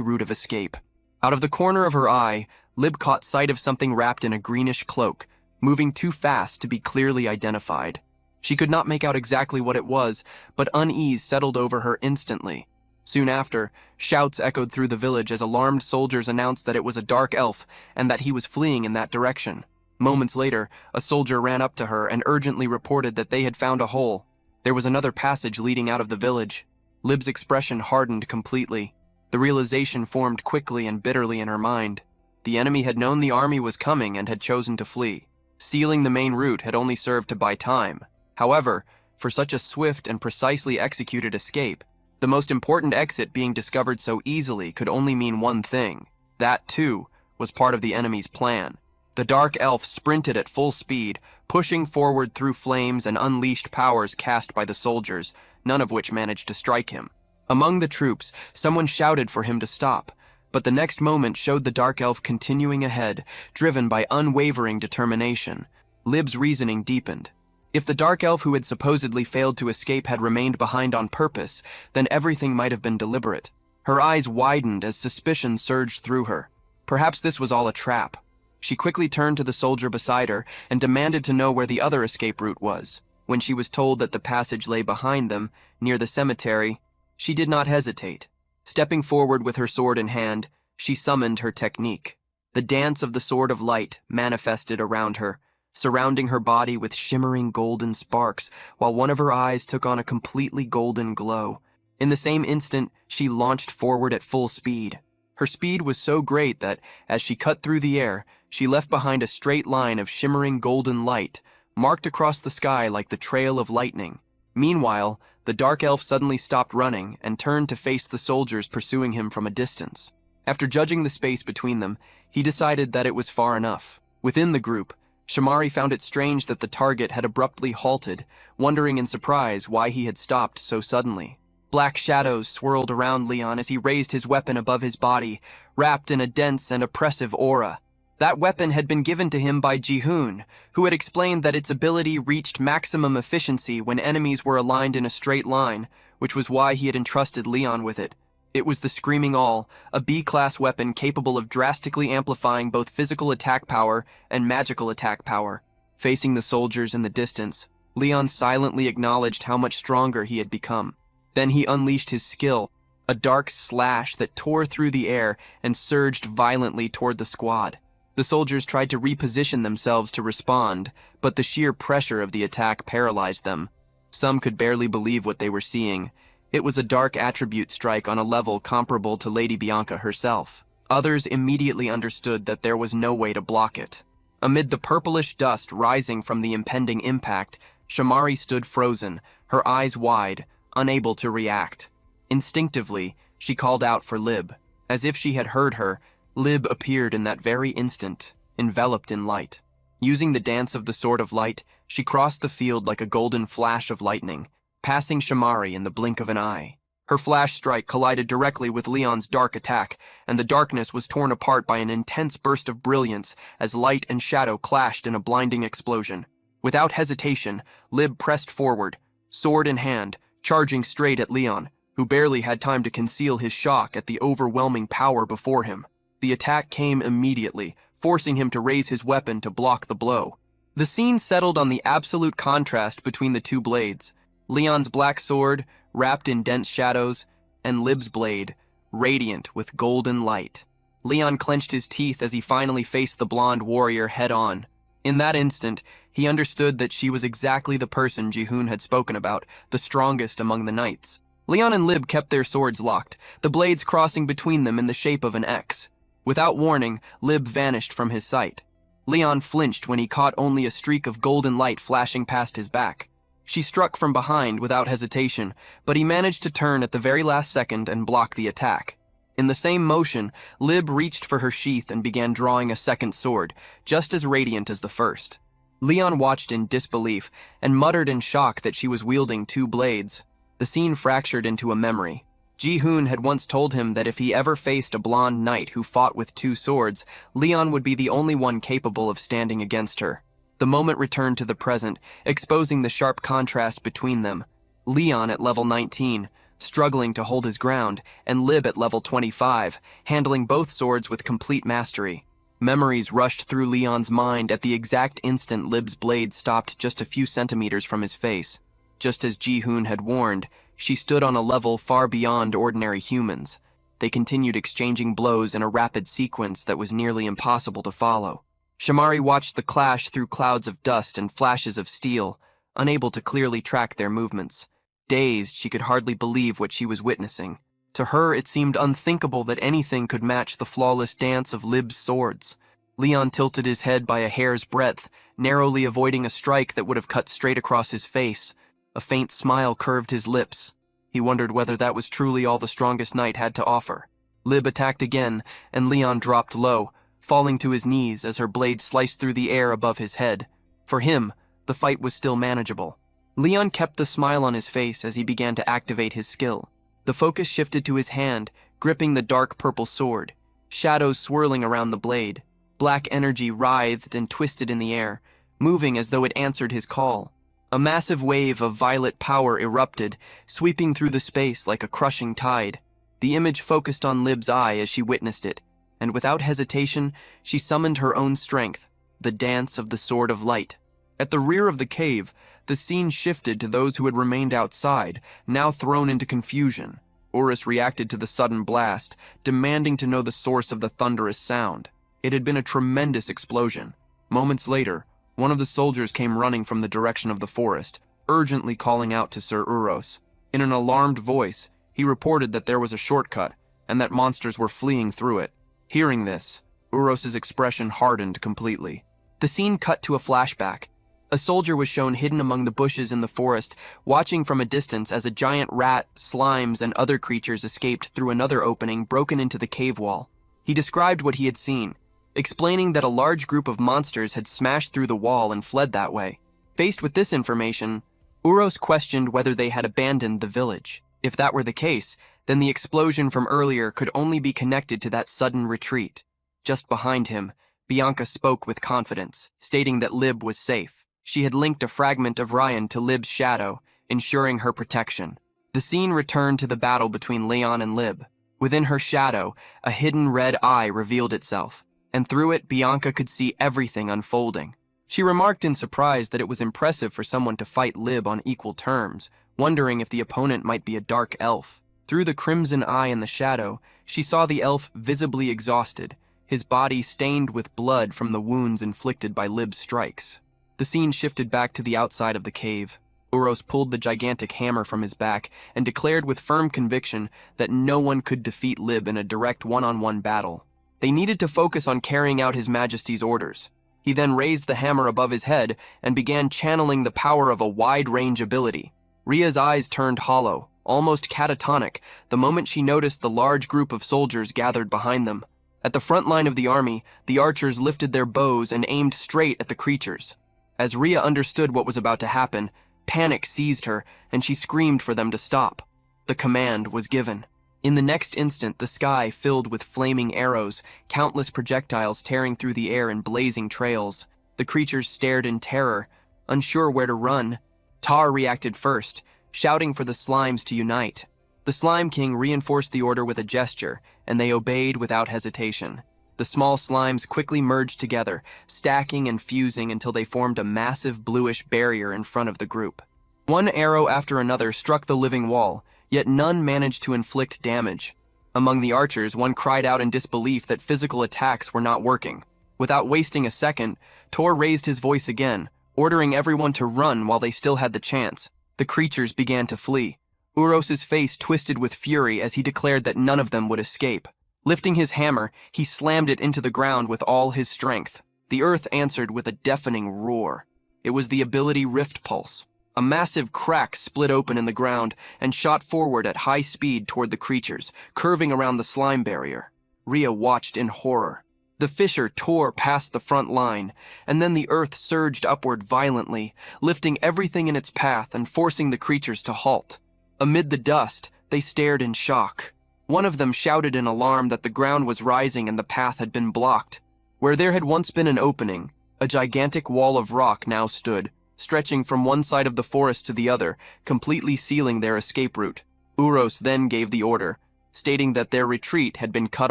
route of escape. Out of the corner of her eye, Lib caught sight of something wrapped in a greenish cloak, moving too fast to be clearly identified. She could not make out exactly what it was, but unease settled over her instantly. Soon after, shouts echoed through the village as alarmed soldiers announced that it was a dark elf and that he was fleeing in that direction. Moments later, a soldier ran up to her and urgently reported that they had found a hole. There was another passage leading out of the village. Lib's expression hardened completely. The realization formed quickly and bitterly in her mind. The enemy had known the army was coming and had chosen to flee. Sealing the main route had only served to buy time. However, for such a swift and precisely executed escape, the most important exit being discovered so easily could only mean one thing. That, too, was part of the enemy's plan. The dark elf sprinted at full speed, pushing forward through flames and unleashed powers cast by the soldiers, none of which managed to strike him. Among the troops, someone shouted for him to stop, but the next moment showed the dark elf continuing ahead, driven by unwavering determination. Lib's reasoning deepened. If the dark elf who had supposedly failed to escape had remained behind on purpose, then everything might have been deliberate. Her eyes widened as suspicion surged through her. Perhaps this was all a trap. She quickly turned to the soldier beside her and demanded to know where the other escape route was. When she was told that the passage lay behind them, near the cemetery, she did not hesitate. Stepping forward with her sword in hand, she summoned her technique. The dance of the Sword of Light manifested around her, surrounding her body with shimmering golden sparks, while one of her eyes took on a completely golden glow. In the same instant, she launched forward at full speed. Her speed was so great that, as she cut through the air, she left behind a straight line of shimmering golden light, marked across the sky like the trail of lightning. Meanwhile, the dark elf suddenly stopped running and turned to face the soldiers pursuing him from a distance. After judging the space between them, he decided that it was far enough. Within the group, Shamari found it strange that the target had abruptly halted, wondering in surprise why he had stopped so suddenly. Black shadows swirled around Leon as he raised his weapon above his body, wrapped in a dense and oppressive aura. That weapon had been given to him by Ji-hoon, who had explained that its ability reached maximum efficiency when enemies were aligned in a straight line, which was why he had entrusted Leon with it. It was the Screaming Awl, a B-class weapon capable of drastically amplifying both physical attack power and magical attack power. Facing the soldiers in the distance, Leon silently acknowledged how much stronger he had become. Then he unleashed his skill, a dark slash that tore through the air and surged violently toward the squad. The soldiers tried to reposition themselves to respond, but the sheer pressure of the attack paralyzed them. Some could barely believe what they were seeing. It was a dark attribute strike on a level comparable to Lady Bianca herself. Others immediately understood that there was no way to block it. Amid the purplish dust rising from the impending impact, Shamari stood frozen, her eyes wide, unable to react. Instinctively, she called out for Lib. As if she had heard her, Lib appeared in that very instant, enveloped in light. Using the dance of the Sword of Light, she crossed the field like a golden flash of lightning, passing Shamari in the blink of an eye. Her flash strike collided directly with Leon's dark attack, and the darkness was torn apart by an intense burst of brilliance as light and shadow clashed in a blinding explosion. Without hesitation, Lib pressed forward, sword in hand, charging straight at Leon, who barely had time to conceal his shock at the overwhelming power before him. The attack came immediately, forcing him to raise his weapon to block the blow. The scene settled on the absolute contrast between the two blades. Leon's black sword, wrapped in dense shadows, and Lib's blade, radiant with golden light. Leon clenched his teeth as he finally faced the blonde warrior head-on. In that instant, he understood that she was exactly the person Ji-hoon had spoken about, the strongest among the knights. Leon and Lib kept their swords locked, the blades crossing between them in the shape of an X. Without warning, Lib vanished from his sight. Leon flinched when he caught only a streak of golden light flashing past his back. She struck from behind without hesitation, but he managed to turn at the very last second and block the attack. In the same motion, Lib reached for her sheath and began drawing a second sword, just as radiant as the first. Leon watched in disbelief and muttered in shock that she was wielding two blades. The scene fractured into a memory. Ji-hoon had once told him that if he ever faced a blonde knight who fought with two swords, Leon would be the only one capable of standing against her. The moment returned to the present, exposing the sharp contrast between them. Leon at level 19, struggling to hold his ground, and Lib at level 25, handling both swords with complete mastery. Memories rushed through Leon's mind at the exact instant Lib's blade stopped just a few centimeters from his face. Just as Ji-hoon had warned, she stood on a level far beyond ordinary humans. They continued exchanging blows in a rapid sequence that was nearly impossible to follow. Shamari watched the clash through clouds of dust and flashes of steel, unable to clearly track their movements. Dazed, she could hardly believe what she was witnessing. To her, it seemed unthinkable that anything could match the flawless dance of Lib's swords. Leon tilted his head by a hair's breadth, narrowly avoiding a strike that would have cut straight across his face. A faint smile curved his lips. He wondered whether that was truly all the strongest knight had to offer. Lib attacked again, and Leon dropped low, falling to his knees as her blade sliced through the air above his head. For him, the fight was still manageable. Leon kept the smile on his face as he began to activate his skill. The focus shifted to his hand, gripping the dark purple sword, shadows swirling around the blade. Black energy writhed and twisted in the air, moving as though it answered his call. A massive wave of violet power erupted, sweeping through the space like a crushing tide. The image focused on Lib's eye as she witnessed it, and without hesitation, she summoned her own strength, the dance of the Sword of Light. At the rear of the cave, The scene shifted to those who had remained outside, now thrown into confusion. Urus reacted to the sudden blast, demanding to know the source of the thunderous sound. It had been a tremendous explosion. Moments later, one of the soldiers came running from the direction of the forest, urgently calling out to Sir Uros. In an alarmed voice, he reported that there was a shortcut, and that monsters were fleeing through it. Hearing this, Uros's expression hardened completely. The scene cut to a flashback. A soldier was shown hidden among the bushes in the forest, watching from a distance as a giant rat, slimes, and other creatures escaped through another opening broken into the cave wall. He described what he had seen, explaining that a large group of monsters had smashed through the wall and fled that way. Faced with this information, Uros questioned whether they had abandoned the village. If that were the case, then the explosion from earlier could only be connected to that sudden retreat. Just behind him, Bianca spoke with confidence, stating that Lib was safe. She had linked a fragment of Ryan to Lib's shadow, ensuring her protection. The scene returned to the battle between Leon and Lib. Within her shadow, a hidden red eye revealed itself, and through it Bianca could see everything unfolding. She remarked in surprise that it was impressive for someone to fight Lib on equal terms, wondering if the opponent might be a dark elf. Through the crimson eye in the shadow, she saw the elf visibly exhausted, his body stained with blood from the wounds inflicted by Lib's strikes. The scene shifted back to the outside of the cave. Uros pulled the gigantic hammer from his back and declared with firm conviction that no one could defeat Lib in a direct one-on-one battle. They needed to focus on carrying out His Majesty's orders. He then raised the hammer above his head and began channeling the power of a wide-range ability. Ria's eyes turned hollow, almost catatonic, the moment she noticed the large group of soldiers gathered behind them. At the front line of the army, the archers lifted their bows and aimed straight at the creatures. As Ria understood what was about to happen, panic seized her, and she screamed for them to stop. The command was given. In the next instant, the sky filled with flaming arrows, countless projectiles tearing through the air in blazing trails. The creatures stared in terror, unsure where to run. Tar reacted first, shouting for the slimes to unite. The Slime King reinforced the order with a gesture, and they obeyed without hesitation. The small slimes quickly merged together, stacking and fusing until they formed a massive bluish barrier in front of the group. One arrow after another struck the living wall, yet none managed to inflict damage. Among the archers, one cried out in disbelief that physical attacks were not working. Without wasting a second, Tor raised his voice again, ordering everyone to run while they still had the chance. The creatures began to flee. Uros's face twisted with fury as he declared that none of them would escape. Lifting his hammer, he slammed it into the ground with all his strength. The earth answered with a deafening roar. It was the ability Rift Pulse. A massive crack split open in the ground and shot forward at high speed toward the creatures, curving around the slime barrier. Ria watched in horror. The fissure tore past the front line, and then the earth surged upward violently, lifting everything in its path and forcing the creatures to halt. Amid the dust, they stared in shock. One of them shouted in alarm that the ground was rising and the path had been blocked. Where there had once been an opening, a gigantic wall of rock now stood, stretching from one side of the forest to the other, completely sealing their escape route. Uros then gave the order, stating that their retreat had been cut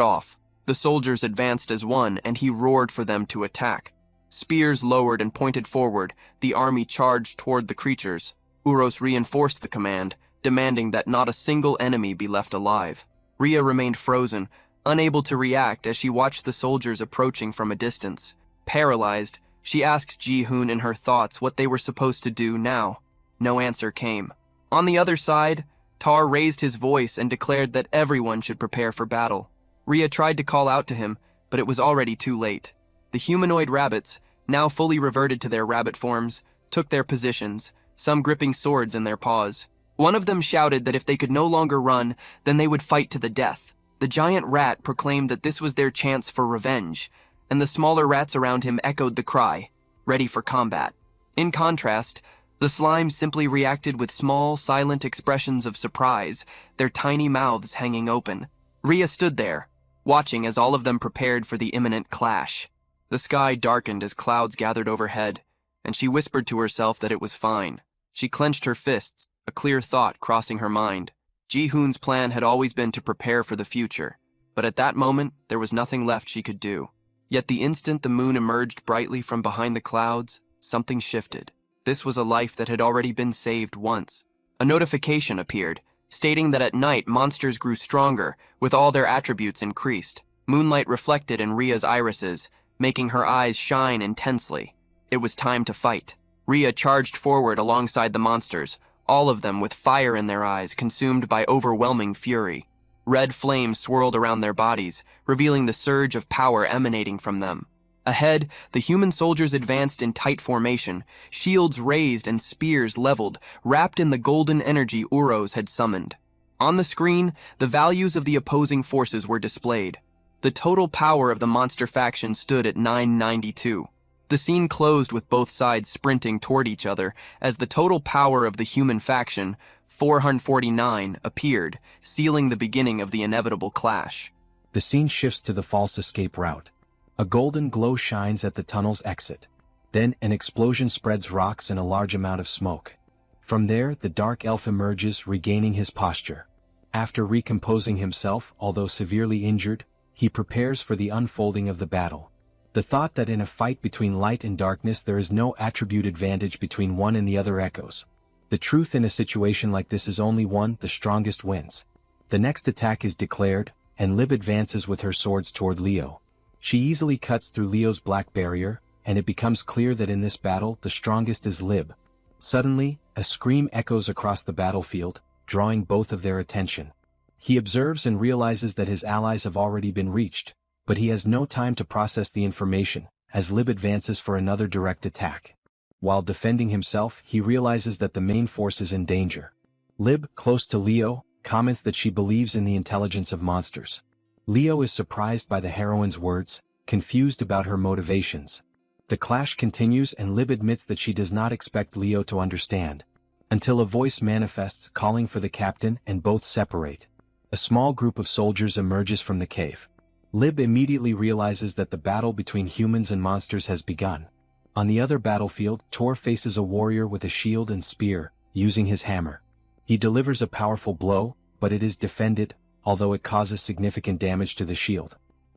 off. The soldiers advanced as one, and he roared for them to attack. Spears lowered and pointed forward, the army charged toward the creatures. Uros reinforced the command, demanding that not a single enemy be left alive. Ria remained frozen, unable to react as she watched the soldiers approaching from a distance. Paralyzed, she asked Ji-hoon in her thoughts what they were supposed to do now. No answer came. On the other side, Tar raised his voice and declared that everyone should prepare for battle. Ria tried to call out to him, but it was already too late. The humanoid rabbits, now fully reverted to their rabbit forms, took their positions, some gripping swords in their paws. One of them shouted that if they could no longer run, then they would fight to the death. The giant rat proclaimed that this was their chance for revenge, and the smaller rats around him echoed the cry, ready for combat. In contrast, the slimes simply reacted with small, silent expressions of surprise, their tiny mouths hanging open. Ria stood there, watching as all of them prepared for the imminent clash. The sky darkened as clouds gathered overhead, and she whispered to herself that it was fine. She clenched her fists, a clear thought crossing her mind. Ji-hoon's plan had always been to prepare for the future, but at that moment, there was nothing left she could do. Yet the instant the moon emerged brightly from behind the clouds, something shifted. This was a life that had already been saved once. A notification appeared, stating that at night monsters grew stronger, with all their attributes increased. Moonlight reflected in Ria's irises, making her eyes shine intensely. It was time to fight. Ria charged forward alongside the monsters, all of them with fire in their eyes, consumed by overwhelming fury. Red flames swirled around their bodies, revealing the surge of power emanating from them. Ahead, the human soldiers advanced in tight formation, shields raised and spears leveled, wrapped in the golden energy Uros had summoned. On the screen, the values of the opposing forces were displayed. The total power of the monster faction stood at 992. The scene closed with both sides sprinting toward each other as the total power of the human faction, 449, appeared, sealing the beginning of the inevitable clash. The scene shifts to the false escape route. A golden glow shines at the tunnel's exit. Then an explosion spreads rocks and a large amount of smoke. From there, the dark elf emerges, regaining his posture. After recomposing himself, although severely injured, he prepares for the unfolding of the battle. The thought that in a fight between light and darkness there is no attribute advantage between one and the other echoes. The truth in a situation like this is only one, the strongest wins. The next attack is declared, and Lib advances with her swords toward Leo. She easily cuts through Leo's black barrier, and it becomes clear that in this battle the strongest is Lib. Suddenly, a scream echoes across the battlefield, drawing both of their attention. He observes and realizes that his allies have already been reached, but he has no time to process the information, as Lib advances for another direct attack. While defending himself, he realizes that the main force is in danger. Lib, close to Leo, comments that she believes in the intelligence of monsters. Leo is surprised by the heroine's words, confused about her motivations. The clash continues and Lib admits that she does not expect Leo to understand. Until a voice manifests calling for the captain and both separate. A small group of soldiers emerges from the cave. Lib immediately realizes that the battle between humans and monsters has begun. On the other battlefield, Tor faces a warrior with a shield and spear, using his hammer. He delivers a powerful blow, but it is defended, although it causes significant damage to the shield.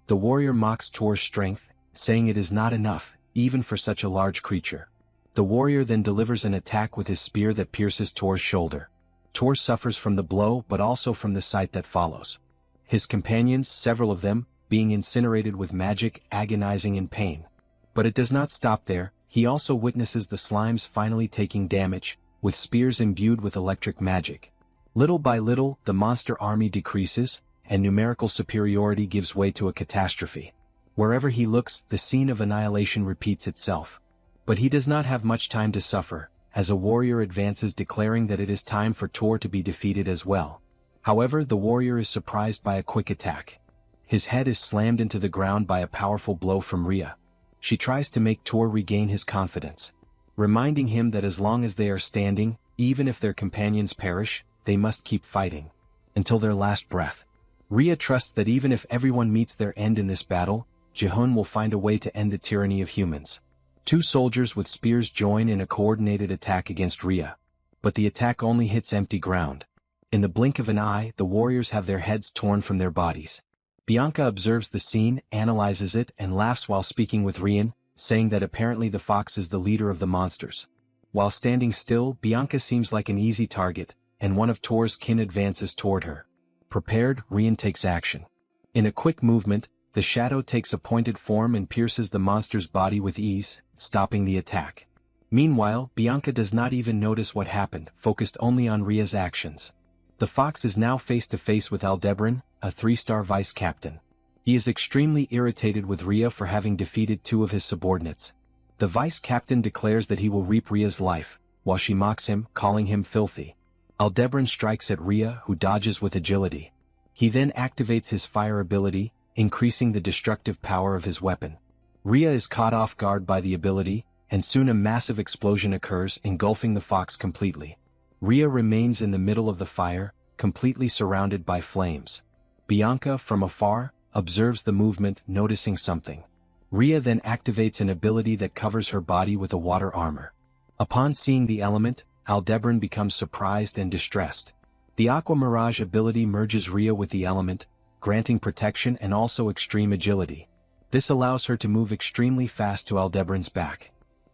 The warrior mocks Tor's strength, saying it is not enough, even for such a large creature. The warrior then delivers an attack with his spear that pierces Tor's shoulder. Tor suffers from the blow but also from the sight that follows. His companions, several of them, being incinerated with magic, agonizing in pain. But it does not stop there, he also witnesses the slimes finally taking damage, with spears imbued with electric magic. Little by little, the monster army decreases, and numerical superiority gives way to a catastrophe. Wherever he looks, the scene of annihilation repeats itself. But he does not have much time to suffer, as a warrior advances declaring that it is time for Tor to be defeated as well. However, the warrior is surprised by a quick attack. His head is slammed into the ground by a powerful blow from Ria. She tries to make Tor regain his confidence, reminding him that as long as they are standing, even if their companions perish, they must keep fighting, until their last breath. Ria trusts that even if everyone meets their end in this battle, Jihun will find a way to end the tyranny of humans. Two soldiers with spears join in a coordinated attack against Ria. But the attack only hits empty ground. In the blink of an eye, the warriors have their heads torn from their bodies. Bianca observes the scene, analyzes it, and laughs while speaking with Rian, saying that apparently the fox is the leader of the monsters. While standing still, Bianca seems like an easy target, and one of Tor's kin advances toward her. Prepared, Rian takes action. In a quick movement, the shadow takes a pointed form and pierces the monster's body with ease, stopping the attack. Meanwhile, Bianca does not even notice what happened, focused only on Ria's actions. The fox is now face to face with Aldebaran, a 3-star vice captain. He is extremely irritated with Ria for having defeated two of his subordinates. The vice captain declares that he will reap Ria's life, while she mocks him, calling him filthy. Aldebaran strikes at Ria, who dodges with agility. He then activates his fire ability, increasing the destructive power of his weapon. Ria is caught off guard by the ability, and soon a massive explosion occurs, engulfing the fox completely. Ria remains in the middle of the fire, completely surrounded by flames. Bianca, from afar, observes the movement, noticing something. Ria then activates an ability that covers her body with a water armor. Upon seeing the element, Aldebaran becomes surprised and distressed. The Aqua Mirage ability merges Ria with the element, granting protection and also extreme agility. This allows her to move extremely fast to Aldebaran's back.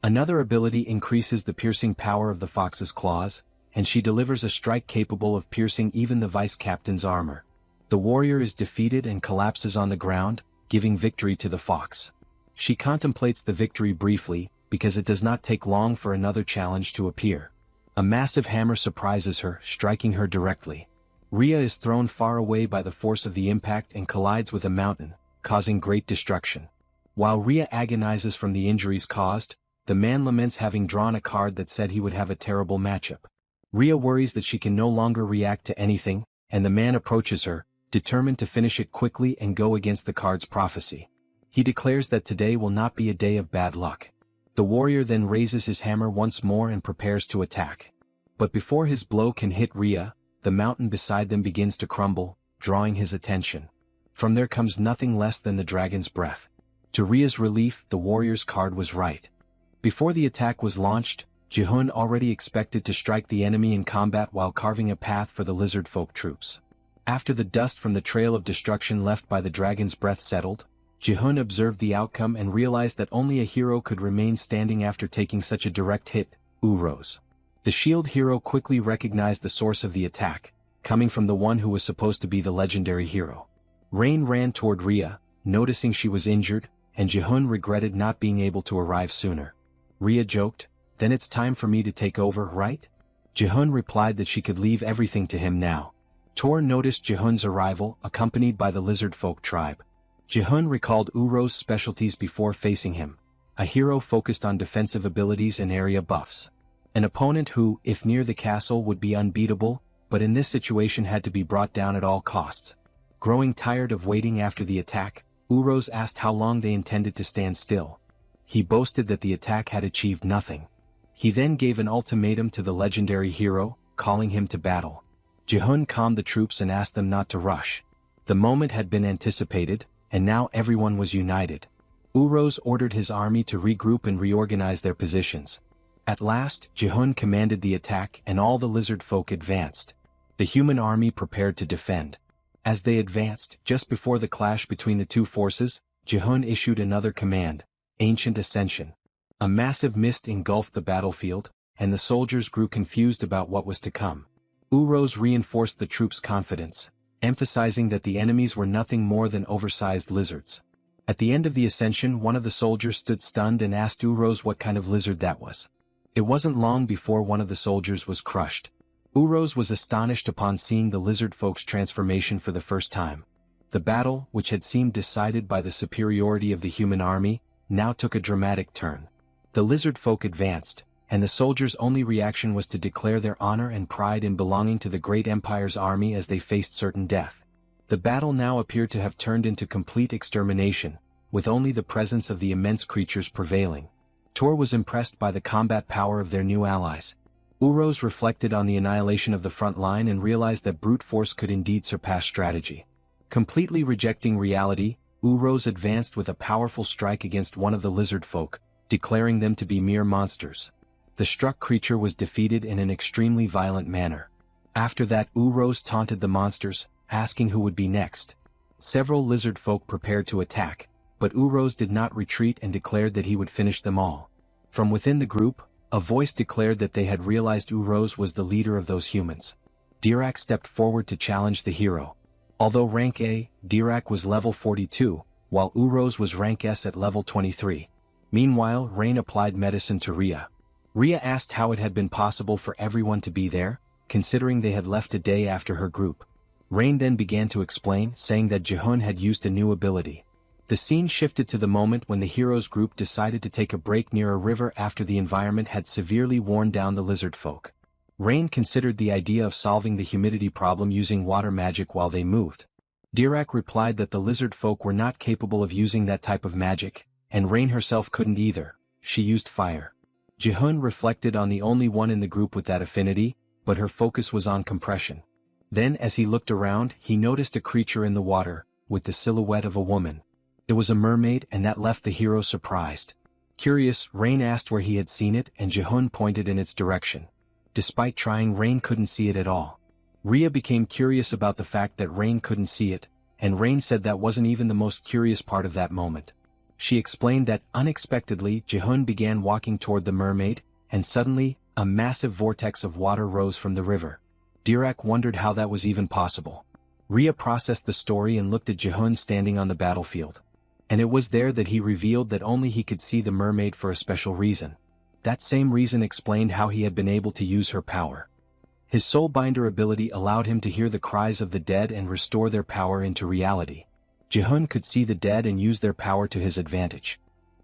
Another ability increases the piercing power of the fox's claws, and she delivers a strike capable of piercing even the vice-captain's armor. The warrior is defeated and collapses on the ground, giving victory to the fox. She contemplates the victory briefly, because it does not take long for another challenge to appear. A massive hammer surprises her, striking her directly. Rhea is thrown far away by the force of the impact and collides with a mountain, causing great destruction. While Rhea agonizes from the injuries caused, the man laments having drawn a card that said he would have a terrible matchup. Rhea worries that she can no longer react to anything, and the man approaches her, determined to finish it quickly and go against the card's prophecy. He declares that today will not be a day of bad luck. The warrior then raises his hammer once more and prepares to attack. But before his blow can hit Rhea, the mountain beside them begins to crumble, drawing his attention. From there comes nothing less than the dragon's breath. To Rhea's relief, the warrior's card was right. Before the attack was launched, Jihun already expected to strike the enemy in combat while carving a path for the lizard folk troops. After the dust from the trail of destruction left by the dragon's breath settled, Jihun observed the outcome and realized that only a hero could remain standing after taking such a direct hit, Urose. The shield hero quickly recognized the source of the attack, coming from the one who was supposed to be the legendary hero. Rain ran toward Rhea, noticing she was injured, and Jihun regretted not being able to arrive sooner. Rhea joked, "Then it's time for me to take over, right?" Jihun replied that she could leave everything to him now. Tor noticed Jihun's arrival, accompanied by the lizard folk tribe. Jihun recalled Uro's specialties before facing him, a hero focused on defensive abilities and area buffs. An opponent who, if near the castle, would be unbeatable, but in this situation had to be brought down at all costs. Growing tired of waiting after the attack, Urose asked how long they intended to stand still. He boasted that the attack had achieved nothing. He then gave an ultimatum to the legendary hero, calling him to battle. Jihun calmed the troops and asked them not to rush. The moment had been anticipated, and now everyone was united. Urose ordered his army to regroup and reorganize their positions. At last, Jihun commanded the attack and all the lizard folk advanced. The human army prepared to defend. As they advanced, just before the clash between the two forces, Jihun issued another command, Ancient Ascension. A massive mist engulfed the battlefield, and the soldiers grew confused about what was to come. Urose reinforced the troops' confidence, emphasizing that the enemies were nothing more than oversized lizards. At the end of the ascension, one of the soldiers stood stunned and asked Urose what kind of lizard that was. It wasn't long before one of the soldiers was crushed. Urose was astonished upon seeing the lizard folk's transformation for the first time. The battle, which had seemed decided by the superiority of the human army, now took a dramatic turn. The lizard folk advanced, and the soldiers' only reaction was to declare their honor and pride in belonging to the great empire's army as they faced certain death. The battle now appeared to have turned into complete extermination, with only the presence of the immense creatures prevailing. Tor was impressed by the combat power of their new allies. Urose reflected on the annihilation of the front line and realized that brute force could indeed surpass strategy. Completely rejecting reality, Urose advanced with a powerful strike against one of the lizard folk, declaring them to be mere monsters. The struck creature was defeated in an extremely violent manner. After that, Urose taunted the monsters, asking who would be next. Several lizard folk prepared to attack, but Urose did not retreat and declared that he would finish them all. From within the group, a voice declared that they had realized Urose was the leader of those humans. Dirac stepped forward to challenge the hero. Although rank A, Dirac was level 42, while Urose was rank S at level 23. Meanwhile, Rain applied medicine to Rhea. Rhea asked how it had been possible for everyone to be there, considering they had left a day after her group. Rain then began to explain, saying that Jihun had used a new ability. The scene shifted to the moment when the hero's group decided to take a break near a river after the environment had severely worn down the lizard folk. Rain considered the idea of solving the humidity problem using water magic while they moved. Dirac replied that the lizard folk were not capable of using that type of magic, and Rain herself couldn't either. She used fire. Jihun reflected on the only one in the group with that affinity, but her focus was on compression. Then as he looked around, he noticed a creature in the water, with the silhouette of a woman. It was a mermaid, and that left the hero surprised. Curious, Rain asked where he had seen it, and Jihun pointed in its direction. Despite trying, Rain couldn't see it at all. Rhea became curious about the fact that Rain couldn't see it, and Rain said that wasn't even the most curious part of that moment. She explained that unexpectedly Jihun began walking toward the mermaid, and suddenly, a massive vortex of water rose from the river. Dirac wondered how that was even possible. Ria processed the story and looked at Jihun standing on the battlefield. And it was there that he revealed that only he could see the mermaid for a special reason. That same reason explained how he had been able to use her power. His soulbinder ability allowed him to hear the cries of the dead and restore their power into reality. Jihun could see the dead and use their power to his advantage.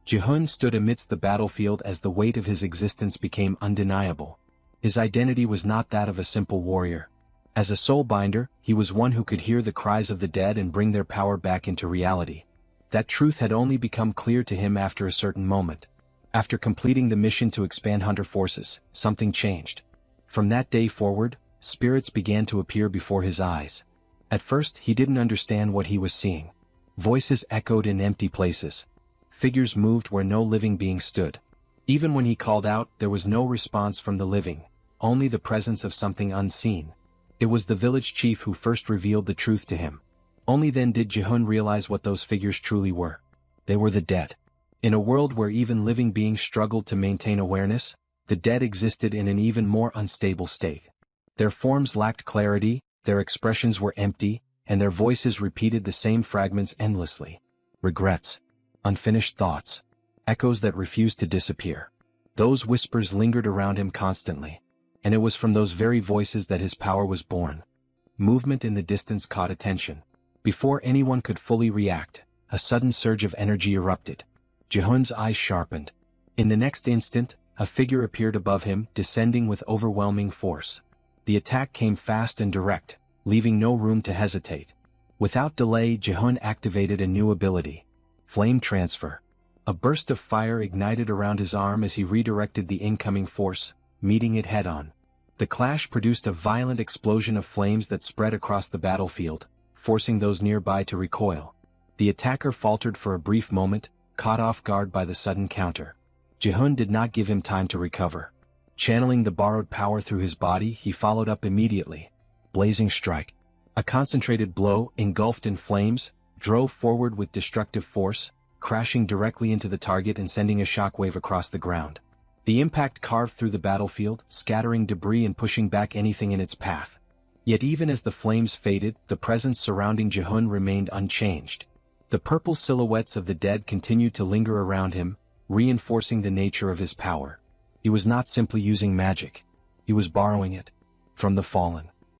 Jihun stood amidst the battlefield as the weight of his existence became undeniable. His identity was not that of a simple warrior. As a soulbinder, he was one who could hear the cries of the dead and bring their power back into reality. That truth had only become clear to him after a certain moment. After completing the mission to expand Hunter forces, something changed. From that day forward, spirits began to appear before his eyes. At first he didn't understand what he was seeing. Voices echoed in empty places. Figures moved where no living being stood. Even when he called out, there was no response from the living, only the presence of something unseen. It was the village chief who first revealed the truth to him. Only then did Jihun realize what those figures truly were. They were the dead. In a world where even living beings struggled to maintain awareness, the dead existed in an even more unstable state. Their forms lacked clarity, their expressions were empty, and their voices repeated the same fragments endlessly. Regrets. Unfinished thoughts. Echoes that refused to disappear. Those whispers lingered around him constantly. And it was from those very voices that his power was born. Movement in the distance caught attention. Before anyone could fully react, a sudden surge of energy erupted. Jihun's eyes sharpened. In the next instant, a figure appeared above him, descending with overwhelming force. The attack came fast and direct, leaving no room to hesitate. Without delay, Jihun activated a new ability. Flame Transfer. A burst of fire ignited around his arm as he redirected the incoming force, meeting it head-on. The clash produced a violent explosion of flames that spread across the battlefield, forcing those nearby to recoil. The attacker faltered for a brief moment, caught off guard by the sudden counter. Jihun did not give him time to recover. Channeling the borrowed power through his body, he followed up immediately. Blazing Strike. A concentrated blow, engulfed in flames, drove forward with destructive force, crashing directly into the target and sending a shockwave across the ground. The impact carved through the battlefield, scattering debris and pushing back anything in its path. Yet even as the flames faded, the presence surrounding Jihun remained unchanged. The purple silhouettes of the dead continued to linger around him, reinforcing the nature of his power. He was not simply using magic. He was borrowing it from the fallen.